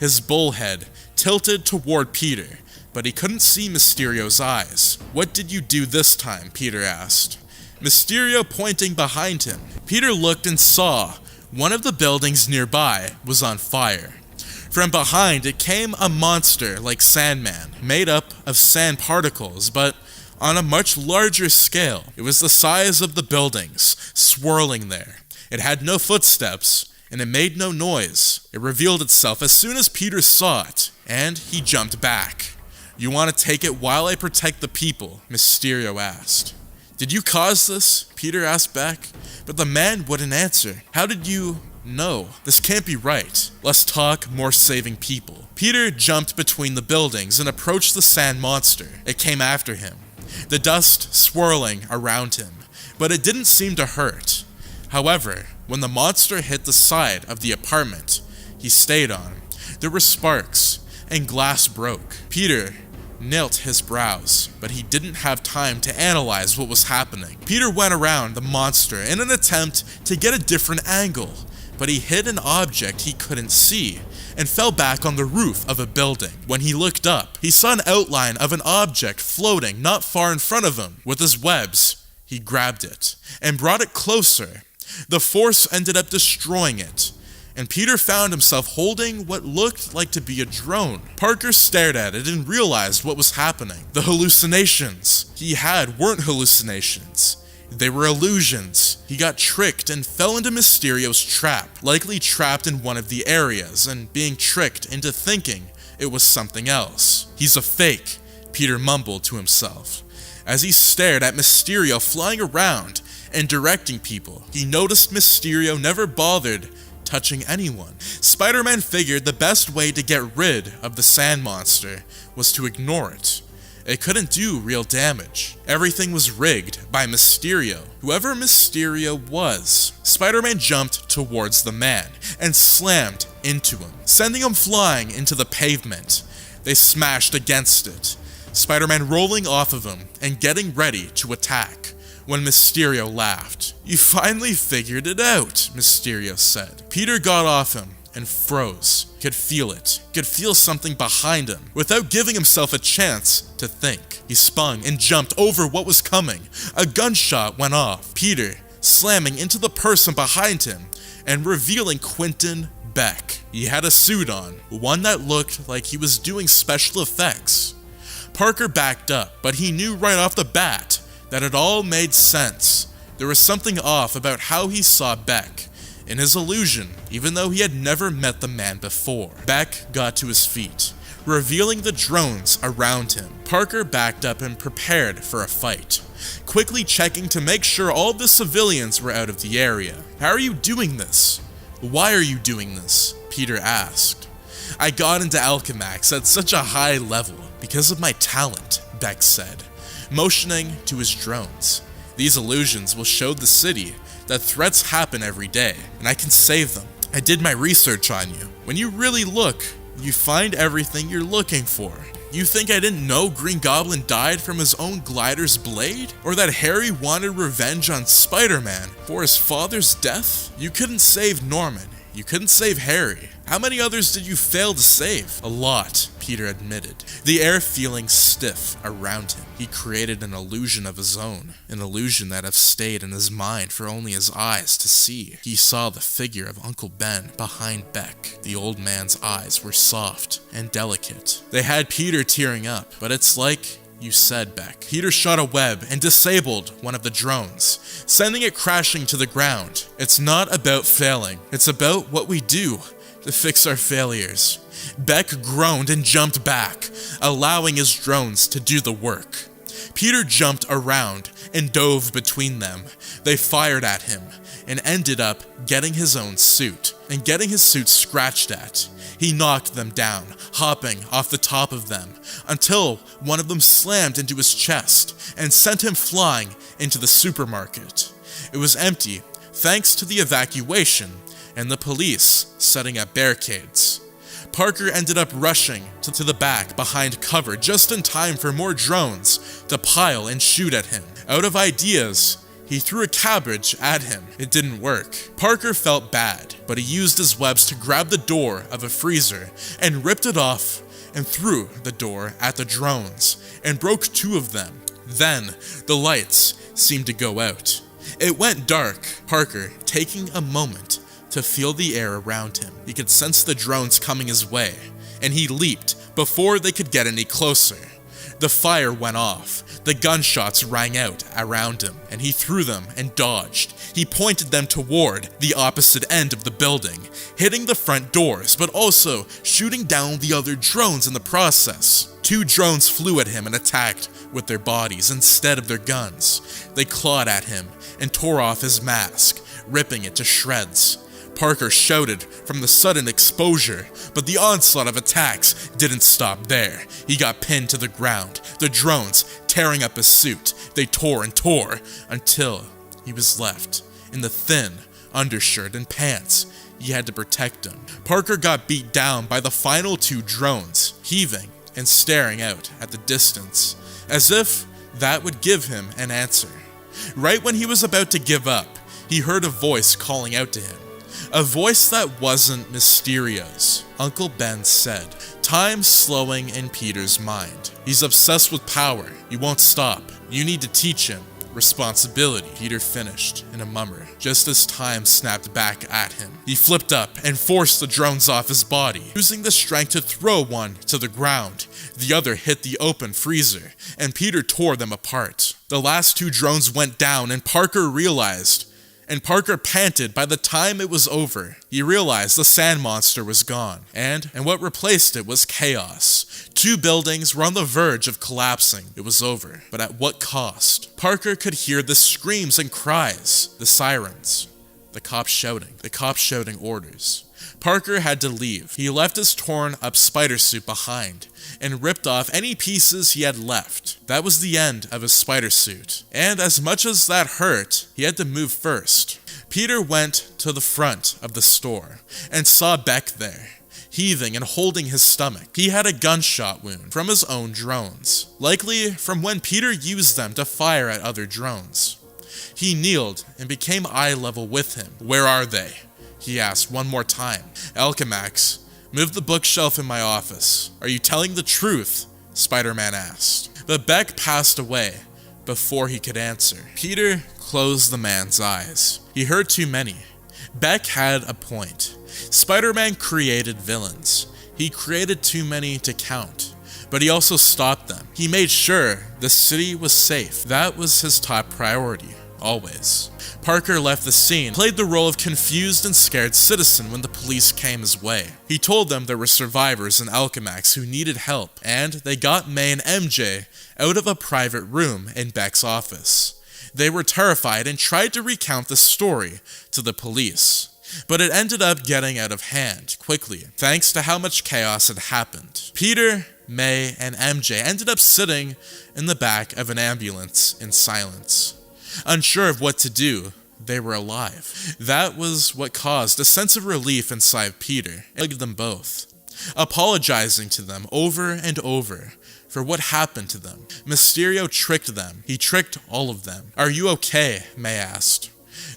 His bullhead tilted toward Peter, but he couldn't see Mysterio's eyes. "What did you do this time?" Peter asked. Mysterio pointing behind him. Peter looked and saw one of the buildings nearby was on fire. From behind it came a monster like Sandman, made up of sand particles, but on a much larger scale. It was the size of the buildings, swirling there. It had no footsteps and it made no noise. It revealed itself as soon as Peter saw it, and he jumped back. "You want to take it while I protect the people?" Mysterio asked. "Did you cause this?" Peter asked back, but the man wouldn't answer. "How did you know? This can't be right. Less talk, more saving people." Peter jumped between the buildings and approached the sand monster. It came after him, the dust swirling around him, but it didn't seem to hurt. However, when the monster hit the side of the apartment he stayed on, there were sparks, and glass broke. Peter knit his brows, but he didn't have time to analyze what was happening. Peter went around the monster in an attempt to get a different angle, but he hit an object he couldn't see and fell back on the roof of a building. When he looked up, he saw an outline of an object floating not far in front of him. With his webs, he grabbed it and brought it closer. The force ended up destroying it, and Peter found himself holding what looked like to be a drone. Parker stared at it and realized what was happening. The hallucinations he had weren't hallucinations. They were illusions. He got tricked and fell into Mysterio's trap, likely trapped in one of the areas and being tricked into thinking it was something else. "He's a fake," Peter mumbled to himself. As he stared at Mysterio flying around and directing people, he noticed Mysterio never bothered touching anyone. Spider-Man figured the best way to get rid of the sand monster was to ignore it. It couldn't do real damage. Everything was rigged by Mysterio. Whoever Mysterio was, Spider-Man jumped towards the man and slammed into him, sending him flying into the pavement. They smashed against it, Spider-Man rolling off of him and getting ready to attack, when Mysterio laughed. "You finally figured it out," Mysterio said. Peter got off him and froze. Could feel it. Could feel something behind him. Without giving himself a chance to think, he spun and jumped over what was coming. A gunshot went off. Peter slamming into the person behind him and revealing Quentin Beck. He had a suit on, one that looked like he was doing special effects. Parker backed up, but he knew right off the bat that it all made sense. There was something off about how he saw Beck in his illusion, even though he had never met the man before. Beck got to his feet, revealing the drones around him. Parker backed up and prepared for a fight, quickly checking to make sure all the civilians were out of the area. "How are you doing this? Why are you doing this?" Peter asked. "I got into Alchemax at such a high level because of my talent," Beck said, motioning to his drones. "These illusions will show the city that threats happen every day, and I can save them. I did my research on you. When you really look, you find everything you're looking for. You think I didn't know Green Goblin died from his own glider's blade? Or that Harry wanted revenge on Spider-Man for his father's death? You couldn't save Norman. You couldn't save Harry. How many others did you fail to save?" "A lot," Peter admitted, the air feeling stiff around him. He created an illusion of his own, an illusion that have stayed in his mind for only his eyes to see. He saw the figure of Uncle Ben behind Beck. The old man's eyes were soft and delicate. They had Peter tearing up, but it's like you said, Beck. Peter shot a web and disabled one of the drones, sending it crashing to the ground. "It's not about failing. It's about what we do to fix our failures." Beck groaned and jumped back, allowing his drones to do the work. Peter jumped around and dove between them. They fired at him and ended up getting his own suit and getting his suit scratched at. He knocked them down, hopping off the top of them, until one of them slammed into his chest and sent him flying into the supermarket. It was empty, thanks to the evacuation and the police setting up barricades. Parker ended up rushing to the back behind cover just in time for more drones to pile and shoot at him. Out of ideas, he threw a cabbage at him. It didn't work. Parker felt bad, but he used his webs to grab the door of a freezer and ripped it off and threw the door at the drones and broke two of them. Then the lights seemed to go out. It went dark, Parker taking a moment to feel the air around him. He could sense the drones coming his way, and he leaped before they could get any closer. The fire went off. The gunshots rang out around him, and he threw them and dodged. He pointed them toward the opposite end of the building, hitting the front doors, but also shooting down the other drones in the process. 2 drones flew at him and attacked with their bodies instead of their guns. They clawed at him and tore off his mask, ripping it to shreds. Parker shouted from the sudden exposure, but the onslaught of attacks didn't stop there. He got pinned to the ground, the drones tearing up his suit. They tore and tore until he was left in the thin undershirt and pants he had to protect him. Parker got beat down by the final 2 drones, heaving and staring out at the distance, as if that would give him an answer. Right when he was about to give up, he heard a voice calling out to him. A voice that wasn't Mysterio's. Uncle Ben said, "Time's slowing in Peter's mind. He's obsessed with power. He won't stop. You need to teach him responsibility." Peter finished in a mummer, just as time snapped back at him. He flipped up and forced the drones off his body, using the strength to throw one to the ground. The other hit the open freezer, and Peter tore them apart. The last 2 drones went down, and Parker panted by the time it was over. He realized the sand monster was gone, and what replaced it was chaos. 2 buildings were on the verge of collapsing. It was over, but at what cost? Parker could hear the screams and cries, the sirens, the cops shouting orders. Parker had to leave. He left his torn up spider suit behind and ripped off any pieces he had left. That was the end of his spider suit. And as much as that hurt, he had to move first. Peter went to the front of the store and saw Beck there, heaving and holding his stomach. He had a gunshot wound from his own drones, likely from when Peter used them to fire at other drones. He kneeled and became eye level with him. "Where are they?" he asked one more time. "Alchemax, move the bookshelf in my office. Are you telling the truth?" Spider-Man asked. But Beck passed away before he could answer. Peter closed the man's eyes. He heard too many. Beck had a point. Spider-Man created villains. He created too many to count, but he also stopped them. He made sure the city was safe. That was his top priority, always. Parker left the scene, played the role of confused and scared citizen when the police came his way. He told them there were survivors in Alchemax who needed help, and they got May and MJ out of a private room in Beck's office. They were terrified and tried to recount the story to the police, but it ended up getting out of hand quickly, thanks to how much chaos had happened. Peter, May, and MJ ended up sitting in the back of an ambulance in silence. Unsure of what to do, they were alive. That was what caused a sense of relief inside Peter. It hugged them both, apologizing to them over and over for what happened to them. Mysterio tricked them. He tricked all of them. "Are you okay?" May asked.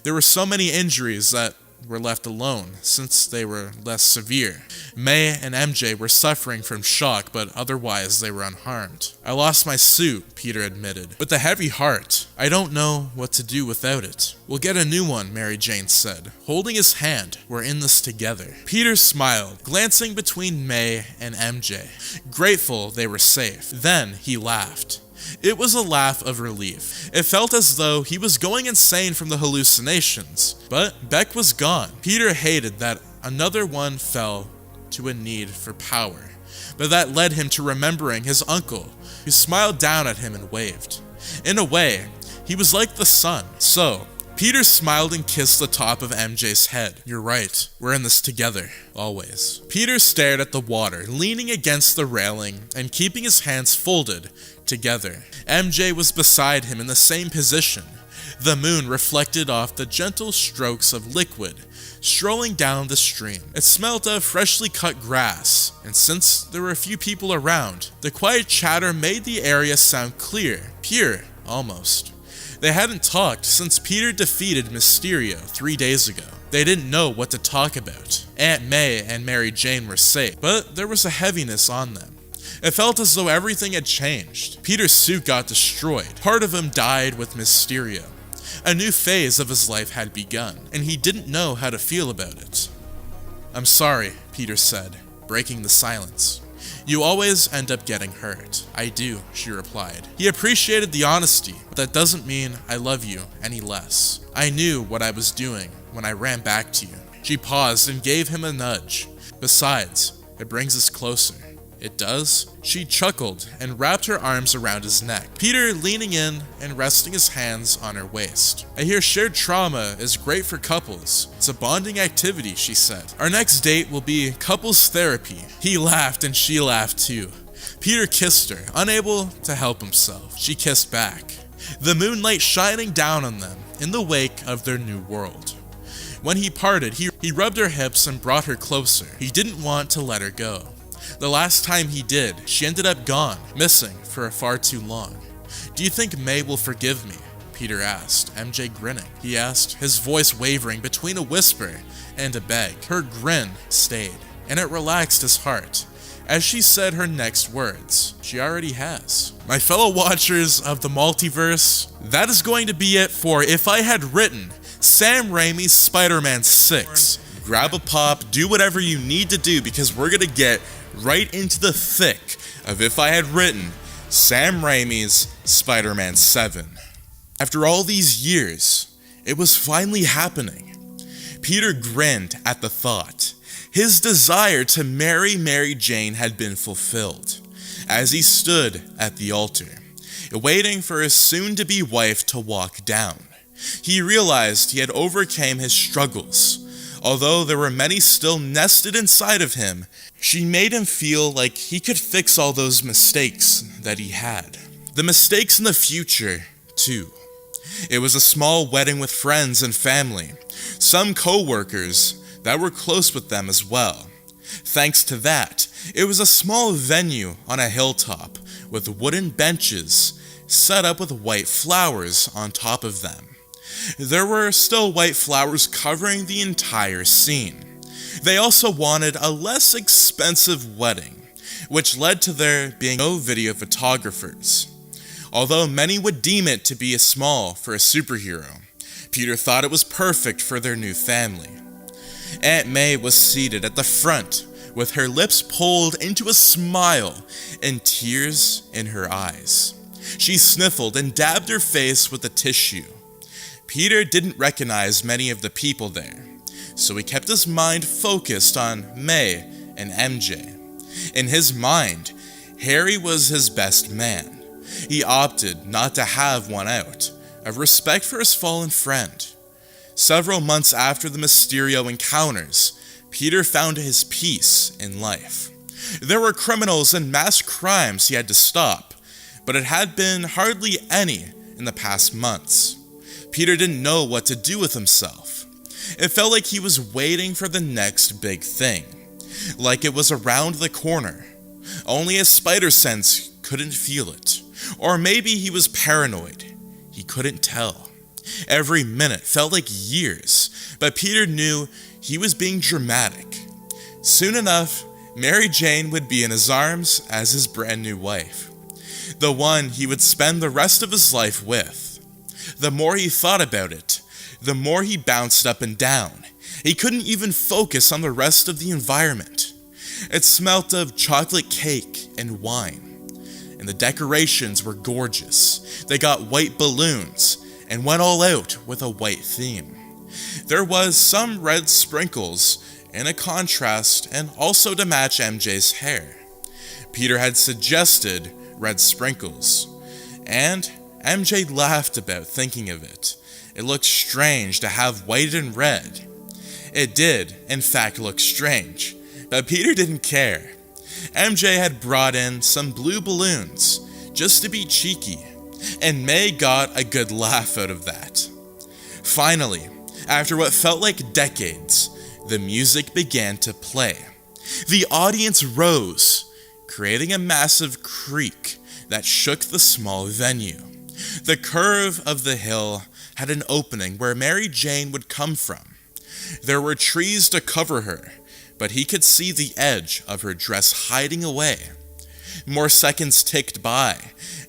There were so many injuries that were left alone, since they were less severe. May and MJ were suffering from shock, but otherwise they were unharmed. "I lost my suit," Peter admitted, "with a heavy heart. I don't know what to do without it." "We'll get a new one," Mary Jane said, holding his hand. "We're in this together." Peter smiled, glancing between May and MJ, grateful they were safe. Then he laughed. It was a laugh of relief. It felt as though he was going insane from the hallucinations. But Beck was gone. Peter hated that another one fell to a need for power, but that led him to remembering his uncle, who smiled down at him and waved. In a way, he was like the sun. So, Peter smiled and kissed the top of MJ's head. "You're right. We're in this together, always." Peter stared at the water, leaning against the railing and keeping his hands folded together. MJ was beside him in the same position. The moon reflected off the gentle strokes of liquid strolling down the stream. It smelled of freshly cut grass, and since there were a few people around, the quiet chatter made the area sound clear, pure, almost. They hadn't talked since Peter defeated Mysterio 3 days ago. They didn't know what to talk about. Aunt May and Mary Jane were safe, but there was a heaviness on them. It felt as though everything had changed. Peter's suit got destroyed. Part of him died with Mysterio. A new phase of his life had begun, and he didn't know how to feel about it. "I'm sorry," Peter said, breaking the silence. You always end up getting hurt. I do, she replied. He appreciated the honesty, but that doesn't mean I love you any less. I knew what I was doing when I ran back to you. She paused and gave him a nudge. Besides, it brings us closer. It does? She chuckled and wrapped her arms around his neck, Peter leaning in and resting his hands on her waist. I hear shared trauma is great for couples. It's a bonding activity, she said. Our next date will be couples therapy. He laughed and she laughed too. Peter kissed her, unable to help himself. She kissed back, the moonlight shining down on them in the wake of their new world. When he parted, he rubbed her hips and brought her closer. He didn't want to let her go. The last time he did, she ended up gone, missing for far too long. Do you think May will forgive me? Peter asked, MJ grinning. He asked, his voice wavering between a whisper and a beg. Her grin stayed, and it relaxed his heart. As she said her next words, she already has. My fellow watchers of the multiverse, that is going to be it for If I Had Written Sam Raimi's Spider-Man 6. Grab a pop, do whatever you need to do, because we're gonna get right into the thick of If I Had Written Sam Raimi's Spider-Man 7. After all these years, it was finally happening. Peter grinned at the thought. His desire to marry Mary Jane had been fulfilled as he stood at the altar, waiting for his soon-to-be wife to walk down. He realized he had overcome his struggles. Although there were many still nested inside of him, she made him feel like he could fix all those mistakes that he had. The mistakes in the future, too. It was a small wedding with friends and family, some co-workers that were close with them as well. Thanks to that, it was a small venue on a hilltop with wooden benches set up with white flowers on top of them. There were still white flowers covering the entire scene. They also wanted a less expensive wedding, which led to there being no video photographers. Although many would deem it to be small for a superhero, Peter thought it was perfect for their new family. Aunt May was seated at the front with her lips pulled into a smile and tears in her eyes. She sniffled and dabbed her face with a tissue. Peter didn't recognize many of the people there, so he kept his mind focused on May and MJ. In his mind, Harry was his best man. He opted not to have one out, of respect for his fallen friend. Several months after the Mysterio encounters, Peter found his peace in life. There were criminals and mass crimes he had to stop, but it had been hardly any in the past months. Peter didn't know what to do with himself. It felt like he was waiting for the next big thing, like it was around the corner. Only his spider sense couldn't feel it. Or maybe he was paranoid. He couldn't tell. Every minute felt like years, but Peter knew he was being dramatic. Soon enough, Mary Jane would be in his arms as his brand new wife, the one he would spend the rest of his life with. The more he thought about it, the more he bounced up and down. He couldn't even focus on the rest of the environment. It smelt of chocolate cake and wine, and the decorations were gorgeous. They got white balloons and went all out with a white theme. There was some red sprinkles in a contrast and also to match MJ's hair. Peter had suggested red sprinkles, and MJ laughed about thinking of it. It looked strange to have white and red. It did, in fact, look strange, but Peter didn't care. MJ had brought in some blue balloons, just to be cheeky, and May got a good laugh out of that. Finally, after what felt like decades, the music began to play. The audience rose, creating a massive creak that shook the small venue. The curve of the hill had an opening where Mary Jane would come from. There were trees to cover her, but he could see the edge of her dress hiding away. More seconds ticked by,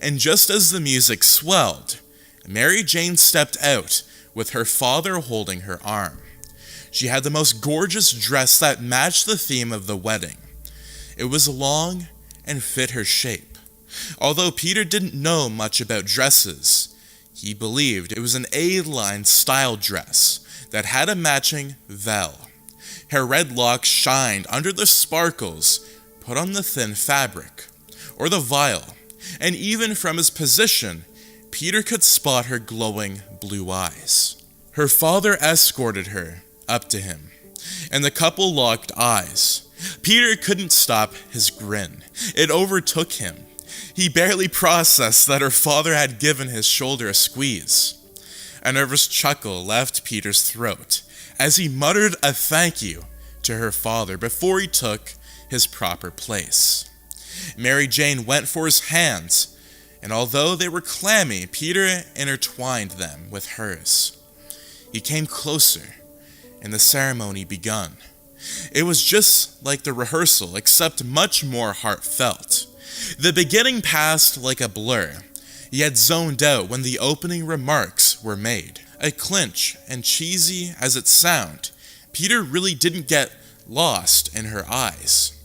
and just as the music swelled, Mary Jane stepped out with her father holding her arm. She had the most gorgeous dress that matched the theme of the wedding. It was long and fit her shape. Although Peter didn't know much about dresses, he believed it was an A-line style dress that had a matching veil. Her red locks shined under the sparkles put on the thin fabric, or the vial, and even from his position, Peter could spot her glowing blue eyes. Her father escorted her up to him, and the couple locked eyes. Peter couldn't stop his grin. It overtook him. He barely processed that her father had given his shoulder a squeeze. A nervous chuckle left Peter's throat as he muttered a thank you to her father before he took his proper place. Mary Jane went for his hands, and although they were clammy, Peter intertwined them with hers. He came closer, and the ceremony begun. It was just like the rehearsal, except much more heartfelt. The beginning passed like a blur. He had zoned out when the opening remarks were made. A clinch, and cheesy as it sounded, Peter really didn't get lost in her eyes.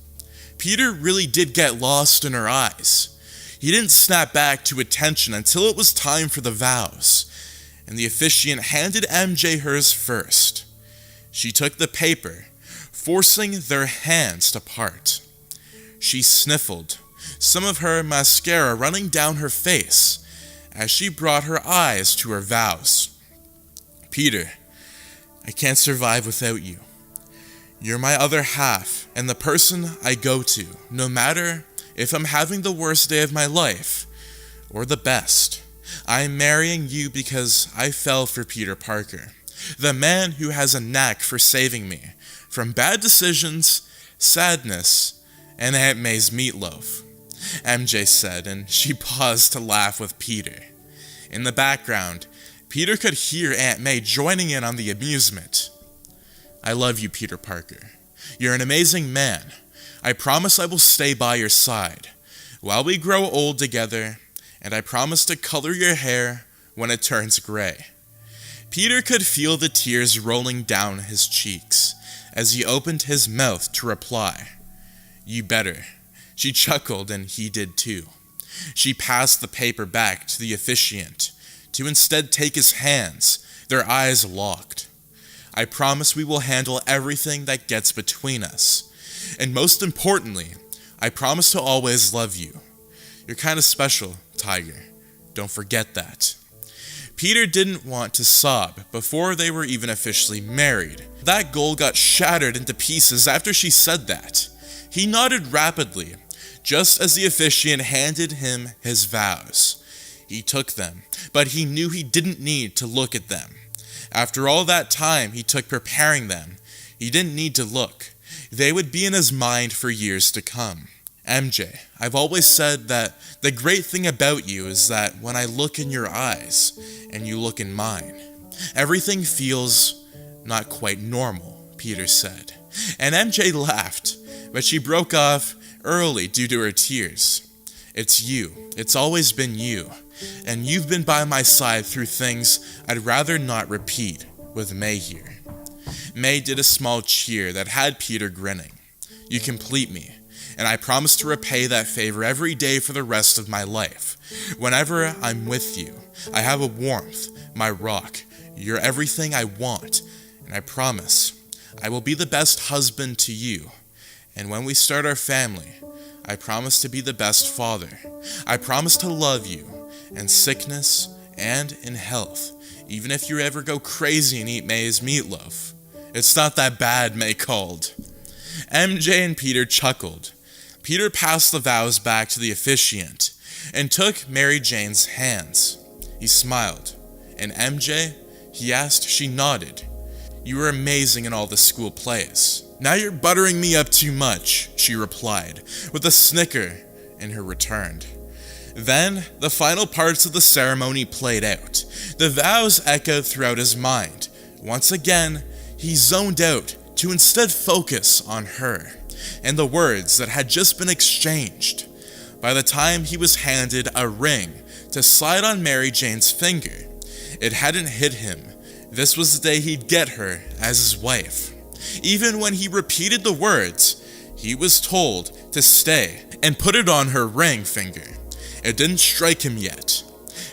Peter really did get lost in her eyes. He didn't snap back to attention until it was time for the vows, and the officiant handed MJ hers first. She took the paper, forcing their hands to part. She sniffled, some of her mascara running down her face, as she brought her eyes to her vows. Peter, I can't survive without you. You're my other half, and the person I go to, no matter if I'm having the worst day of my life, or the best. I'm marrying you because I fell for Peter Parker, the man who has a knack for saving me from bad decisions, sadness, and Aunt May's meatloaf, MJ said, and she paused to laugh with Peter. In the background, Peter could hear Aunt May joining in on the amusement. I love you, Peter Parker. You're an amazing man. I promise I will stay by your side while we grow old together, and I promise to color your hair when it turns gray. Peter could feel the tears rolling down his cheeks as he opened his mouth to reply. You better. She chuckled, and he did too. She passed the paper back to the officiant to instead take his hands, their eyes locked. I promise we will handle everything that gets between us. And most importantly, I promise to always love you. You're kind of special, Tiger. Don't forget that. Peter didn't want to sob before they were even officially married. That goal got shattered into pieces after she said that. He nodded rapidly, just as the officiant handed him his vows. He took them, but he knew he didn't need to look at them. After all that time he took preparing them, he didn't need to look. They would be in his mind for years to come. MJ, I've always said that the great thing about you is that when I look in your eyes and you look in mine, everything feels not quite normal, Peter said. And MJ laughed, but she broke off early due to her tears. It's you. It's always been you. And you've been by my side through things I'd rather not repeat with May here. May did a small cheer that had Peter grinning. You complete me, and I promise to repay that favor every day for the rest of my life. Whenever I'm with you, I have a warmth, my rock. You're everything I want, and I promise I will be the best husband to you. And when we start our family, I promise to be the best father. I promise to love you in sickness and in health, even if you ever go crazy and eat May's meatloaf. It's not that bad, May called. MJ and Peter chuckled. Peter passed the vows back to the officiant and took Mary Jane's hands. He smiled. And MJ? He asked. She nodded. You were amazing in all the school plays. Now you're buttering me up too much, she replied, with a snicker in her return. Then, the final parts of the ceremony played out. The vows echoed throughout his mind. Once again, he zoned out to instead focus on her and the words that had just been exchanged. By the time he was handed a ring to slide on Mary Jane's finger, it hadn't hit him. This was the day he'd get her as his wife. Even when he repeated the words, he was told to stay and put it on her ring finger. It didn't strike him yet.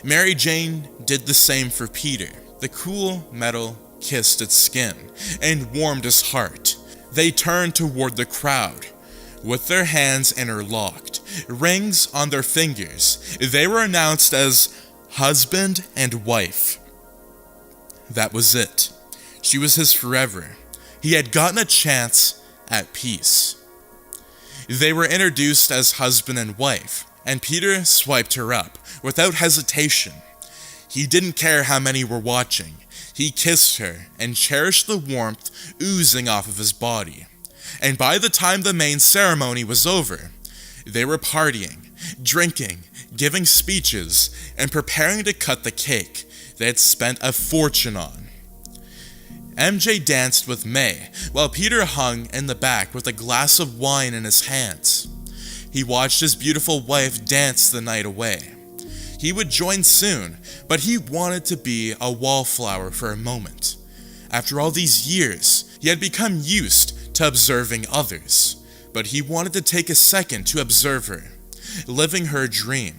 Mary Jane did the same for Peter. The cool metal kissed its skin and warmed his heart. They turned toward the crowd. With their hands interlocked, rings on their fingers, they were announced as husband and wife. That was it. She was his forever. He had gotten a chance at peace. They were introduced as husband and wife, and Peter swiped her up without hesitation. He didn't care how many were watching. He kissed her and cherished the warmth oozing off of his body. And by the time the main ceremony was over, they were partying, drinking, giving speeches, and preparing to cut the cake they had spent a fortune on. MJ danced with May, while Peter hung in the back with a glass of wine in his hands. He watched his beautiful wife dance the night away. He would join soon, but he wanted to be a wallflower for a moment. After all these years, he had become used to observing others, but he wanted to take a second to observe her, living her dream.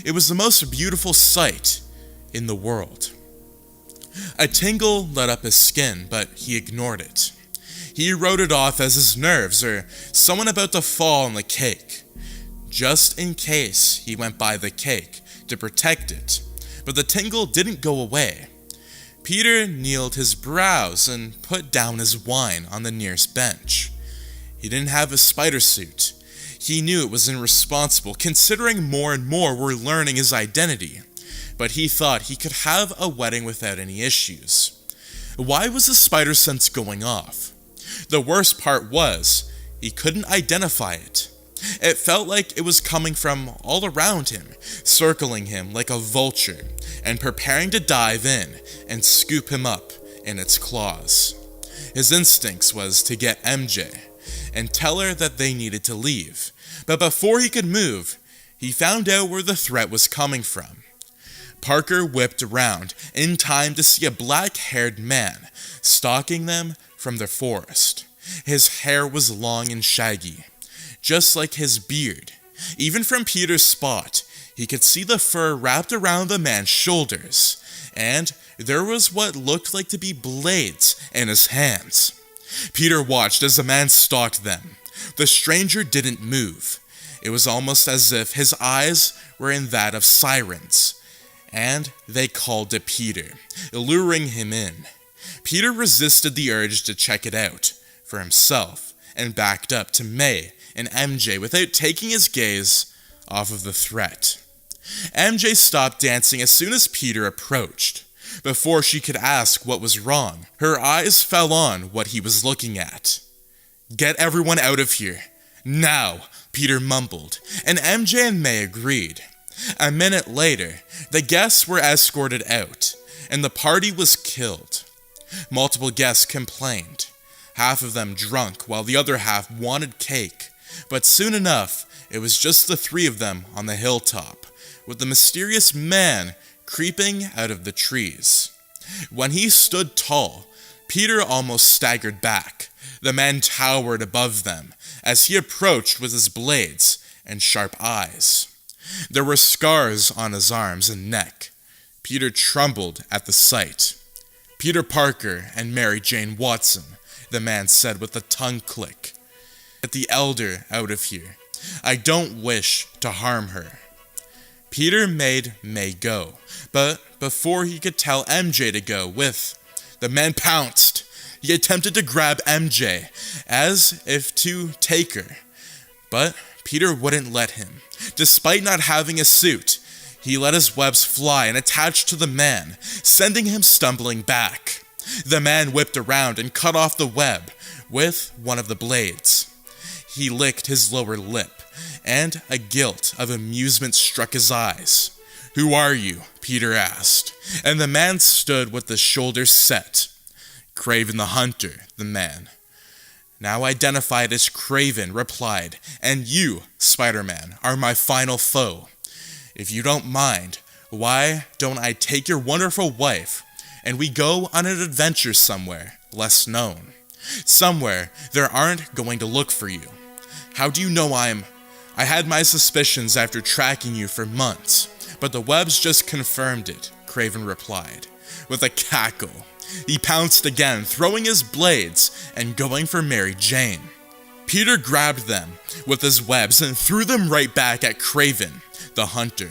It was the most beautiful sight in the world. A tingle lit up his skin, but he ignored it. He wrote it off as his nerves or someone about to fall on the cake. Just in case he went by the cake to protect it, but the tingle didn't go away. Peter kneeled his brows and put down his wine on the nearest bench. He didn't have a spider suit. He knew it was irresponsible, considering more and more were learning his identity, but he thought he could have a wedding without any issues. Why was the spider sense going off? The worst part was, he couldn't identify it. It felt like it was coming from all around him, circling him like a vulture, and preparing to dive in and scoop him up in its claws. His instincts was to get MJ and tell her that they needed to leave, but before he could move, he found out where the threat was coming from. Parker whipped around in time to see a black-haired man stalking them from the forest. His hair was long and shaggy, just like his beard. Even from Peter's spot, he could see the fur wrapped around the man's shoulders, and there was what looked like to be blades in his hands. Peter watched as the man stalked them. The stranger didn't move. It was almost as if his eyes were in that of sirens, and they called to Peter, luring him in. Peter resisted the urge to check it out for himself and backed up to May and MJ without taking his gaze off of the threat. MJ stopped dancing as soon as Peter approached. Before she could ask what was wrong, her eyes fell on what he was looking at. "Get everyone out of here. Now," Peter mumbled, and MJ and May agreed. A minute later, the guests were escorted out, and the party was killed. Multiple guests complained, half of them drunk while the other half wanted cake, but soon enough, it was just the three of them on the hilltop, with the mysterious man creeping out of the trees. When he stood tall, Peter almost staggered back. The man towered above them as he approached with his blades and sharp eyes. There were scars on his arms and neck. Peter trembled at the sight. "Peter Parker and Mary Jane Watson," the man said with a tongue click. "Get the elder out of here. I don't wish to harm her." Peter made May go, but before he could tell MJ to go the man pounced. He attempted to grab MJ, as if to take her, but Peter wouldn't let him. Despite not having a suit, he let his webs fly and attach to the man, sending him stumbling back. The man whipped around and cut off the web with one of the blades. He licked his lower lip, and a guilt of amusement struck his eyes. "Who are you?" Peter asked, and the man stood with the shoulders set. "Craven the Hunter," the man, now identified as Craven, replied, "And you, Spider-Man, are my final foe. If you don't mind, why don't I take your wonderful wife, and we go on an adventure somewhere less known, somewhere they aren't going to look for you. How do you know I had my suspicions after tracking you for months, but the webs just confirmed it, Kraven replied, with a cackle. He pounced again, throwing his blades and going for Mary Jane. Peter grabbed them with his webs and threw them right back at Kraven, the hunter,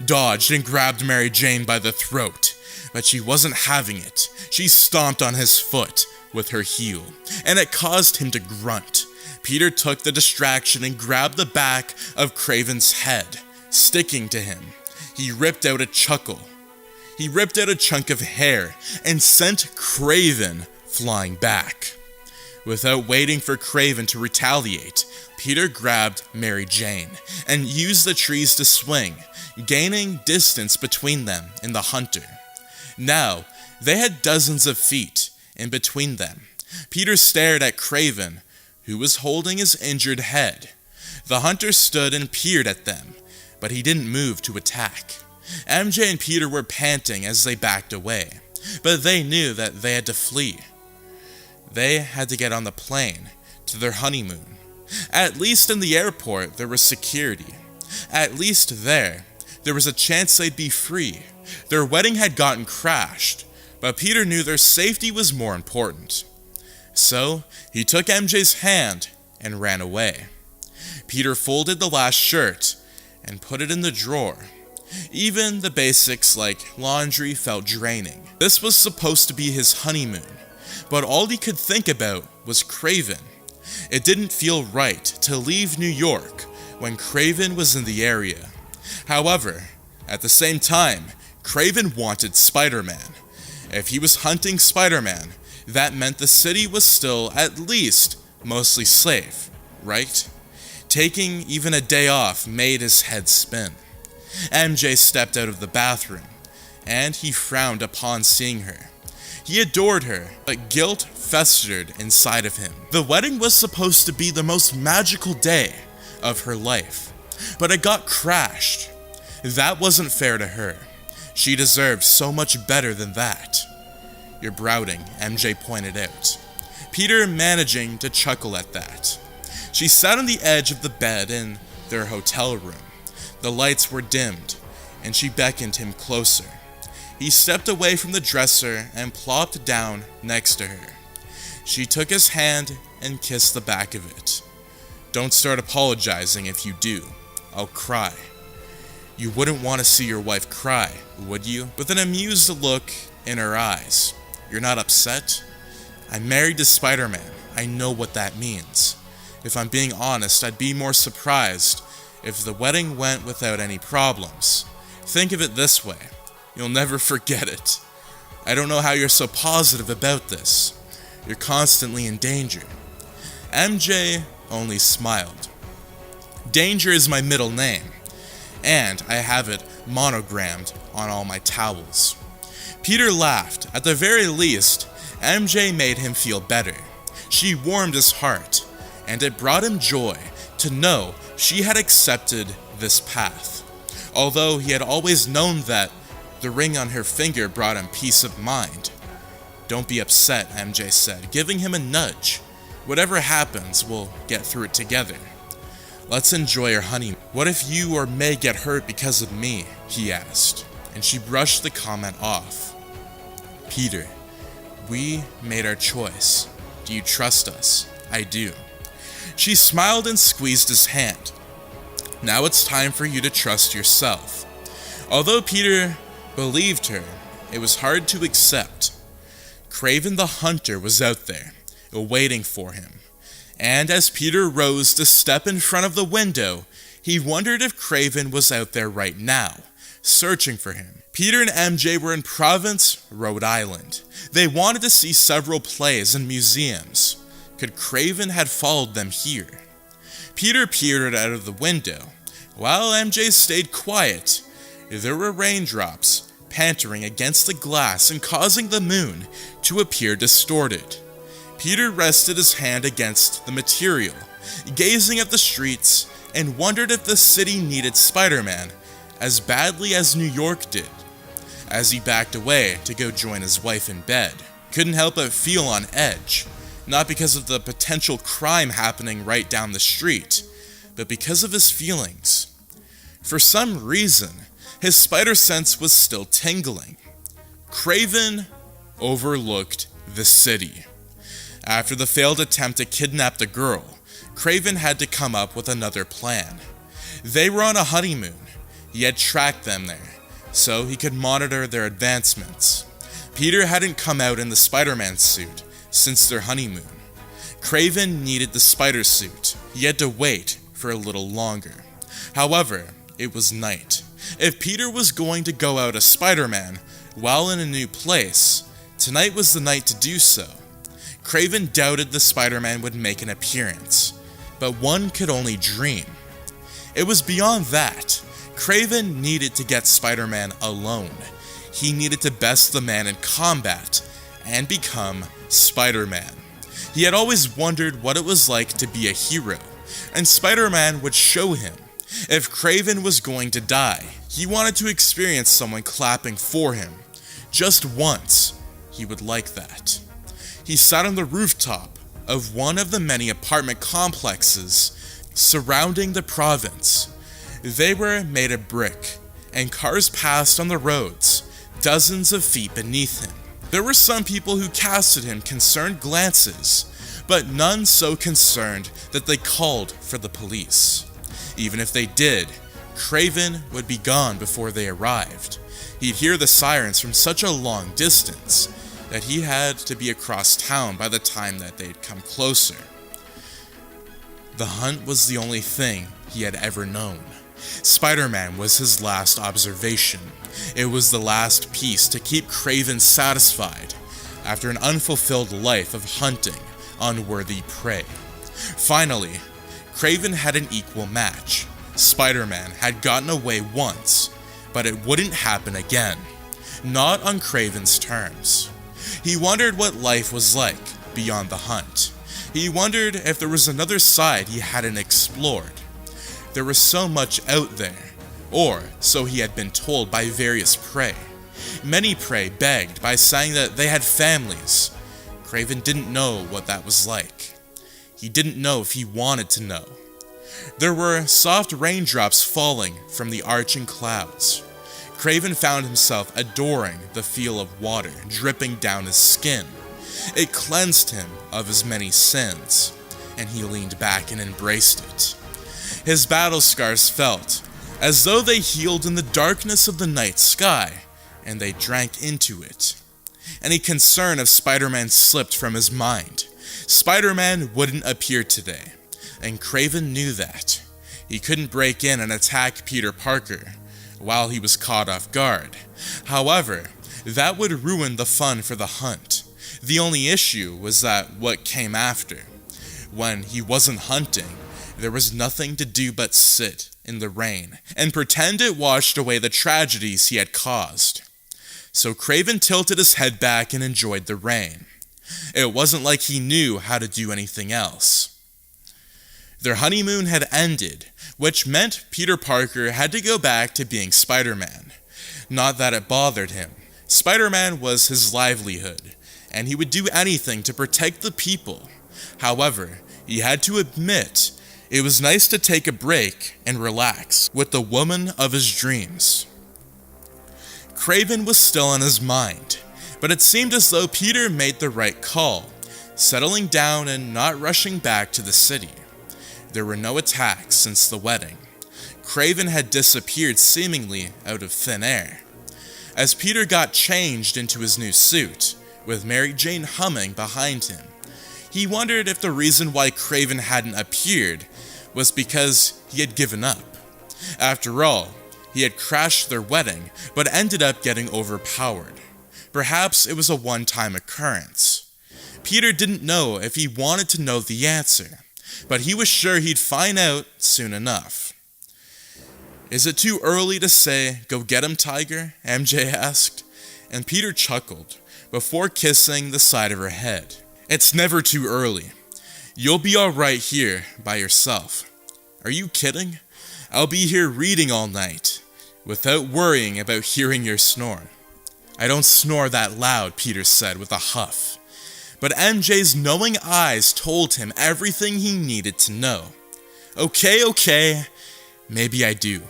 dodged and grabbed Mary Jane by the throat, but she wasn't having it. She stomped on his foot with her heel, and it caused him to grunt. Peter took the distraction and grabbed the back of Kraven's head, sticking to him. He ripped out a chunk of hair and sent Kraven flying back. Without waiting for Kraven to retaliate, Peter grabbed Mary Jane and used the trees to swing, gaining distance between them and the hunter. Now, they had dozens of feet in between them. Peter stared at Kraven, who was holding his injured head. The hunter stood and peered at them, but he didn't move to attack. MJ and Peter were panting as they backed away, but they knew that they had to flee. They had to get on the plane to their honeymoon. At least in the airport there was security. At least there was a chance they'd be free. Their wedding had gotten crashed, but Peter knew their safety was more important. So he took MJ's hand and ran away. Peter folded the last shirt and put it in the drawer. Even the basics like laundry felt draining. This was supposed to be his honeymoon, but all he could think about was Kraven. It didn't feel right to leave New York when Kraven was in the area. However, at the same time, Kraven wanted Spider-Man. If he was hunting Spider-Man, that meant the city was still, at least, mostly safe, right? Taking even a day off made his head spin. MJ stepped out of the bathroom, and he frowned upon seeing her. He adored her, but guilt festered inside of him. The wedding was supposed to be the most magical day of her life, but it got crashed. That wasn't fair to her. She deserved so much better than that. "You're brooding," MJ pointed out, Peter managing to chuckle at that. She sat on the edge of the bed in their hotel room. The lights were dimmed, and she beckoned him closer. He stepped away from the dresser and plopped down next to her. She took his hand and kissed the back of it. "Don't start apologizing if you do. I'll cry." "You wouldn't want to see your wife cry, would you?" With an amused look in her eyes. "You're not upset? I'm married to Spider-Man. I know what that means. If I'm being honest, I'd be more surprised if the wedding went without any problems. Think of it this way. You'll never forget it. I don't know how you're so positive about this. You're constantly in danger." MJ only smiled. "Danger is my middle name, and I have it monogrammed on all my towels." Peter laughed. At the very least, MJ made him feel better. She warmed his heart, and it brought him joy to know she had accepted this path. Although he had always known that the ring on her finger brought him peace of mind. "Don't be upset," MJ said, giving him a nudge. "Whatever happens, we'll get through it together. Let's enjoy our honeymoon." "What if you or May get hurt because of me?" he asked, and she brushed the comment off. "Peter, we made our choice. Do you trust us?" "I do." She smiled and squeezed his hand. "Now it's time for you to trust yourself." Although Peter believed her, it was hard to accept. Kraven the Hunter was out there, waiting for him. And as Peter rose to step in front of the window, he wondered if Kraven was out there right now, searching for him. Peter and MJ were in Providence, Rhode Island. They wanted to see several plays and museums. Could Kraven have followed them here? Peter peered out of the window, while MJ stayed quiet. There were raindrops pattering against the glass and causing the moon to appear distorted. Peter rested his hand against the material, gazing at the streets, and wondered if the city needed Spider-Man as badly as New York did. As he backed away to go join his wife in bed, couldn't help but feel on edge. not because of the potential crime happening right down the street, but because of his feelings. For some reason, his spider sense was still tingling. Kraven overlooked the city. After the failed attempt to kidnap the girl, Kraven had to come up with another plan. They were on a honeymoon. He had tracked them there, so he could monitor their advancements. Peter hadn't come out in the Spider-Man suit since their honeymoon. Kraven needed the spider suit. He had to wait for a little longer. However, it was night. If Peter was going to go out as Spider-Man while in a new place, tonight was the night to do so. Kraven doubted the Spider-Man would make an appearance, but one could only dream. It was beyond that. Kraven needed to get Spider-Man alone. He needed to best the man in combat and become Spider-Man. He had always wondered what it was like to be a hero, and Spider-Man would show him. If Kraven was going to die, he wanted to experience someone clapping for him. Just once, he would like that. He sat on the rooftop of one of the many apartment complexes surrounding the province. They were made of brick, and cars passed on the roads, dozens of feet beneath him. There were some people who casted him concerned glances, but none so concerned that they called for the police. Even if they did, Kraven would be gone before they arrived. He'd hear the sirens from such a long distance that he had to be across town by the time that they'd come closer. The hunt was the only thing he had ever known. Spider-Man was his last observation. It was the last piece to keep Kraven satisfied after an unfulfilled life of hunting unworthy prey. Finally, Kraven had an equal match. Spider-Man had gotten away once, but it wouldn't happen again. Not on Kraven's terms. He wondered what life was like beyond the hunt. He wondered if there was another side he hadn't explored. There was so much out there, or so he had been told by various prey. Many prey begged by saying that they had families. Kraven didn't know what that was like. He didn't know if he wanted to know. There were soft raindrops falling from the arching clouds. Kraven found himself adoring the feel of water dripping down his skin. It cleansed him of his many sins, and he leaned back and embraced it. His battle scars felt as though they healed in the darkness of the night sky, and they drank into it. Any concern of Spider-Man slipped from his mind. Spider-Man wouldn't appear today, and Kraven knew that. He couldn't break in and attack Peter Parker while he was caught off guard. However, that would ruin the fun for the hunt. The only issue was that what came after. When he wasn't hunting, there was nothing to do but sit in the rain and pretend it washed away the tragedies he had caused. So Kraven tilted his head back and enjoyed the rain. It wasn't like he knew how to do anything else. Their honeymoon had ended, which meant Peter Parker had to go back to being Spider-Man. Not that it bothered him. Spider-Man was his livelihood, and he would do anything to protect the people. However, he had to admit it was nice to take a break and relax with the woman of his dreams. Kraven was still on his mind, but it seemed as though Peter made the right call, settling down and not rushing back to the city. There were no attacks since the wedding. Kraven had disappeared seemingly out of thin air. As Peter got changed into his new suit, with Mary Jane humming behind him, he wondered if the reason why Kraven hadn't appeared was because he had given up. After all, he had crashed their wedding, but ended up getting overpowered. Perhaps it was a one-time occurrence. Peter didn't know if he wanted to know the answer, but he was sure he'd find out soon enough. "Is it too early to say, 'Go get him, Tiger?'" MJ asked, and Peter chuckled before kissing the side of her head. "It's never too early. You'll be alright here by yourself." "Are you kidding? I'll be here reading all night, without worrying about hearing your snore." "I don't snore that loud," Peter said with a huff. But MJ's knowing eyes told him everything he needed to know. Okay, maybe I do.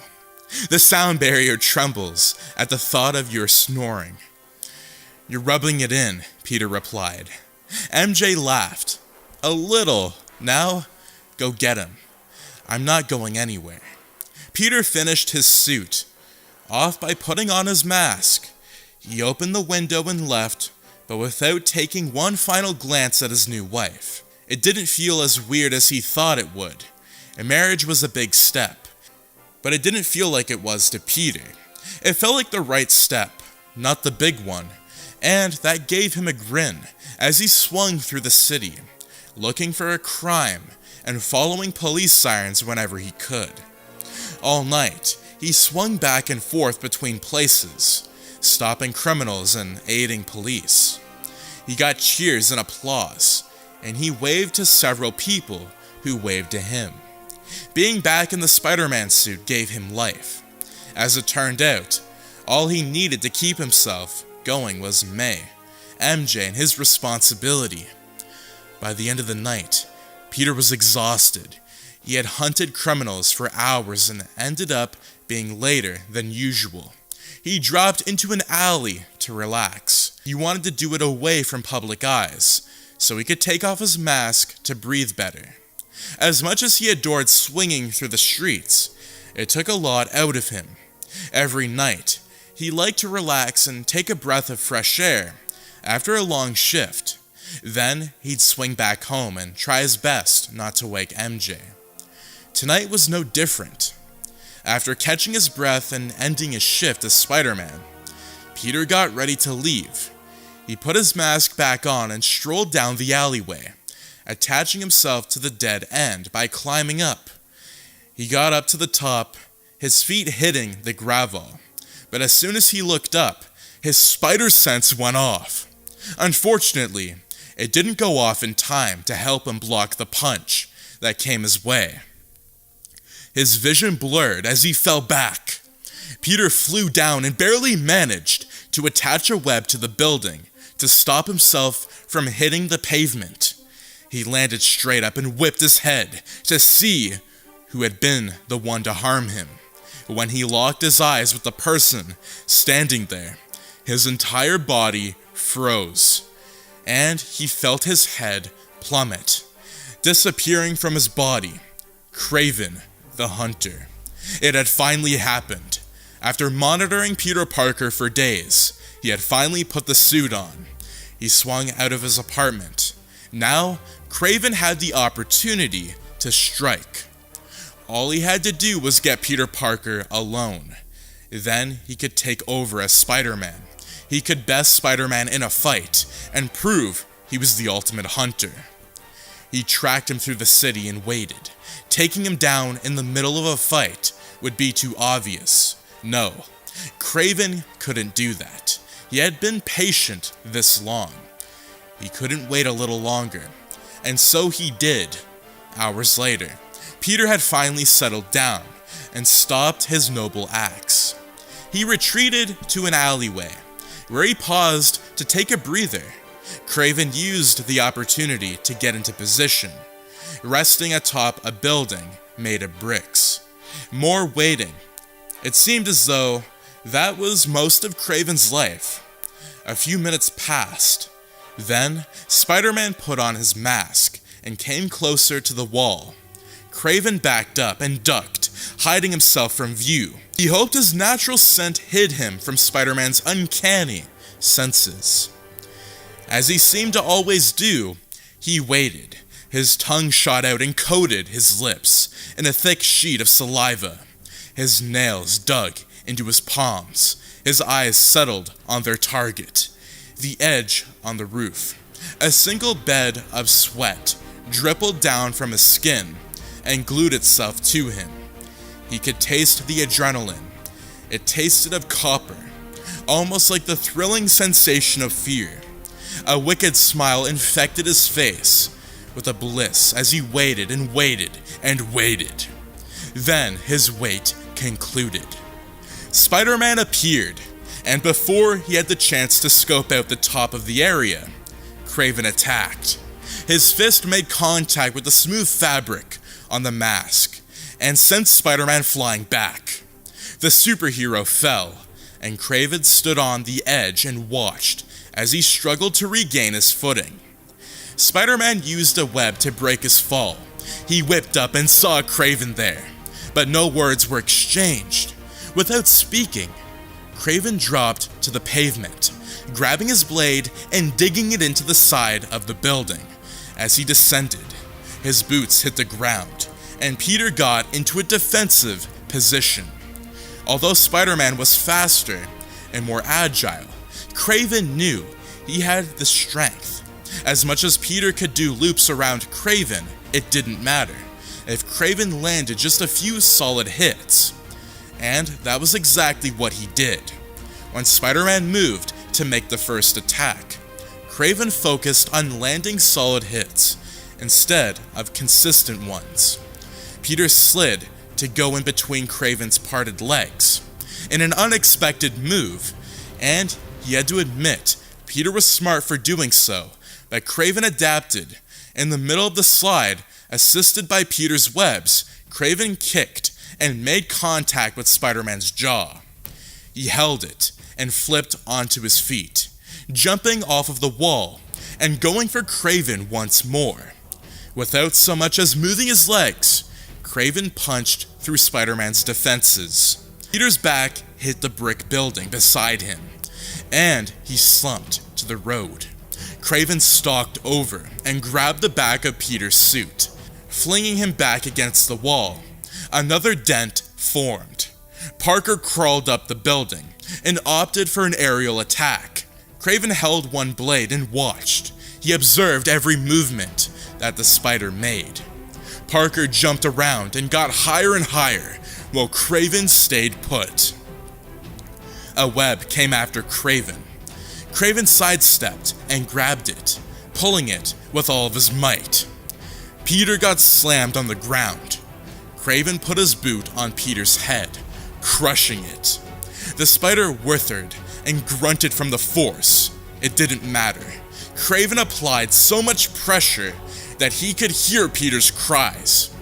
The sound barrier trembles at the thought of your snoring. You're rubbing it in, Peter replied. MJ laughed. A little. Now, go get him. I'm not going anywhere. Peter finished his suit off by putting on his mask. He opened the window and left, but without taking one final glance at his new wife. It didn't feel as weird as he thought it would. A marriage was a big step, but it didn't feel like it was to Peter. It felt like the right step, not the big one, and that gave him a grin as he swung through the city, looking for a crime and following police sirens whenever he could. All night, he swung back and forth between places, stopping criminals and aiding police. He got cheers and applause, and he waved to several people who waved to him. Being back in the Spider-Man suit gave him life. As it turned out, all he needed to keep himself going was May, MJ, and his responsibility. By the end of the night, Peter was exhausted. He had hunted criminals for hours and ended up being later than usual. He dropped into an alley to relax. He wanted to do it away from public eyes, so he could take off his mask to breathe better. As much as he adored swinging through the streets, it took a lot out of him. Every night, he liked to relax and take a breath of fresh air after a long shift. Then he'd swing back home and try his best not to wake MJ. Tonight was no different. After catching his breath and ending his shift as Spider-Man, Peter got ready to leave. He put his mask back on and strolled down the alleyway, attaching himself to the dead end by climbing up. He got up to the top, his feet hitting the gravel, but as soon as he looked up, his spider sense went off. Unfortunately, it didn't go off in time to help him block the punch that came his way. His vision blurred as he fell back. Peter flew down and barely managed to attach a web to the building to stop himself from hitting the pavement. He landed straight up and whipped his head to see who had been the one to harm him. When he locked his eyes with the person standing there, his entire body froze, and he felt his head plummet, disappearing from his body. Kraven, the Hunter. It had finally happened. After monitoring Peter Parker for days, he had finally put the suit on. He swung out of his apartment. Now, Kraven had the opportunity to strike. All he had to do was get Peter Parker alone. Then he could take over as Spider-Man. He could best Spider-Man in a fight and prove he was the ultimate hunter. He tracked him through the city and waited. Taking him down in the middle of a fight would be too obvious. No, Kraven couldn't do that. He had been patient this long. He couldn't wait a little longer, and so he did. Hours later, Peter had finally settled down and stopped his noble acts. He retreated to an alleyway, where he paused to take a breather. Kraven used the opportunity to get into position, resting atop a building made of bricks. More waiting. It seemed as though that was most of Kraven's life. A few minutes passed. Then, Spider-Man put on his mask and came closer to the wall. Kraven backed up and ducked, hiding himself from view. He hoped his natural scent hid him from Spider-Man's uncanny senses. As he seemed to always do, he waited. His tongue shot out and coated his lips in a thick sheet of saliva. His nails dug into his palms. His eyes settled on their target, the edge on the roof. A single bed of sweat dribbled down from his skin and glued itself to him. He could taste the adrenaline. It tasted of copper, almost like the thrilling sensation of fear. A wicked smile infected his face with a bliss as he waited and waited and waited. Then his wait concluded. Spider-Man appeared, and before he had the chance to scope out the top of the area, Kraven attacked. His fist made contact with the smooth fabric on the mask and sent Spider-Man flying back. The superhero fell, and Kraven stood on the edge and watched as he struggled to regain his footing. Spider-Man used a web to break his fall. He whipped up and saw Kraven there, but no words were exchanged. Without speaking, Kraven dropped to the pavement, grabbing his blade and digging it into the side of the building. As he descended, his boots hit the ground, and Peter got into a defensive position. Although Spider-Man was faster and more agile, Kraven knew he had the strength. As much as Peter could do loops around Kraven, it didn't matter if Kraven landed just a few solid hits. And that was exactly what he did. When Spider-Man moved to make the first attack, Kraven focused on landing solid hits instead of consistent ones. Peter slid to go in between Kraven's parted legs in an unexpected move, and he had to admit Peter was smart for doing so, but Kraven adapted. In the middle of the slide, assisted by Peter's webs, Kraven kicked and made contact with Spider-Man's jaw. He held it and flipped onto his feet, jumping off of the wall and going for Kraven once more. Without so much as moving his legs, Kraven punched through Spider-Man's defenses. Peter's back hit the brick building beside him, and he slumped to the road. Kraven stalked over and grabbed the back of Peter's suit, flinging him back against the wall. Another dent formed. Parker crawled up the building and opted for an aerial attack. Kraven held one blade and watched. He observed every movement that the spider made. Parker jumped around and got higher and higher, while Kraven stayed put. A web came after Kraven. Kraven sidestepped and grabbed it, pulling it with all of his might. Peter got slammed on the ground. Kraven put his boot on Peter's head, crushing it. The spider withered and grunted from the force. It didn't matter. Kraven applied so much pressure that he could hear Peter's cries.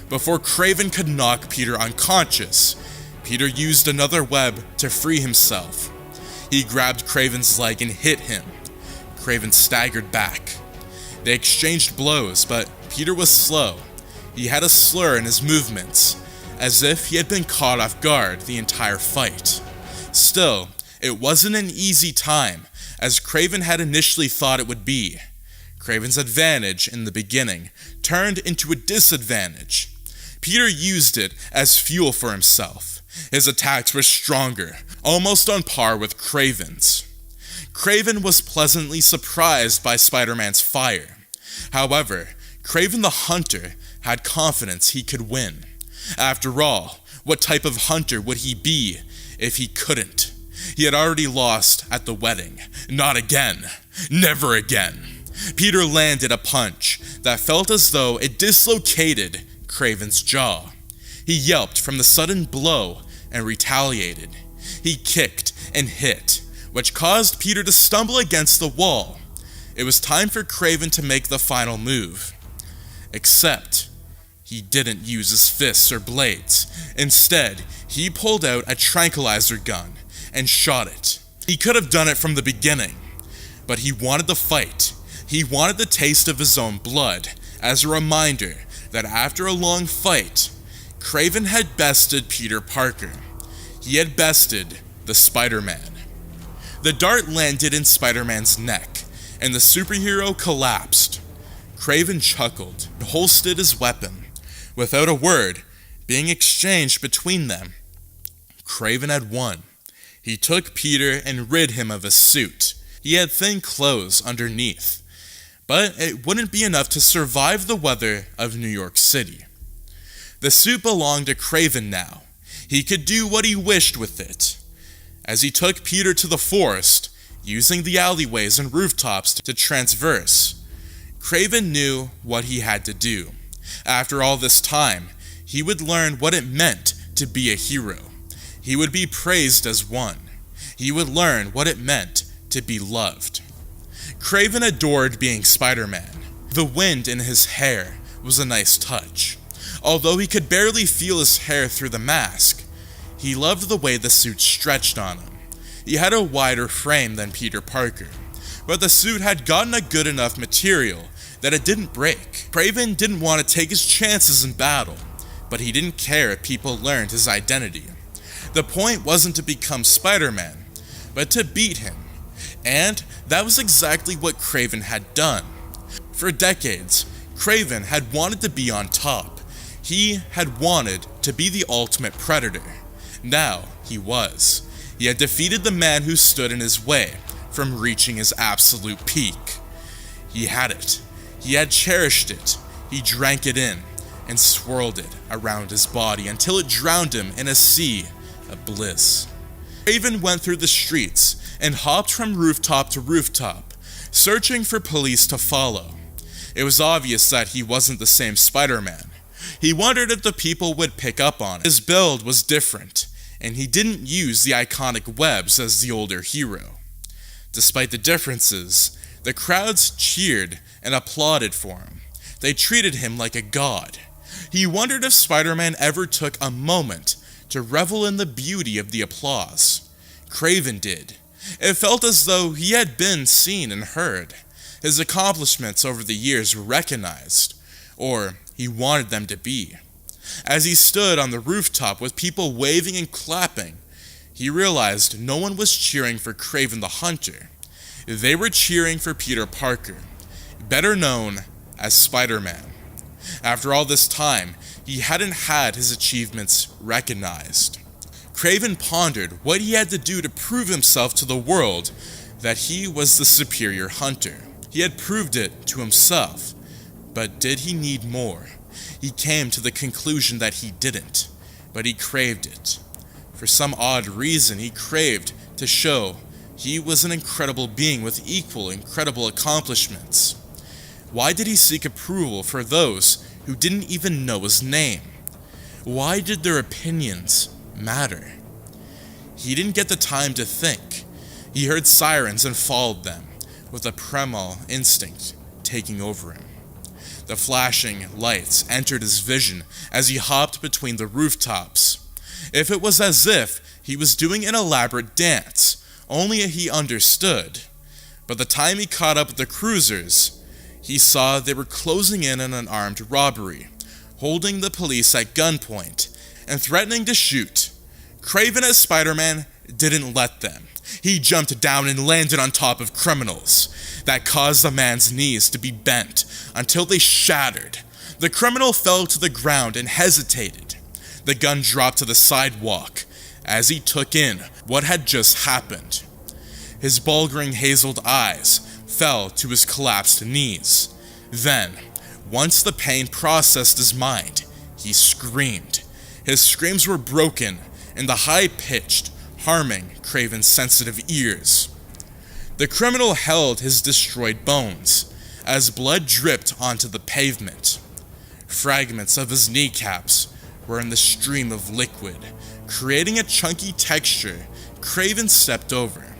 Before Kraven could knock Peter unconscious, Peter used another web to free himself. He grabbed Kraven's leg and hit him. Kraven staggered back. They exchanged blows, but Peter was slow. He had a slur in his movements, as if he had been caught off guard the entire fight. Still, it wasn't an easy time, as Kraven had initially thought it would be. Kraven's advantage in the beginning turned into a disadvantage. Peter used it as fuel for himself. His attacks were stronger, almost on par with Kraven's. Kraven was pleasantly surprised by Spider-Man's fire. However, Kraven the Hunter had confidence he could win. After all, what type of hunter would he be if he couldn't? He had already lost at the wedding. Not again. Never again. Peter landed a punch that felt as though it dislocated Kraven's jaw. He yelped from the sudden blow and retaliated. He kicked and hit, which caused Peter to stumble against the wall. It was time for Kraven to make the final move. Except, he didn't use his fists or blades. Instead, he pulled out a tranquilizer gun and shot it. He could have done it from the beginning, but he wanted the fight. He wanted the taste of his own blood, as a reminder that after a long fight, Kraven had bested Peter Parker. He had bested the Spider-Man. The dart landed in Spider-Man's neck, and the superhero collapsed. Kraven chuckled and holstered his weapon. Without a word being exchanged between them, Kraven had won. He took Peter and rid him of his suit. He had thin clothes underneath, but it wouldn't be enough to survive the weather of New York City. The suit belonged to Kraven now. He could do what he wished with it. As he took Peter to the forest, using the alleyways and rooftops to transverse, Kraven knew what he had to do. After all this time, he would learn what it meant to be a hero. He would be praised as one. He would learn what it meant to be loved. Kraven adored being Spider-Man. The wind in his hair was a nice touch. Although he could barely feel his hair through the mask, he loved the way the suit stretched on him. He had a wider frame than Peter Parker, but the suit had gotten a good enough material that it didn't break. Kraven didn't want to take his chances in battle, but he didn't care if people learned his identity. The point wasn't to become Spider-Man, but to beat him, and that was exactly what Kraven had done. For decades, Kraven had wanted to be on top. He had wanted to be the ultimate predator. Now he was. He had defeated the man who stood in his way from reaching his absolute peak. He had it. He had cherished it. He drank it in and swirled it around his body until it drowned him in a sea of bliss. Kraven went through the streets and hopped from rooftop to rooftop, searching for police to follow. It was obvious that he wasn't the same Spider-Man. He wondered if the people would pick up on it. His build was different, and he didn't use the iconic webs as the older hero. Despite the differences, the crowds cheered and applauded for him. They treated him like a god. He wondered if Spider-Man ever took a moment to revel in the beauty of the applause. Kraven did. It felt as though he had been seen and heard. His accomplishments over the years were recognized, or he wanted them to be. As he stood on the rooftop with people waving and clapping, he realized no one was cheering for Kraven the Hunter. They were cheering for Peter Parker, better known as Spider-Man. After all this time, he hadn't had his achievements recognized. Kraven pondered what he had to do to prove himself to the world that he was the superior hunter. He had proved it to himself, but did he need more? He came to the conclusion that he didn't, but he craved it. For some odd reason, he craved to show he was an incredible being with equal incredible accomplishments. Why did he seek approval for those who didn't even know his name? Why did their opinions matter? He didn't get the time to think. He heard sirens and followed them, with a primal instinct taking over him. The flashing lights entered his vision as he hopped between the rooftops. It was as if he was doing an elaborate dance, only he understood. By the time he caught up with the cruisers, he saw they were closing in on an armed robbery, holding the police at gunpoint, and threatening to shoot. Kraven as Spider-Man didn't let them. He jumped down and landed on top of criminals. That caused the man's knees to be bent until they shattered. The criminal fell to the ground and hesitated. The gun dropped to the sidewalk as he took in what had just happened. His bulging hazeled eyes fell to his collapsed knees. Then, once the pain processed his mind, he screamed. His screams were broken and the high-pitched, harming Kraven's sensitive ears. The criminal held his destroyed bones as blood dripped onto the pavement. Fragments of his kneecaps were in the stream of liquid, creating a chunky texture. Kraven stepped over.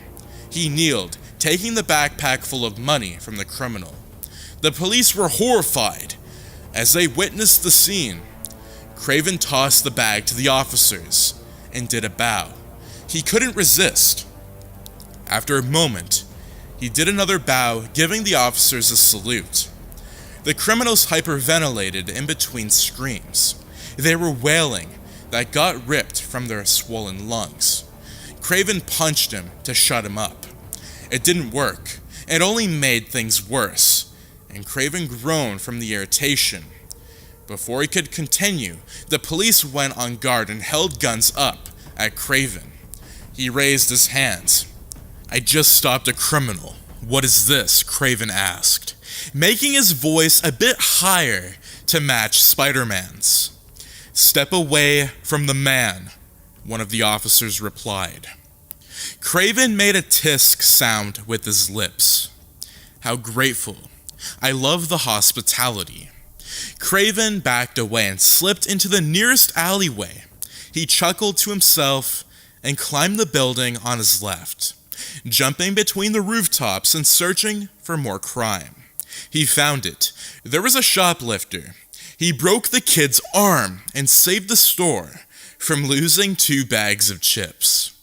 He kneeled, taking the backpack full of money from the criminal. The police were horrified as they witnessed the scene. Kraven tossed the bag to the officers and did a bow. He couldn't resist. After a moment, he did another bow, giving the officers a salute. The criminals hyperventilated in between screams. They were wailing that got ripped from their swollen lungs. Kraven punched him to shut him up. It didn't work. It only made things worse, and Kraven groaned from the irritation. Before he could continue, the police went on guard and held guns up at Kraven. He raised his hands. "I just stopped a criminal. What is this?" Kraven asked, making his voice a bit higher to match Spider-Man's. "Step away from the man," one of the officers replied. Kraven made a tisk sound with his lips. "How grateful. I love the hospitality." Kraven backed away and slipped into the nearest alleyway. He chuckled to himself and climbed the building on his left. jumping between the rooftops and searching for more crime. He found it. There was a shoplifter. He broke the kid's arm and saved the store from losing 2 bags of chips.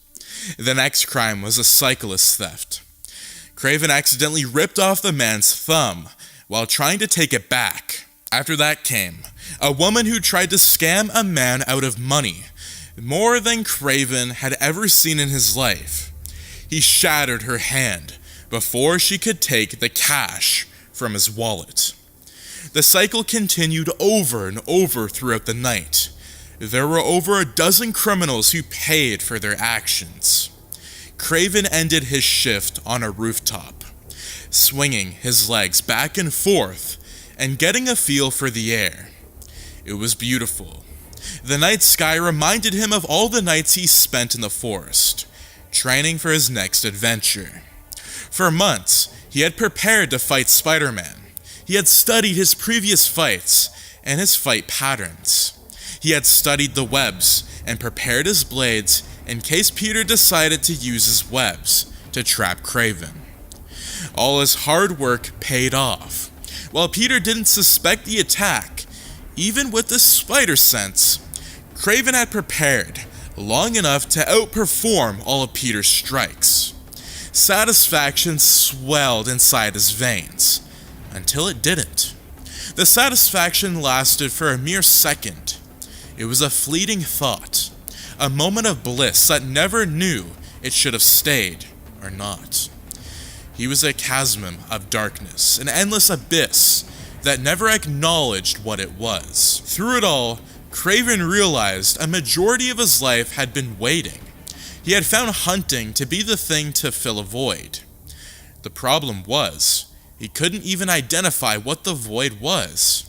The next crime was a cyclist theft. Craven accidentally ripped off the man's thumb while trying to take it back. After that came a woman who tried to scam a man out of money, more than Craven had ever seen in his life. He shattered her hand before she could take the cash from his wallet. The cycle continued over and over throughout the night. There were over a dozen criminals who paid for their actions. Craven ended his shift on a rooftop, swinging his legs back and forth and getting a feel for the air. It was beautiful. The night sky reminded him of all the nights he spent in the forest, training for his next adventure. For months, he had prepared to fight Spider-Man. He had studied his previous fights and his fight patterns. He had studied the webs and prepared his blades in case Peter decided to use his webs to trap Craven. All his hard work paid off. While Peter didn't suspect the attack, even with the spider sense, Craven had prepared long enough to outperform all of Peter's strikes. Satisfaction swelled inside his veins, until it didn't. The satisfaction lasted for a mere second. It was a fleeting thought, a moment of bliss that never knew it should have stayed or not. He was a chasm of darkness, an endless abyss that never acknowledged what it was. Through it all, Craven realized a majority of his life had been waiting. He had found hunting to be the thing to fill a void. The problem was, he couldn't even identify what the void was.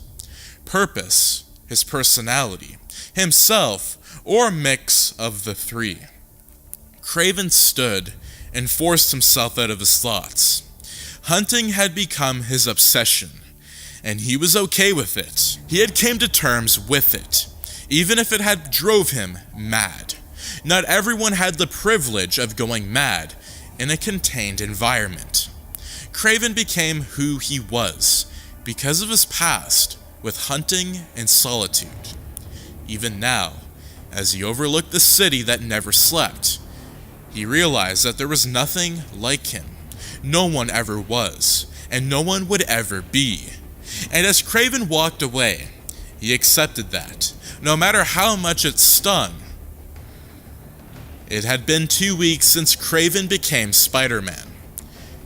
Purpose, his personality, himself, or a mix of the three. Craven stood and forced himself out of his thoughts. Hunting had become his obsession, and he was okay with it. He had came to terms with it, even if it had drove him mad. Not everyone had the privilege of going mad in a contained environment. Craven became who he was because of his past with hunting and solitude. Even now, as he overlooked the city that never slept, he realized that there was nothing like him. No one ever was, and no one would ever be. And as Craven walked away, he accepted that, no matter how much it stung. It had been 2 weeks since Craven became Spider-Man.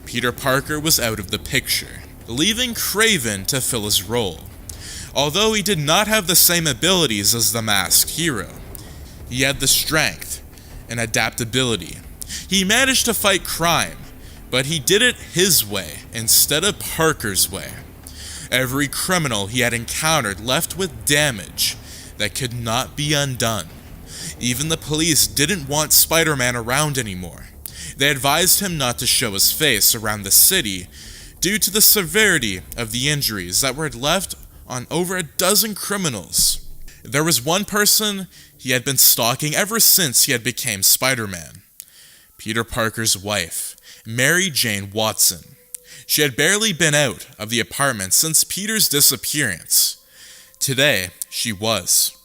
Peter Parker was out of the picture, leaving Craven to fill his role. Although he did not have the same abilities as the masked hero, he had the strength and adaptability. He managed to fight crime, but he did it his way instead of Parker's way. Every criminal he had encountered left with damage that could not be undone. Even the police didn't want Spider-Man around anymore. They advised him not to show his face around the city due to the severity of the injuries that were left on over a dozen criminals. There was one person he had been stalking ever since he had become Spider-Man. Peter Parker's wife, Mary Jane Watson. She had barely been out of the apartment since Peter's disappearance. Today, she was.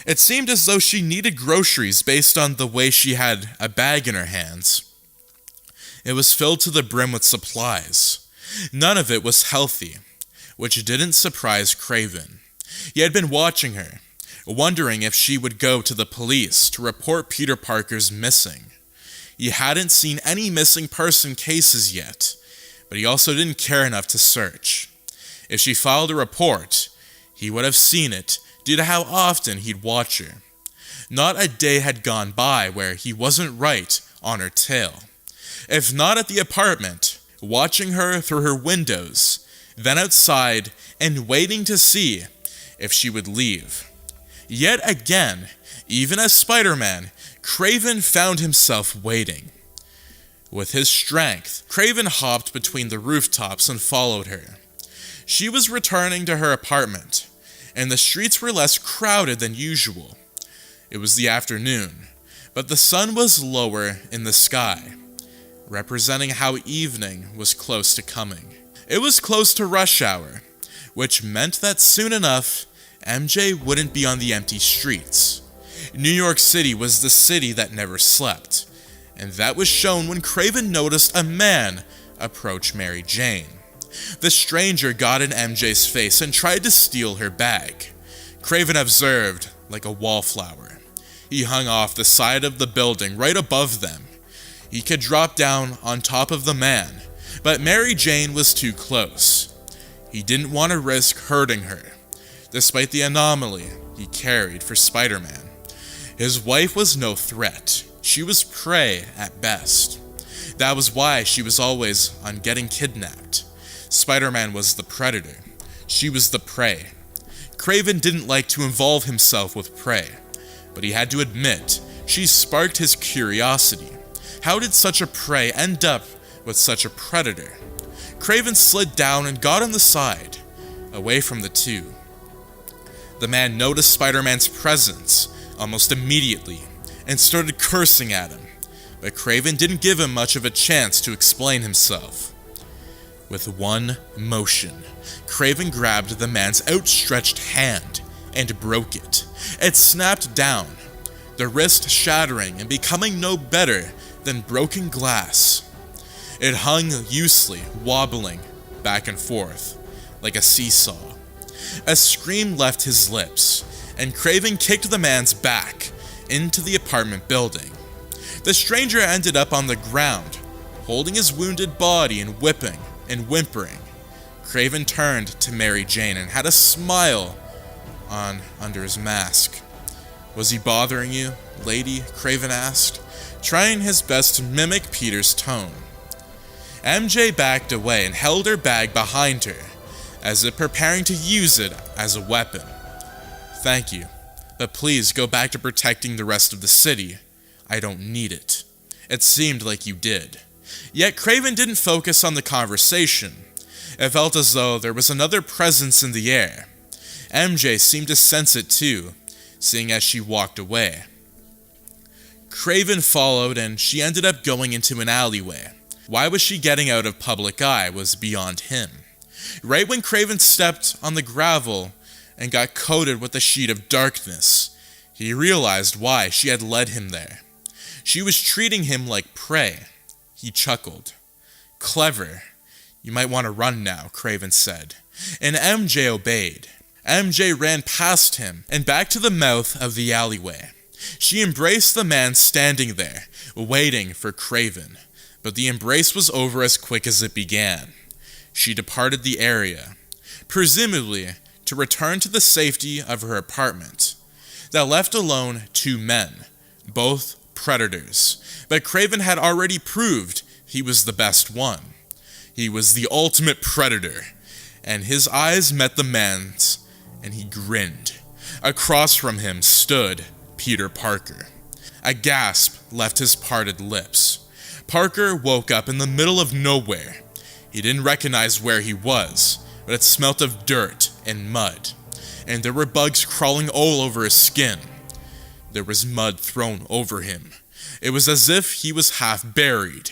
It seemed as though she needed groceries based on the way she had a bag in her hands. It was filled to the brim with supplies. None of it was healthy, which didn't surprise Craven. He had been watching her, wondering if she would go to the police to report Peter Parker's missing. He hadn't seen any missing person cases yet, but he also didn't care enough to search. If she filed a report, he would have seen it due to how often he'd watch her. Not a day had gone by where he wasn't right on her tail. If not at the apartment, watching her through her windows, then outside and waiting to see if she would leave. Yet again, even as Spider-Man, Craven found himself waiting. With his strength, Craven hopped between the rooftops and followed her. She was returning to her apartment, and the streets were less crowded than usual. It was the afternoon, but the sun was lower in the sky. representing how evening was close to coming. It was close to rush hour, which meant that soon enough, MJ wouldn't be on the empty streets. New York City was the city that never slept, and that was shown when Kraven noticed a man approach Mary Jane. The stranger got in MJ's face and tried to steal her bag. Kraven observed like a wallflower. He hung off the side of the building right above them. He could drop down on top of the man, but Mary Jane was too close. He didn't want to risk hurting her, despite the anomaly he carried for Spider-Man. His wife was no threat. She was prey at best. That was why she was always on getting kidnapped. Spider-Man was the predator. She was the prey. Kraven didn't like to involve himself with prey, but he had to admit she sparked his curiosity. How did such a prey end up with such a predator? Kraven slid down and got on the side, away from the two. The man noticed Spider-Man's presence almost immediately and started cursing at him, but Kraven didn't give him much of a chance to explain himself. With one motion, Kraven grabbed the man's outstretched hand and broke it. It snapped down, the wrist shattering and becoming no better than broken glass. It hung loosely, wobbling back and forth, like a seesaw. A scream left his lips, and Kraven kicked the man's back into the apartment building. The stranger ended up on the ground, holding his wounded body and whipping and whimpering. Kraven turned to Mary Jane and had a smile under his mask. "Was he bothering you, lady?" Kraven asked, trying his best to mimic Peter's tone. MJ backed away and held her bag behind her, as if preparing to use it as a weapon. "Thank you, but please go back to protecting the rest of the city. I don't need it." It seemed like you did. Yet Kraven didn't focus on the conversation. It felt as though there was another presence in the air. MJ seemed to sense it too, seeing as she walked away. Kraven followed, and she ended up going into an alleyway. Why was she getting out of public eye was beyond him. Right when Kraven stepped on the gravel and got coated with a sheet of darkness, he realized why she had led him there. She was treating him like prey. He chuckled. "Clever. You might want to run now," Kraven said, and MJ obeyed. MJ ran past him and back to the mouth of the alleyway. She embraced the man standing there, waiting for Kraven, but the embrace was over as quick as it began. She departed the area, presumably to return to the safety of her apartment. That left alone two men, both predators, but Kraven had already proved he was the best one. He was the ultimate predator, and his eyes met the man's, and he grinned. Across from him stood Peter Parker. A gasp left his parted lips. Parker woke up in the middle of nowhere. He didn't recognize where he was, but it smelt of dirt and mud, and there were bugs crawling all over his skin. There was mud thrown over him. It was as if he was half buried,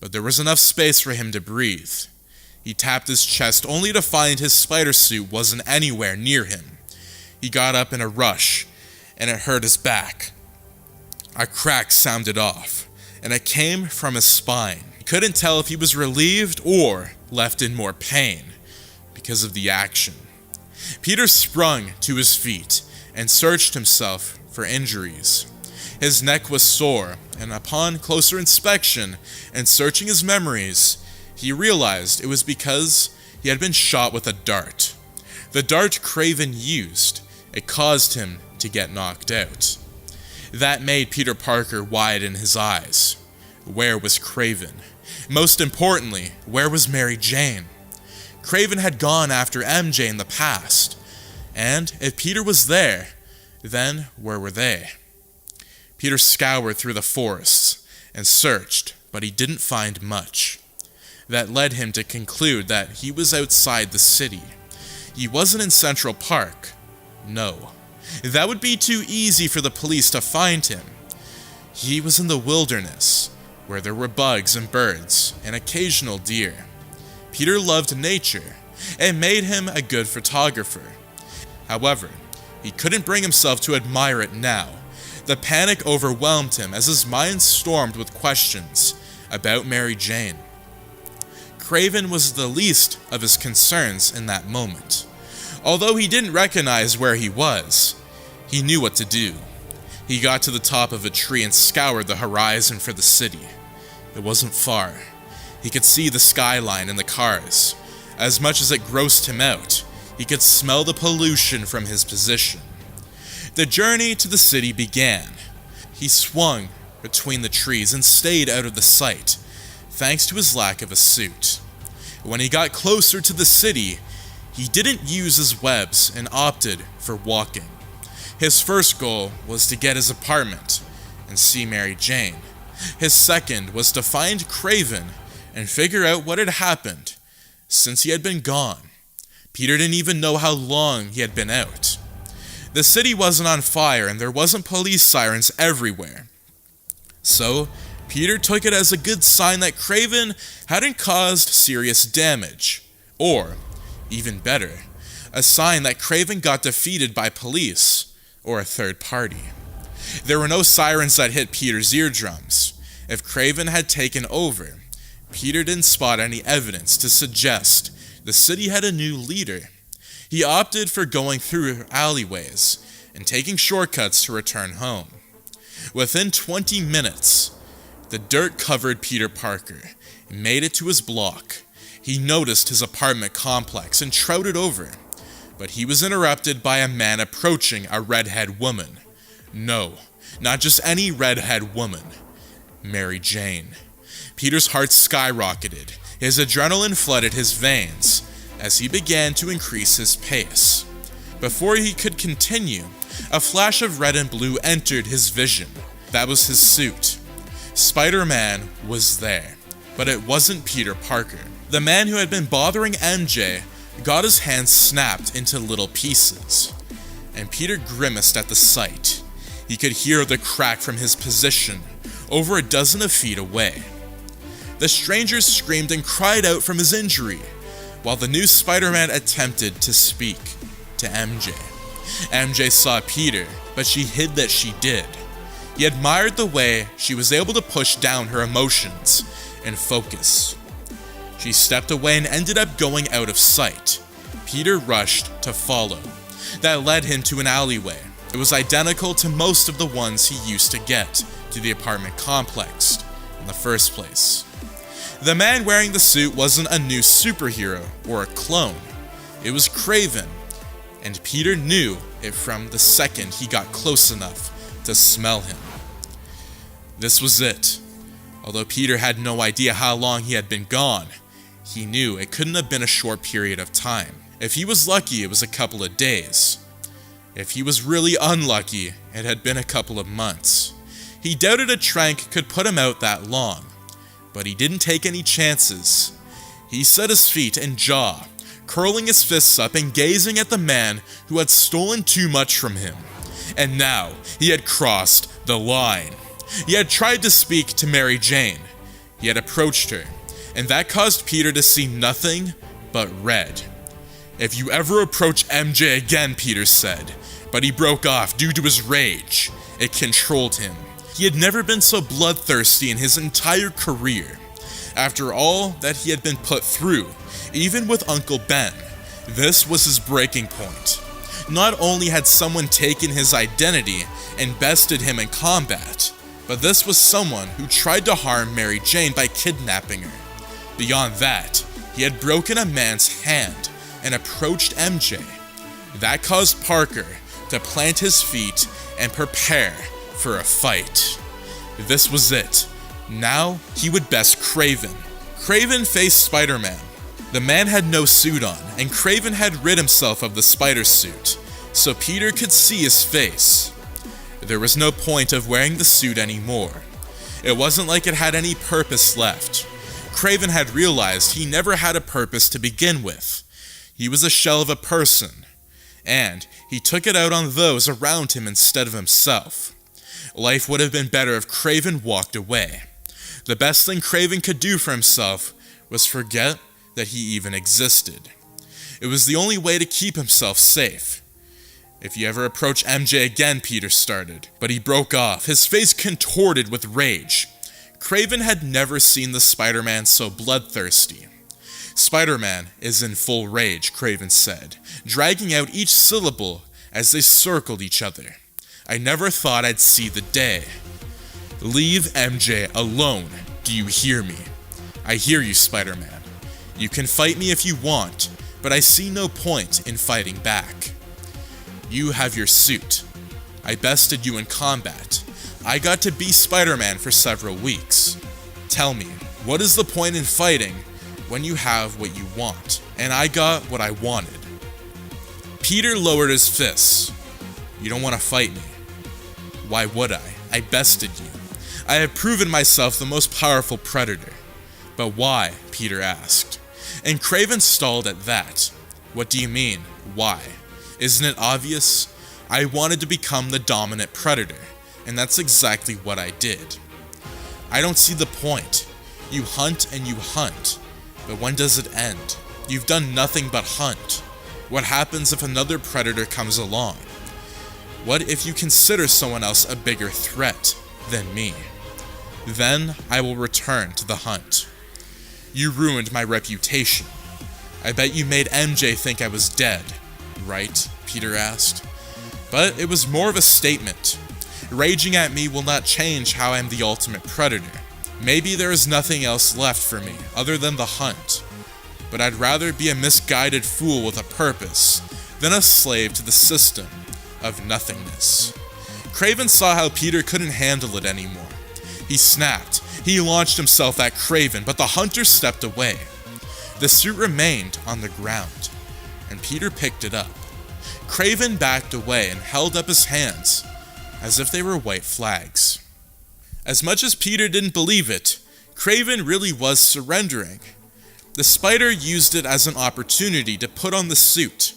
but there was enough space for him to breathe. He tapped his chest only to find his spider suit wasn't anywhere near him. He got up in a rush, and it hurt his back. A crack sounded off, and it came from his spine. He couldn't tell if he was relieved or left in more pain because of the action. Peter sprung to his feet and searched himself for injuries. His neck was sore, and upon closer inspection and searching his memories, he realized it was because he had been shot with a dart. The dart Kraven used, it caused him to get knocked out. That made Peter Parker widen his eyes. Where was Kraven? Most importantly, where was Mary Jane? Kraven had gone after MJ in the past, and if Peter was there, then where were they? Peter scoured through the forests and searched, but he didn't find much. That led him to conclude that he was outside the city. He wasn't in Central Park. No. That would be too easy for the police to find him. He was in the wilderness, where there were bugs and birds and occasional deer. Peter loved nature. It made him a good photographer. However, he couldn't bring himself to admire it now. The panic overwhelmed him as his mind stormed with questions about Mary Jane. Craven was the least of his concerns in that moment. Although he didn't recognize where he was, he knew what to do. He got to the top of a tree and scoured the horizon for the city. It wasn't far. He could see the skyline and the cars. As much as it grossed him out, he could smell the pollution from his position. The journey to the city began. He swung between the trees and stayed out of the sight, thanks to his lack of a suit. When he got closer to the city, he didn't use his webs and opted for walking. His first goal was to get his apartment and see Mary Jane. His second was to find Craven and figure out what had happened since he had been gone. Peter didn't even know how long he had been out. The city wasn't on fire and there wasn't police sirens everywhere. So, Peter took it as a good sign that Craven hadn't caused serious damage. Or, even better, a sign that Craven got defeated by police or a third party. There were no sirens that hit Peter's eardrums. If Craven had taken over, Peter didn't spot any evidence to suggest the city had a new leader. He opted for going through alleyways and taking shortcuts to return home. Within 20 minutes, the dirt covered Peter Parker and made it to his block. He noticed his apartment complex and trotted over, but he was interrupted by a man approaching a redhead woman. No, not just any redhead woman. Mary Jane. Peter's heart skyrocketed. His adrenaline flooded his veins as he began to increase his pace. Before he could continue, a flash of red and blue entered his vision. That was his suit. Spider-Man was there, but it wasn't Peter Parker. The man who had been bothering MJ got his hand snapped into little pieces, and Peter grimaced at the sight. He could hear the crack from his position over a dozen of feet away. The stranger screamed and cried out from his injury, while the new Spider-Man attempted to speak to MJ. MJ saw Peter, but she hid that she did. He admired the way she was able to push down her emotions and focus. She stepped away and ended up going out of sight. Peter rushed to follow. That led him to an alleyway. It was identical to most of the ones he used to get to the apartment complex in the first place. The man wearing the suit wasn't a new superhero or a clone. It was Craven, and Peter knew it from the second he got close enough to smell him. This was it. Although Peter had no idea how long he had been gone, he knew it couldn't have been a short period of time. If he was lucky, it was a couple of days. If he was really unlucky, it had been a couple of months. He doubted a trank could put him out that long, but he didn't take any chances. He set his feet and jaw, curling his fists up and gazing at the man who had stolen too much from him. And now he had crossed the line. He had tried to speak to Mary Jane. He had approached her, and that caused Peter to see nothing but red. "If you ever approach MJ again," Peter said, but he broke off due to his rage. It controlled him. He had never been so bloodthirsty in his entire career. After all that he had been put through, even with Uncle Ben, this was his breaking point. Not only had someone taken his identity and bested him in combat, but this was someone who tried to harm Mary Jane by kidnapping her. Beyond that, he had broken a man's hand and approached MJ. That caused Parker to plant his feet and prepare for a fight. This was it. Now he would best Craven. Craven faced Spider-Man. The man had no suit on, and Craven had rid himself of the spider suit, so Peter could see his face. There was no point of wearing the suit anymore. It wasn't like it had any purpose left. Craven had realized he never had a purpose to begin with. He was a shell of a person, and he took it out on those around him instead of himself. Life would have been better if Craven walked away. The best thing Kraven could do for himself was forget that he even existed. It was the only way to keep himself safe. "If you ever approach MJ again," Peter started, but he broke off, his face contorted with rage. Kraven had never seen the Spider-Man so bloodthirsty. "Spider-Man is in full rage," Kraven said, dragging out each syllable as they circled each other. "I never thought I'd see the day. Leave MJ alone, do you hear me? I hear you, Spider-Man. You can fight me if you want, but I see no point in fighting back. You have your suit. I bested you in combat. I got to be Spider-Man for several weeks. Tell me, what is the point in fighting when you have what you want? And I got what I wanted." Peter lowered his fists. "You don't want to fight me. Why would I? I bested you. I have proven myself the most powerful predator." "But why?" Peter asked. And Kraven stalled at that. "What do you mean, why? Isn't it obvious? I wanted to become the dominant predator, and that's exactly what I did. I don't see the point. You hunt and you hunt, but when does it end? You've done nothing but hunt. What happens if another predator comes along? What if you consider someone else a bigger threat than me? Then I will return to the hunt. You ruined my reputation. I bet you made MJ think I was dead, right?" Peter asked. "But it was more of a statement. Raging at me will not change how I am the ultimate predator. Maybe there is nothing else left for me other than the hunt. But I'd rather be a misguided fool with a purpose than a slave to the system of nothingness." Kraven saw how Peter couldn't handle it anymore. He snapped. He launched himself at Kraven, but the hunter stepped away. The suit remained on the ground, and Peter picked it up. Kraven backed away and held up his hands as if they were white flags. As much as Peter didn't believe it, Kraven really was surrendering. The spider used it as an opportunity to put on the suit.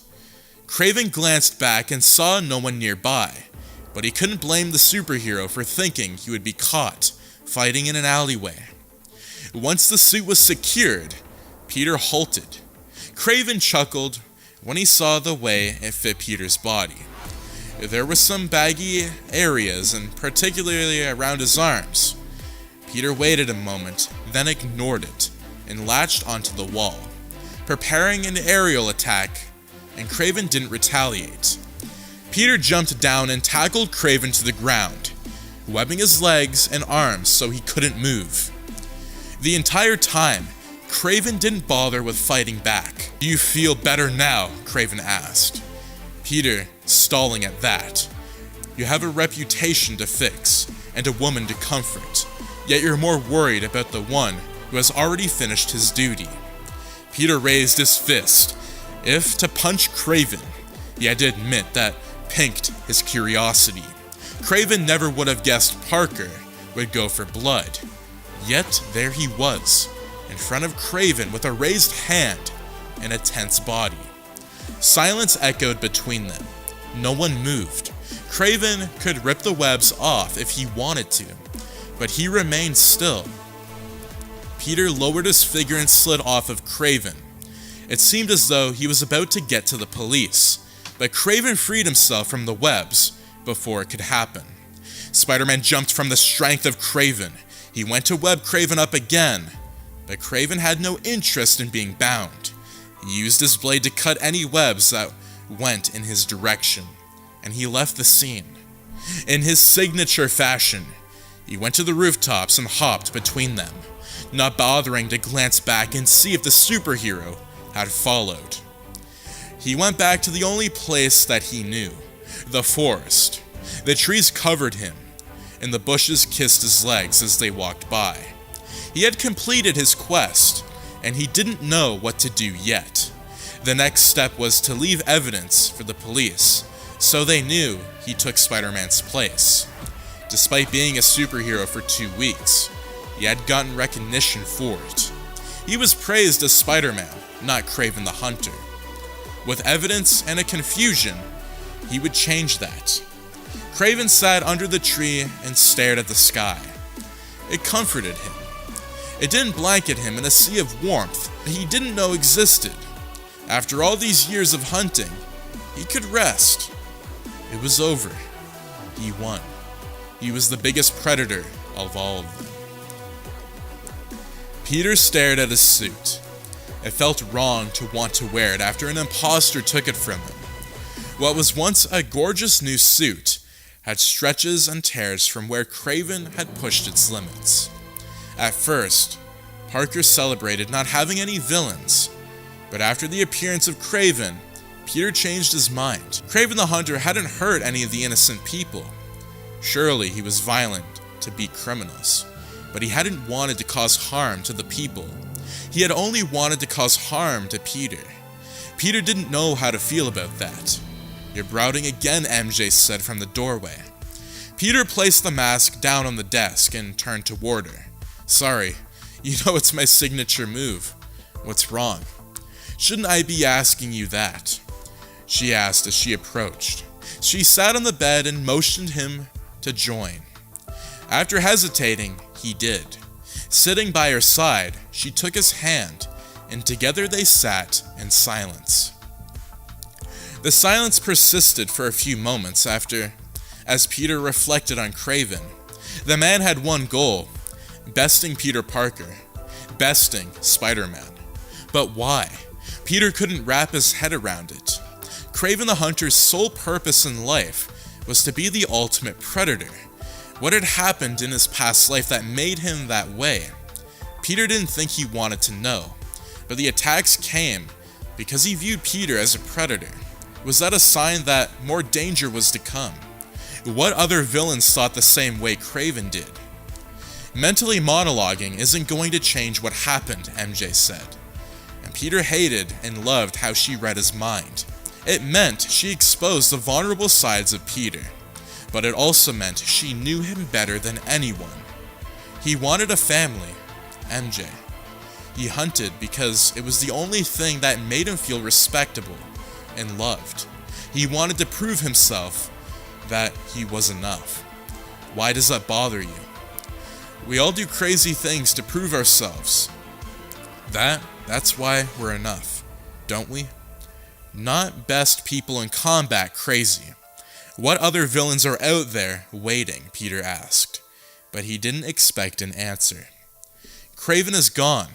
Kraven glanced back and saw no one nearby, but he couldn't blame the superhero for thinking he would be caught fighting in an alleyway. Once the suit was secured, Peter halted. Kraven chuckled when he saw the way it fit Peter's body. There were some baggy areas, and particularly around his arms. Peter waited a moment, then ignored it, and latched onto the wall, preparing an aerial attack, and Kraven didn't retaliate. Peter jumped down and tackled Kraven to the ground, webbing his legs and arms so he couldn't move. The entire time, Kraven didn't bother with fighting back. "Do you feel better now?" Kraven asked. Peter, stalling at that. "You have a reputation to fix, and a woman to comfort, yet you're more worried about the one who has already finished his duty." Peter raised his fist. If to punch Kraven, he had to admit that piqued his curiosity. Kraven never would have guessed Parker would go for blood. Yet there he was, in front of Kraven with a raised hand and a tense body. Silence echoed between them. No one moved. Kraven could rip the webs off if he wanted to, but he remained still. Peter lowered his figure and slid off of Kraven. It seemed as though he was about to get to the police, but Kraven freed himself from the webs before it could happen. Spider-Man jumped from the strength of Kraven. He went to web Kraven up again, but Kraven had no interest in being bound. He used his blade to cut any webs that went in his direction, and he left the scene. In his signature fashion, he went to the rooftops and hopped between them, not bothering to glance back and see if the superhero had followed. He went back to the only place that he knew, the forest. The trees covered him, and the bushes kissed his legs as they walked by. He had completed his quest, and he didn't know what to do yet. The next step was to leave evidence for the police, so they knew he took Spider-Man's place. Despite being a superhero for 2 weeks, he had gotten recognition for it. He was praised as Spider-Man, not Kraven the Hunter. With evidence and a confusion, he would change that. Kraven sat under the tree and stared at the sky. It comforted him. It didn't blanket him in a sea of warmth that he didn't know existed. After all these years of hunting, he could rest. It was over. He won. He was the biggest predator of all of them. Peter stared at his suit. It felt wrong to want to wear it after an imposter took it from him. What was once a gorgeous new suit had stretches and tears from where Kraven had pushed its limits. At first, Parker celebrated not having any villains, but after the appearance of Kraven, Peter changed his mind. Kraven the Hunter hadn't hurt any of the innocent people. Surely he was violent to beat criminals, but he hadn't wanted to cause harm to the people. He had only wanted to cause harm to Peter. Peter didn't know how to feel about that. "You're brouting again," MJ said from the doorway. Peter placed the mask down on the desk and turned toward her. "Sorry, you know it's my signature move. What's wrong?" "Shouldn't I be asking you that?" she asked as she approached. She sat on the bed and motioned him to join. After hesitating, he did. Sitting by her side, she took his hand, and together they sat in silence. The silence persisted for a few moments as Peter reflected on Kraven. The man had one goal: besting Peter Parker, besting Spider-Man. But why? Peter couldn't wrap his head around it. Kraven the Hunter's sole purpose in life was to be the ultimate predator. What had happened in his past life that made him that way? Peter didn't think he wanted to know, but the attacks came because he viewed Peter as a predator. Was that a sign that more danger was to come? What other villains thought the same way Kraven did? Mentally monologuing isn't going to change what happened, MJ said. And Peter hated and loved how she read his mind. It meant she exposed the vulnerable sides of Peter, but it also meant she knew him better than anyone. He wanted a family, MJ. He hunted because it was the only thing that made him feel respectable and loved. He wanted to prove himself that he was enough. Why does that bother you? We all do crazy things to prove ourselves. That's why we're enough, don't we? Not best people in combat crazy. What other villains are out there waiting? Peter asked, but he didn't expect an answer. Kraven is gone,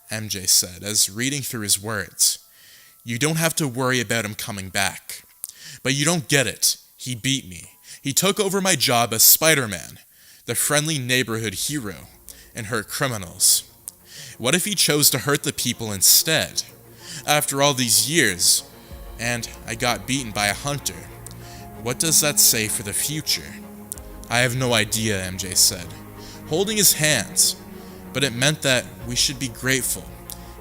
MJ said, as reading through his words. You don't have to worry about him coming back. But you don't get it. He beat me. He took over my job as Spider-Man, the friendly neighborhood hero, and hurt criminals. What if he chose to hurt the people instead? After all these years, and I got beaten by a hunter, what does that say for the future? I have no idea, MJ said, holding his hands, but it meant that we should be grateful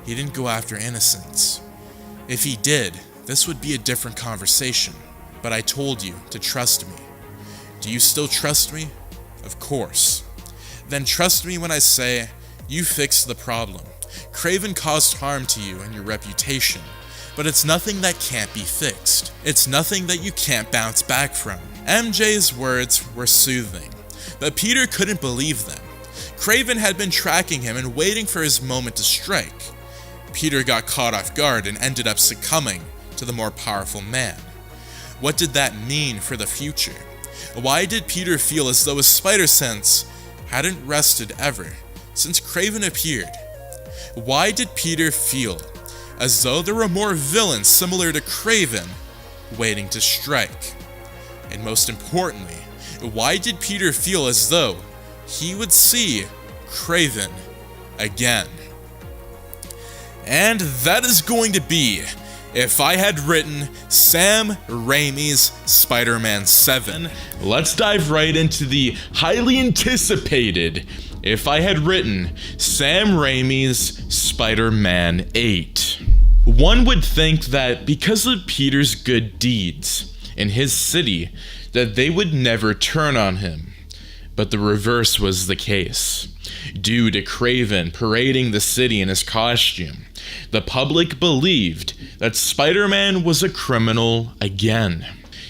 he didn't go after innocents. If he did, this would be a different conversation, but I told you to trust me. Do you still trust me? Of course. Then trust me when I say you fixed the problem. Kraven caused harm to you and your reputation, but it's nothing that can't be fixed. It's nothing that you can't bounce back from. MJ's words were soothing, but Peter couldn't believe them. Kraven had been tracking him and waiting for his moment to strike. Peter got caught off guard and ended up succumbing to the more powerful man. What did that mean for the future? Why did Peter feel as though his spider sense hadn't rested ever since Kraven appeared? Why did Peter feel as though there were more villains similar to Kraven waiting to strike? And most importantly, why did Peter feel as though he would see Kraven again? And that is going to be If I Had Written Sam Raimi's Spider-Man 7. Let's dive right into the highly anticipated If I Had Written Sam Raimi's Spider-Man 8. One would think that because of Peter's good deeds in his city, that they would never turn on him. But the reverse was the case. Due to Kraven parading the city in his costume, the public believed that Spider-Man was a criminal again.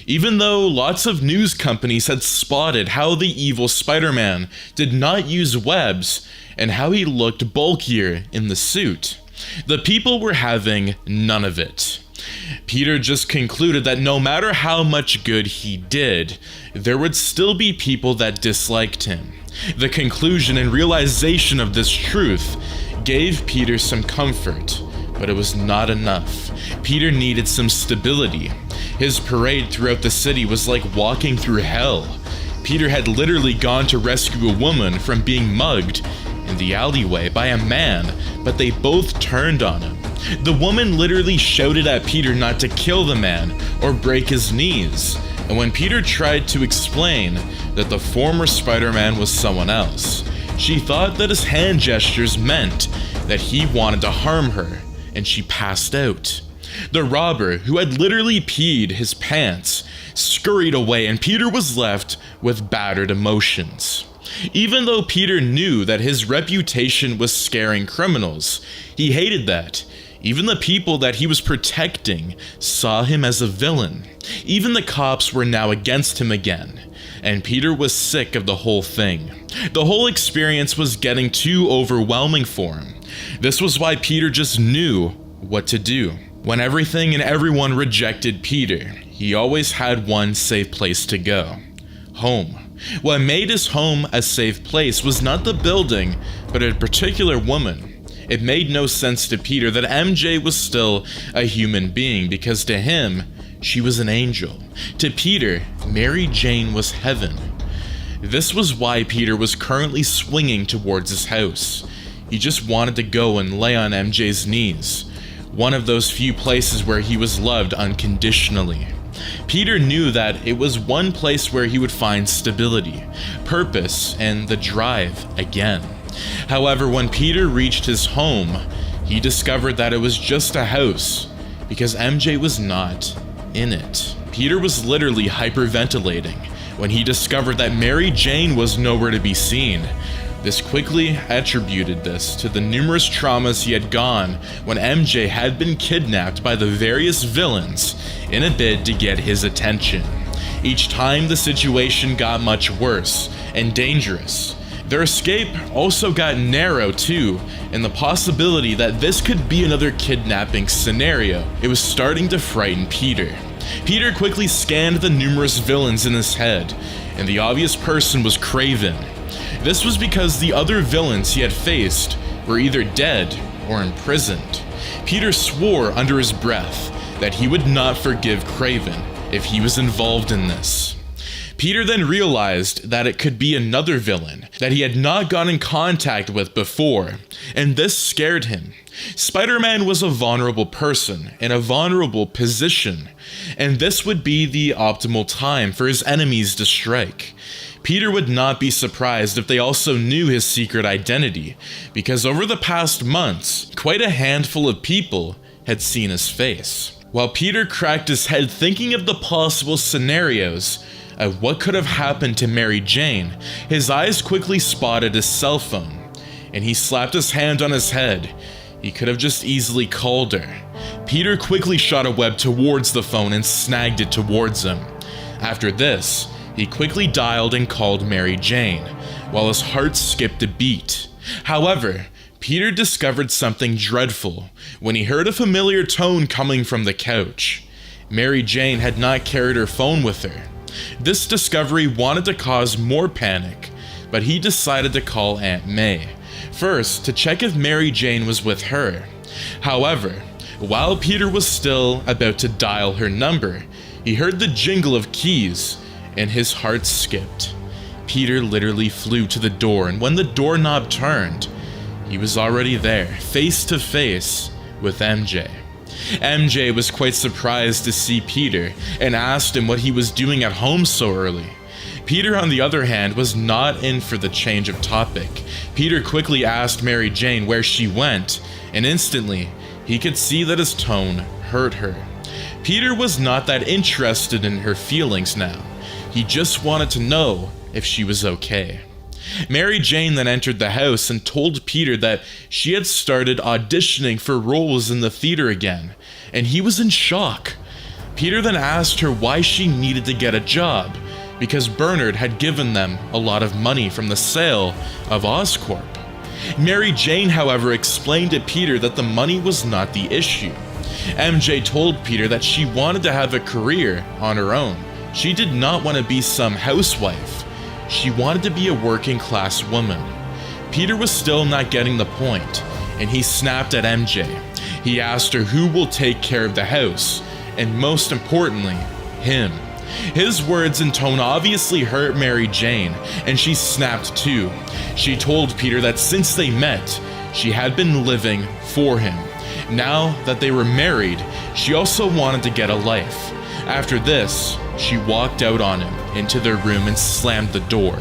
Even though lots of news companies had spotted how the evil Spider-Man did not use webs and how he looked bulkier in the suit. The people were having none of it. Peter just concluded that no matter how much good he did, there would still be people that disliked him. The conclusion and realization of this truth gave Peter some comfort, but it was not enough. Peter needed some stability. His parade throughout the city was like walking through hell. Peter had literally gone to rescue a woman from being mugged in the alleyway by a man, but they both turned on him. The woman literally shouted at Peter not to kill the man or break his knees, and when Peter tried to explain that the former Spider-Man was someone else, she thought that his hand gestures meant that he wanted to harm her, and she passed out. The robber, who had literally peed his pants, scurried away, and Peter was left with battered emotions. Even though Peter knew that his reputation was scaring criminals, he hated that. Even the people that he was protecting saw him as a villain. Even the cops were now against him again, and Peter was sick of the whole thing. The whole experience was getting too overwhelming for him. This was why Peter just knew what to do. When everything and everyone rejected Peter, he always had one safe place to go: home. What made his home a safe place was not the building, but a particular woman. It made no sense to Peter that MJ was still a human being, because to him, she was an angel. To Peter, Mary Jane was heaven. This was why Peter was currently swinging towards his house. He just wanted to go and lay on MJ's knees, one of those few places where he was loved unconditionally. Peter knew that it was one place where he would find stability, purpose, and the drive again. However, when Peter reached his home, he discovered that it was just a house, because MJ was not in it. Peter was literally hyperventilating when he discovered that Mary Jane was nowhere to be seen. This quickly attributed this to the numerous traumas he had gone when MJ had been kidnapped by the various villains in a bid to get his attention. Each time the situation got much worse and dangerous. Their escape also got narrow too, and the possibility that this could be another kidnapping scenario. It was starting to frighten Peter. Peter quickly scanned the numerous villains in his head, and the obvious person was Kraven. This was because the other villains he had faced were either dead or imprisoned. Peter swore under his breath that he would not forgive Kraven if he was involved in this. Peter then realized that it could be another villain that he had not gotten in contact with before, and this scared him. Spider-Man was a vulnerable person in a vulnerable position, and this would be the optimal time for his enemies to strike. Peter would not be surprised if they also knew his secret identity, because over the past months, quite a handful of people had seen his face. While Peter cracked his head thinking of the possible scenarios of what could have happened to Mary Jane, his eyes quickly spotted his cell phone, and he slapped his hand on his head. He could have just easily called her. Peter quickly shot a web towards the phone and snagged it towards him. After this, he quickly dialed and called Mary Jane, while his heart skipped a beat. However, Peter discovered something dreadful when he heard a familiar tone coming from the couch. Mary Jane had not carried her phone with her. This discovery wanted to cause more panic, but he decided to call Aunt May, first to check if Mary Jane was with her. However, while Peter was still about to dial her number, he heard the jingle of keys, and his heart skipped. Peter literally flew to the door, and when the doorknob turned, he was already there, face to face with MJ. MJ was quite surprised to see Peter and asked him what he was doing at home so early. Peter, on the other hand, was not in for the change of topic. Peter quickly asked Mary Jane where she went, and instantly, he could see that his tone hurt her. Peter was not that interested in her feelings now. He just wanted to know if she was okay. Mary Jane then entered the house and told Peter that she had started auditioning for roles in the theater again, and he was in shock. Peter then asked her why she needed to get a job, because Bernard had given them a lot of money from the sale of Oscorp. Mary Jane, however, explained to Peter that the money was not the issue. MJ told Peter that she wanted to have a career on her own. She did not want to be some housewife. She wanted to be a working class woman. Peter was still not getting the point, and he snapped at MJ. He asked her who will take care of the house, and most importantly, him. His words and tone obviously hurt Mary Jane, and she snapped too. She told Peter that since they met, she had been living for him. Now that they were married, she also wanted to get a life. After this, she walked out on him into their room and slammed the door.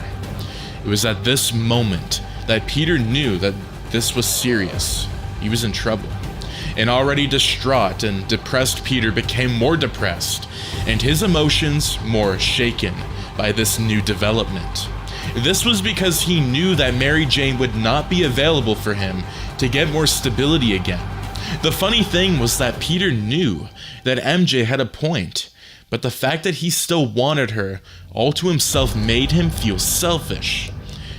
It was at this moment that Peter knew that this was serious. He was in trouble. An already distraught and depressed Peter became more depressed, and his emotions more shaken by this new development. This was because he knew that Mary Jane would not be available for him to get more stability again. The funny thing was that Peter knew that MJ had a point, but the fact that he still wanted her all to himself made him feel selfish.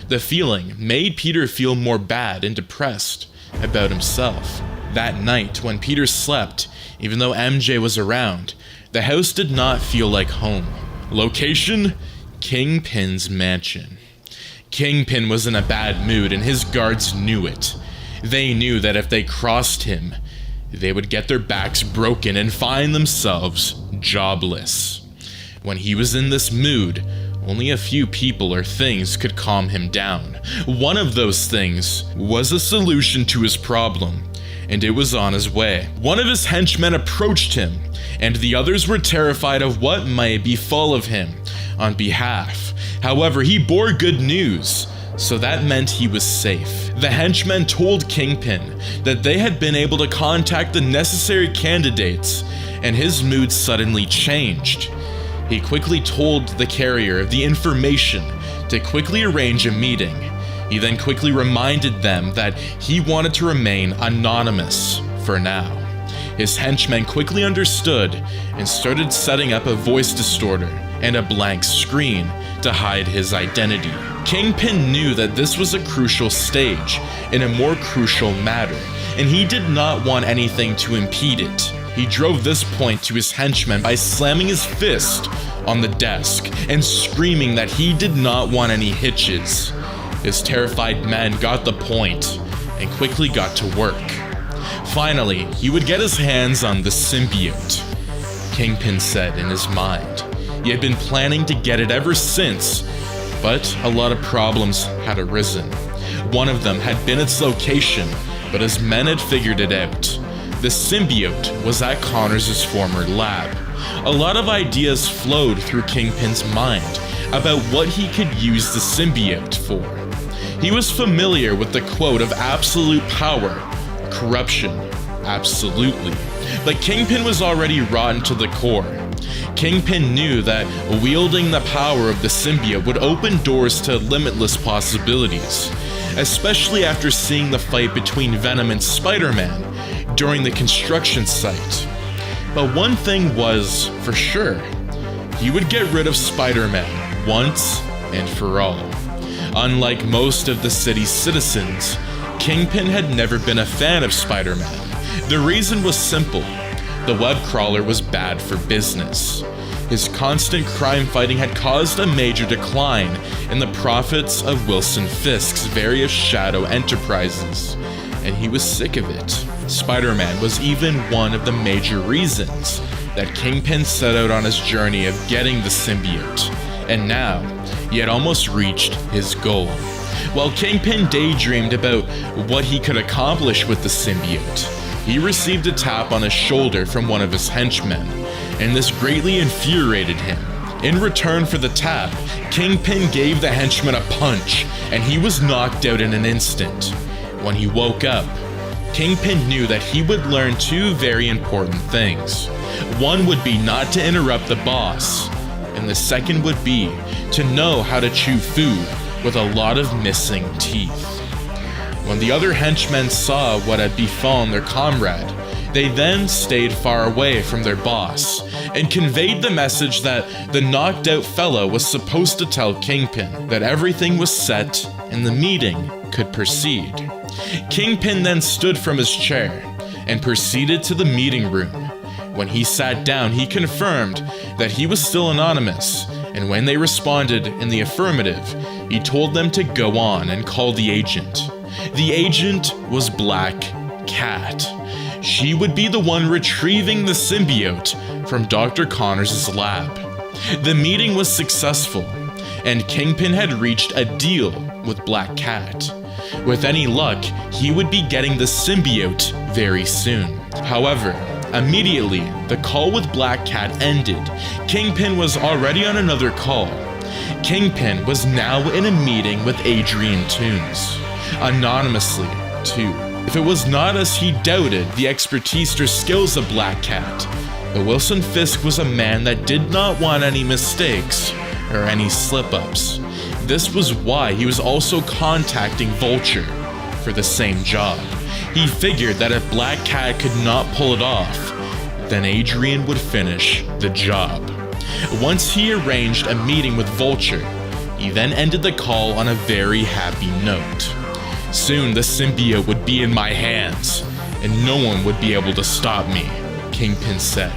The feeling made Peter feel more bad and depressed about himself. That night, when Peter slept, even though MJ was around, the house did not feel like home. Location? Kingpin's mansion. Kingpin was in a bad mood, and his guards knew it. They knew that if they crossed him, they would get their backs broken and find themselves jobless. When he was in this mood, only a few people or things could calm him down. One of those things was a solution to his problem, and it was on his way. One of his henchmen approached him, and the others were terrified of what might befall of him on behalf. However, he bore good news, so that meant he was safe. The henchmen told Kingpin that they had been able to contact the necessary candidates, and his mood suddenly changed. He quickly told the carrier the information to quickly arrange a meeting. He then quickly reminded them that he wanted to remain anonymous for now. His henchmen quickly understood and started setting up a voice distorter and a blank screen to hide his identity. Kingpin knew that this was a crucial stage in a more crucial matter, and he did not want anything to impede it. He drove this point to his henchmen by slamming his fist on the desk and screaming that he did not want any hitches. His terrified men got the point and quickly got to work. Finally, he would get his hands on the symbiote. Kingpin said in his mind. He had been planning to get it ever since, but a lot of problems had arisen. One of them had been its location, but his men had figured it out. The symbiote was at Connors' former lab. A lot of ideas flowed through Kingpin's mind about what he could use the symbiote for. He was familiar with the quote of absolute power, corruption, absolutely. But Kingpin was already rotten to the core. Kingpin knew that wielding the power of the symbiote would open doors to limitless possibilities, especially after seeing the fight between Venom and Spider-Man during the construction site. But one thing was for sure, he would get rid of Spider-Man once and for all. Unlike most of the city's citizens, Kingpin had never been a fan of Spider-Man. The reason was simple. The web crawler was bad for business. His constant crime fighting had caused a major decline in the profits of Wilson Fisk's various shadow enterprises, and he was sick of it. Spider-Man was even one of the major reasons that Kingpin set out on his journey of getting the symbiote, and now he had almost reached his goal. While Kingpin daydreamed about what he could accomplish with the symbiote, he received a tap on his shoulder from one of his henchmen, and this greatly infuriated him. In return for the tap, Kingpin gave the henchman a punch, and he was knocked out in an instant. When he woke up, Kingpin knew that he would learn two very important things. One would be not to interrupt the boss, and the second would be to know how to chew food with a lot of missing teeth. When the other henchmen saw what had befallen their comrade, they then stayed far away from their boss and conveyed the message that the knocked out fellow was supposed to tell Kingpin that everything was set and the meeting could proceed. Kingpin then stood from his chair and proceeded to the meeting room. When he sat down, he confirmed that he was still anonymous, and when they responded in the affirmative, he told them to go on and call the agent. The agent was Black Cat. She would be the one retrieving the symbiote from Dr. Connors' lab. The meeting was successful, and Kingpin had reached a deal with Black Cat. With any luck, he would be getting the symbiote very soon. However, immediately, the call with Black Cat ended. Kingpin was already on another call. Kingpin was now in a meeting with Adrian Toomes, anonymously, too. If it was not as he doubted the expertise or skills of Black Cat, but Wilson Fisk was a man that did not want any mistakes or any slip-ups. This was why he was also contacting Vulture for the same job. He figured that if Black Cat could not pull it off, then Adrian would finish the job. Once he arranged a meeting with Vulture, he then ended the call on a very happy note. Soon the symbiote would be in my hands, and no one would be able to stop me, Kingpin said,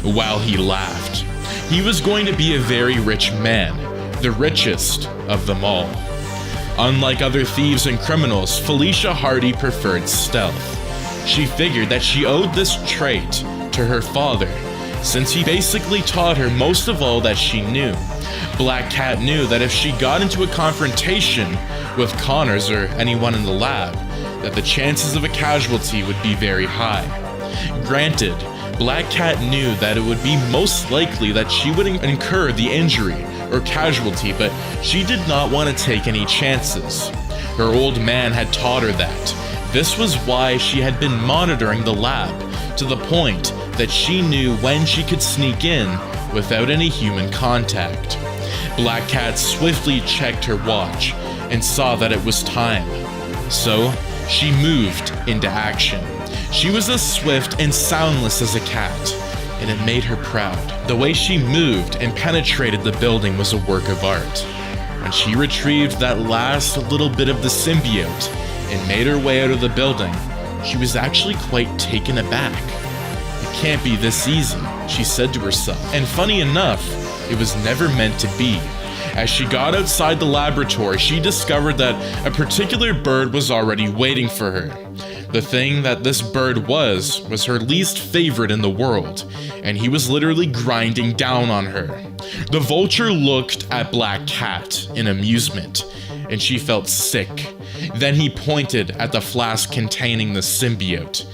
while he laughed. He was going to be a very rich man, the richest of them all. Unlike other thieves and criminals, Felicia Hardy preferred stealth. She figured that she owed this trait to her father, since he basically taught her most of all that she knew. Black Cat knew that if she got into a confrontation with Connors or anyone in the lab, that the chances of a casualty would be very high. Granted, Black Cat knew that it would be most likely that she would incur the injury or casualty, but she did not want to take any chances. Her old man had taught her that. This was why she had been monitoring the lab, to the point that she knew when she could sneak in without any human contact. Black Cat swiftly checked her watch and saw that it was time. So, she moved into action. She was as swift and soundless as a cat, and it made her proud. The way she moved and penetrated the building was a work of art. When she retrieved that last little bit of the symbiote and made her way out of the building, she was actually quite taken aback. It can't be this easy, she said to herself. And funny enough, it was never meant to be. As she got outside the laboratory, she discovered that a particular bird was already waiting for her. The thing that this bird was her least favorite in the world, and he was literally grinding down on her. The Vulture looked at Black Cat in amusement, and she felt sick. Then he pointed at the flask containing the symbiote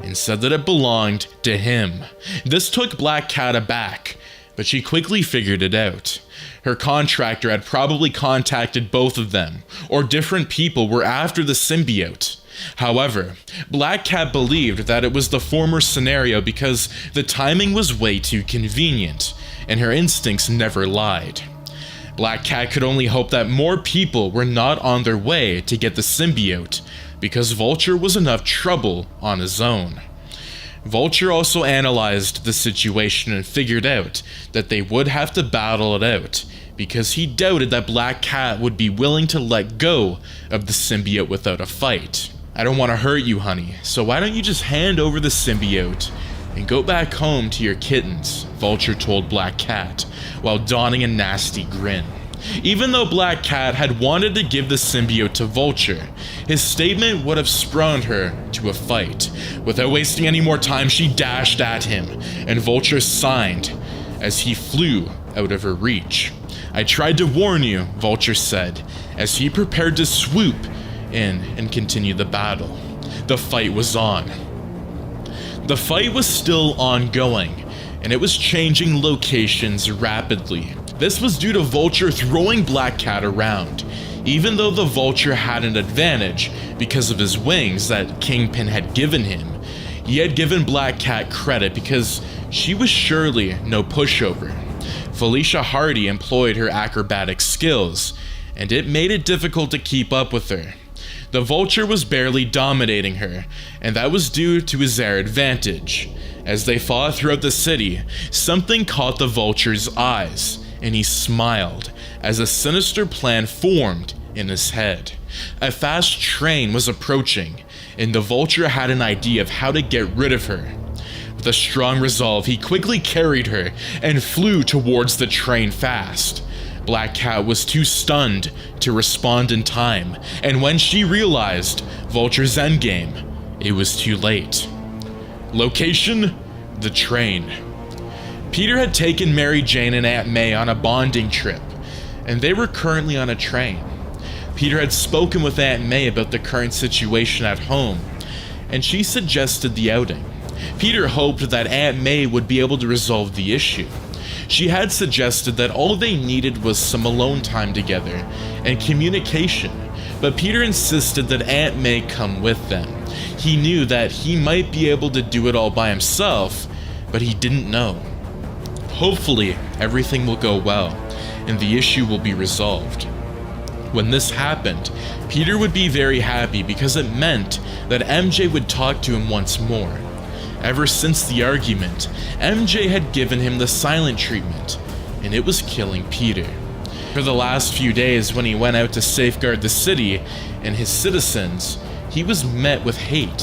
and said that it belonged to him. This took Black Cat aback, but she quickly figured it out. Her contractor had probably contacted both of them, or different people were after the symbiote. However, Black Cat believed that it was the former scenario because the timing was way too convenient, and her instincts never lied. Black Cat could only hope that more people were not on their way to get the symbiote, because Vulture was enough trouble on his own. Vulture also analyzed the situation and figured out that they would have to battle it out, because he doubted that Black Cat would be willing to let go of the symbiote without a fight. I don't want to hurt you, honey, so why don't you just hand over the symbiote and go back home to your kittens, Vulture told Black Cat, while donning a nasty grin. Even though Black Cat had wanted to give the symbiote to Vulture, his statement would have spurred her to a fight. Without wasting any more time, she dashed at him, and Vulture signed as he flew out of her reach. I tried to warn you, Vulture said, as he prepared to swoop in and continue the battle. The fight was on. The fight was still ongoing, and it was changing locations rapidly. This was due to Vulture throwing Black Cat around, even though the Vulture had an advantage because of his wings that Kingpin had given him. He had given Black Cat credit because she was surely no pushover. Felicia Hardy employed her acrobatic skills, and it made it difficult to keep up with her. The Vulture was barely dominating her, and that was due to his air advantage. As they fought throughout the city, something caught the Vulture's eyes, and he smiled as a sinister plan formed in his head. A fast train was approaching, and the Vulture had an idea of how to get rid of her. With a strong resolve, he quickly carried her and flew towards the train fast. Black Cat was too stunned to respond in time, and when she realized Vulture's endgame, it was too late. Location: the train. Peter had taken Mary Jane and Aunt May on a bonding trip, and they were currently on a train. Peter had spoken with Aunt May about the current situation at home, and she suggested the outing. Peter hoped that Aunt May would be able to resolve the issue. She had suggested that all they needed was some alone time together and communication, but Peter insisted that Aunt May come with them. He knew that he might be able to do it all by himself, but he didn't know. Hopefully, everything will go well, and the issue will be resolved. When this happened, Peter would be very happy because it meant that MJ would talk to him once more. Ever since the argument, MJ had given him the silent treatment, and it was killing Peter. For the last few days when he went out to safeguard the city and his citizens, he was met with hate.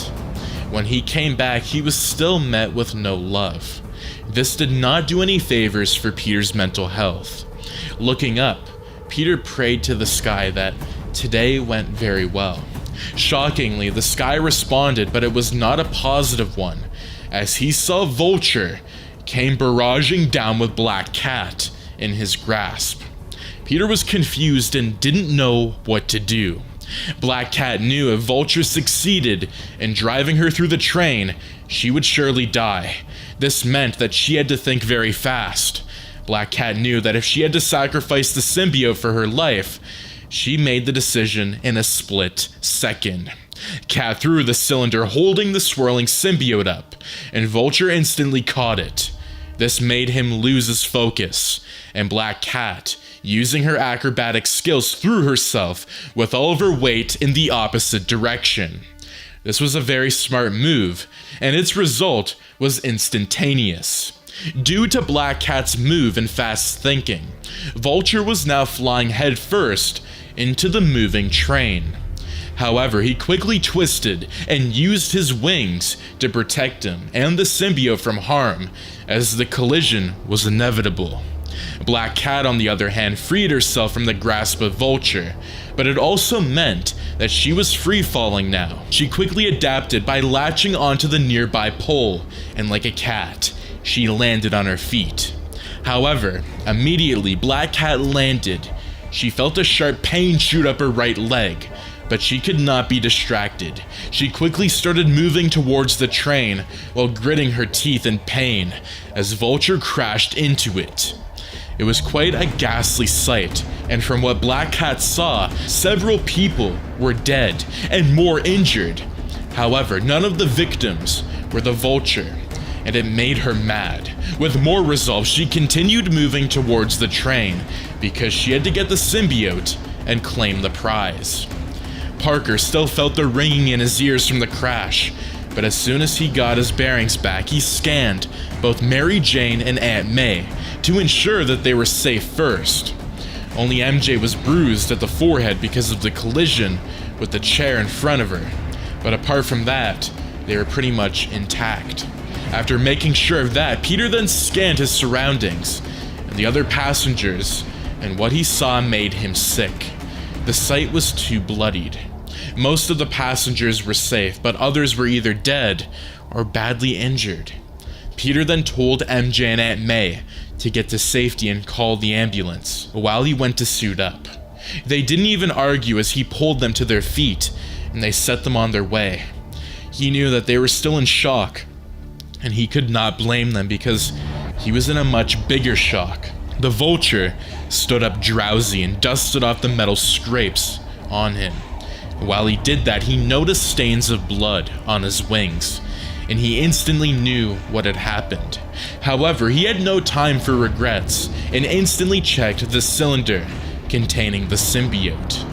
When he came back, he was still met with no love. This did not do any favors for Peter's mental health. Looking up, Peter prayed to the sky that today went very well. Shockingly, the sky responded, but it was not a positive one, as he saw Vulture came barraging down with Black Cat in his grasp. Peter was confused and didn't know what to do. Black Cat knew if Vulture succeeded in driving her through the train, she would surely die. This meant that she had to think very fast. Black Cat knew that if she had to sacrifice the symbiote for her life, she made the decision in a split second. Cat threw the cylinder holding the swirling symbiote up, and Vulture instantly caught it. This made him lose his focus, and Black Cat, using her acrobatic skills, threw herself with all of her weight in the opposite direction. This was a very smart move, and its result was instantaneous. Due to Black Cat's move and fast thinking, Vulture was now flying headfirst into the moving train. However, he quickly twisted and used his wings to protect him and the symbiote from harm, as the collision was inevitable. Black Cat, on the other hand, freed herself from the grasp of Vulture, but it also meant that she was free-falling now. She quickly adapted by latching onto the nearby pole, and like a cat, she landed on her feet. However, immediately Black Cat landed, she felt a sharp pain shoot up her right leg, but she could not be distracted. She quickly started moving towards the train while gritting her teeth in pain as Vulture crashed into it. It was quite a ghastly sight, and from what Black Cat saw, several people were dead and more injured. However, none of the victims were the Vulture, and it made her mad. With more resolve, she continued moving towards the train because she had to get the symbiote and claim the prize. Parker still felt the ringing in his ears from the crash, but as soon as he got his bearings back, he scanned both Mary Jane and Aunt May to ensure that they were safe first. Only MJ was bruised at the forehead because of the collision with the chair in front of her, but apart from that, they were pretty much intact. After making sure of that, Peter then scanned his surroundings and the other passengers, and what he saw made him sick. The sight was too bloodied. Most of the passengers were safe, but others were either dead or badly injured. Peter then told MJ and Aunt May to get to safety and call the ambulance while he went to suit up. They didn't even argue as he pulled them to their feet and they set them on their way. He knew that they were still in shock, and he could not blame them because he was in a much bigger shock. The Vulture stood up drowsy and dusted off the metal scrapes on him. While he did that, he noticed stains of blood on his wings, and he instantly knew what had happened. However, he had no time for regrets and instantly checked the cylinder containing the symbiote.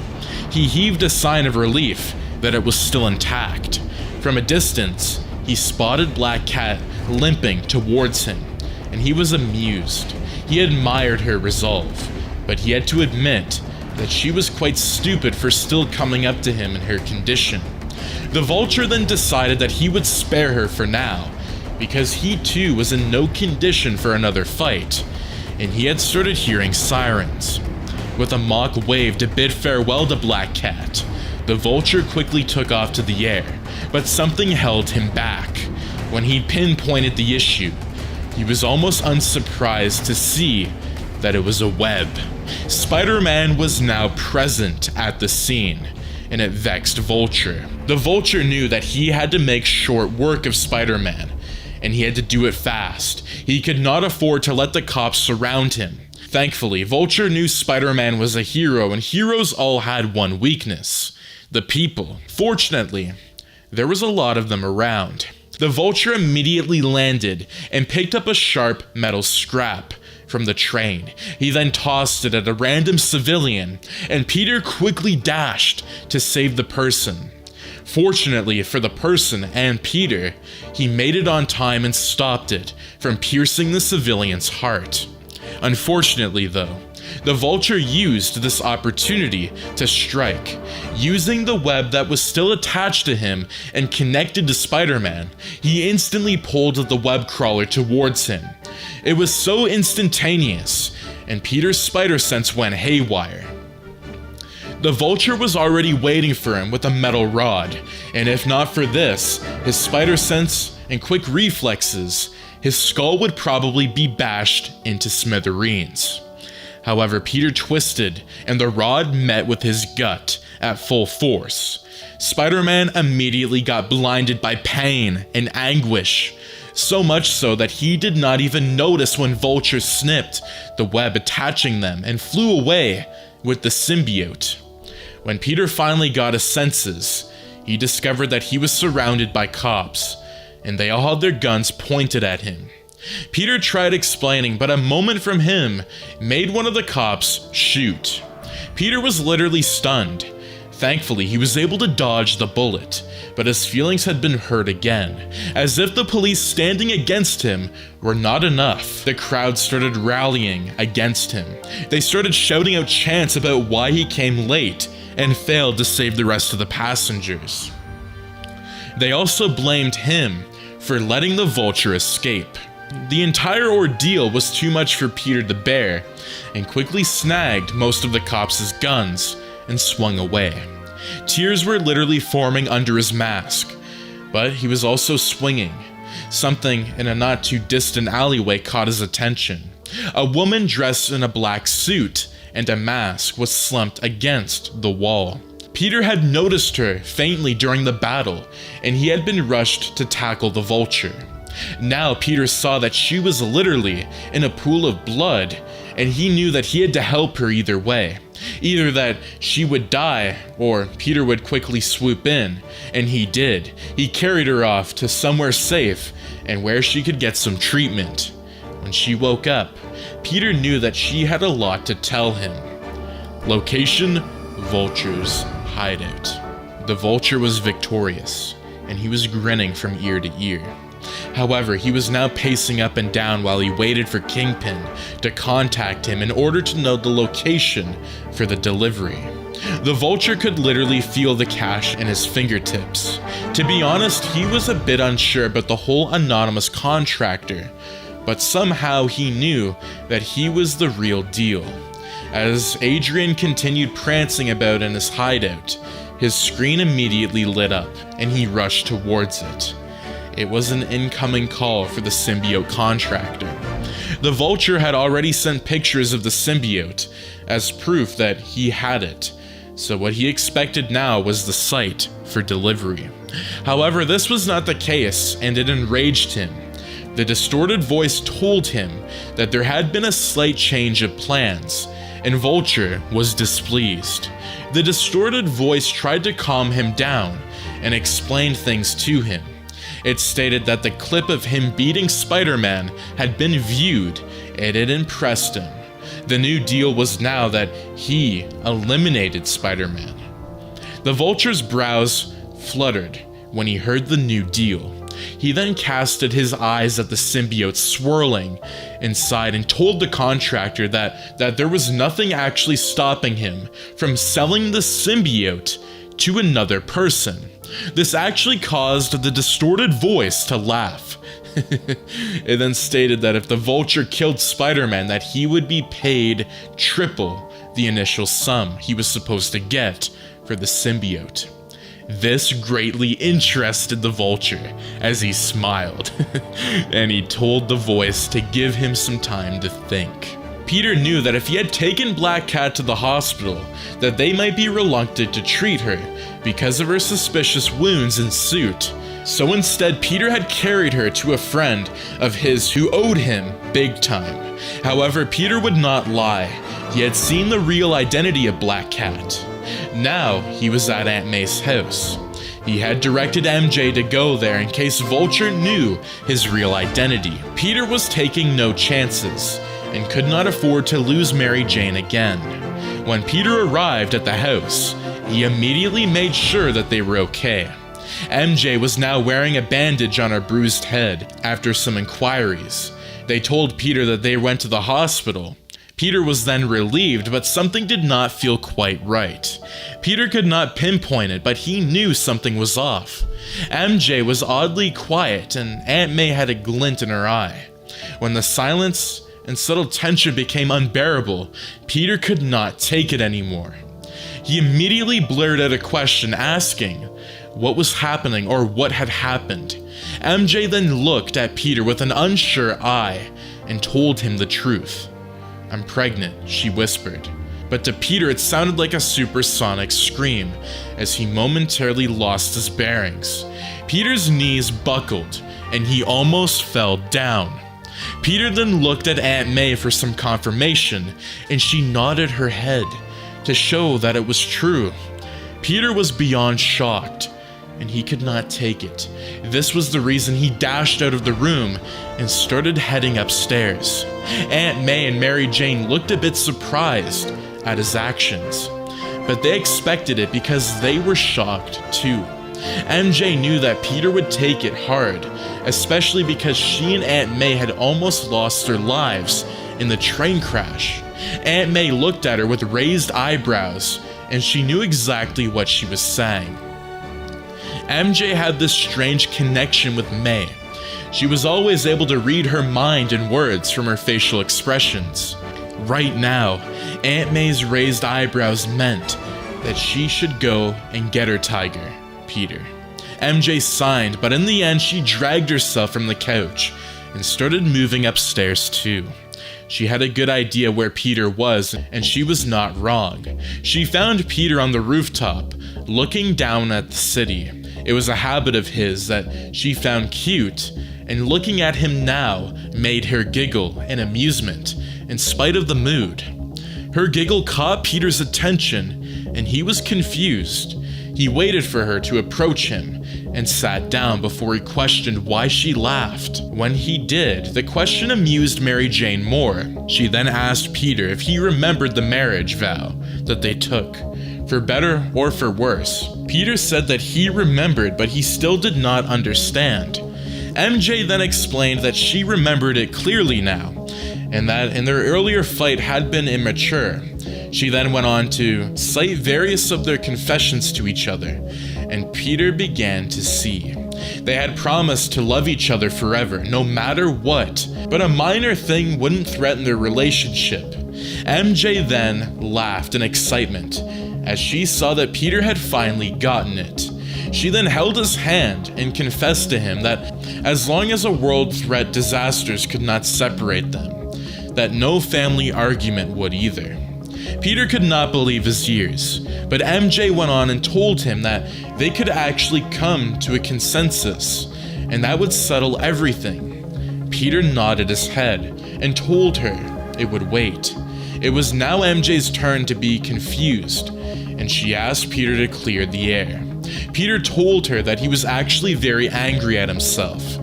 He heaved a sign of relief that it was still intact. From a distance, he spotted Black Cat limping towards him, and he was amused. He admired her resolve, but he had to admit that she was quite stupid for still coming up to him in her condition. The Vulture then decided that he would spare her for now, because he too was in no condition for another fight, and he had started hearing sirens. With a mock wave to bid farewell to Black Cat, the Vulture quickly took off to the air, but something held him back. When he pinpointed the issue, he was almost unsurprised to see that it was a web. Spider-Man was now present at the scene, and it vexed Vulture. The Vulture knew that he had to make short work of Spider-Man, and he had to do it fast. He could not afford to let the cops surround him. Thankfully, Vulture knew Spider-Man was a hero, and heroes all had one weakness: the people. Fortunately, there was a lot of them around. The Vulture immediately landed and picked up a sharp metal scrap from the train. He then tossed it at a random civilian, and Peter quickly dashed to save the person. Fortunately for the person and Peter, he made it on time and stopped it from piercing the civilian's heart. Unfortunately though, the Vulture used this opportunity to strike. Using the web that was still attached to him and connected to Spider-Man, he instantly pulled the web crawler towards him. It was so instantaneous, and Peter's spider sense went haywire. The Vulture was already waiting for him with a metal rod, and if not for this, his spider sense and quick reflexes, his skull would probably be bashed into smithereens. However, Peter twisted, and the rod met with his gut at full force. Spider-Man immediately got blinded by pain and anguish, so much so that he did not even notice when Vulture snipped the web attaching them and flew away with the symbiote. When Peter finally got his senses, he discovered that he was surrounded by cops, and they all had their guns pointed at him. Peter tried explaining, but a moment from him made one of the cops shoot. Peter was literally stunned. Thankfully, he was able to dodge the bullet, but his feelings had been hurt again. As if the police standing against him were not enough, the crowd started rallying against him. They started shouting out chants about why he came late and failed to save the rest of the passengers. They also blamed him for letting the Vulture escape. The entire ordeal was too much for Peter to bear, and quickly snagged most of the cops' guns and swung away. Tears were literally forming under his mask, but he was also swinging. Something in a not too distant alleyway caught his attention. A woman dressed in a black suit and a mask was slumped against the wall. Peter had noticed her faintly during the battle, and he had been rushed to tackle the Vulture. Now Peter saw that she was literally in a pool of blood, and he knew that he had to help her either way. Either that she would die, or Peter would quickly swoop in, and he did. He carried her off to somewhere safe and where she could get some treatment. When she woke up, Peter knew that she had a lot to tell him. Location: Vulture's hideout. The Vulture was victorious, and he was grinning from ear to ear. However, he was now pacing up and down while he waited for Kingpin to contact him in order to know the location for the delivery. The Vulture could literally feel the cash in his fingertips. To be honest, he was a bit unsure about the whole anonymous contractor, but somehow he knew that he was the real deal. As Adrian continued prancing about in his hideout, his screen immediately lit up, and he rushed towards it. It was an incoming call for the symbiote contractor. The Vulture had already sent pictures of the symbiote as proof that he had it, so what he expected now was the site for delivery. However, this was not the case, and it enraged him. The distorted voice told him that there had been a slight change of plans, and Vulture was displeased. The distorted voice tried to calm him down and explain things to him. It stated that the clip of him beating Spider-Man had been viewed, and it impressed him. The new deal was now that he eliminated Spider-Man. The Vulture's brows fluttered when he heard the new deal. He then casted his eyes at the symbiote swirling inside and told the contractor that there was nothing actually stopping him from selling the symbiote to another person. This actually caused the distorted voice to laugh. It then stated that if the Vulture killed Spider-Man, that he would be paid triple the initial sum he was supposed to get for the symbiote. This greatly interested the Vulture as he smiled, and he told the voice to give him some time to think. Peter knew that if he had taken Black Cat to the hospital, that they might be reluctant to treat her because of her suspicious wounds and suit. So instead, Peter had carried her to a friend of his who owed him big time. However, Peter would not lie. He had seen the real identity of Black Cat. Now, he was at Aunt May's house. He had directed MJ to go there in case Vulture knew his real identity. Peter was taking no chances and could not afford to lose Mary Jane again. When Peter arrived at the house, he immediately made sure that they were okay. MJ was now wearing a bandage on her bruised head after some inquiries. They told Peter that they went to the hospital. Peter was then relieved, but something did not feel quite right. Peter could not pinpoint it, but he knew something was off. MJ was oddly quiet, and Aunt May had a glint in her eye. When the silence and subtle tension became unbearable, Peter could not take it anymore. He immediately blurted out a question asking what was happening or what had happened. MJ then looked at Peter with an unsure eye and told him the truth. "I'm pregnant," she whispered. But to Peter it sounded like a supersonic scream as he momentarily lost his bearings. Peter's knees buckled and he almost fell down. Peter then looked at Aunt May for some confirmation, and she nodded her head to show that it was true. Peter was beyond shocked, and he could not take it. This was the reason he dashed out of the room and started heading upstairs. Aunt May and Mary Jane looked a bit surprised at his actions, but they expected it because they were shocked too. MJ knew that Peter would take it hard, especially because she and Aunt May had almost lost their lives in the train crash. Aunt May looked at her with raised eyebrows, and she knew exactly what she was saying. MJ had this strange connection with May. She was always able to read her mind and words from her facial expressions. Right now, Aunt May's raised eyebrows meant that she should go and get her tiger, Peter. MJ signed, but in the end she dragged herself from the couch and started moving upstairs too. She had a good idea where Peter was, and she was not wrong. She found Peter on the rooftop, looking down at the city. It was a habit of his that she found cute, and looking at him now made her giggle in amusement, in spite of the mood. Her giggle caught Peter's attention, and he was confused. He waited for her to approach him and sat down before he questioned why she laughed. When he did, the question amused Mary Jane more. She then asked Peter if he remembered the marriage vow that they took, for better or for worse. Peter said that he remembered, but he still did not understand. MJ then explained that she remembered it clearly now, and that in their earlier fight had been immature. She then went on to cite various of their confessions to each other, and Peter began to see. They had promised to love each other forever, no matter what, but a minor thing wouldn't threaten their relationship. MJ then laughed in excitement as she saw that Peter had finally gotten it. She then held his hand and confessed to him that as long as a world threat disasters could not separate them, that no family argument would either. Peter could not believe his ears, but MJ went on and told him that they could actually come to a consensus, and that would settle everything. Peter nodded his head and told her it would wait. It was now MJ's turn to be confused, and she asked Peter to clear the air. Peter told her that he was actually very angry at himself,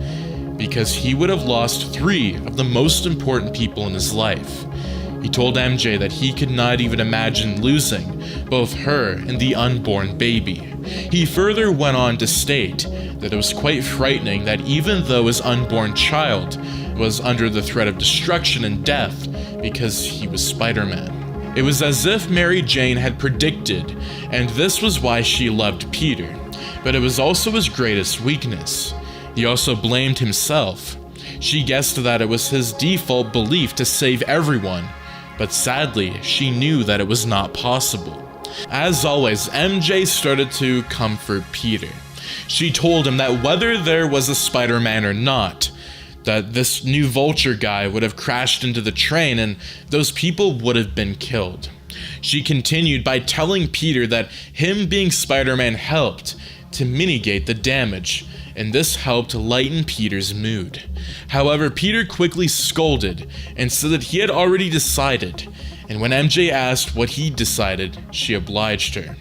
because he would have lost 3 of the most important people in his life. He told MJ that he could not even imagine losing both her and the unborn baby. He further went on to state that it was quite frightening that even though his unborn child was under the threat of destruction and death because he was Spider-Man. It was as if Mary Jane had predicted, and this was why she loved Peter, but it was also his greatest weakness. He also blamed himself. She guessed that it was his default belief to save everyone, but sadly, she knew that it was not possible. As always, MJ started to comfort Peter. She told him that whether there was a Spider-Man or not, that this new Vulture guy would have crashed into the train and those people would have been killed. She continued by telling Peter that him being Spider-Man helped to mitigate the damage, and this helped lighten Peter's mood. However, Peter quickly scolded and said that he had already decided, and when MJ asked what he decided, she obliged her.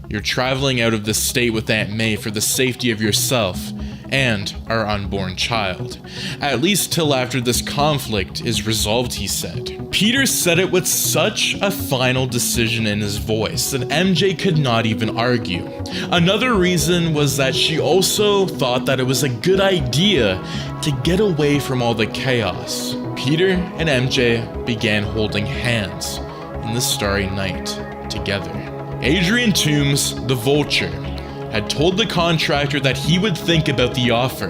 You're traveling out of the state with Aunt May for the safety of yourself and our unborn child. At least till after this conflict is resolved, he said. Peter said it with such a final decision in his voice that MJ could not even argue. Another reason was that she also thought that it was a good idea to get away from all the chaos. Peter and MJ began holding hands in the starry night together. Adrian Toomes, the Vulture, had told the contractor that he would think about the offer,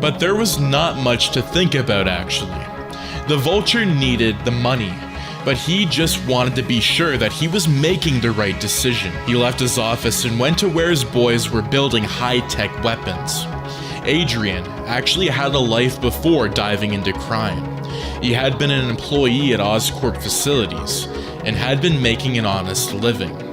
but there was not much to think about actually. The Vulture needed the money, but he just wanted to be sure that he was making the right decision. He left his office and went to where his boys were building high-tech weapons. Adrian actually had a life before diving into crime. He had been an employee at Oscorp facilities and had been making an honest living.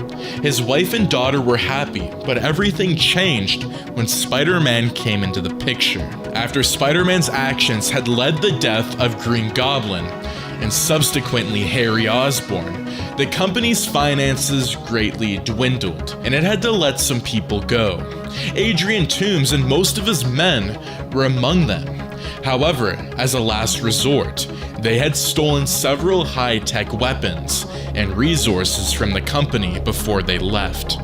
His wife and daughter were happy, but everything changed when Spider-Man came into the picture. After Spider-Man's actions had led the death of Green Goblin and subsequently Harry Osborn, the company's finances greatly dwindled, and it had to let some people go. Adrian Toomes and most of his men were among them. However, as a last resort, they had stolen several high-tech weapons and resources from the company before they left.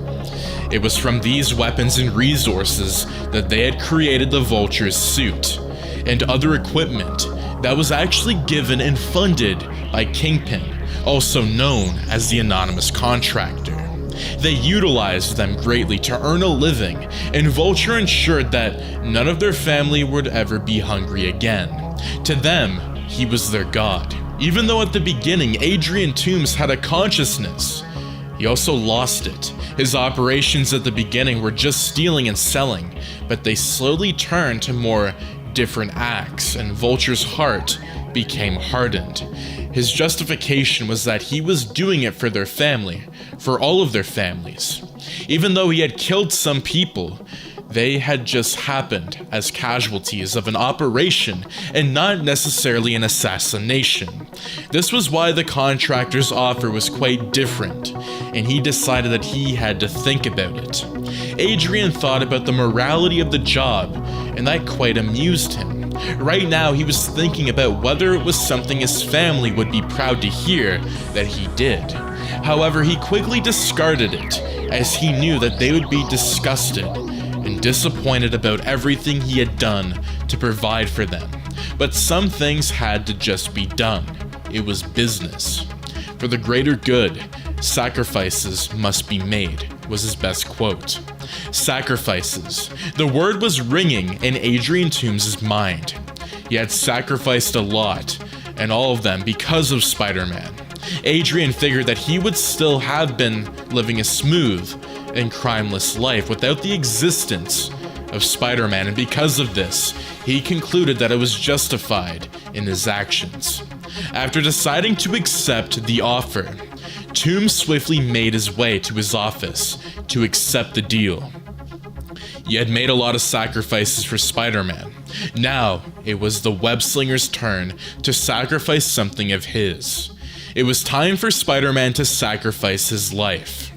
It was from these weapons and resources that they had created the Vulture's suit and other equipment that was actually given and funded by Kingpin, also known as the anonymous contractor. They utilized them greatly to earn a living, and Vulture ensured that none of their family would ever be hungry again. To them, he was their god. Even though at the beginning Adrian Toomes had a consciousness, he also lost it. His operations at the beginning were just stealing and selling, but they slowly turned to more different acts, and Vulture's heart became hardened. His justification was that he was doing it for their family, for all of their families. Even though he had killed some people, they had just happened as casualties of an operation and not necessarily an assassination. This was why the contractor's offer was quite different, and he decided that he had to think about it. Adrian thought about the morality of the job, and that quite amused him. Right now, he was thinking about whether it was something his family would be proud to hear that he did. However, he quickly discarded it, as he knew that they would be disgusted and disappointed about everything he had done to provide for them. But some things had to just be done. It was business. For the greater good, sacrifices must be made, was his best quote. Sacrifices. The word was ringing in Adrian Toomes' mind. He had sacrificed a lot, and all of them because of Spider-Man. Adrian figured that he would still have been living a smooth and crimeless life without the existence of Spider-Man, and because of this, he concluded that it was justified in his actions. After deciding to accept the offer, Toomes swiftly made his way to his office to accept the deal. He had made a lot of sacrifices for Spider-Man. Now, it was the web-slinger's turn to sacrifice something of his. It was time for Spider-Man to sacrifice his life.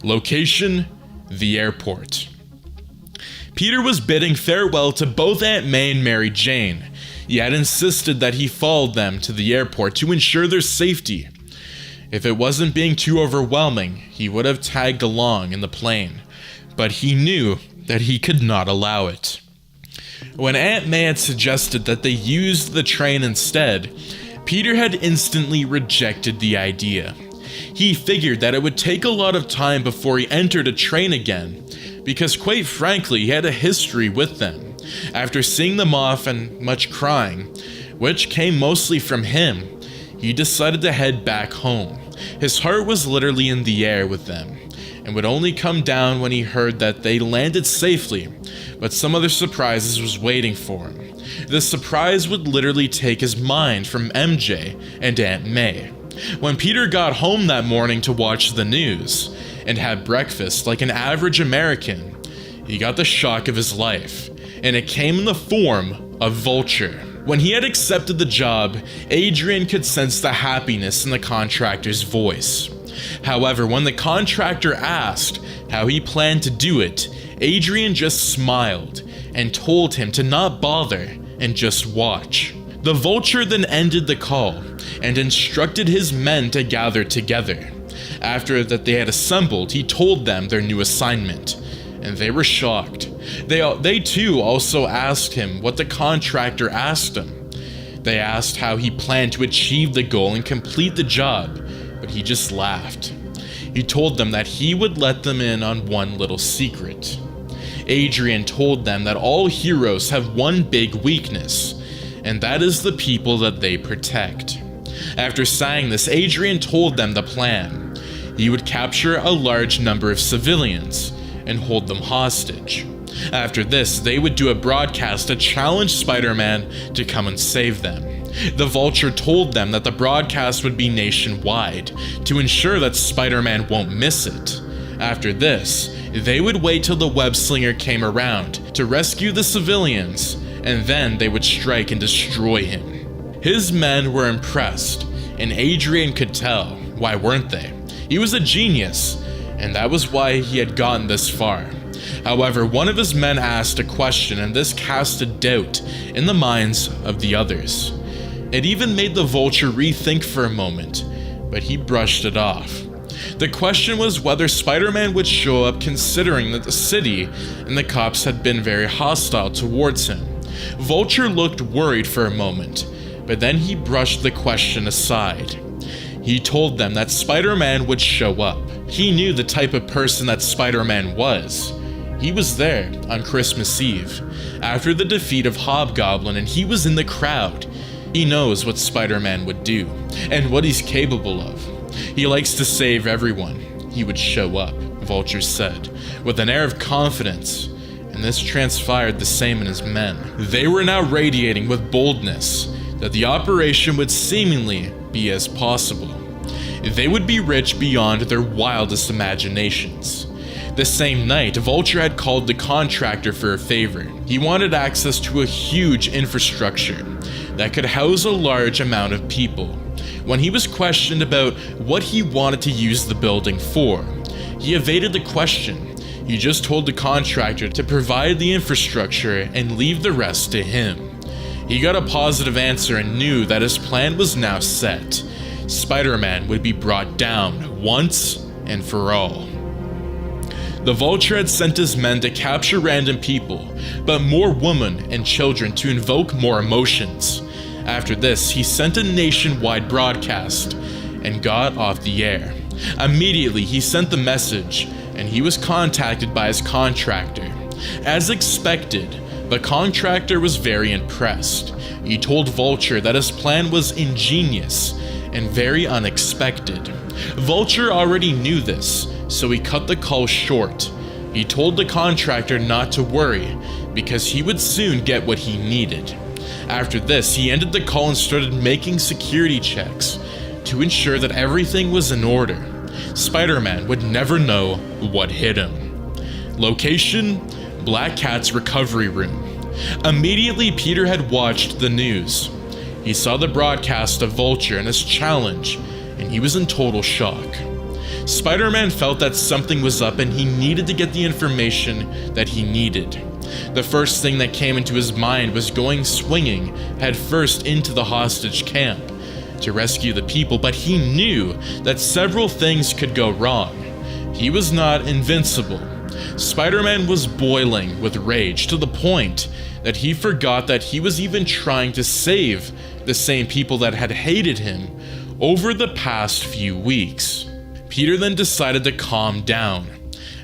Location: the airport. Peter was bidding farewell to both Aunt May and Mary Jane. He had insisted that he followed them to the airport to ensure their safety. If it wasn't being too overwhelming, he would have tagged along in the plane. But he knew that he could not allow it. When Aunt May had suggested that they use the train instead, Peter had instantly rejected the idea. He figured that it would take a lot of time before he entered a train again, because quite frankly he had a history with them. After seeing them off and much crying, which came mostly from him, he decided to head back home. His heart was literally in the air with them, and would only come down when he heard that they landed safely, but some other surprises was waiting for him. The surprise would literally take his mind from MJ and Aunt May. When Peter got home that morning to watch the news, and had breakfast like an average American, he got the shock of his life, and it came in the form of Vulture. When he had accepted the job, Adrian could sense the happiness in the contractor's voice. However, when the contractor asked how he planned to do it, Adrian just smiled and told him to not bother and just watch. The Vulture then ended the call and instructed his men to gather together. After that they had assembled, he told them their new assignment, and they were shocked. They too also asked him what the contractor asked him. They asked how he planned to achieve the goal and complete the job, but he just laughed. He told them that he would let them in on one little secret. Adrian told them that all heroes have one big weakness, and that is the people that they protect. After saying this, Adrian told them the plan. He would capture a large number of civilians and hold them hostage. After this, they would do a broadcast to challenge Spider-Man to come and save them. The Vulture told them that the broadcast would be nationwide to ensure that Spider-Man won't miss it. After this, they would wait till the web-slinger came around to rescue the civilians, and then they would strike and destroy him. His men were impressed, and Adrian could tell. Why weren't they? He was a genius, and that was why he had gotten this far. However, one of his men asked a question, and this cast a doubt in the minds of the others. It even made the Vulture rethink for a moment, but he brushed it off. The question was whether Spider-Man would show up, considering that the city and the cops had been very hostile towards him. Vulture looked worried for a moment, but then he brushed the question aside. He told them that Spider-Man would show up. He knew the type of person that Spider-Man was. He was there on Christmas Eve, after the defeat of Hobgoblin, and he was in the crowd. He knows what Spider-Man would do, and what he's capable of. He likes to save everyone. He would show up, Vulture said, with an air of confidence, and this transpired the same in his men. They were now radiating with boldness that the operation would seemingly be as possible. They would be rich beyond their wildest imaginations. The same night, Vulture had called the contractor for a favor. He wanted access to a huge infrastructure that could house a large amount of people. When he was questioned about what he wanted to use the building for, he evaded the question. He just told the contractor to provide the infrastructure and leave the rest to him. He got a positive answer and knew that his plan was now set. Spider-Man would be brought down once and for all. The Vulture had sent his men to capture random people, but more women and children to invoke more emotions. After this, he sent a nationwide broadcast and got off the air. Immediately, he sent the message, and he was contacted by his contractor. As expected, the contractor was very impressed. He told Vulture that his plan was ingenious and very unexpected. Vulture already knew this, so he cut the call short. He told the contractor not to worry, because he would soon get what he needed. After this, he ended the call and started making security checks to ensure that everything was in order. Spider-Man would never know what hit him. Location: Black Cat's recovery room. Immediately, Peter had watched the news. He saw the broadcast of Vulture and his challenge, and he was in total shock. Spider-Man felt that something was up and he needed to get the information that he needed. The first thing that came into his mind was going swinging headfirst into the hostage camp to rescue the people, but he knew that several things could go wrong. He was not invincible. Spider-Man was boiling with rage to the point that he forgot that he was even trying to save the same people that had hated him over the past few weeks. Peter then decided to calm down,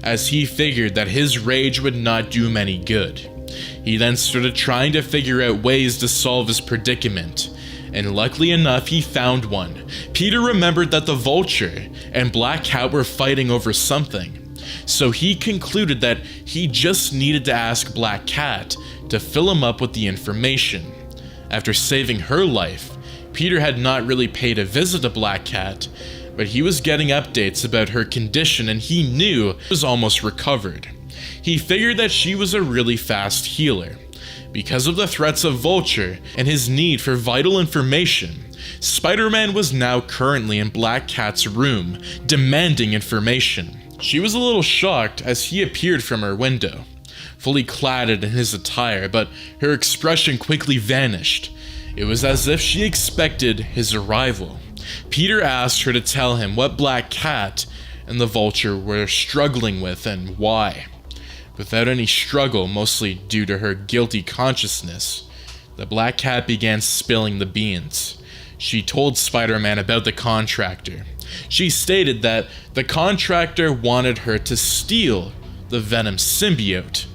as he figured that his rage would not do him any good. He then started trying to figure out ways to solve his predicament, and luckily enough he found one. Peter remembered that the Vulture and Black Cat were fighting over something, so he concluded that he just needed to ask Black Cat to fill him up with the information. After saving her life, Peter had not really paid a visit to Black Cat, but he was getting updates about her condition and he knew she was almost recovered. He figured that she was a really fast healer. Because of the threats of Vulture and his need for vital information, Spider-Man was now currently in Black Cat's room, demanding information. She was a little shocked as he appeared from her window, fully clad in his attire, but her expression quickly vanished. It was as if she expected his arrival. Peter asked her to tell him what Black Cat and the Vulture were struggling with and why. Without any struggle, mostly due to her guilty consciousness, the Black Cat began spilling the beans. She told Spider-Man about the contractor. She stated that the contractor wanted her to steal the Venom symbiote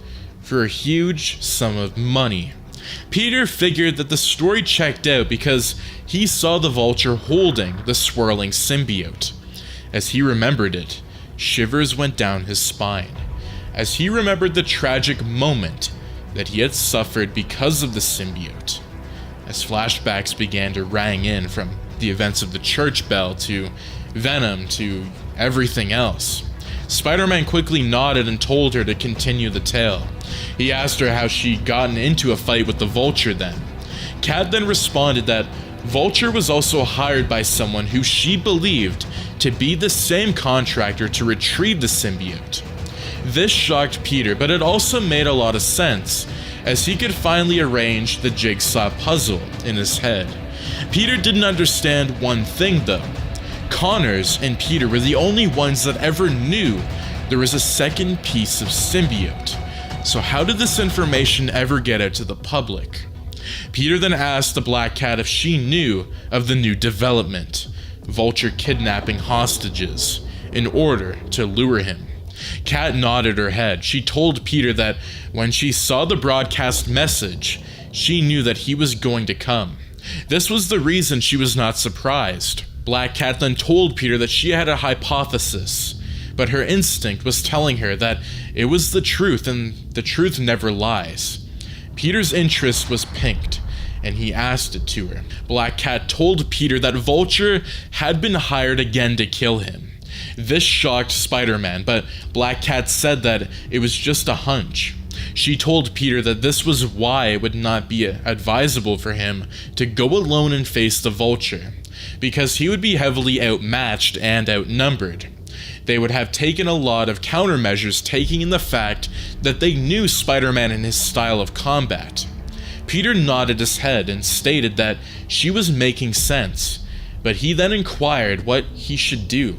for a huge sum of money. Peter figured that the story checked out because he saw the Vulture holding the swirling symbiote. As he remembered it, shivers went down his spine, as he remembered the tragic moment that he had suffered because of the symbiote. As flashbacks began to ring in from the events of the church bell to Venom to everything else, Spider-Man quickly nodded and told her to continue the tale. He asked her how she'd gotten into a fight with the Vulture then. Cat then responded that Vulture was also hired by someone who she believed to be the same contractor to retrieve the symbiote. This shocked Peter, but it also made a lot of sense, as he could finally arrange the jigsaw puzzle in his head. Peter didn't understand one thing though. Connors and Peter were the only ones that ever knew there was a second piece of symbiote. So how did this information ever get out to the public? Peter then asked the Black Cat if she knew of the new development, Vulture kidnapping hostages, in order to lure him. Cat nodded her head. She told Peter that when she saw the broadcast message, she knew that he was going to come. This was the reason she was not surprised. Black Cat then told Peter that she had a hypothesis, but her instinct was telling her that it was the truth, and the truth never lies. Peter's interest was piqued, and he asked it to her. Black Cat told Peter that Vulture had been hired again to kill him. This shocked Spider-Man, but Black Cat said that it was just a hunch. She told Peter that this was why it would not be advisable for him to go alone and face the Vulture, because he would be heavily outmatched and outnumbered. They would have taken a lot of countermeasures, taking in the fact that they knew Spider-Man and his style of combat. Peter nodded his head and stated that she was making sense, but he then inquired what he should do.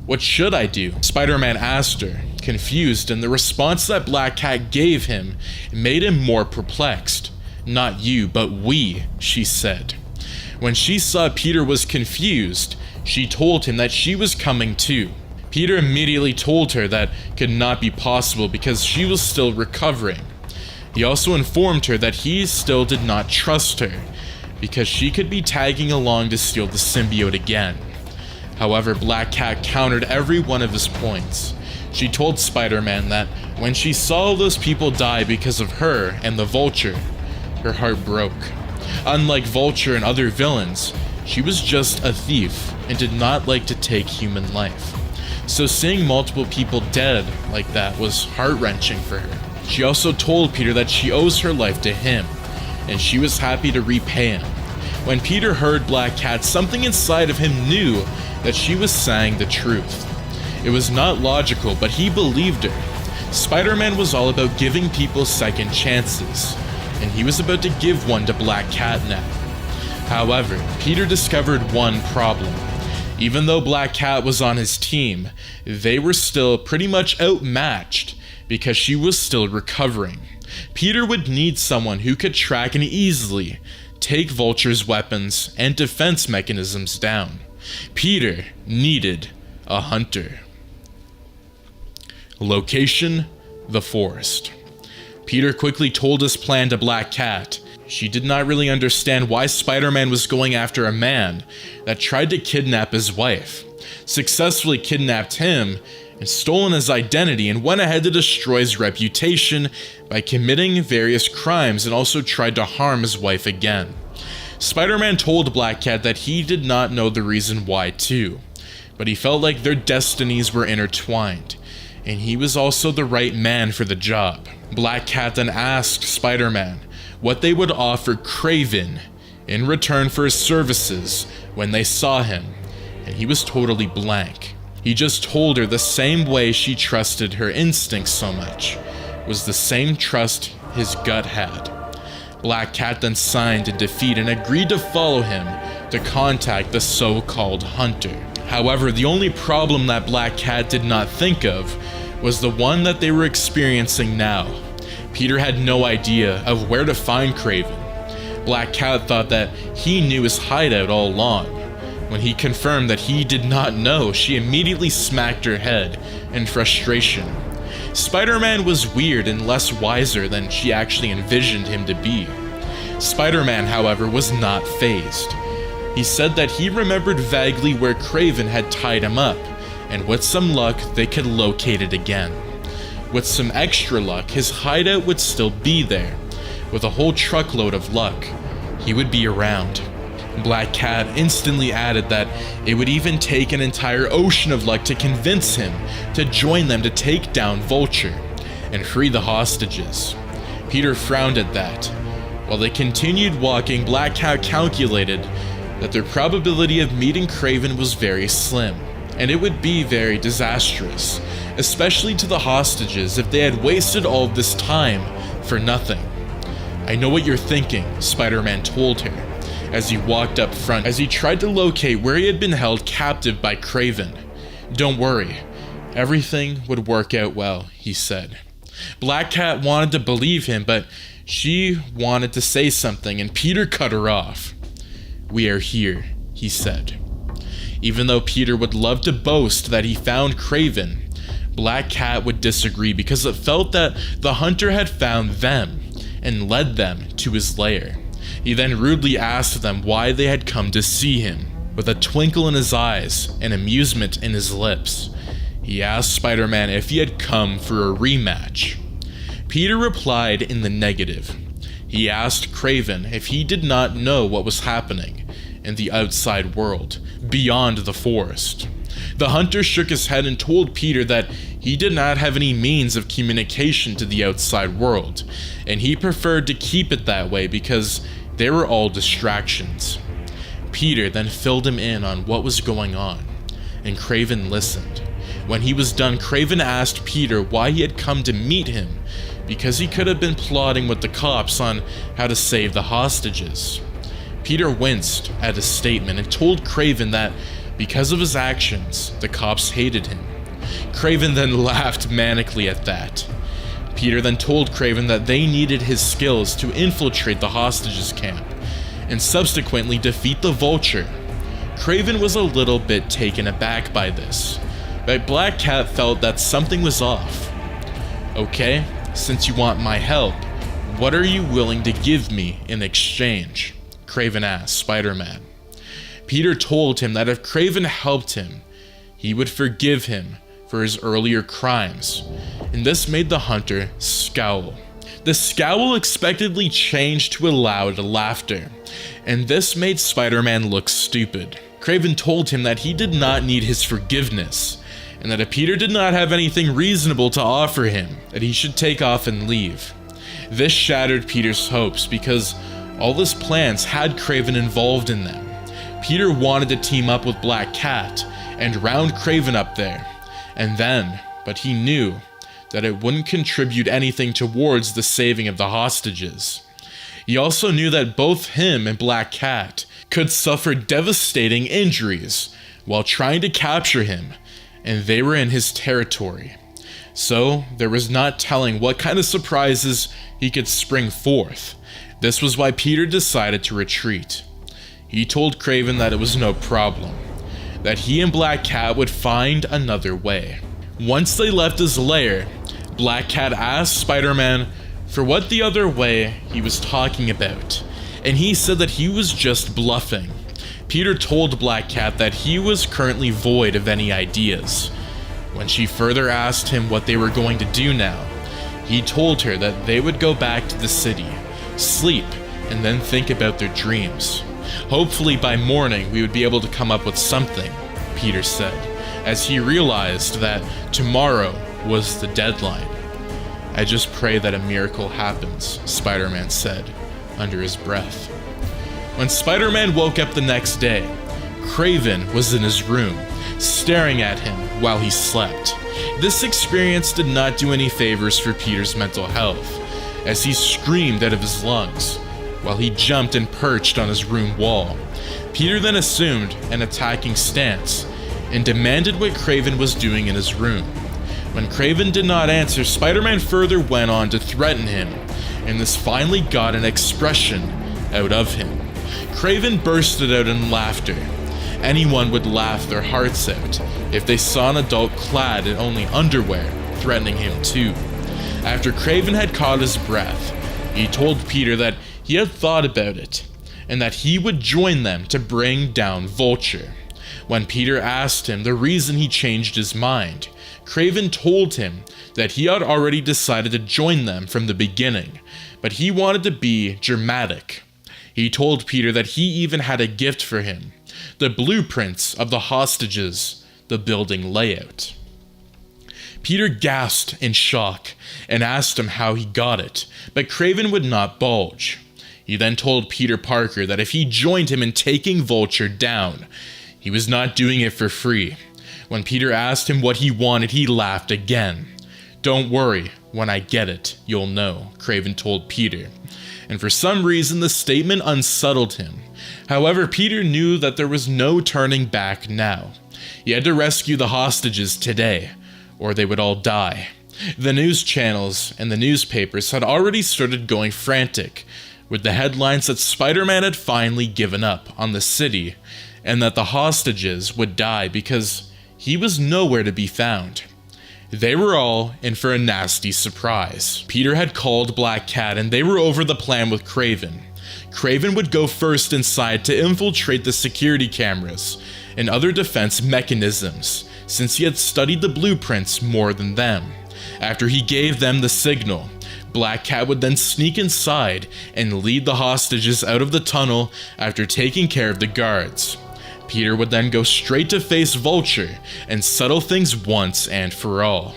"What should I do?" Spider-Man asked her, confused, and the response that Black Cat gave him made him more perplexed. "Not you, but we," she said. When she saw Peter was confused, she told him that she was coming too. Peter immediately told her that could not be possible because she was still recovering. He also informed her that he still did not trust her, because she could be tagging along to steal the symbiote again. However, Black Cat countered every one of his points. She told Spider-Man that when she saw those people die because of her and the Vulture, her heart broke. Unlike Vulture and other villains, she was just a thief and did not like to take human life. So seeing multiple people dead like that was heart-wrenching for her. She also told Peter that she owes her life to him, and she was happy to repay him. When Peter heard Black Cat, something inside of him knew that she was saying the truth. It was not logical, but he believed her. Spider-Man was all about giving people second chances, and he was about to give one to Black Cat now. However, Peter discovered one problem. Even though Black Cat was on his team, they were still pretty much outmatched, because she was still recovering. Peter would need someone who could track and easily take Vulture's weapons and defense mechanisms down. Peter needed a hunter. Location: the forest. Peter quickly told his plan to Black Cat. She did not really understand why Spider-Man was going after a man that tried to kidnap his wife, successfully kidnapped him, and stolen his identity, and went ahead to destroy his reputation by committing various crimes and also tried to harm his wife again. Spider-Man told Black Cat that he did not know the reason why too, but he felt like their destinies were intertwined, and he was also the right man for the job. Black Cat then asked Spider-Man what they would offer Kraven in return for his services when they saw him, and he was totally blank. He just told her the same way she trusted her instincts so much was the same trust his gut had. Black Cat then signed a defeat and agreed to follow him to contact the so-called hunter. However, the only problem that Black Cat did not think of was the one that they were experiencing now. Peter had no idea of where to find Kraven. Black Cat thought that he knew his hideout all along. When he confirmed that he did not know, she immediately smacked her head in frustration. Spider-Man was weird and less wiser than she actually envisioned him to be. Spider-Man, however, was not fazed. He said that he remembered vaguely where Kraven had tied him up, and with some luck, they could locate it again. With some extra luck, his hideout would still be there. With a whole truckload of luck, he would be around. Black Cat instantly added that it would even take an entire ocean of luck to convince him to join them to take down Vulture and free the hostages. Peter frowned at that. While they continued walking, Black Cat calculated that their probability of meeting Kraven was very slim, and it would be very disastrous, especially to the hostages if they had wasted all of this time for nothing. "I know what you're thinking," Spider-Man told her, as he walked up front as he tried to locate where he had been held captive by Kraven. "Don't worry, everything would work out well," he said. Black Cat wanted to believe him, but she wanted to say something, and Peter cut her off. "We are here," he said. Even though Peter would love to boast that he found Kraven, Black Cat would disagree because it felt that the hunter had found them and led them to his lair. He then rudely asked them why they had come to see him. With a twinkle in his eyes and amusement in his lips, he asked Spider-Man if he had come for a rematch. Peter replied in the negative. He asked Kraven if he did not know what was happening in the outside world, beyond the forest. The hunter shook his head and told Peter that he did not have any means of communication to the outside world, and he preferred to keep it that way because they were all distractions. Peter then filled him in on what was going on, and Kraven listened. When he was done, Kraven asked Peter why he had come to meet him, because he could have been plotting with the cops on how to save the hostages. Peter winced at his statement and told Kraven that because of his actions, the cops hated him. Kraven then laughed manically at that. Peter then told Kraven that they needed his skills to infiltrate the hostages camp and subsequently defeat the Vulture. Kraven was a little bit taken aback by this, but Black Cat felt that something was off. "Okay, since you want my help, what are you willing to give me in exchange?" Kraven asked Spider-Man. Peter told him that if Kraven helped him, he would forgive him for his earlier crimes, and this made the hunter scowl. The scowl expectedly changed to a loud laughter, and this made Spider-Man look stupid. Kraven told him that he did not need his forgiveness, and that if Peter did not have anything reasonable to offer him, that he should take off and leave. This shattered Peter's hopes because all his plans had Kraven involved in them. Peter wanted to team up with Black Cat and round Kraven up there, and then, but he knew that it wouldn't contribute anything towards the saving of the hostages. He also knew that both him and Black Cat could suffer devastating injuries while trying to capture him, and they were in his territory. So there was not telling what kind of surprises he could spring forth. This was why Peter decided to retreat. He told Kraven that it was no problem, that he and Black Cat would find another way. Once they left his lair, Black Cat asked Spider-Man for what the other way he was talking about, and he said that he was just bluffing. Peter told Black Cat that he was currently void of any ideas. When she further asked him what they were going to do now, he told her that they would go back to the city, sleep, and then think about their dreams. Hopefully by morning we would be able to come up with something, Peter said, as he realized that tomorrow was the deadline. I just pray that a miracle happens, Spider-Man said, under his breath. When Spider-Man woke up the next day, Kraven was in his room, staring at him while he slept. This experience did not do any favors for Peter's mental health, as he screamed out of his lungs while he jumped and perched on his room wall. Peter then assumed an attacking stance and demanded what Kraven was doing in his room. When Kraven did not answer, Spider-Man further went on to threaten him, and this finally got an expression out of him. Kraven bursted out in laughter. Anyone would laugh their hearts out if they saw an adult clad in only underwear threatening him too. After Kraven had caught his breath, he told Peter that he had thought about it, and that he would join them to bring down Vulture. When Peter asked him the reason he changed his mind, Kraven told him that he had already decided to join them from the beginning, but he wanted to be dramatic. He told Peter that he even had a gift for him, the blueprints of the hostages, the building layout. Peter gasped in shock and asked him how he got it, but Kraven would not bulge. He then told Peter Parker that if he joined him in taking Vulture down, he was not doing it for free. When Peter asked him what he wanted, he laughed again. "Don't worry, when I get it, you'll know," Kraven told Peter. And for some reason, the statement unsettled him. However, Peter knew that there was no turning back now. He had to rescue the hostages today, or they would all die. The news channels and the newspapers had already started going frantic, with the headlines that Spider-Man had finally given up on the city, and that the hostages would die because he was nowhere to be found. They were all in for a nasty surprise. Peter had called Black Cat and they were over the plan with Kraven. Kraven would go first inside to infiltrate the security cameras and other defense mechanisms, since he had studied the blueprints more than them. After he gave them the signal, Black Cat would then sneak inside and lead the hostages out of the tunnel after taking care of the guards. Peter would then go straight to face Vulture and settle things once and for all.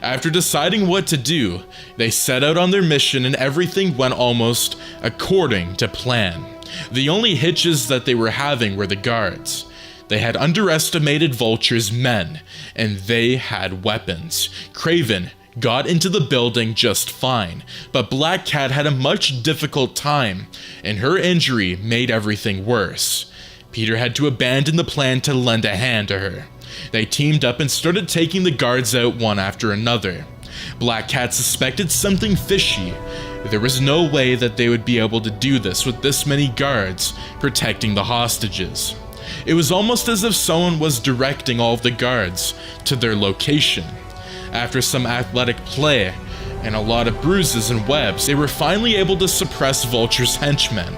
After deciding what to do, they set out on their mission and everything went almost according to plan. The only hitches that they were having were the guards. They had underestimated Vulture's men, and they had weapons. Kraven got into the building just fine, but Black Cat had a much difficult time, and her injury made everything worse. Peter had to abandon the plan to lend a hand to her. They teamed up and started taking the guards out one after another. Black Cat suspected something fishy. There was no way that they would be able to do this with this many guards protecting the hostages. It was almost as if someone was directing all of the guards to their location. After some athletic play and a lot of bruises and webs, they were finally able to suppress Vulture's henchmen.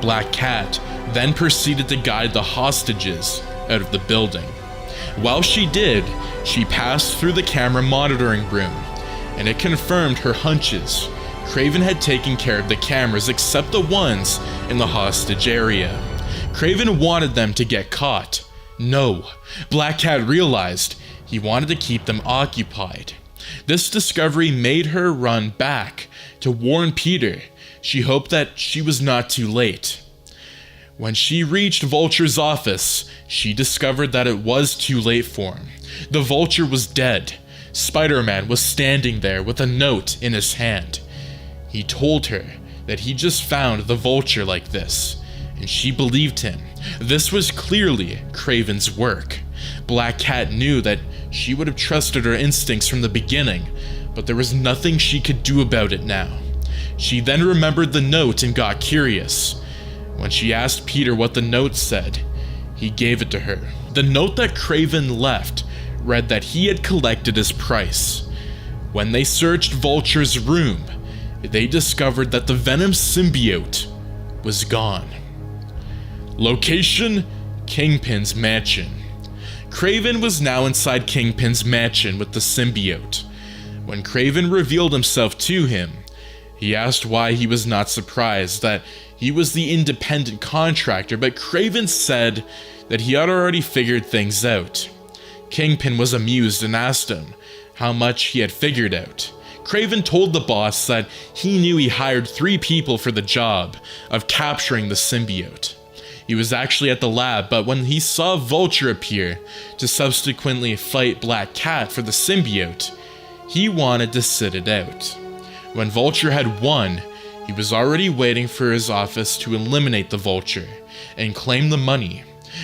Black Cat then proceeded to guide the hostages out of the building. While she did, she passed through the camera monitoring room, and it confirmed her hunches. Kraven had taken care of the cameras except the ones in the hostage area. Kraven wanted them to get caught. No, Black Cat realized he wanted to keep them occupied. This discovery made her run back to warn Peter. She hoped that she was not too late. When she reached Vulture's office, she discovered that it was too late for him. The Vulture was dead. Spider-Man was standing there with a note in his hand. He told her that he just found the Vulture like this, and she believed him. This was clearly Kraven's work. Black Cat knew that she would have trusted her instincts from the beginning, but there was nothing she could do about it now. She then remembered the note and got curious. When she asked Peter what the note said, he gave it to her. The note that Kraven left read that he had collected his price. When they searched Vulture's room, they discovered that the Venom symbiote was gone. Location: Kingpin's mansion. Kraven was now inside Kingpin's mansion with the symbiote. When Kraven revealed himself to him, he asked why he was not surprised that he was the independent contractor, but Kraven said that he had already figured things out. Kingpin was amused and asked him how much he had figured out. Kraven told the boss that he knew he hired 3 people for the job of capturing the symbiote. He was actually at the lab, but when he saw Vulture appear to subsequently fight Black Cat for the symbiote, he wanted to sit it out. When Vulture had won, he was already waiting for his office to eliminate the Vulture and claim the money.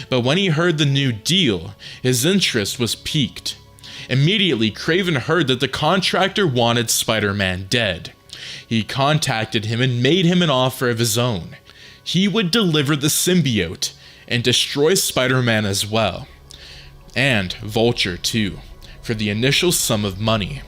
But when he heard the new deal, his interest was piqued. Immediately, Kraven heard that the contractor wanted Spider-Man dead. He contacted him and made him an offer of his own. He would deliver the symbiote and destroy Spider-Man as well. And Vulture too, for the initial sum of money.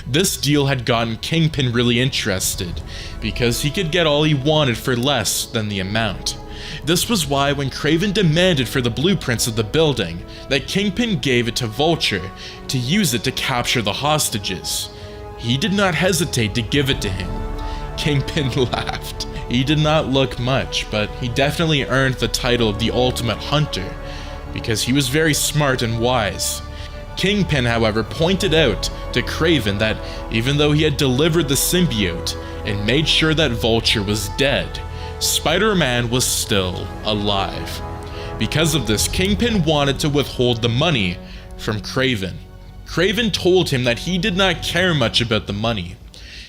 This deal had gotten Kingpin really interested, because he could get all he wanted for less than the amount. This was why when Kraven demanded for the blueprints of the building, that Kingpin gave it to Vulture to use it to capture the hostages. He did not hesitate to give it to him. Kingpin laughed. He did not look much, but he definitely earned the title of the Ultimate Hunter, because he was very smart and wise. Kingpin, however, pointed out to Kraven that even though he had delivered the symbiote and made sure that Vulture was dead, Spider-Man was still alive. Because of this, Kingpin wanted to withhold the money from Kraven. Kraven told him that he did not care much about the money.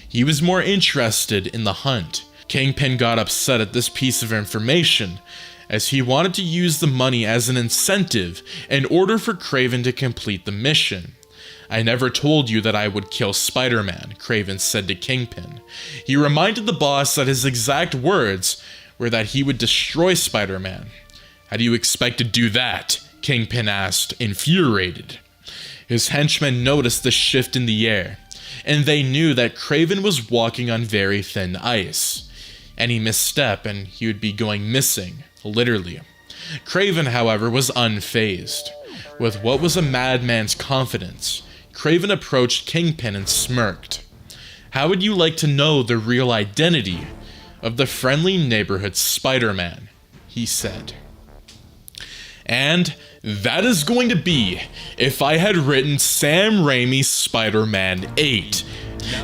He was more interested in the hunt. Kingpin got upset at this piece of information, as he wanted to use the money as an incentive in order for Kraven to complete the mission. "I never told you that I would kill Spider-Man," Kraven said to Kingpin. He reminded the boss that his exact words were that he would destroy Spider-Man. "How do you expect to do that?" Kingpin asked, infuriated. His henchmen noticed the shift in the air, and they knew that Kraven was walking on very thin ice. Any misstep and he would be going missing, literally. Kraven, however, was unfazed. With what was a madman's confidence, Kraven approached Kingpin and smirked. "How would you like to know the real identity of the friendly neighborhood Spider-Man?" he said. And that is going to be If I Had Written Sam Raimi's Spider-Man 8.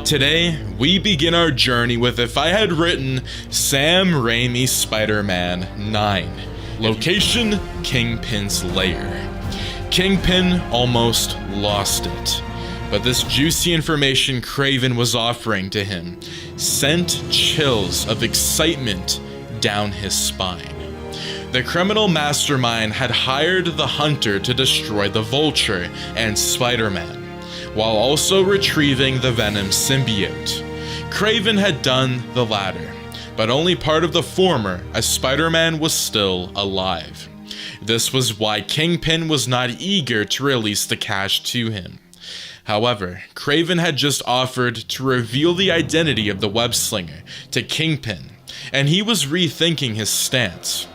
Today, we begin our journey with If I Had Written Sam Raimi's Spider-Man 9. Location: Kingpin's lair. Kingpin almost lost it, but this juicy information Kraven was offering to him sent chills of excitement down his spine. The criminal mastermind had hired the Hunter to destroy the Vulture and Spider-Man, while also retrieving the Venom symbiote. Kraven had done the latter, but only part of the former, as Spider-Man was still alive. This was why Kingpin was not eager to release the cash to him. However, Kraven had just offered to reveal the identity of the web-slinger to Kingpin, and he was rethinking his stance.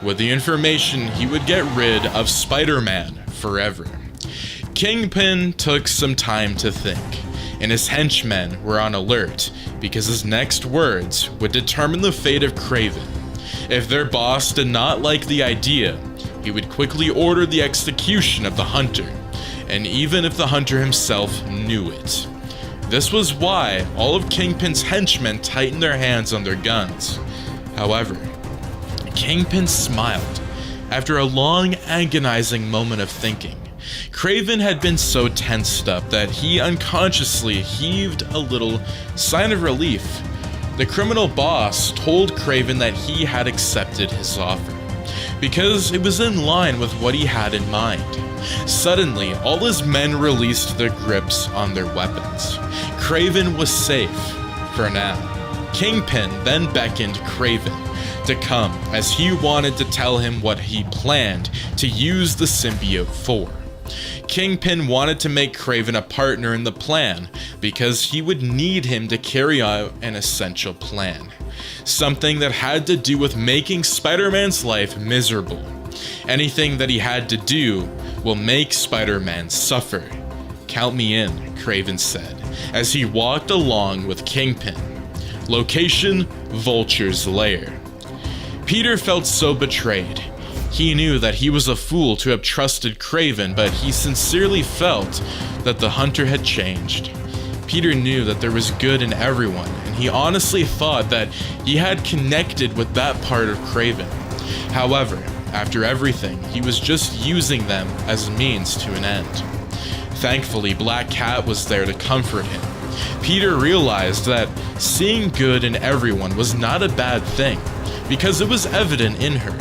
With the information, he would get rid of Spider-Man forever. Kingpin took some time to think, and his henchmen were on alert because his next words would determine the fate of Kraven. If their boss did not like the idea, he would quickly order the execution of the Hunter, and even if the Hunter himself knew it. This was why all of Kingpin's henchmen tightened their hands on their guns. However, Kingpin smiled after a long, agonizing moment of thinking. Kraven had been so tensed up that he unconsciously heaved a little sign of relief. The criminal boss told Kraven that he had accepted his offer. because it was in line with what he had in mind. Suddenly, all his men released their grips on their weapons. Kraven was safe, for now. Kingpin then beckoned Kraven to come, as he wanted to tell him what he planned to use the symbiote for. Kingpin wanted to make Kraven a partner in the plan because he would need him to carry out an essential plan. Something that had to do with making Spider-Man's life miserable. Anything that he had to do will make Spider-Man suffer. Count me in, Kraven said, as he walked along with Kingpin. Location: Vulture's lair. Peter felt so betrayed. He knew that he was a fool to have trusted Kraven, but he sincerely felt that the hunter had changed. Peter knew that there was good in everyone, and he honestly thought that he had connected with that part of Kraven. However, after everything, he was just using them as a means to an end. Thankfully, Black Cat was there to comfort him. Peter realized that seeing good in everyone was not a bad thing, because it was evident in her.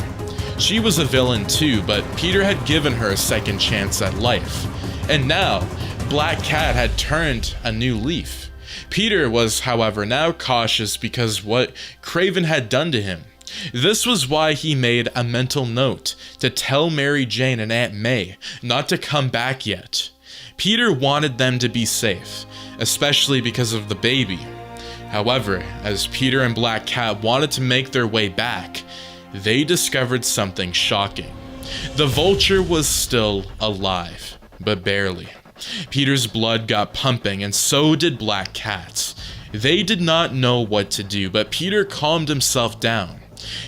She was a villain too, but Peter had given her a second chance at life. And now, Black Cat had turned a new leaf. Peter was, however, now cautious because what Kraven had done to him. This was why he made a mental note to tell Mary Jane and Aunt May not to come back yet. Peter wanted them to be safe, especially because of the baby. However, as Peter and Black Cat wanted to make their way back, they discovered something shocking. The Vulture was still alive, but barely. Peter's blood got pumping, and so did Black Cat's. They did not know what to do, but Peter calmed himself down.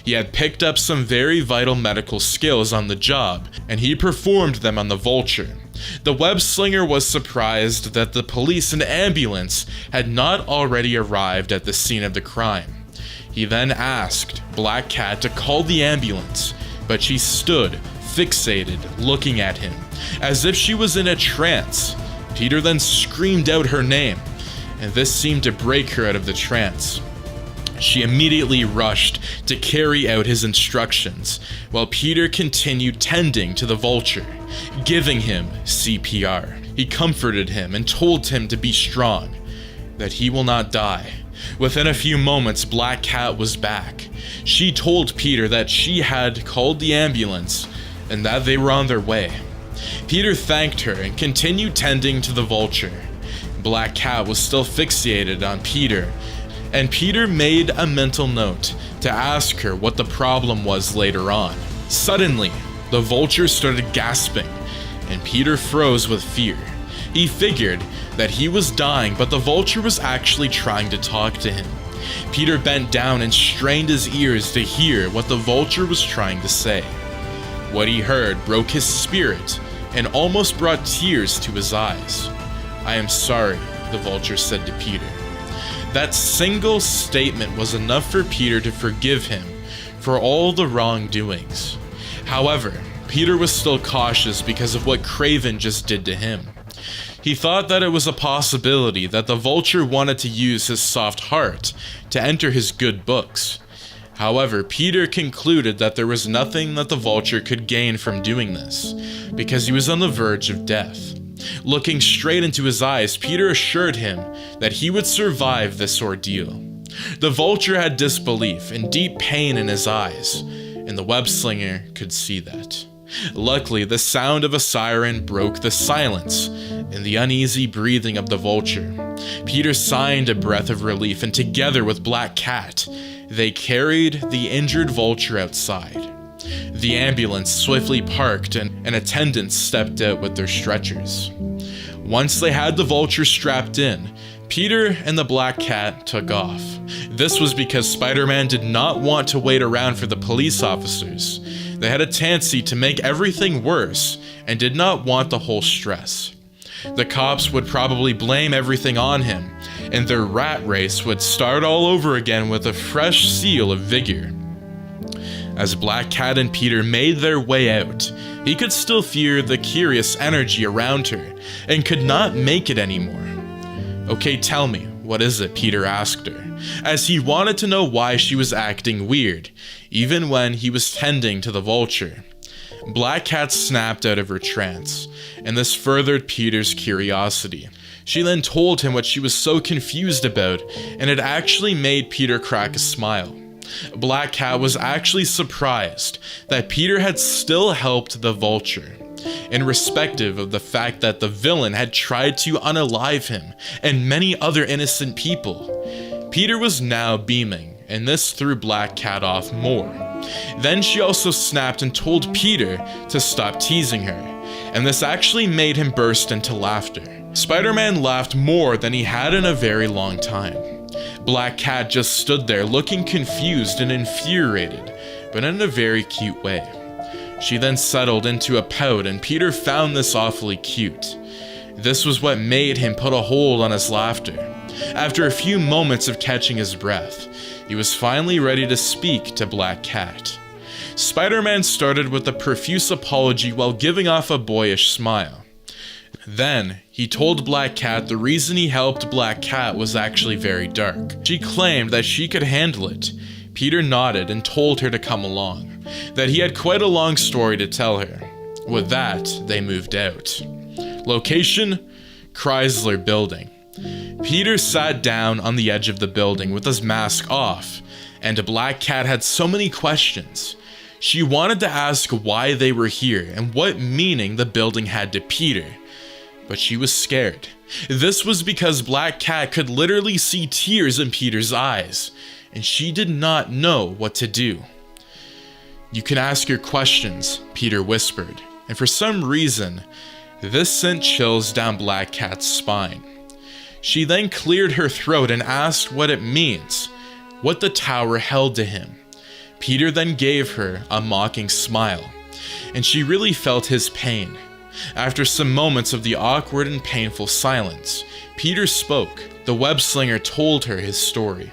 He had picked up some very vital medical skills on the job, and he performed them on the Vulture. The web-slinger was surprised that the police and ambulance had not already arrived at the scene of the crime. He then asked Black Cat to call the ambulance, but she stood, fixated, looking at him, as if she was in a trance. Peter then screamed out her name, and this seemed to break her out of the trance. She immediately rushed to carry out his instructions, while Peter continued tending to the Vulture, giving him CPR. He comforted him and told him to be strong, that he will not die. Within a few moments, Black Cat was back. She told Peter that she had called the ambulance and that they were on their way. Peter thanked her and continued tending to the Vulture. Black Cat was still fixated on Peter, and Peter made a mental note to ask her what the problem was later on. Suddenly, the Vulture started gasping, and Peter froze with fear. He figured that he was dying, but the Vulture was actually trying to talk to him. Peter bent down and strained his ears to hear what the Vulture was trying to say. What he heard broke his spirit and almost brought tears to his eyes. "I am sorry," the Vulture said to Peter. That single statement was enough for Peter to forgive him for all the wrongdoings. However, Peter was still cautious because of what Kraven just did to him. He thought that it was a possibility that the Vulture wanted to use his soft heart to enter his good books. However, Peter concluded that there was nothing that the Vulture could gain from doing this, because he was on the verge of death. Looking straight into his eyes, Peter assured him that he would survive this ordeal. The Vulture had disbelief and deep pain in his eyes, and the web-slinger could see that. Luckily, the sound of a siren broke the silence and the uneasy breathing of the Vulture. Peter signed a breath of relief, and together with Black Cat, they carried the injured Vulture outside. The ambulance swiftly parked, and attendants stepped out with their stretchers. Once they had the Vulture strapped in, Peter and the Black Cat took off. This was because Spider-Man did not want to wait around for the police officers. They had a tendency to make everything worse and did not want the whole stress. The cops would probably blame everything on him, and their rat race would start all over again with a fresh seal of vigor. As Black Cat and Peter made their way out, he could still feel the curious energy around her and could not make it anymore. "Okay, tell me, what is it?" Peter asked her, as he wanted to know why she was acting weird, even when he was tending to the vulture. Black Cat snapped out of her trance, and this furthered Peter's curiosity. She then told him what she was so confused about, and it actually made Peter crack a smile. Black Cat was actually surprised that Peter had still helped the vulture, irrespective of the fact that the villain had tried to unalive him and many other innocent people. Peter was now beaming, and this threw Black Cat off more. Then she also snapped and told Peter to stop teasing her, and this actually made him burst into laughter. Spider-Man laughed more than he had in a very long time. Black Cat just stood there looking confused and infuriated, but in a very cute way. She then settled into a pout, and Peter found this awfully cute. This was what made him put a hold on his laughter. After a few moments of catching his breath, he was finally ready to speak to Black Cat. Spider-Man started with a profuse apology while giving off a boyish smile. Then, he told Black Cat the reason he helped Black Cat was actually very dark. She claimed that she could handle it. Peter nodded and told her to come along, that he had quite a long story to tell her. With that, they moved out. Location? Chrysler Building. Peter sat down on the edge of the building with his mask off, and Black Cat had so many questions. She wanted to ask why they were here and what meaning the building had to Peter, but she was scared. This was because Black Cat could literally see tears in Peter's eyes, and she did not know what to do. "You can ask your questions," Peter whispered, and for some reason, this sent chills down Black Cat's spine. She then cleared her throat and asked what it means, what the tower held to him. Peter then gave her a mocking smile, and she really felt his pain. After some moments of the awkward and painful silence, Peter spoke. The web-slinger told her his story.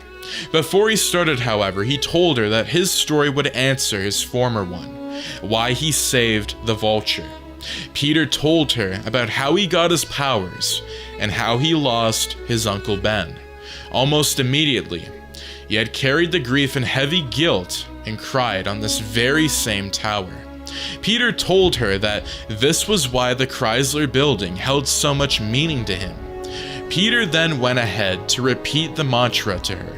Before he started, however, he told her that his story would answer his former one, why he saved the vulture. Peter told her about how he got his powers and how he lost his Uncle Ben. Almost immediately, he had carried the grief and heavy guilt and cried on this very same tower. Peter told her that this was why the Chrysler Building held so much meaning to him. Peter then went ahead to repeat the mantra to her.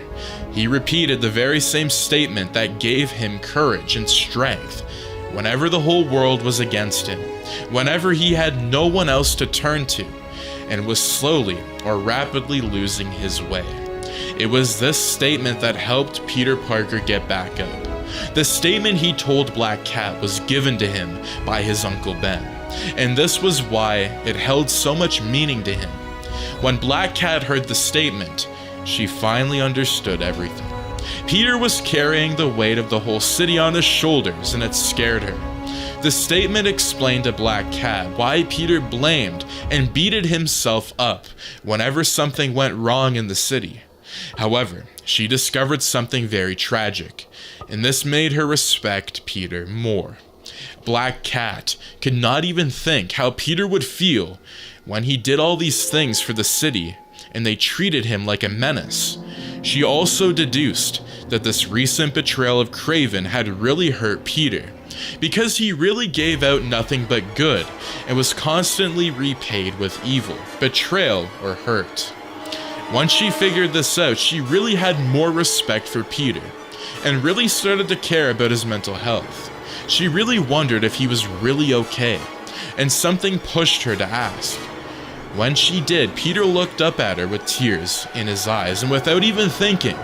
He repeated the very same statement that gave him courage and strength whenever the whole world was against him, whenever he had no one else to turn to, and was slowly or rapidly losing his way. It was this statement that helped Peter Parker get back up. The statement he told Black Cat was given to him by his Uncle Ben, and this was why it held so much meaning to him. When Black Cat heard the statement, she finally understood everything. Peter was carrying the weight of the whole city on his shoulders, and it scared her. The statement explained to Black Cat why Peter blamed and beated himself up whenever something went wrong in the city. However, she discovered something very tragic, and this made her respect Peter more. Black Cat could not even think how Peter would feel when he did all these things for the city and they treated him like a menace. She also deduced that this recent betrayal of Kraven had really hurt Peter, because he really gave out nothing but good and was constantly repaid with evil, betrayal, or hurt. Once she figured this out, she really had more respect for Peter and really started to care about his mental health. She really wondered if he was really okay, and something pushed her to ask. When she did, Peter looked up at her with tears in his eyes, and without even thinking,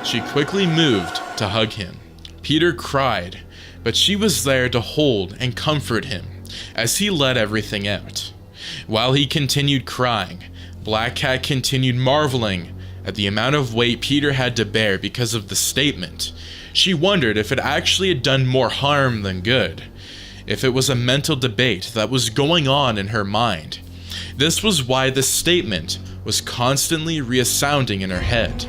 she quickly moved to hug him. Peter cried, but she was there to hold and comfort him as he let everything out. While he continued crying, Black Cat continued marveling at the amount of weight Peter had to bear because of the statement. She wondered if it actually had done more harm than good, if it was a mental debate that was going on in her mind. This was why this statement was constantly resounding in her head.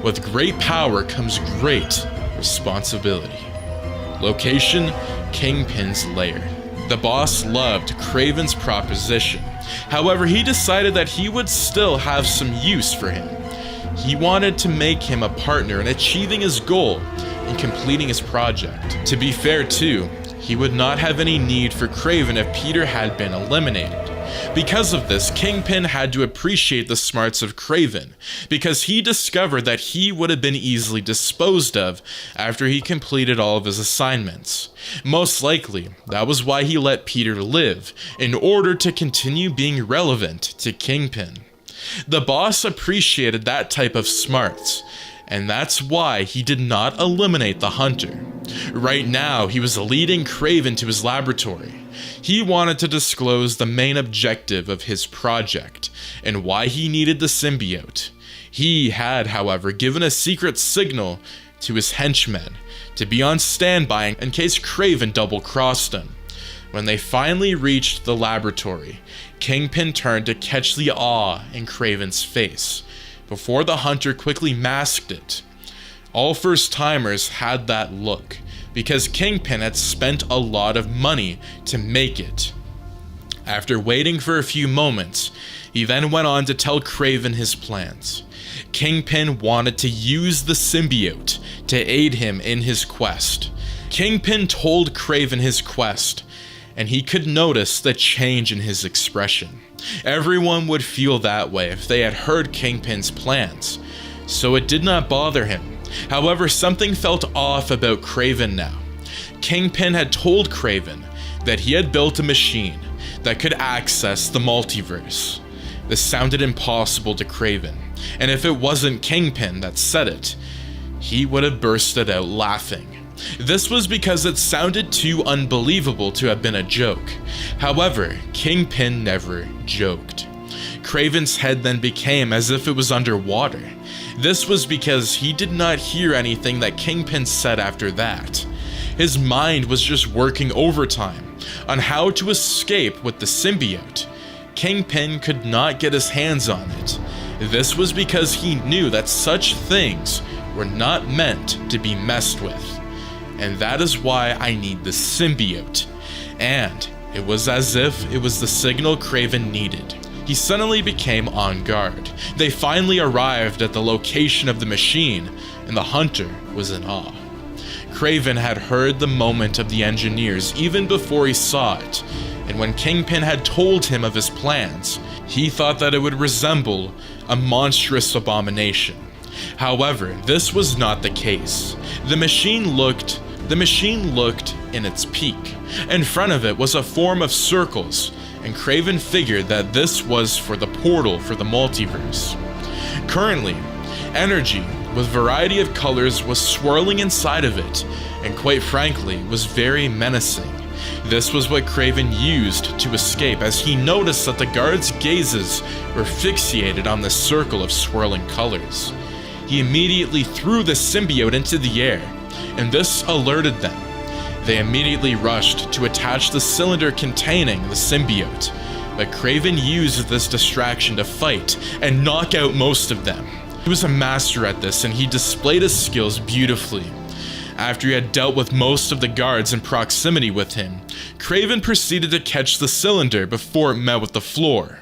With great power comes great responsibility. Location: Kingpin's lair. The boss loved Kraven's proposition. However, he decided that he would still have some use for him. He wanted to make him a partner in achieving his goal and completing his project. To be fair too, he would not have any need for Kraven if Peter had been eliminated. Because of this, Kingpin had to appreciate the smarts of Kraven, because he discovered that he would have been easily disposed of after he completed all of his assignments. Most likely, that was why he let Peter live, in order to continue being relevant to Kingpin. The boss appreciated that type of smarts, and that's why he did not eliminate the Hunter. Right now, he was leading Kraven to his laboratory. He wanted to disclose the main objective of his project, and why he needed the symbiote. He had, however, given a secret signal to his henchmen to be on standby in case Kraven double-crossed him. When they finally reached the laboratory, Kingpin turned to catch the awe in Kraven's face, before the Hunter quickly masked it. All first-timers had that look, because Kingpin had spent a lot of money to make it. After waiting for a few moments, he then went on to tell Kraven his plans. Kingpin wanted to use the symbiote to aid him in his quest. Kingpin told Kraven his quest, and he could notice the change in his expression. Everyone would feel that way if they had heard Kingpin's plans, so it did not bother him. However, something felt off about Kraven now. Kingpin had told Kraven that he had built a machine that could access the multiverse. This sounded impossible to Kraven, and if it wasn't Kingpin that said it, he would have bursted out laughing. This was because it sounded too unbelievable to have been a joke. However, Kingpin never joked. Kraven's head then became as if it was underwater. This was because he did not hear anything that Kingpin said after that. His mind was just working overtime on how to escape with the symbiote. Kingpin could not get his hands on it. This was because he knew that such things were not meant to be messed with. And that is why I need the symbiote. And it was as if it was the signal Kraven needed. He suddenly became on guard. They finally arrived at the location of the machine, and the Hunter was in awe. Kraven had heard the moment of the engineers even before he saw it, and when Kingpin had told him of his plans, he thought that it would resemble a monstrous abomination. However, this was not the case. The machine looked in its peak. In front of it was a form of circles, and Kraven figured that this was for the portal for the multiverse. Currently, energy with variety of colors was swirling inside of it, and quite frankly, was very menacing. This was what Kraven used to escape, as he noticed that the guards' gazes were fixated on the circle of swirling colors. He immediately threw the symbiote into the air, and this alerted them. They immediately rushed to attach the cylinder containing the symbiote, but Kraven used this distraction to fight and knock out most of them. He was a master at this, and he displayed his skills beautifully. After he had dealt with most of the guards in proximity with him, Kraven proceeded to catch the cylinder before it met with the floor.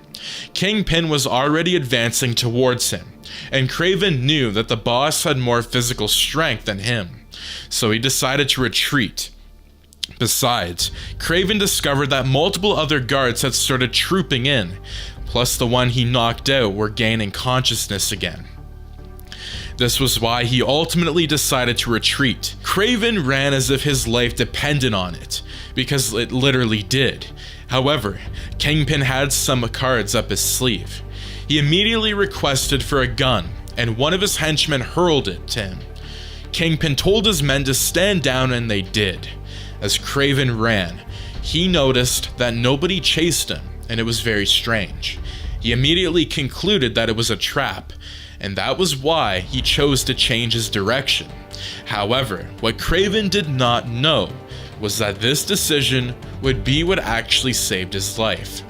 Kingpin was already advancing towards him, and Kraven knew that the boss had more physical strength than him, so he decided to retreat. Besides, Kraven discovered that multiple other guards had started trooping in, plus the one he knocked out were gaining consciousness again. This was why he ultimately decided to retreat. Kraven ran as if his life depended on it, because it literally did. However, Kingpin had some cards up his sleeve. He immediately requested for a gun, and one of his henchmen hurled it to him. Kingpin told his men to stand down, and they did. As Kraven ran, he noticed that nobody chased him, and it was very strange. He immediately concluded that it was a trap, and that was why he chose to change his direction. However, what Kraven did not know was that this decision would be what actually saved his life.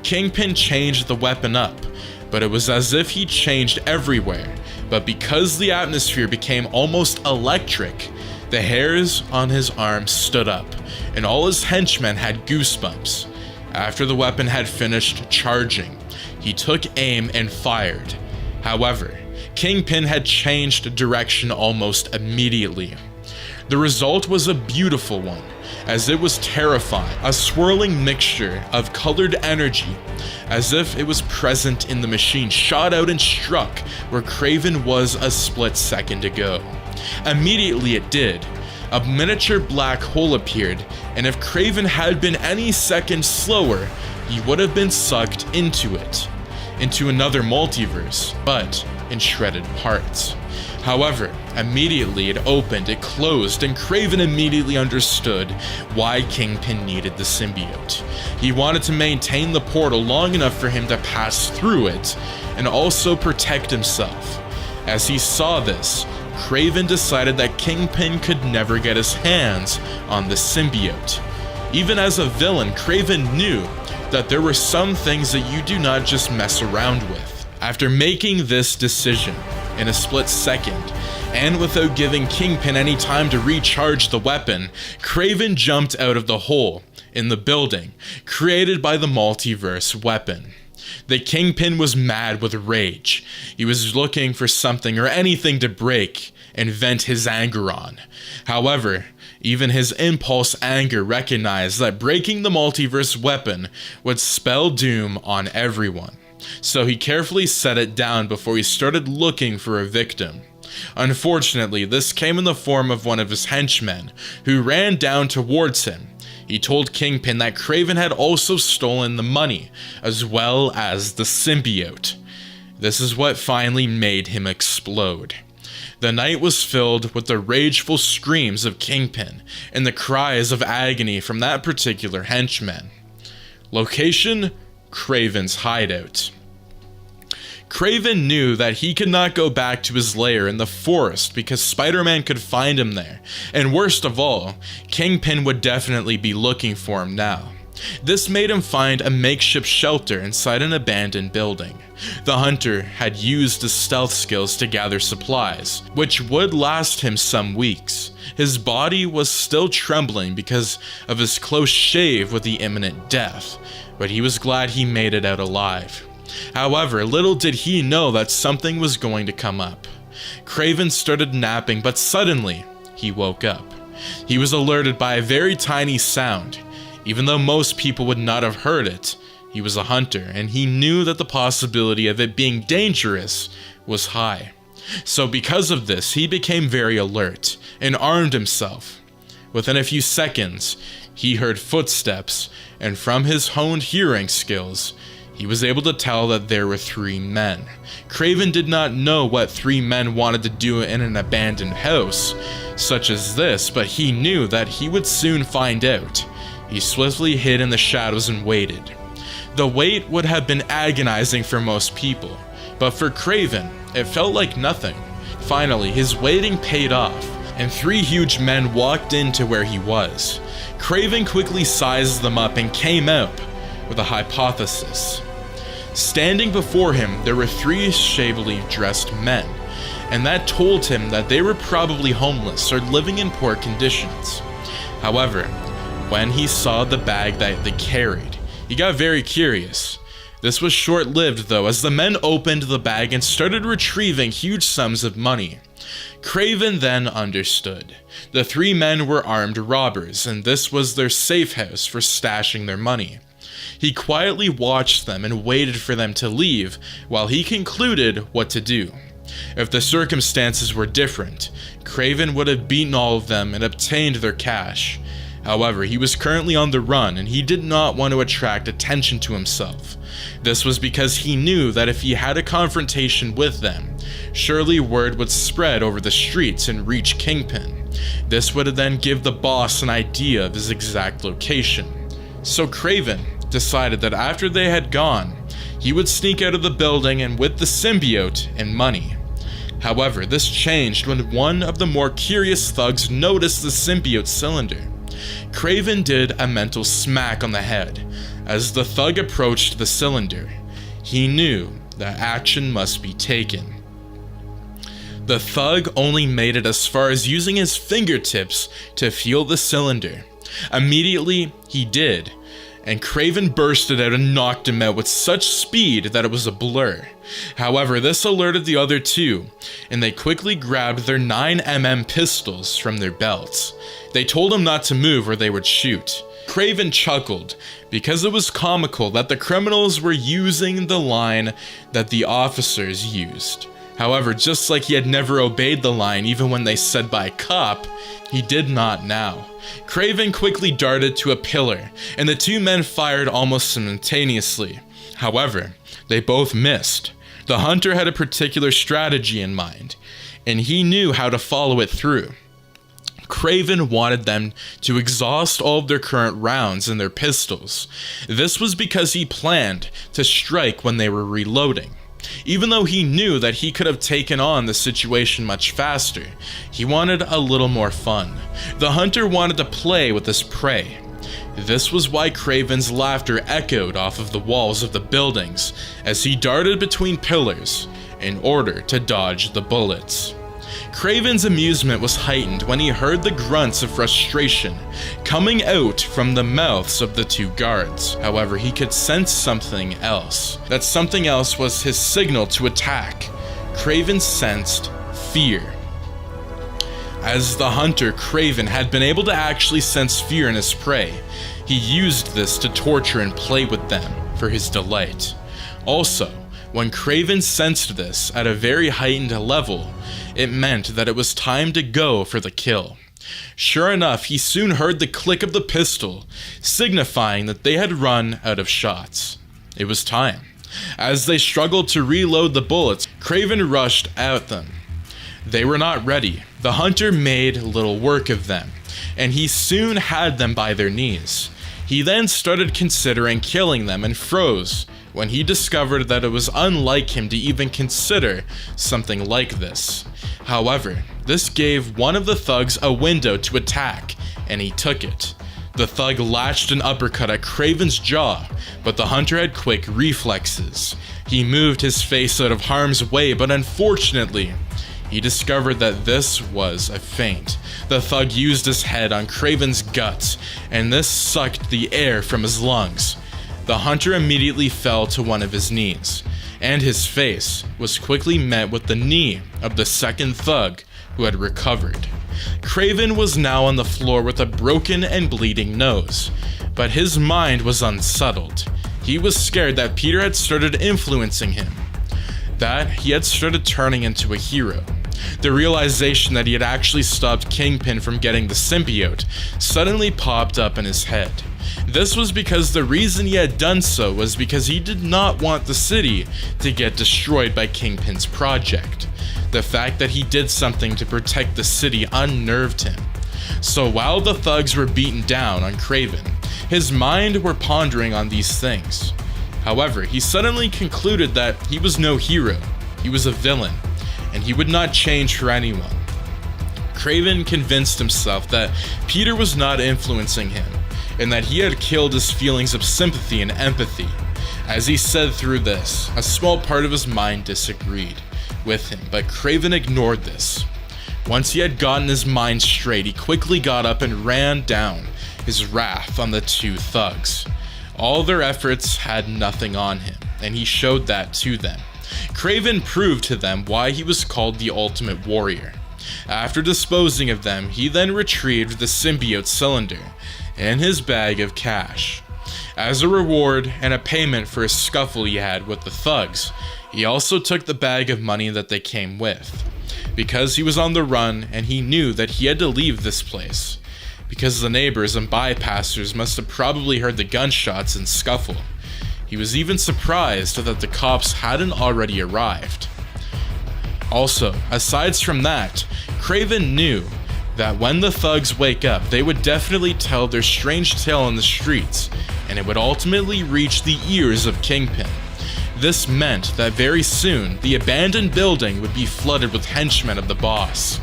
Kingpin changed the weapon up, but it was as if he changed everywhere. But because the atmosphere became almost electric, the hairs on his arms stood up, and all his henchmen had goosebumps. After the weapon had finished charging, he took aim and fired. However, Kingpin had changed direction almost immediately. The result was a beautiful one, as it was terrifying, a swirling mixture of colored energy, as if it was present in the machine, shot out and struck where Kraven was a split second ago. Immediately it did. A miniature black hole appeared, and if Kraven had been any second slower, he would have been sucked into it, into another multiverse, but in shredded parts. However, immediately it opened, it closed, and Kraven immediately understood why Kingpin needed the symbiote. He wanted to maintain the portal long enough for him to pass through it, and also protect himself. As he saw this, Kraven decided that Kingpin could never get his hands on the symbiote. Even as a villain, Kraven knew that there were some things that you do not just mess around with. After making this decision in a split second, and without giving Kingpin any time to recharge the weapon, Kraven jumped out of the hole in the building created by the multiverse weapon. The Kingpin was mad with rage. He was looking for something or anything to break and vent his anger on. However, even his impulse anger recognized that breaking the multiverse weapon would spell doom on everyone. So he carefully set it down before he started looking for a victim. Unfortunately, this came in the form of one of his henchmen, who ran down towards him. He told Kingpin that Kraven had also stolen the money, as well as the symbiote. This is what finally made him explode. The night was filled with the rageful screams of Kingpin and the cries of agony from that particular henchman. Location: Kraven's hideout. Kraven knew that he could not go back to his lair in the forest because Spider-Man could find him there, and worst of all, Kingpin would definitely be looking for him now. This made him find a makeshift shelter inside an abandoned building. The hunter had used his stealth skills to gather supplies, which would last him some weeks. His body was still trembling because of his close shave with the imminent death, but he was glad he made it out alive. However, little did he know that something was going to come up. Kraven started napping, but suddenly, he woke up. He was alerted by a very tiny sound. Even though most people would not have heard it, he was a hunter, and he knew that the possibility of it being dangerous was high. So because of this, he became very alert and armed himself. Within a few seconds, he heard footsteps, and from his honed hearing skills, he was able to tell that there were 3 men. Kraven did not know what 3 men wanted to do in an abandoned house such as this, but he knew that he would soon find out. He swiftly hid in the shadows and waited. The wait would have been agonizing for most people, but for Kraven, it felt like nothing. Finally, his waiting paid off, and 3 huge men walked into where he was. Kraven quickly sized them up and came up with a hypothesis. Standing before him, there were 3 shabbily dressed men, and that told him that they were probably homeless or living in poor conditions. However, when he saw the bag that they carried, he got very curious. This was short-lived though, as the men opened the bag and started retrieving huge sums of money. Kraven then understood. The 3 men were armed robbers, and this was their safe house for stashing their money. He quietly watched them and waited for them to leave while he concluded what to do. If the circumstances were different, Kraven would have beaten all of them and obtained their cash. However, he was currently on the run and he did not want to attract attention to himself. This was because he knew that if he had a confrontation with them, surely word would spread over the streets and reach Kingpin. This would then give the boss an idea of his exact location. So Kraven decided that after they had gone, he would sneak out of the building and with the symbiote and money. However, this changed when one of the more curious thugs noticed the symbiote cylinder. Kraven did a mental smack on the head. As the thug approached the cylinder, he knew that action must be taken. The thug only made it as far as using his fingertips to feel the cylinder. Immediately, he did, and Kraven bursted out and knocked him out with such speed that it was a blur. However, this alerted the other two, and they quickly grabbed their 9mm pistols from their belts. They told him not to move or they would shoot. Kraven chuckled, because it was comical that the criminals were using the line that the officers used. However, just like he had never obeyed the line even when they said by cop, he did not now. Kraven quickly darted to a pillar, and the two men fired almost simultaneously. However, they both missed. The hunter had a particular strategy in mind, and he knew how to follow it through. Kraven wanted them to exhaust all of their current rounds in their pistols. This was because he planned to strike when they were reloading. Even though he knew that he could have taken on the situation much faster, he wanted a little more fun. The hunter wanted to play with his prey. This was why Kraven's laughter echoed off of the walls of the buildings as he darted between pillars in order to dodge the bullets. Kraven's amusement was heightened when he heard the grunts of frustration coming out from the mouths of the two guards. However, he could sense something else. That something else was his signal to attack. Kraven sensed fear. As the hunter, Kraven had been able to actually sense fear in his prey. He used this to torture and play with them for his delight. Also, when Kraven sensed this at a very heightened level, it meant that it was time to go for the kill. Sure enough, he soon heard the click of the pistol, signifying that they had run out of shots. It was time. As they struggled to reload the bullets, Kraven rushed at them. They were not ready. The hunter made little work of them, and he soon had them by their knees. He then started considering killing them and froze when he discovered that it was unlike him to even consider something like this. However, this gave one of the thugs a window to attack, and he took it. The thug latched an uppercut at Kraven's jaw, but the hunter had quick reflexes. He moved his face out of harm's way, but unfortunately, he discovered that this was a feint. The thug used his head on Kraven's guts, and this sucked the air from his lungs. The hunter immediately fell to one of his knees, and his face was quickly met with the knee of the second thug who had recovered. Kraven was now on the floor with a broken and bleeding nose, but his mind was unsettled. He was scared that Peter had started influencing him, that he had started turning into a hero. The realization that he had actually stopped Kingpin from getting the symbiote suddenly popped up in his head. This was because the reason he had done so was because he did not want the city to get destroyed by Kingpin's project. The fact that he did something to protect the city unnerved him. So while the thugs were beaten down on Kraven, his mind were pondering on these things. However, he suddenly concluded that he was no hero, he was a villain, and he would not change for anyone. Kraven convinced himself that Peter was not influencing him, and that he had killed his feelings of sympathy and empathy. As he said through this, a small part of his mind disagreed with him, but Kraven ignored this. Once he had gotten his mind straight, he quickly got up and ran down his wrath on the two thugs. All their efforts had nothing on him, and he showed that to them. Kraven proved to them why he was called the Ultimate Warrior. After disposing of them, he then retrieved the symbiote cylinder and his bag of cash. As a reward and a payment for a scuffle he had with the thugs, he also took the bag of money that they came with. Because he was on the run and he knew that he had to leave this place, because the neighbors and bypassers must have probably heard the gunshots and scuffle. He was even surprised that the cops hadn't already arrived. Also, aside from that, Kraven knew that when the thugs wake up, they would definitely tell their strange tale in the streets, and it would ultimately reach the ears of Kingpin. This meant that very soon, the abandoned building would be flooded with henchmen of the boss.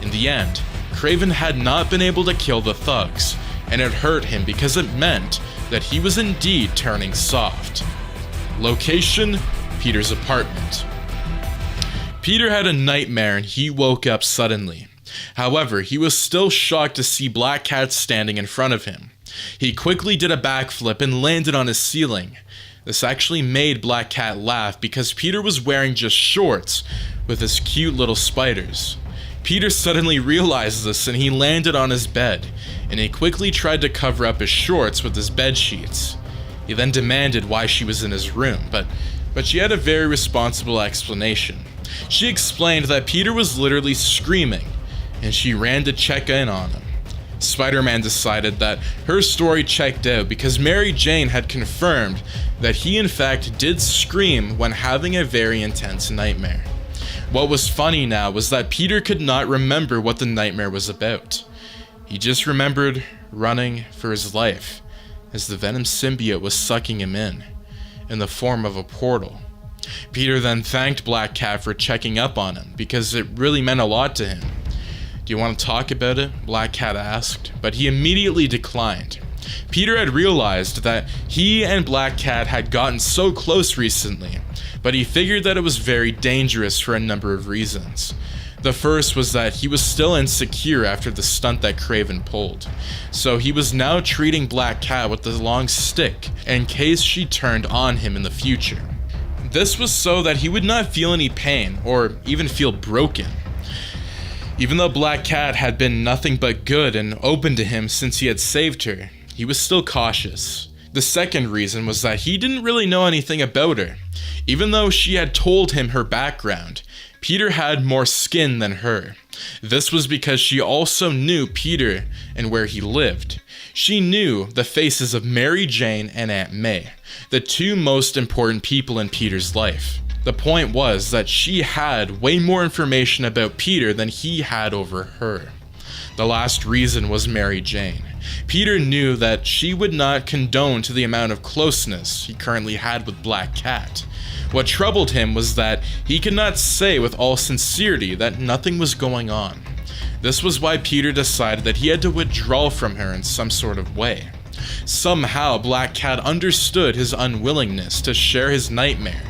In the end, Kraven had not been able to kill the thugs, and it hurt him because it meant that he was indeed turning soft. Location: Peter's apartment. Peter had a nightmare and he woke up suddenly. However, he was still shocked to see Black Cat standing in front of him. He quickly did a backflip and landed on his ceiling. This actually made Black Cat laugh because Peter was wearing just shorts with his cute little spiders. Peter suddenly realized this and he landed on his bed, and he quickly tried to cover up his shorts with his bed sheets. He then demanded why she was in his room, but she had a very responsible explanation. She explained that Peter was literally screaming, and she ran to check in on him. Spider-Man decided that her story checked out because Mary Jane had confirmed that he in fact did scream when having a very intense nightmare. What was funny now was that Peter could not remember what the nightmare was about. He just remembered running for his life as the Venom symbiote was sucking him in the form of a portal. Peter then thanked Black Cat for checking up on him because it really meant a lot to him. "Do you want to talk about it?" Black Cat asked, but he immediately declined. Peter had realized that he and Black Cat had gotten so close recently, but he figured that it was very dangerous for a number of reasons. The first was that he was still insecure after the stunt that Kraven pulled, so he was now treating Black Cat with the long stick in case she turned on him in the future. This was so that he would not feel any pain or even feel broken. Even though Black Cat had been nothing but good and open to him since he had saved her, he was still cautious. The second reason was that he didn't really know anything about her. Even though she had told him her background, Peter had more skin than her. This was because she also knew Peter and where he lived. She knew the faces of Mary Jane and Aunt May, the two most important people in Peter's life. The point was that she had way more information about Peter than he had over her. The last reason was Mary Jane. Peter knew that she would not condone to the amount of closeness he currently had with Black Cat. What troubled him was that he could not say with all sincerity that nothing was going on. This was why Peter decided that he had to withdraw from her in some sort of way. Somehow Black Cat understood his unwillingness to share his nightmare,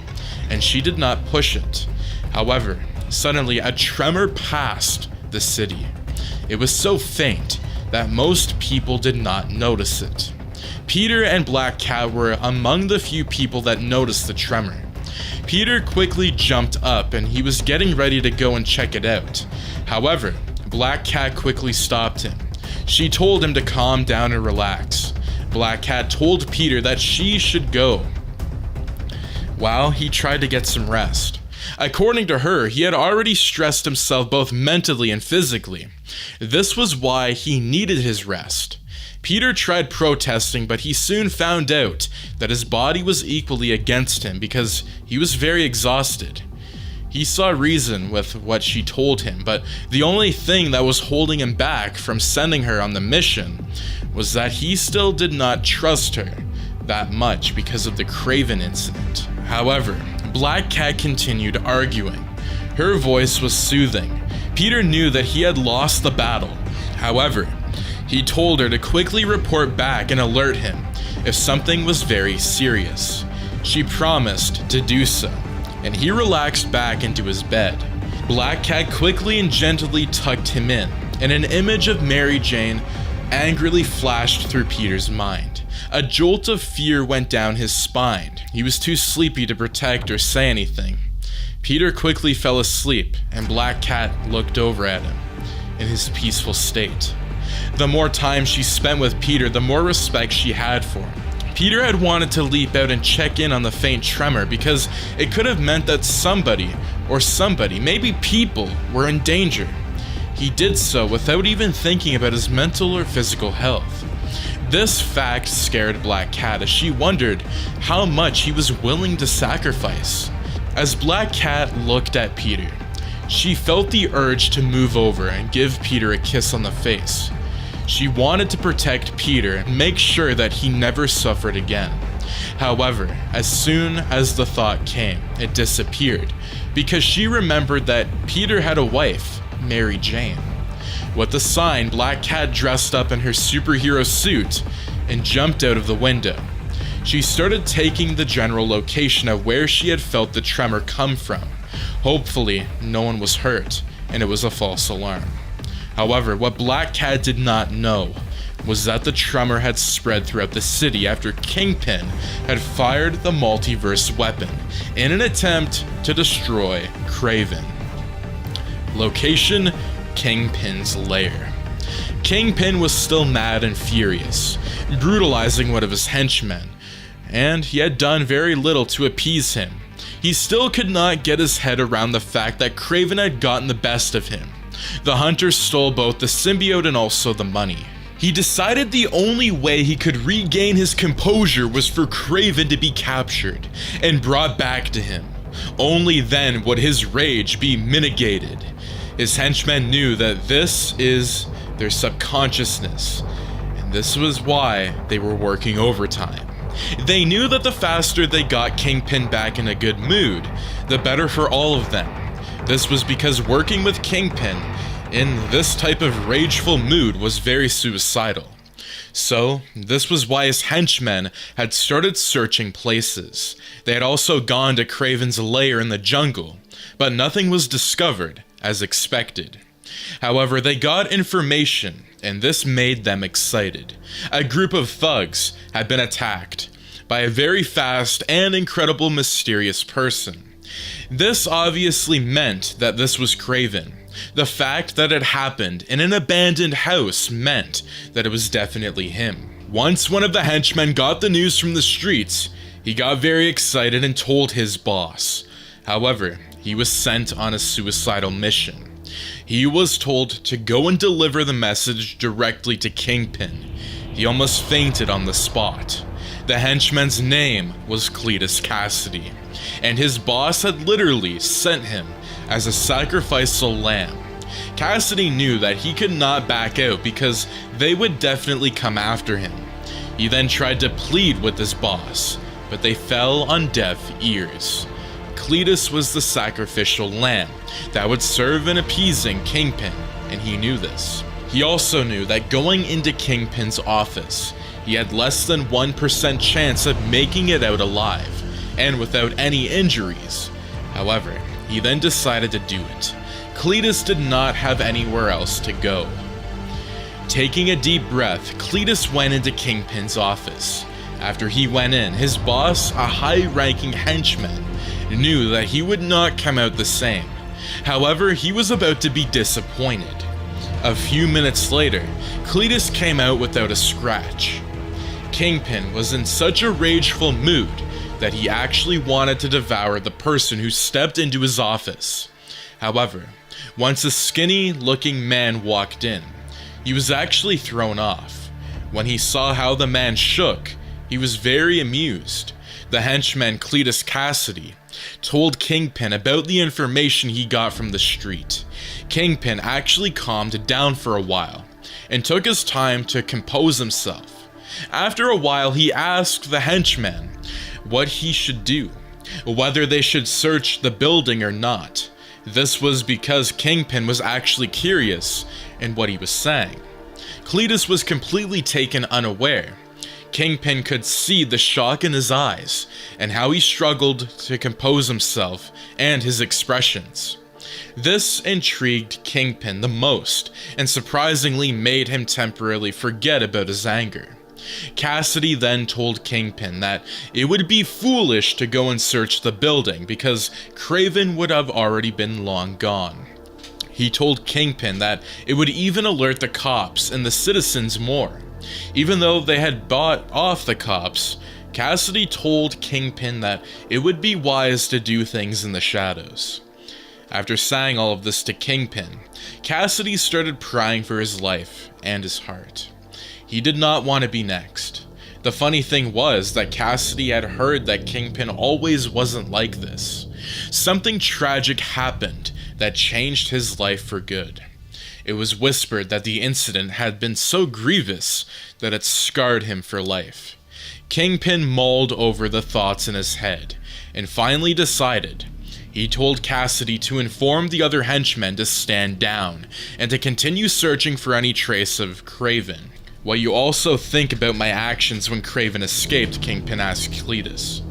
and she did not push it. However, suddenly a tremor passed the city. It was so faint that most people did not notice it. Peter and Black Cat were among the few people that noticed the tremor. Peter quickly jumped up and he was getting ready to go and check it out. However, Black Cat quickly stopped him. She told him to calm down and relax. Black Cat told Peter that she should go, while he tried to get some rest. According to her, he had already stressed himself both mentally and physically. This was why he needed his rest. Peter tried protesting, but he soon found out that his body was equally against him because he was very exhausted. He saw reason with what she told him, but the only thing that was holding him back from sending her on the mission was that he still did not trust her that much because of the Kraven incident. However, Black Cat continued arguing. Her voice was soothing. Peter knew that he had lost the battle. However, he told her to quickly report back and alert him if something was very serious. She promised to do so, and he relaxed back into his bed. Black Cat quickly and gently tucked him in, and an image of Mary Jane angrily flashed through Peter's mind. A jolt of fear went down his spine. He was too sleepy to protect or say anything. Peter quickly fell asleep, and Black Cat looked over at him in his peaceful state. The more time she spent with Peter, the more respect she had for him. Peter had wanted to leap out and check in on the faint tremor because it could have meant that somebody, maybe people, were in danger. He did so without even thinking about his mental or physical health. This fact scared Black Cat as she wondered how much he was willing to sacrifice. As Black Cat looked at Peter, she felt the urge to move over and give Peter a kiss on the face. She wanted to protect Peter and make sure that he never suffered again. However, as soon as the thought came, it disappeared because she remembered that Peter had a wife, Mary Jane. With the sign, Black Cat dressed up in her superhero suit and jumped out of the window. She started taking the general location of where she had felt the tremor come from. Hopefully, no one was hurt, and it was a false alarm. However, what Black Cat did not know was that the tremor had spread throughout the city after Kingpin had fired the multiverse weapon in an attempt to destroy Kraven. Location: Kingpin's lair. Kingpin was still mad and furious, brutalizing one of his henchmen, and he had done very little to appease him. He still could not get his head around the fact that Kraven had gotten the best of him. The hunter stole both the symbiote and also the money. He decided the only way he could regain his composure was for Kraven to be captured and brought back to him. Only then would his rage be mitigated. His henchmen knew that this is their subconsciousness, and this was why they were working overtime. They knew that the faster they got Kingpin back in a good mood, the better for all of them. This was because working with Kingpin in this type of rageful mood was very suicidal. So, this was why his henchmen had started searching places. They had also gone to Kraven's lair in the jungle, but nothing was discovered as expected. However, they got information, and this made them excited. A group of thugs had been attacked by a very fast and incredible mysterious person. This obviously meant that this was Kraven. The fact that it happened in an abandoned house meant that it was definitely him. Once one of the henchmen got the news from the streets, he got very excited and told his boss. However, he was sent on a suicidal mission. He was told to go and deliver the message directly to Kingpin. He almost fainted on the spot. The henchman's name was Cletus Cassidy, and his boss had literally sent him as a sacrificial lamb. Cassidy knew that he could not back out because they would definitely come after him. He then tried to plead with his boss, but they fell on deaf ears. Cletus was the sacrificial lamb that would serve in appeasing Kingpin, and he knew this. He also knew that going into Kingpin's office, he had less than 1% chance of making it out alive, and without any injuries. However, he then decided to do it. Cletus did not have anywhere else to go. Taking a deep breath, Cletus went into Kingpin's office. After he went in, his boss, a high-ranking henchman, knew that he would not come out the same. However, he was about to be disappointed. A few minutes later, Cletus came out without a scratch. Kingpin was in such a rageful mood that he actually wanted to devour the person who stepped into his office. However, once a skinny-looking man walked in, he was actually thrown off. When he saw how the man shook, he was very amused. The henchman Cletus Cassidy told Kingpin about the information he got from the street. Kingpin actually calmed down for a while and took his time to compose himself. After a while, he asked the henchman what he should do, whether they should search the building or not. This was because Kingpin was actually curious in what he was saying. Cletus was completely taken unaware. Kingpin could see the shock in his eyes and how he struggled to compose himself and his expressions. This intrigued Kingpin the most and surprisingly made him temporarily forget about his anger. Cassidy then told Kingpin that it would be foolish to go and search the building because Kraven would have already been long gone. He told Kingpin that it would even alert the cops and the citizens more. Even though they had bought off the cops, Cassidy told Kingpin that it would be wise to do things in the shadows. After saying all of this to Kingpin, Cassidy started crying for his life and his heart. He did not want to be next. The funny thing was that Cassidy had heard that Kingpin always wasn't like this. Something tragic happened that changed his life for good. It was whispered that the incident had been so grievous that it scarred him for life. Kingpin mulled over the thoughts in his head and finally decided. He told Cassidy to inform the other henchmen to stand down and to continue searching for any trace of Kraven. "What you also think about my actions when Kraven escaped?" Kingpin asked Cletus.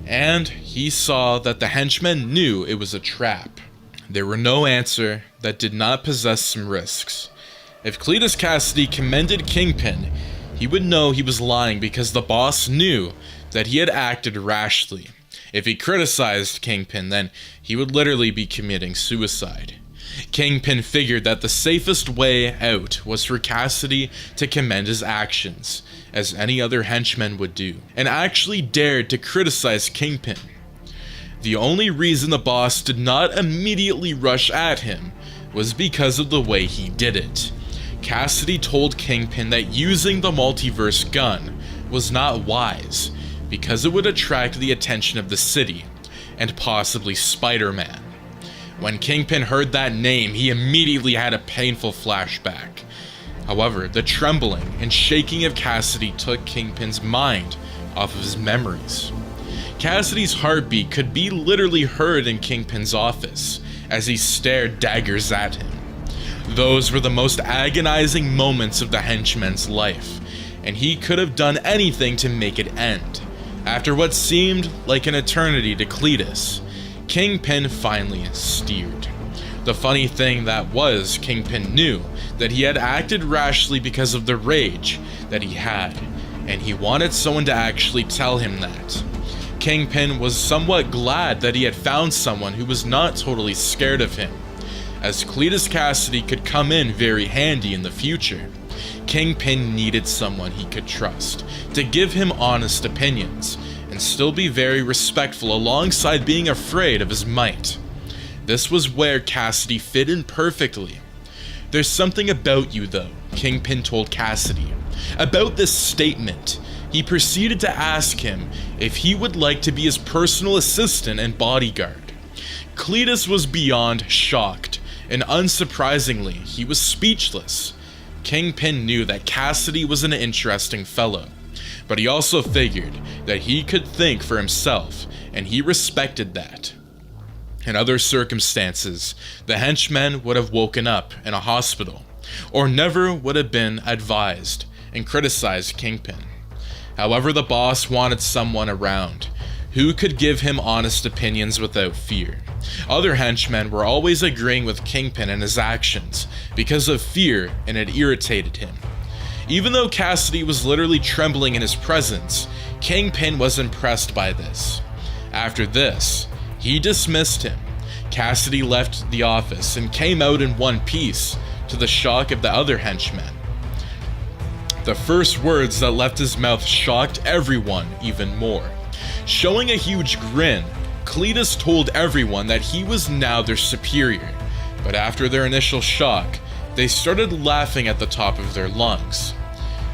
And he saw that the henchmen knew it was a trap. There were no answer that did not possess some risks. If Cletus Cassidy commended Kingpin, he would know he was lying because the boss knew that he had acted rashly. If he criticized Kingpin, then he would literally be committing suicide. Kingpin figured that the safest way out was for Cassidy to commend his actions, as any other henchman would do, and actually dared to criticize Kingpin. The only reason the boss did not immediately rush at him was because of the way he did it. Cassidy told Kingpin that using the multiverse gun was not wise, because it would attract the attention of the city, and possibly Spider-Man. When Kingpin heard that name, he immediately had a painful flashback. However, the trembling and shaking of Cassidy took Kingpin's mind off of his memories. Cassidy's heartbeat could be literally heard in Kingpin's office as he stared daggers at him. Those were the most agonizing moments of the henchman's life, and he could have done anything to make it end. After what seemed like an eternity to Cletus, Kingpin finally steered. The funny thing that was, Kingpin knew that he had acted rashly because of the rage that he had, and he wanted someone to actually tell him that. Kingpin was somewhat glad that he had found someone who was not totally scared of him, as Cletus Cassidy could come in very handy in the future. Kingpin needed someone he could trust, to give him honest opinions, and still be very respectful alongside being afraid of his might. This was where Cassidy fit in perfectly. "There's something about you though," Kingpin told Cassidy. About this statement, he proceeded to ask him if he would like to be his personal assistant and bodyguard. Cletus was beyond shocked, and unsurprisingly, he was speechless. Kingpin knew that Cassidy was an interesting fellow, but he also figured that he could think for himself, and he respected that. In other circumstances, the henchman would have woken up in a hospital, or never would have been advised and criticized Kingpin. However, the boss wanted someone around who could give him honest opinions without fear. Other henchmen were always agreeing with Kingpin and his actions because of fear, and it irritated him. Even though Cassidy was literally trembling in his presence, Kingpin was impressed by this. After this, he dismissed him. Cassidy left the office and came out in one piece, to the shock of the other henchmen. The first words that left his mouth shocked everyone even more. Showing a huge grin, Cletus told everyone that he was now their superior, but after their initial shock, they started laughing at the top of their lungs.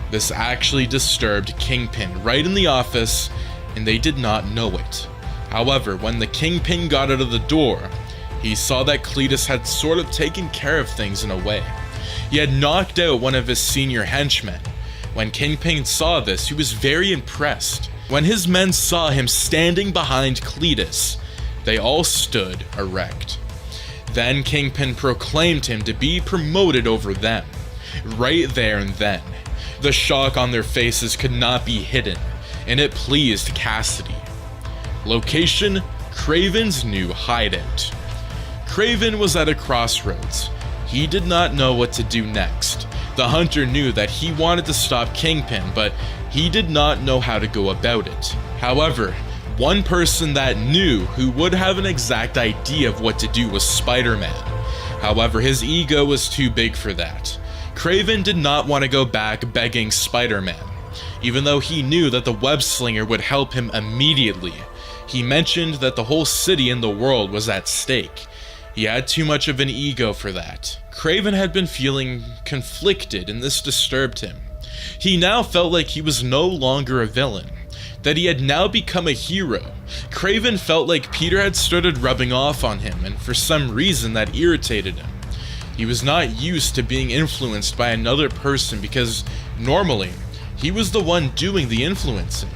This actually disturbed Kingpin right in the office, and they did not know it. However, when the Kingpin got out of the door, he saw that Cletus had sort of taken care of things in a way. He had knocked out one of his senior henchmen. When Kingpin saw this, he was very impressed. When his men saw him standing behind Cletus, they all stood erect. Then Kingpin proclaimed him to be promoted over them, right there and then. The shock on their faces could not be hidden, and it pleased Cassidy. Location: Kraven's new hideout. Kraven was at a crossroads. He did not know what to do next. The hunter knew that he wanted to stop Kingpin, but he did not know how to go about it. However, one person that knew who would have an exact idea of what to do was Spider-Man. However, his ego was too big for that. Kraven did not want to go back begging Spider-Man, even though he knew that the web-slinger would help him immediately. He mentioned that the whole city and the world was at stake. He had too much of an ego for that. Kraven had been feeling conflicted, and this disturbed him. He now felt like he was no longer a villain, that he had now become a hero. Kraven felt like Peter had started rubbing off on him, and for some reason that irritated him. He was not used to being influenced by another person because normally he was the one doing the influencing.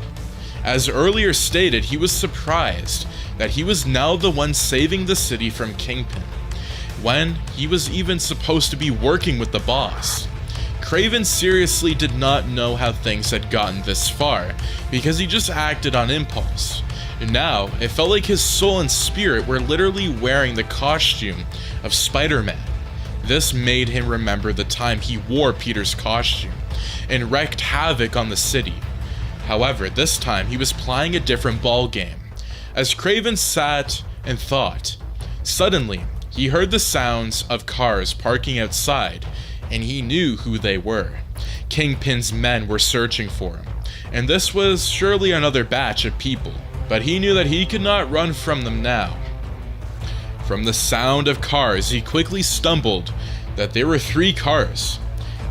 As earlier stated, he was surprised that he was now the one saving the city from Kingpin, when he was even supposed to be working with the boss. Kraven seriously did not know how things had gotten this far, because he just acted on impulse. Now, it felt like his soul and spirit were literally wearing the costume of Spider-Man. This made him remember the time he wore Peter's costume and wreaked havoc on the city. However, this time he was playing a different ball game. As Kraven sat and thought, suddenly he heard the sounds of cars parking outside, and he knew who they were. Kingpin's men were searching for him, and this was surely another batch of people, but he knew that he could not run from them now. From the sound of cars, he quickly stumbled that there were 3 cars.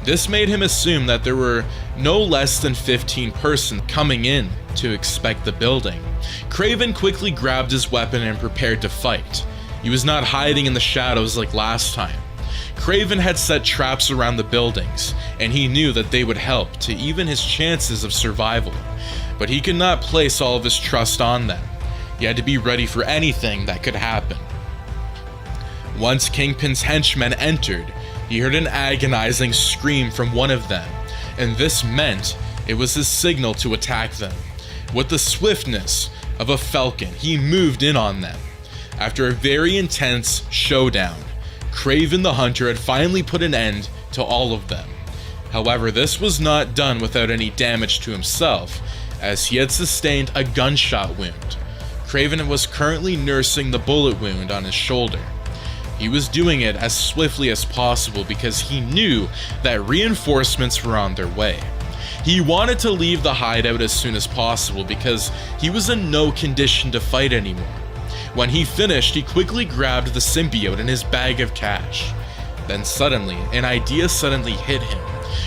This made him assume that there were no less than 15 persons coming in to inspect the building. Kraven quickly grabbed his weapon and prepared to fight. He was not hiding in the shadows like last time. Kraven had set traps around the buildings, and he knew that they would help to even his chances of survival. But he could not place all of his trust on them. He had to be ready for anything that could happen. Once Kingpin's henchmen entered, he heard an agonizing scream from one of them, and this meant it was his signal to attack them. With the swiftness of a falcon, he moved in on them. After a very intense showdown, Kraven the Hunter had finally put an end to all of them. However, this was not done without any damage to himself, as he had sustained a gunshot wound. Kraven was currently nursing the bullet wound on his shoulder. He was doing it as swiftly as possible because he knew that reinforcements were on their way. He wanted to leave the hideout as soon as possible because he was in no condition to fight anymore. When he finished, he quickly grabbed the symbiote and his bag of cash. Then suddenly, an idea hit him.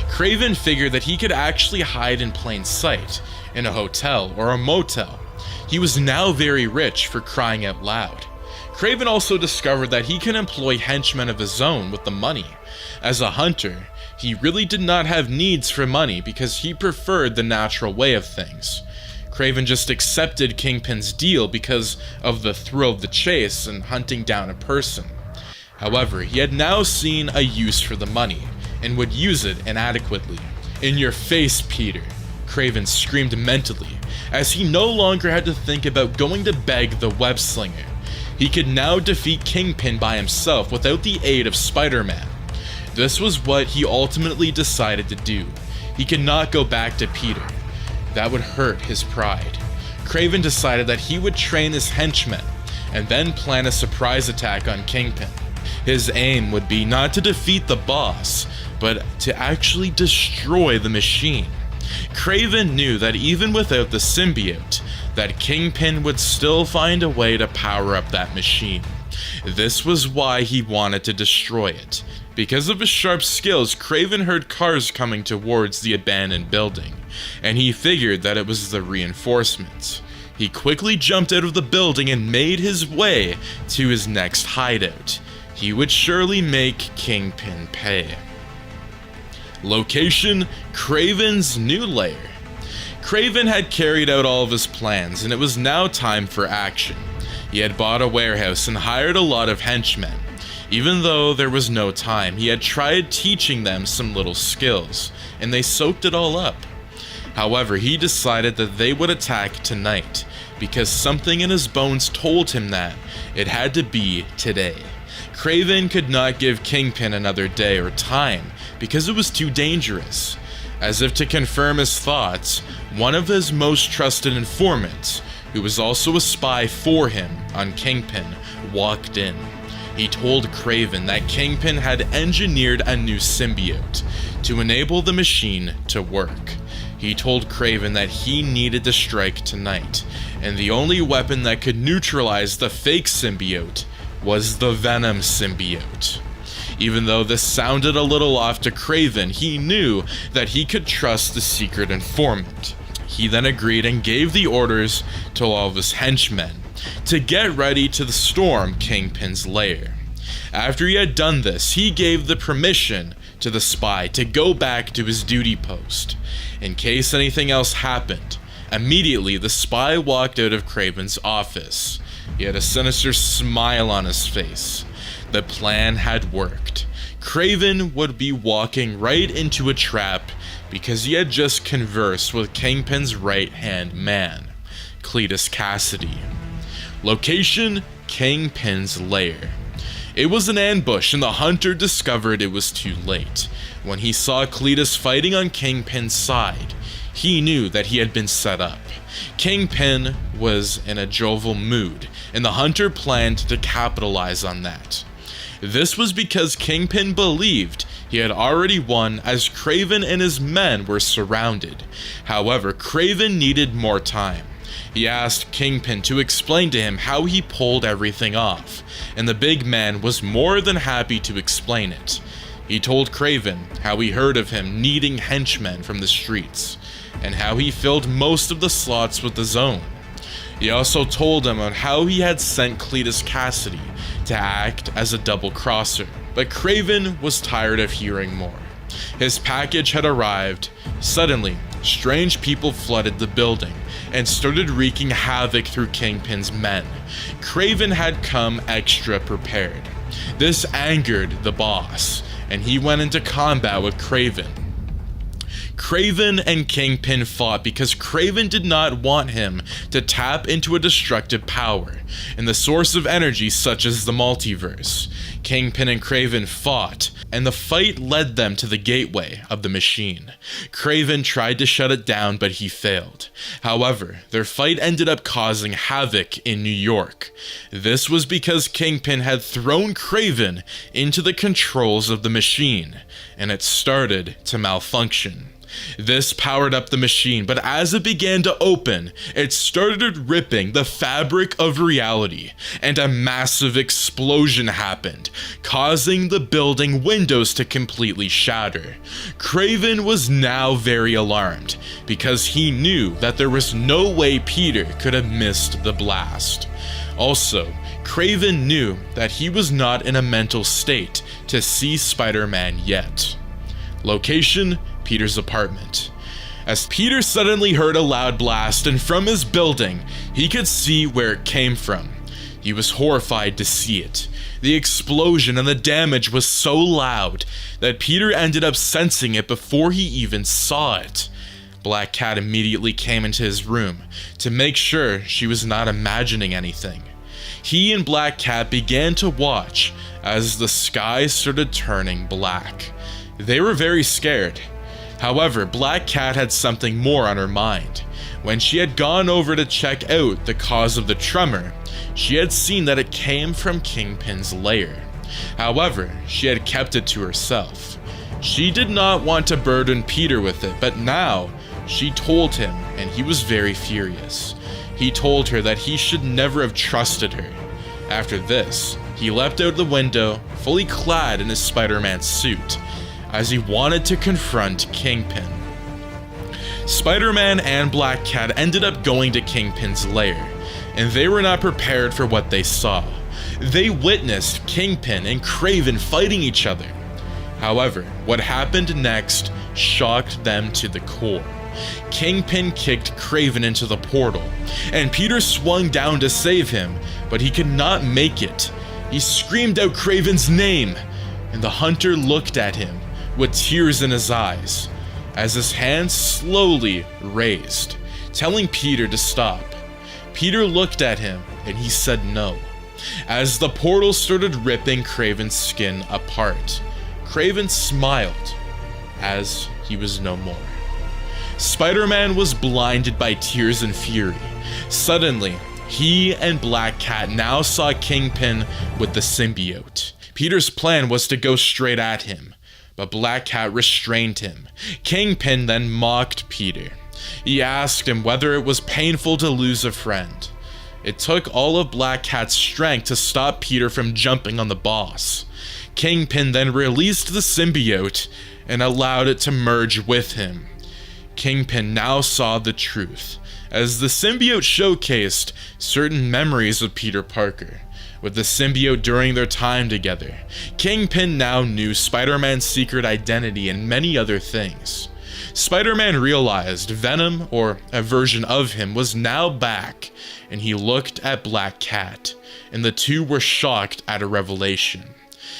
Kraven figured that he could actually hide in plain sight, in a hotel or a motel. He was now very rich, for crying out loud. Kraven also discovered that he can employ henchmen of his own with the money. As a hunter, he really did not have needs for money because he preferred the natural way of things. Kraven just accepted Kingpin's deal because of the thrill of the chase and hunting down a person. However, he had now seen a use for the money, and would use it inadequately. "In your face, Peter," Kraven screamed mentally, as he no longer had to think about going to beg the web-slinger. He could now defeat Kingpin by himself without the aid of Spider-Man. This was what he ultimately decided to do. He could not go back to Peter. That would hurt his pride. Kraven decided that he would train his henchmen, and then plan a surprise attack on Kingpin. His aim would be not to defeat the boss, but to actually destroy the machine. Kraven knew that even without the symbiote, that Kingpin would still find a way to power up that machine. This was why he wanted to destroy it. Because of his sharp skills, Kraven heard cars coming towards the abandoned building, and he figured that it was the reinforcements. He quickly jumped out of the building and made his way to his next hideout. He would surely make Kingpin pay. Location: Kraven's new lair. Kraven had carried out all of his plans, and it was now time for action. He had bought a warehouse and hired a lot of henchmen. Even though there was no time, he had tried teaching them some little skills, and they soaked it all up. However, he decided that they would attack tonight, because something in his bones told him that it had to be today. Kraven could not give Kingpin another day or time, because it was too dangerous. As if to confirm his thoughts, one of his most trusted informants, who was also a spy for him on Kingpin, walked in. He told Kraven that Kingpin had engineered a new symbiote to enable the machine to work. He told Kraven that he needed to strike tonight, and the only weapon that could neutralize the fake symbiote was the Venom symbiote. Even though this sounded a little off to Kraven, he knew that he could trust the secret informant. He then agreed and gave the orders to all of his henchmen to get ready to storm Kingpin's lair. After he had done this, he gave the permission to the spy to go back to his duty post. In case anything else happened, immediately the spy walked out of Kraven's office. He had a sinister smile on his face. The plan had worked. Kraven would be walking right into a trap because he had just conversed with Kingpin's right-hand man, Cletus Cassidy. Location: Kingpin's lair. It was an ambush, and the hunter discovered it was too late. When he saw Cletus fighting on Kingpin's side, he knew that he had been set up. Kingpin was in a jovial mood, and the hunter planned to capitalize on that. This was because Kingpin believed he had already won, as Kraven and his men were surrounded. However, Kraven needed more time. He asked Kingpin to explain to him how he pulled everything off, and the big man was more than happy to explain it. He told Kraven how he heard of him needing henchmen from the streets, and how he filled most of the slots with his own. He also told him on how he had sent Cletus Cassidy to act as a double-crosser, but Kraven was tired of hearing more. His package had arrived. Suddenly, strange people flooded the building and started wreaking havoc through Kingpin's men. Kraven had come extra prepared. This angered the boss, and he went into combat with Kraven. Kraven and Kingpin fought because Kraven did not want him to tap into a destructive power and the source of energy such as the multiverse. Kingpin and Kraven fought, and the fight led them to the gateway of the machine. Kraven tried to shut it down, but he failed. However, their fight ended up causing havoc in New York. This was because Kingpin had thrown Kraven into the controls of the machine, and it started to malfunction. This powered up the machine, but as it began to open, it started ripping the fabric of reality, and a massive explosion happened, causing the building windows to completely shatter. Kraven was now very alarmed, because he knew that there was no way Peter could have missed the blast. Also, Kraven knew that he was not in a mental state to see Spider-Man yet. Location: Peter's apartment. As Peter suddenly heard a loud blast, and from his building, he could see where it came from. He was horrified to see it. The explosion and the damage was so loud that Peter ended up sensing it before he even saw it. Black Cat immediately came into his room to make sure she was not imagining anything. He and Black Cat began to watch as the sky started turning black. They were very scared. However, Black Cat had something more on her mind. When she had gone over to check out the cause of the tremor, she had seen that it came from Kingpin's lair. However, she had kept it to herself. She did not want to burden Peter with it, but now she told him, and he was very furious. He told her that he should never have trusted her. After this, he leapt out the window, fully clad in his Spider-Man suit, as he wanted to confront Kingpin. Spider-Man and Black Cat ended up going to Kingpin's lair, and they were not prepared for what they saw. They witnessed Kingpin and Kraven fighting each other. However, what happened next shocked them to the core. Kingpin kicked Kraven into the portal, and Peter swung down to save him, but he could not make it. He screamed out Kraven's name, and the hunter looked at him with tears in his eyes, as his hand slowly raised, telling Peter to stop. Peter looked at him, and he said no. As the portal started ripping Kraven's skin apart, Kraven smiled, as he was no more. Spider-Man was blinded by tears and fury. Suddenly, he and Black Cat now saw Kingpin with the symbiote. Peter's plan was to go straight at him, but Black Cat restrained him. Kingpin then mocked Peter. He asked him whether it was painful to lose a friend. It took all of Black Cat's strength to stop Peter from jumping on the boss. Kingpin then released the symbiote and allowed it to merge with him. Kingpin now saw the truth, as the symbiote showcased certain memories of Peter Parker. With the symbiote during their time together, Kingpin now knew Spider-Man's secret identity and many other things. Spider-Man realized Venom, or a version of him, was now back, and he looked at Black Cat, and the two were shocked at a revelation.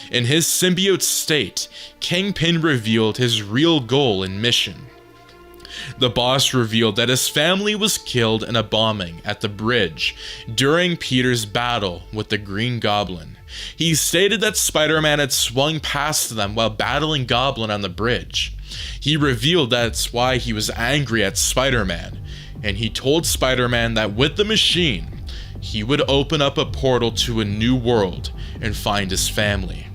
In his symbiote state, Kingpin revealed his real goal and mission. The boss revealed that his family was killed in a bombing at the bridge during Peter's battle with the Green Goblin. He stated that Spider-Man had swung past them while battling Goblin on the bridge. He revealed that's why he was angry at Spider-Man, and he told Spider-Man that with the machine, he would open up a portal to a new world and find his family.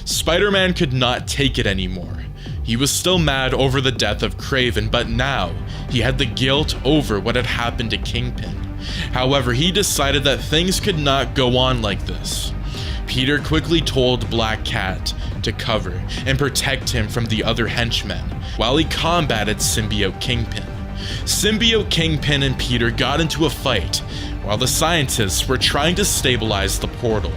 Spider-Man could not take it anymore. He was still mad over the death of Kraven, but now he had the guilt over what had happened to Kingpin. However, he decided that things could not go on like this. Peter quickly told Black Cat to cover and protect him from the other henchmen while he combated Symbiote Kingpin. Symbiote Kingpin and Peter got into a fight while the scientists were trying to stabilize the portal.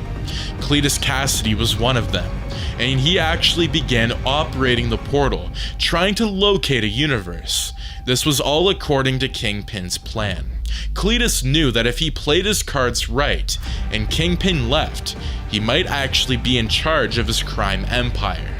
Cletus Cassidy was one of them, and he actually began operating the portal, trying to locate a universe. This was all according to Kingpin's plan. Cletus knew that if he played his cards right and Kingpin left, he might actually be in charge of his crime empire.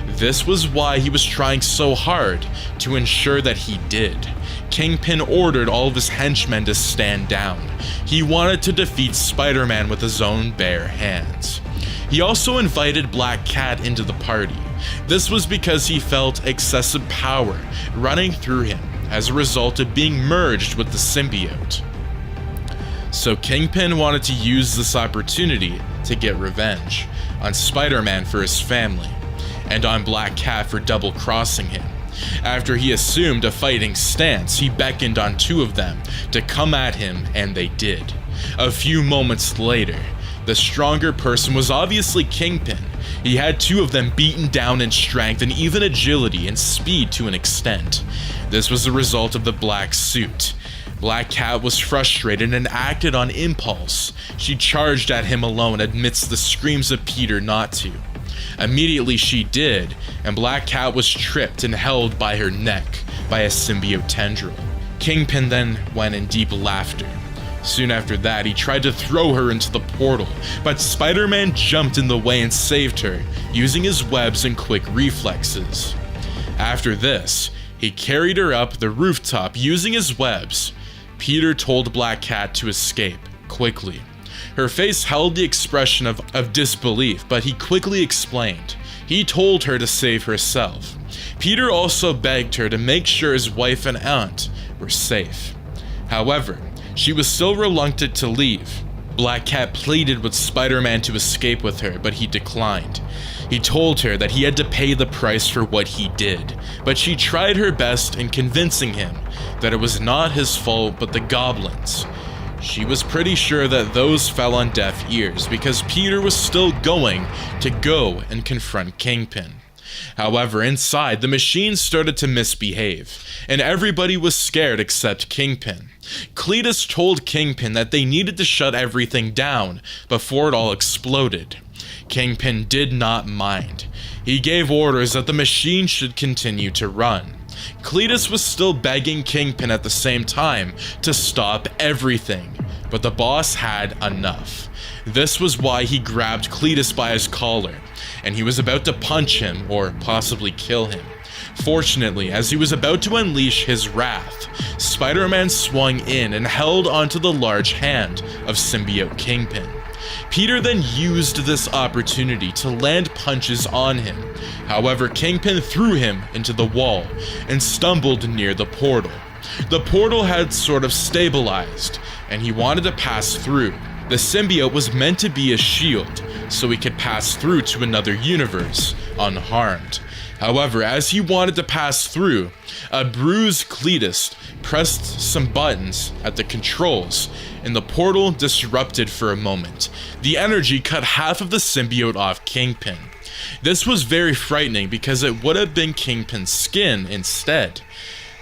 This was why he was trying so hard to ensure that he did. Kingpin ordered all of his henchmen to stand down. He wanted to defeat Spider-Man with his own bare hands. He also invited Black Cat into the party. This was because he felt excessive power running through him as a result of being merged with the symbiote. So Kingpin wanted to use this opportunity to get revenge on Spider-Man for his family, and on Black Cat for double-crossing him. After he assumed a fighting stance, he beckoned on two of them to come at him, and they did. A few moments later, the stronger person was obviously Kingpin. He had two of them beaten down in strength and even agility and speed to an extent. This was the result of the black suit. Black Cat was frustrated and acted on impulse. She charged at him alone amidst the screams of Peter not to. Immediately she did, and Black Cat was tripped and held by her neck by a symbiote tendril. Kingpin then went in deep laughter. Soon after that, he tried to throw her into the portal, but Spider-Man jumped in the way and saved her, using his webs and quick reflexes. After this, he carried her up the rooftop using his webs. Peter told Black Cat to escape, quickly. Her face held the expression of disbelief, but he quickly explained. He told her to save herself. Peter also begged her to make sure his wife and aunt were safe. However, she was still reluctant to leave. Black Cat pleaded with Spider-Man to escape with her, but he declined. He told her that he had to pay the price for what he did, but she tried her best in convincing him that it was not his fault but the goblins. She was pretty sure that those fell on deaf ears because Peter was still going to go and confront Kingpin. However, inside, the machine started to misbehave, and everybody was scared except Kingpin. Cletus told Kingpin that they needed to shut everything down before it all exploded. Kingpin did not mind. He gave orders that the machine should continue to run. Cletus was still begging Kingpin at the same time to stop everything, but the boss had enough. This was why he grabbed Cletus by his collar, and he was about to punch him or possibly kill him. Fortunately, as he was about to unleash his wrath, Spider-Man swung in and held onto the large hand of Symbiote Kingpin. Peter then used this opportunity to land punches on him. However, Kingpin threw him into the wall and stumbled near the portal. The portal had sort of stabilized, and he wanted to pass through. The symbiote was meant to be a shield, so he could pass through to another universe unharmed. However, as he wanted to pass through, a bruised Cletus pressed some buttons at the controls, and the portal disrupted for a moment. The energy cut half of the symbiote off Kingpin. This was very frightening because it would have been Kingpin's skin instead.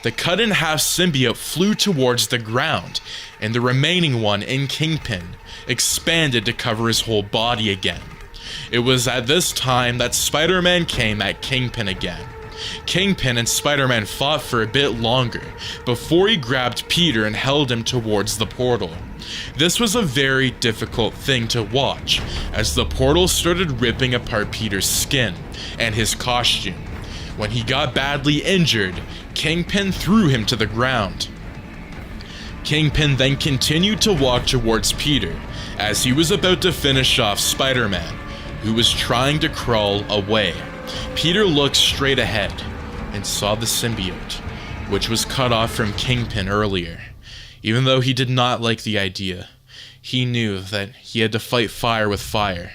The cut in half symbiote flew towards the ground, and the remaining one in Kingpin expanded to cover his whole body again. It was at this time that Spider-Man came at Kingpin again. Kingpin and Spider-Man fought for a bit longer before he grabbed Peter and held him towards the portal. This was a very difficult thing to watch, as the portal started ripping apart Peter's skin and his costume. When he got badly injured, Kingpin threw him to the ground. Kingpin then continued to walk towards Peter as he was about to finish off Spider-Man, who was trying to crawl away. Peter looked straight ahead and saw the symbiote, which was cut off from Kingpin earlier. Even though he did not like the idea, he knew that he had to fight fire with fire.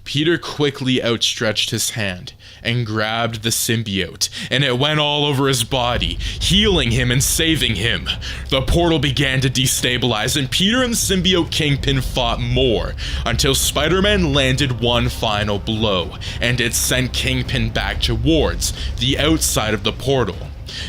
Peter quickly outstretched his hand and grabbed the symbiote, and it went all over his body, healing him and saving him. The portal began to destabilize, and Peter and the symbiote Kingpin fought more, until Spider-Man landed one final blow, and it sent Kingpin back towards the outside of the portal.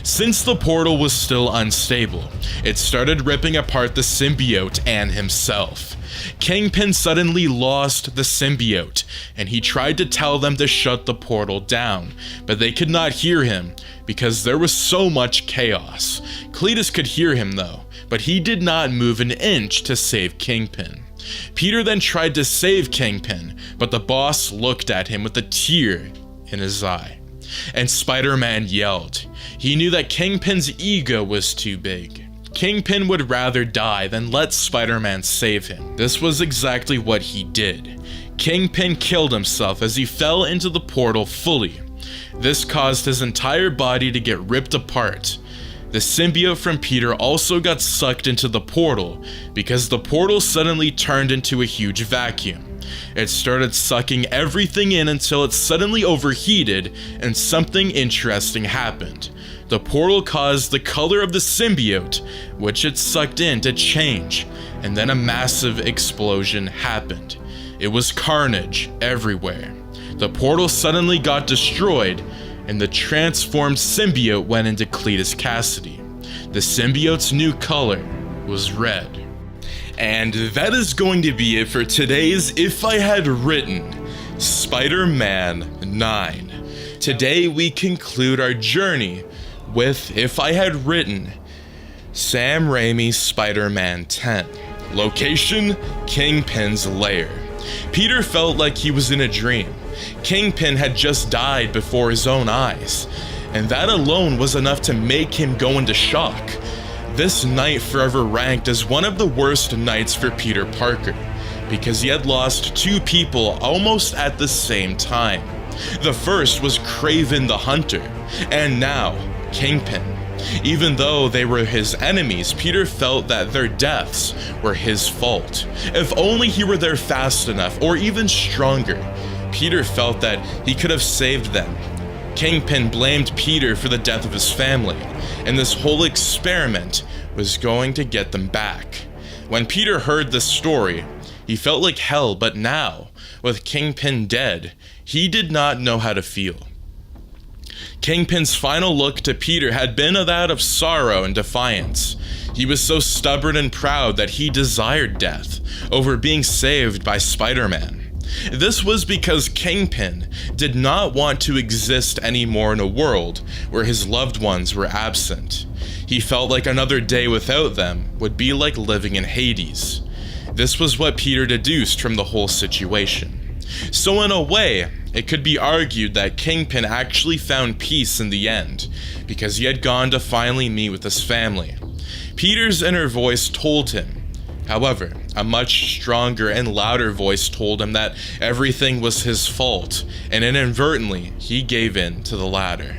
Since the portal was still unstable, it started ripping apart the symbiote and himself. Kingpin suddenly lost the symbiote, and he tried to tell them to shut the portal down, but they could not hear him because there was so much chaos. Cletus could hear him though, but he did not move an inch to save Kingpin. Peter then tried to save Kingpin, but the boss looked at him with a tear in his eye. And Spider-Man yelled. He knew that Kingpin's ego was too big. Kingpin would rather die than let Spider-Man save him. This was exactly what he did. Kingpin killed himself as he fell into the portal fully. This caused his entire body to get ripped apart. The symbiote from Peter also got sucked into the portal because the portal suddenly turned into a huge vacuum. It started sucking everything in until it suddenly overheated and something interesting happened. The portal caused the color of the symbiote, which it sucked in, to change, and then a massive explosion happened. It was carnage everywhere. The portal suddenly got destroyed, and the transformed symbiote went into Cletus Cassidy. The symbiote's new color was red. And that is going to be it for today's If I Had Written Spider-Man 9. Today we conclude our journey with If I Had Written Sam Raimi's Spider-Man 10. Location: Kingpin's lair. Peter felt like he was in a dream. Kingpin had just died before his own eyes, and that alone was enough to make him go into shock. This night forever ranked as one of the worst nights for Peter Parker, because he had lost two people almost at the same time. The first was Kraven the Hunter, and now Kingpin. Even though they were his enemies, Peter felt that their deaths were his fault. If only he were there fast enough, or even stronger, Peter felt that he could have saved them. Kingpin blamed Peter for the death of his family, and this whole experiment was going to get them back. When Peter heard this story, he felt like hell, but now, with Kingpin dead, he did not know how to feel. Kingpin's final look to Peter had been that of sorrow and defiance. He was so stubborn and proud that he desired death over being saved by Spider-Man. This was because Kingpin did not want to exist anymore in a world where his loved ones were absent. He felt like another day without them would be like living in Hades. This was what Peter deduced from the whole situation. So in a way, it could be argued that Kingpin actually found peace in the end, because he had gone to finally meet with his family. Peter's inner voice told him. However, a much stronger and louder voice told him that everything was his fault, and inadvertently, he gave in to the latter.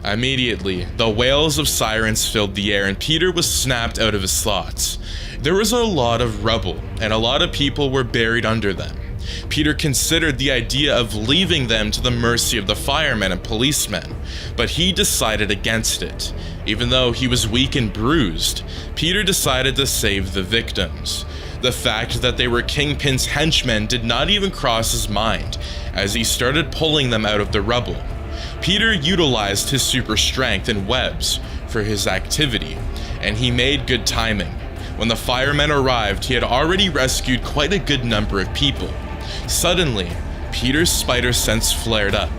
Immediately, the wails of sirens filled the air, and Peter was snapped out of his thoughts. There was a lot of rubble, and a lot of people were buried under them. Peter considered the idea of leaving them to the mercy of the firemen and policemen, but he decided against it. Even though he was weak and bruised, Peter decided to save the victims. The fact that they were Kingpin's henchmen did not even cross his mind, as he started pulling them out of the rubble. Peter utilized his super strength and webs for his activity, and he made good timing. When the firemen arrived, he had already rescued quite a good number of people. Suddenly, Peter's spider sense flared up,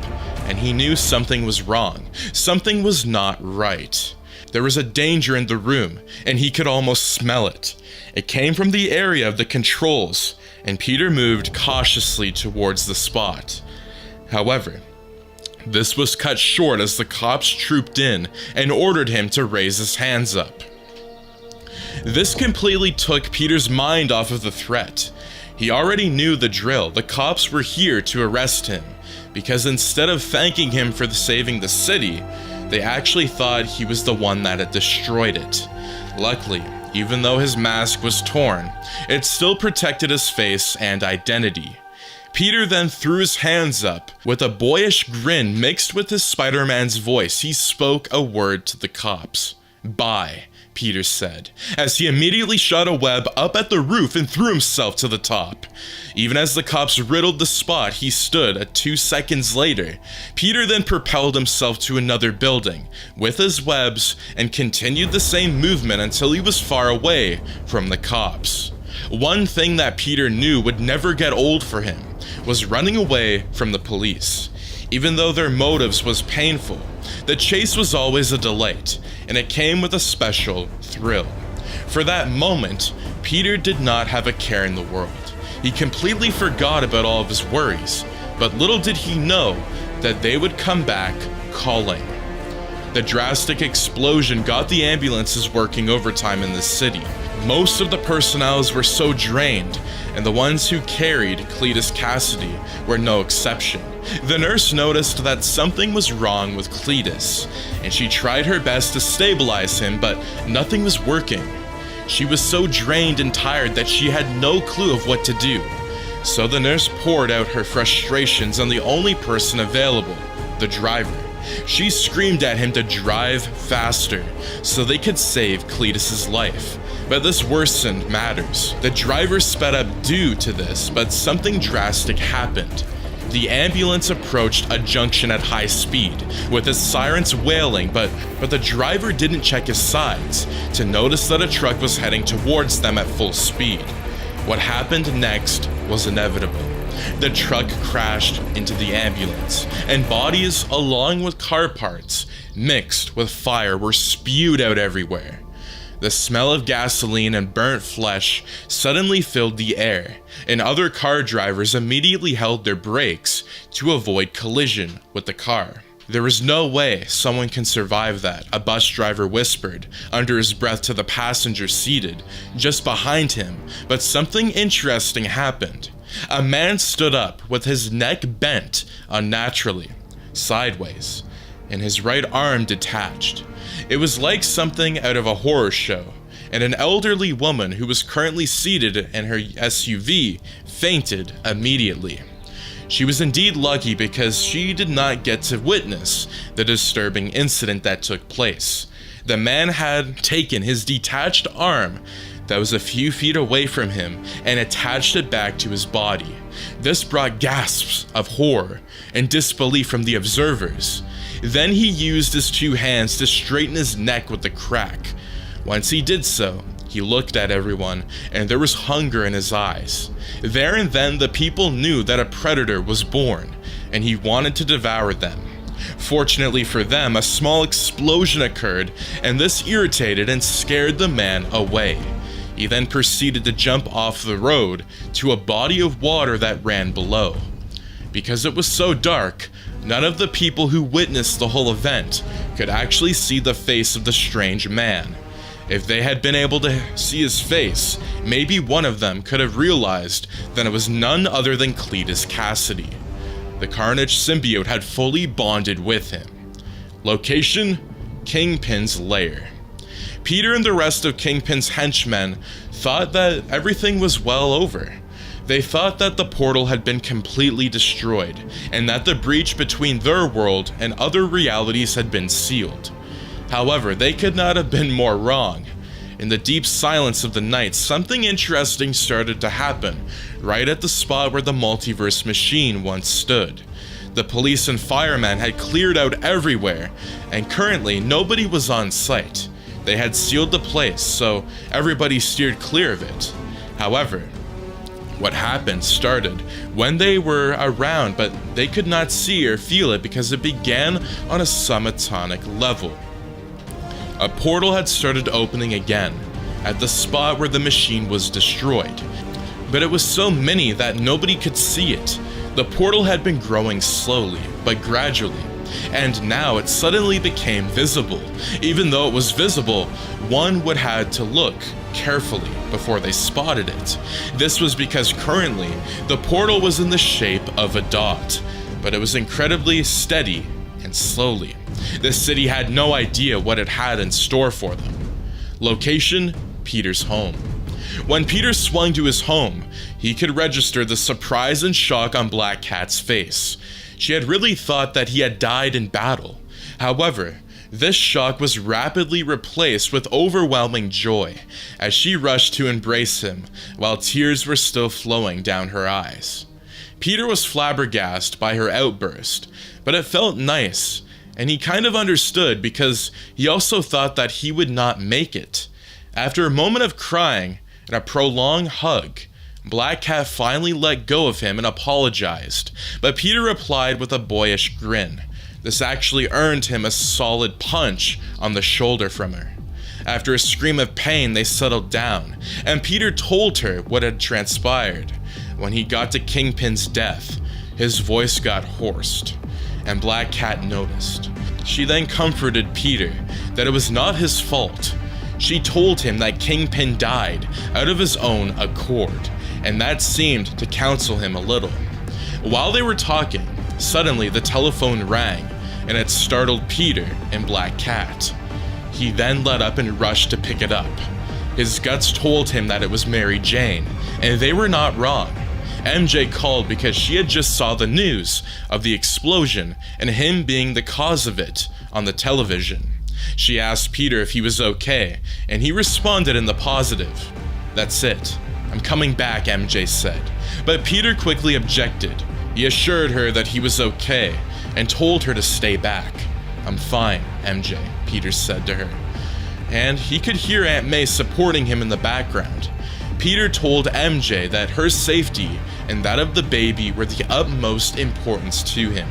and he knew something was wrong. Something was not right. There was a danger in the room, and he could almost smell it. It came from the area of the controls, and Peter moved cautiously towards the spot. However, This was cut short as the cops trooped in and ordered him to raise his hands up. This completely took Peter's mind off of the threat. He already knew the drill. The cops were here to arrest him, because instead of thanking him for saving the city, they actually thought he was the one that had destroyed it. Luckily, even though his mask was torn, it still protected his face and identity. Peter then threw his hands up. With a boyish grin mixed with his Spider-Man's voice, he spoke a word to the cops. "Bye," Peter said, as he immediately shot a web up at the roof and threw himself to the top. Even as the cops riddled the spot he stood at 2 seconds later, Peter then propelled himself to another building with his webs and continued the same movement until he was far away from the cops. One thing that Peter knew would never get old for him was running away from the police. Even though their motives was painful, the chase was always a delight, and it came with a special thrill. For that moment, Peter did not have a care in the world. He completely forgot about all of his worries, but little did he know that they would come back calling. The drastic explosion got the ambulances working overtime in the city. Most of the personnel were so drained, and the ones who carried Cletus Cassidy were no exception. The nurse noticed that something was wrong with Cletus, and she tried her best to stabilize him, but nothing was working. She was so drained and tired that she had no clue of what to do. So the nurse poured out her frustrations on the only person available, the driver. She screamed at him to drive faster so they could save Cletus's life. But this worsened matters. The driver sped up due to this, but something drastic happened. The ambulance approached a junction at high speed, with its sirens wailing, but the driver didn't check his sides to notice that a truck was heading towards them at full speed. What happened next was inevitable. The truck crashed into the ambulance, and bodies, along with car parts, mixed with fire, were spewed out everywhere. The smell of gasoline and burnt flesh suddenly filled the air, and other car drivers immediately held their brakes to avoid collision with the car. "There is no way someone can survive that," a bus driver whispered under his breath to the passenger seated just behind him, but something interesting happened. A man stood up with his neck bent unnaturally, sideways, and his right arm detached. It was like something out of a horror show, and an elderly woman who was currently seated in her SUV fainted immediately. She was indeed lucky because she did not get to witness the disturbing incident that took place. The man had taken his detached arm that was a few feet away from him and attached it back to his body. This brought gasps of horror and disbelief from the observers. Then he used his 2 hands to straighten his neck with the crack. Once he did so, he looked at everyone, and there was hunger in his eyes. There and then, the people knew that a predator was born, and he wanted to devour them. Fortunately for them, a small explosion occurred, and this irritated and scared the man away. He then proceeded to jump off the road to a body of water that ran below. Because it was so dark, none of the people who witnessed the whole event could actually see the face of the strange man. If they had been able to see his face, maybe one of them could have realized that it was none other than Cletus Cassidy. The Carnage symbiote had fully bonded with him. Location: Kingpin's lair. Peter and the rest of Kingpin's henchmen thought that everything was well over. They thought that the portal had been completely destroyed, and that the breach between their world and other realities had been sealed. However, they could not have been more wrong. In the deep silence of the night, something interesting started to happen, right at the spot where the multiverse machine once stood. The police and firemen had cleared out everywhere, and currently nobody was on site. They had sealed the place, so everybody steered clear of it. However, what happened started when they were around, but they could not see or feel it because it began on a subatomic level. A portal had started opening again at the spot where the machine was destroyed, but it was so many that nobody could see it. The portal had been growing slowly, but gradually, and now it suddenly became visible. Even though it was visible, one would have to look carefully before they spotted it. This was because currently, the portal was in the shape of a dot, but it was incredibly steady and slowly. The city had no idea what it had in store for them. Location: Peter's home. When Peter swung to his home, he could register the surprise and shock on Black Cat's face. She had really thought that he had died in battle. However, this shock was rapidly replaced with overwhelming joy as she rushed to embrace him while tears were still flowing down her eyes. Peter was flabbergasted by her outburst, but it felt nice, and he kind of understood because he also thought that he would not make it. After a moment of crying and a prolonged hug, Black Cat finally let go of him and apologized, but Peter replied with a boyish grin. This actually earned him a solid punch on the shoulder from her. After a scream of pain, they settled down, and Peter told her what had transpired. When he got to Kingpin's death, his voice got hoarse, and Black Cat noticed. She then comforted Peter that it was not his fault. She told him that Kingpin died out of his own accord, and that seemed to counsel him a little. While they were talking, suddenly the telephone rang, and it startled Peter and Black Cat. He then let up and rushed to pick it up. His guts told him that it was Mary Jane, and they were not wrong. MJ called because she had just saw the news of the explosion and him being the cause of it on the television. She asked Peter if he was okay, and he responded in the positive. "That's it. I'm coming back," MJ said. But Peter quickly objected. He assured her that he was okay and told her to stay back. "I'm fine, MJ," Peter said to her. And he could hear Aunt May supporting him in the background. Peter told MJ that her safety and that of the baby were the utmost importance to him.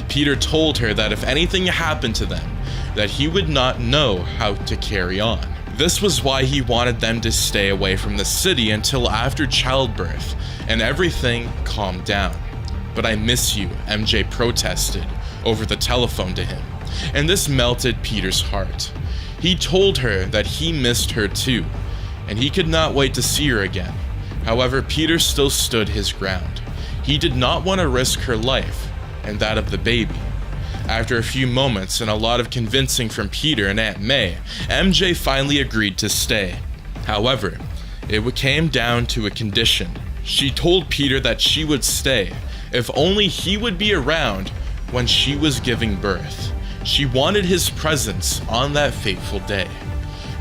Peter told her that if anything happened to them, that he would not know how to carry on. This was why he wanted them to stay away from the city until after childbirth and everything calmed down. "But I miss you," MJ protested over the telephone to him, and this melted Peter's heart. He told her that he missed her too, and he could not wait to see her again. However, Peter still stood his ground. He did not want to risk her life and that of the baby. After a few moments and a lot of convincing from Peter and Aunt May, MJ finally agreed to stay. However, it came down to a condition. She told Peter that she would stay if only he would be around when she was giving birth. She wanted his presence on that fateful day.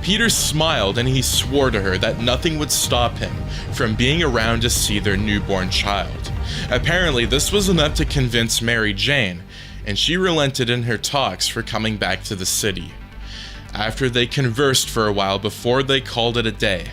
Peter smiled and he swore to her that nothing would stop him from being around to see their newborn child. Apparently, this was enough to convince Mary Jane, and she relented in her talks for coming back to the city. After they conversed for a while before they called it a day.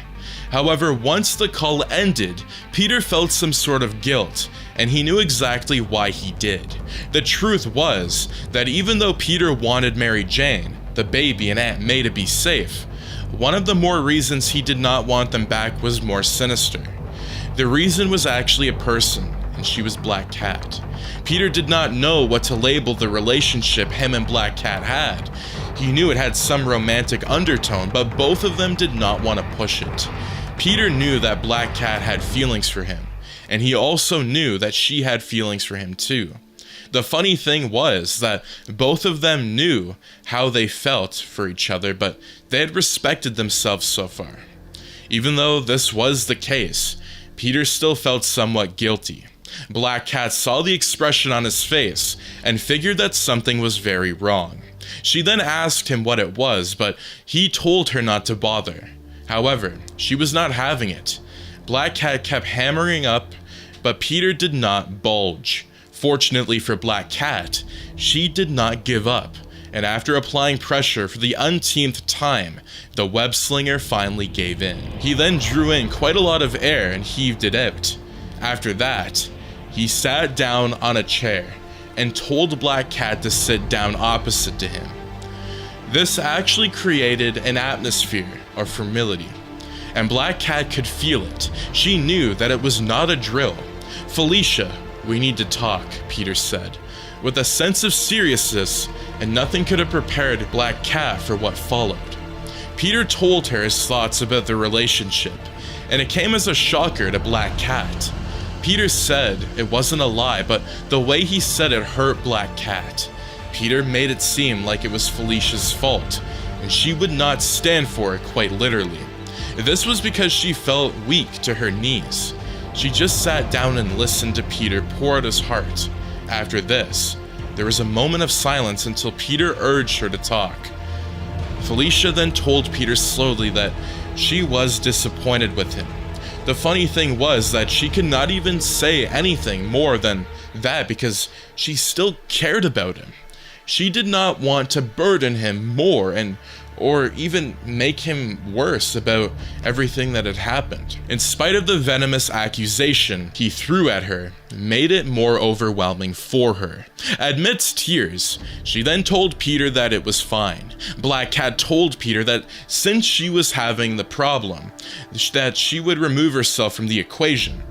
However, once the call ended, Peter felt some sort of guilt, and he knew exactly why he did. The truth was that even though Peter wanted Mary Jane, the baby, and Aunt May to be safe, one of the more reasons he did not want them back was more sinister. The reason was actually a person, and she was Black Cat. Peter did not know what to label the relationship him and Black Cat had. He knew it had some romantic undertone, but both of them did not want to push it. Peter knew that Black Cat had feelings for him, and he also knew that she had feelings for him too. The funny thing was that both of them knew how they felt for each other, but they had respected themselves so far. Even though this was the case, Peter still felt somewhat guilty. Black Cat saw the expression on his face and figured that something was very wrong. She then asked him what it was, but he told her not to bother. However, she was not having it. Black Cat kept hammering up, but Peter did not budge. Fortunately for Black Cat, she did not give up, and after applying pressure for the umpteenth time, the web-slinger finally gave in. He then drew in quite a lot of air and heaved it out. After that, he sat down on a chair and told Black Cat to sit down opposite to him. This actually created an atmosphere of familiarity, and Black Cat could feel it. She knew that it was not a drill. "Felicia, we need to talk," Peter said. with a sense of seriousness, and nothing could have prepared Black Cat for what followed. Peter told her his thoughts about the relationship, and it came as a shocker to Black Cat. Peter said it wasn't a lie, but the way he said it hurt Black Cat. Peter made it seem like it was Felicia's fault, and she would not stand for it quite literally. This was because she felt weak to her knees. She just sat down and listened to Peter pour out his heart. After this, there was a moment of silence until Peter urged her to talk. Felicia then told Peter slowly that she was disappointed with him. The funny thing was that she could not even say anything more than that because she still cared about him. She did not want to burden him more or even make him worse about everything that had happened. In spite of the venomous accusation he threw at her, made it more overwhelming for her. Amidst tears, she then told Peter that it was fine. Black Cat told Peter that since she was having the problem, that she would remove herself from the equation.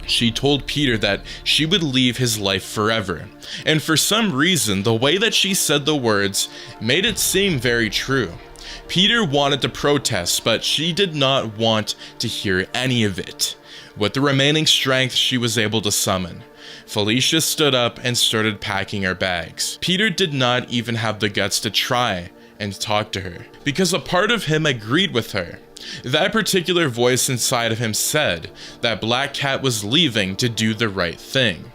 She told Peter that she would leave his life forever, and for some reason, the way that she said the words made it seem very true. Peter wanted to protest, but she did not want to hear any of it. With the remaining strength she was able to summon, Felicia stood up and started packing her bags. Peter did not even have the guts to try and talk to her, because a part of him agreed with her. That particular voice inside of him said that Black Cat was leaving to do the right thing.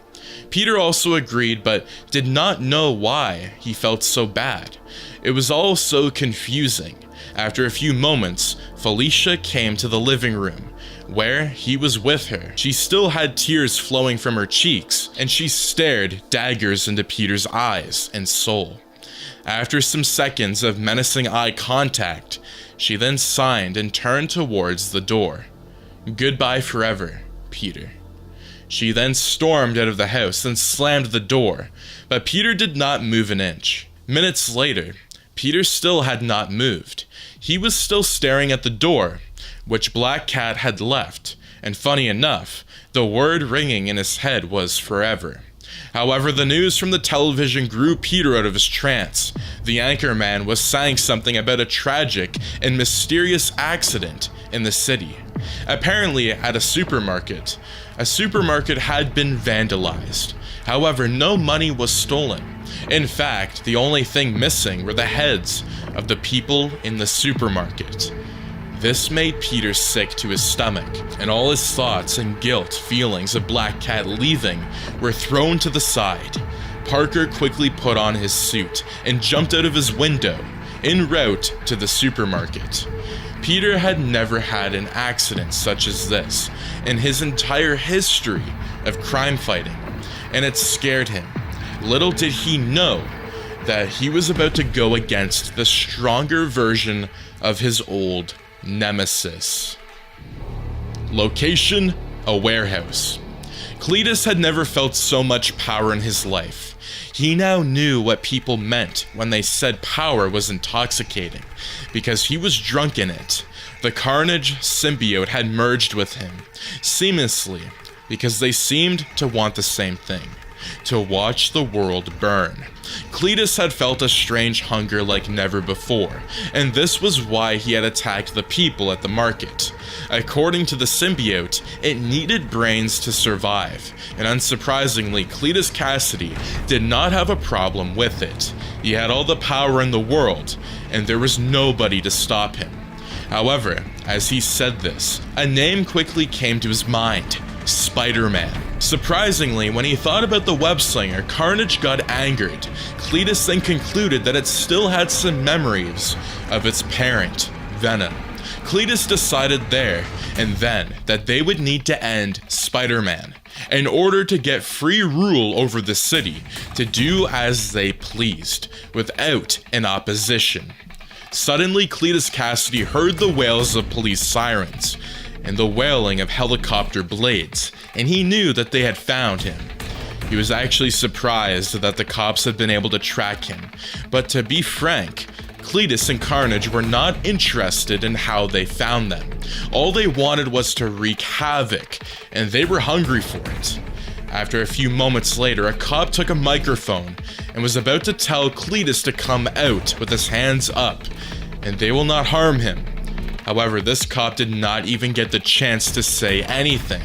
Peter also agreed, but did not know why he felt so bad. It was all so confusing. After a few moments, Felicia came to the living room, where he was with her. She still had tears flowing from her cheeks, and she stared daggers into Peter's eyes and soul. After some seconds of menacing eye contact, she then signed and turned towards the door. "Goodbye forever, Peter." She then stormed out of the house and slammed the door, but Peter did not move an inch. Minutes later, Peter still had not moved. He was still staring at the door, which Black Cat had left, and funny enough, the word ringing in his head was forever. However, the news from the television grew Peter out of his trance. The anchorman was saying something about a tragic and mysterious accident in the city. Apparently at a supermarket. A supermarket had been vandalized. However, no money was stolen. In fact, the only thing missing were the heads of the people in the supermarket. This made Peter sick to his stomach, and all his thoughts and guilt feelings of Black Cat leaving were thrown to the side. Parker quickly put on his suit and jumped out of his window, en route to the supermarket. Peter had never had an accident such as this in his entire history of crime fighting, and it scared him. Little did he know that he was about to go against the stronger version of his old nemesis. Location: a warehouse. Cletus had never felt so much power in his life. He now knew what people meant when they said power was intoxicating, because he was drunk in it. The Carnage symbiote had merged with him, seamlessly, because they seemed to want the same thing: to watch the world burn. Cletus had felt a strange hunger like never before, and this was why he had attacked the people at the market. According to the symbiote, it needed brains to survive, and unsurprisingly, Cletus Cassidy did not have a problem with it. He had all the power in the world, and there was nobody to stop him. However, as he said this, a name quickly came to his mind: Spider-Man. Surprisingly, when he thought about the web-slinger, Carnage got angered. Cletus then concluded that it still had some memories of its parent, Venom. Cletus decided there and then that they would need to end Spider-Man in order to get free rule over the city to do as they pleased, without an opposition. Suddenly, Cletus Cassidy heard the wails of police sirens and the wailing of helicopter blades, and he knew that they had found him. He was actually surprised that the cops had been able to track him, but to be frank, Cletus and Carnage were not interested in how they found them. All they wanted was to wreak havoc, and they were hungry for it. After a few moments later, a cop took a microphone and was about to tell Cletus to come out with his hands up, and they will not harm him. However, this cop did not even get the chance to say anything.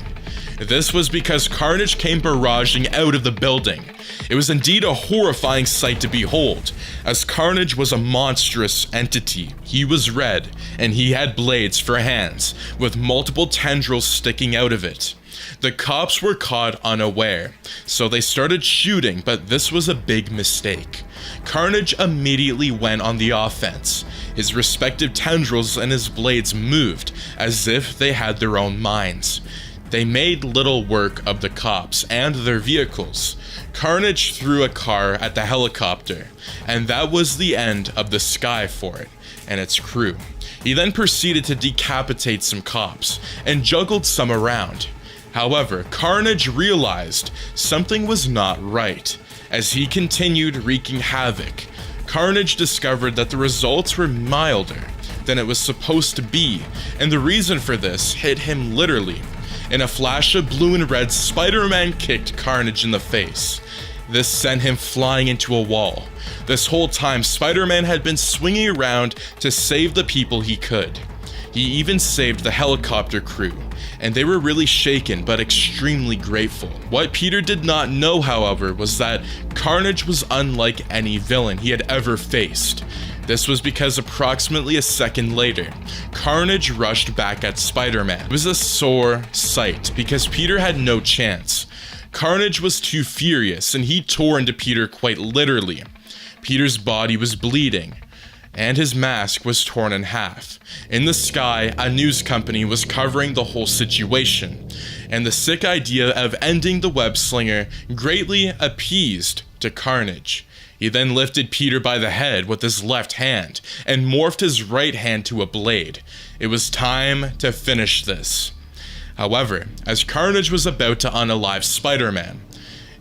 This was because Carnage came barraging out of the building. It was indeed a horrifying sight to behold, as Carnage was a monstrous entity. He was red, and he had blades for hands, with multiple tendrils sticking out of it. The cops were caught unaware, so they started shooting, but this was a big mistake. Carnage immediately went on the offense. His respective tendrils and his blades moved, as if they had their own minds. They made little work of the cops and their vehicles. Carnage threw a car at the helicopter, and that was the end of the sky for it and its crew. He then proceeded to decapitate some cops and juggled some around. However, Carnage realized something was not right. As he continued wreaking havoc, Carnage discovered that the results were milder than it was supposed to be, and the reason for this hit him literally. In a flash of blue and red, Spider-Man kicked Carnage in the face. This sent him flying into a wall. This whole time, Spider-Man had been swinging around to save the people he could. He even saved the helicopter crew, and they were really shaken but extremely grateful. What Peter did not know, however, was that Carnage was unlike any villain he had ever faced. This was because approximately a second later, Carnage rushed back at Spider-Man. It was a sore sight because Peter had no chance. Carnage was too furious and he tore into Peter quite literally. Peter's body was bleeding, and his mask was torn in half. In the sky, a news company was covering the whole situation, and the sick idea of ending the web-slinger greatly appeased to Carnage. He then lifted Peter by the head with his left hand and morphed his right hand to a blade. It was time to finish this. However, as Carnage was about to unalive Spider-Man,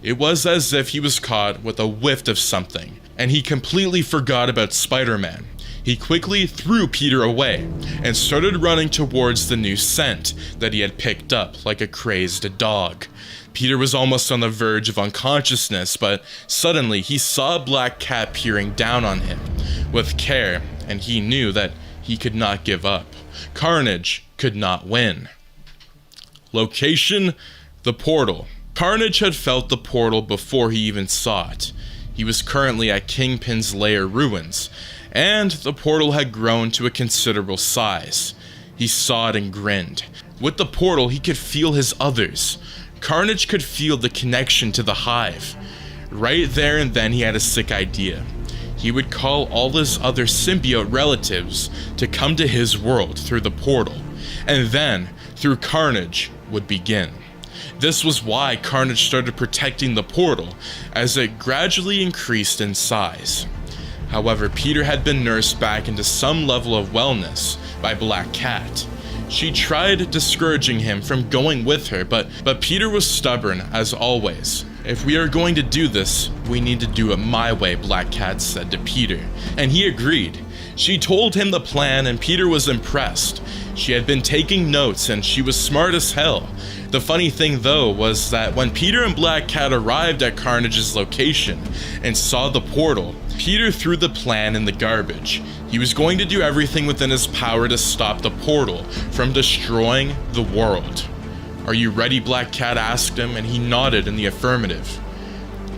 it was as if he was caught with a whiff of something, and he completely forgot about Spider-Man. He quickly threw Peter away and started running towards the new scent that he had picked up like a crazed dog. Peter was almost on the verge of unconsciousness, but suddenly he saw a black cat peering down on him with care, and he knew that he could not give up. Carnage could not win. Location: the portal. Carnage had felt the portal before he even saw it. He was currently at Kingpin's lair ruins, and the portal had grown to a considerable size. He saw it and grinned. With the portal, he could feel his others. Carnage could feel the connection to the hive. Right there and then he had a sick idea. He would call all his other symbiote relatives to come to his world through the portal, and then, through Carnage, would begin. This was why Carnage started protecting the portal, as it gradually increased in size. However, Peter had been nursed back into some level of wellness by Black Cat. She tried discouraging him from going with her, but Peter was stubborn as always. "If we are going to do this, we need to do it my way," Black Cat said to Peter, and he agreed. She told him the plan and Peter was impressed. She had been taking notes and she was smart as hell. The funny thing though was that when Peter and Black Cat arrived at Carnage's location and saw the portal, Peter threw the plan in the garbage. He was going to do everything within his power to stop the portal from destroying the world. "Are you ready?" Black Cat asked him, and he nodded in the affirmative.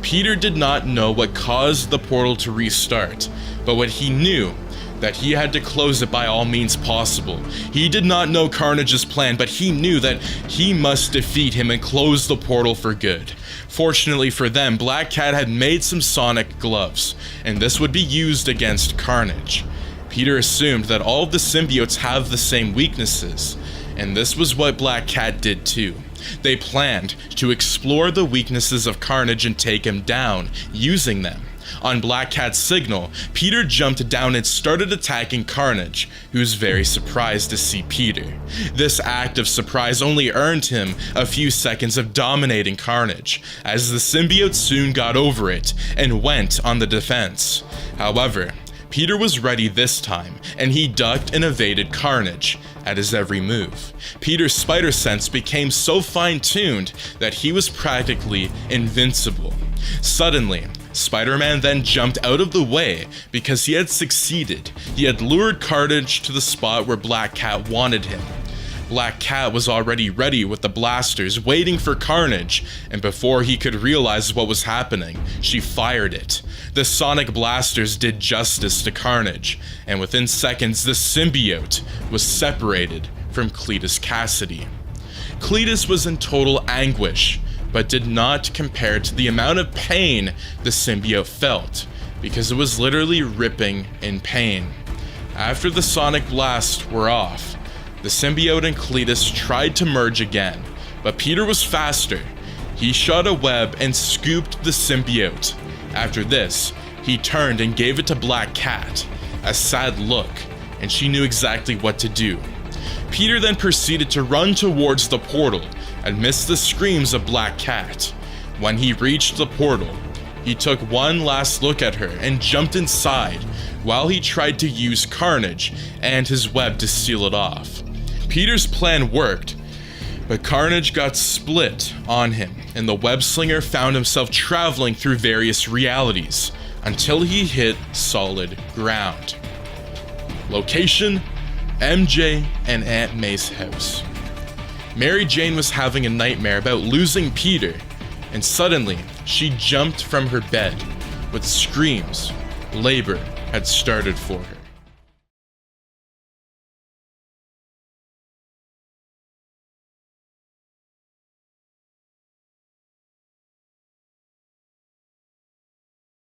Peter did not know what caused the portal to restart, but what he knew that he had to close it by all means possible. He did not know Carnage's plan, but he knew that he must defeat him and close the portal for good. Fortunately for them, Black Cat had made some sonic gloves, and this would be used against Carnage. Peter assumed that all of the symbiotes have the same weaknesses, and this was what Black Cat did too. They planned to explore the weaknesses of Carnage and take him down, using them. On Black Cat's signal, Peter jumped down and started attacking Carnage, who was very surprised to see Peter. This act of surprise only earned him a few seconds of dominating Carnage, as the symbiote soon got over it and went on the defense. However, Peter was ready this time, and he ducked and evaded Carnage. at his every move. Peter's spider sense became so fine-tuned that he was practically invincible. Suddenly, Spider-Man then jumped out of the way because he had succeeded. He had lured Carnage to the spot where Black Cat wanted him. Black Cat was already ready with the blasters, waiting for Carnage, and before he could realize what was happening, she fired it. The sonic blasters did justice to Carnage, and within seconds the symbiote was separated from Cletus Cassidy. Cletus was in total anguish, but did not compare to the amount of pain the symbiote felt, because it was literally ripping in pain. After the sonic blasts were off, the symbiote and Cletus tried to merge again, but Peter was faster. He shot a web and scooped the symbiote. After this, he turned and gave it to Black Cat, a sad look, and she knew exactly what to do. Peter then proceeded to run towards the portal and missed the screams of Black Cat. When he reached the portal, he took one last look at her and jumped inside while he tried to use Carnage and his web to seal it off. Peter's plan worked, but Carnage got split on him, and the web-slinger found himself traveling through various realities until he hit solid ground. Location: MJ and Aunt May's house. Mary Jane was having a nightmare about losing Peter, and suddenly she jumped from her bed with screams. Labor had started for her.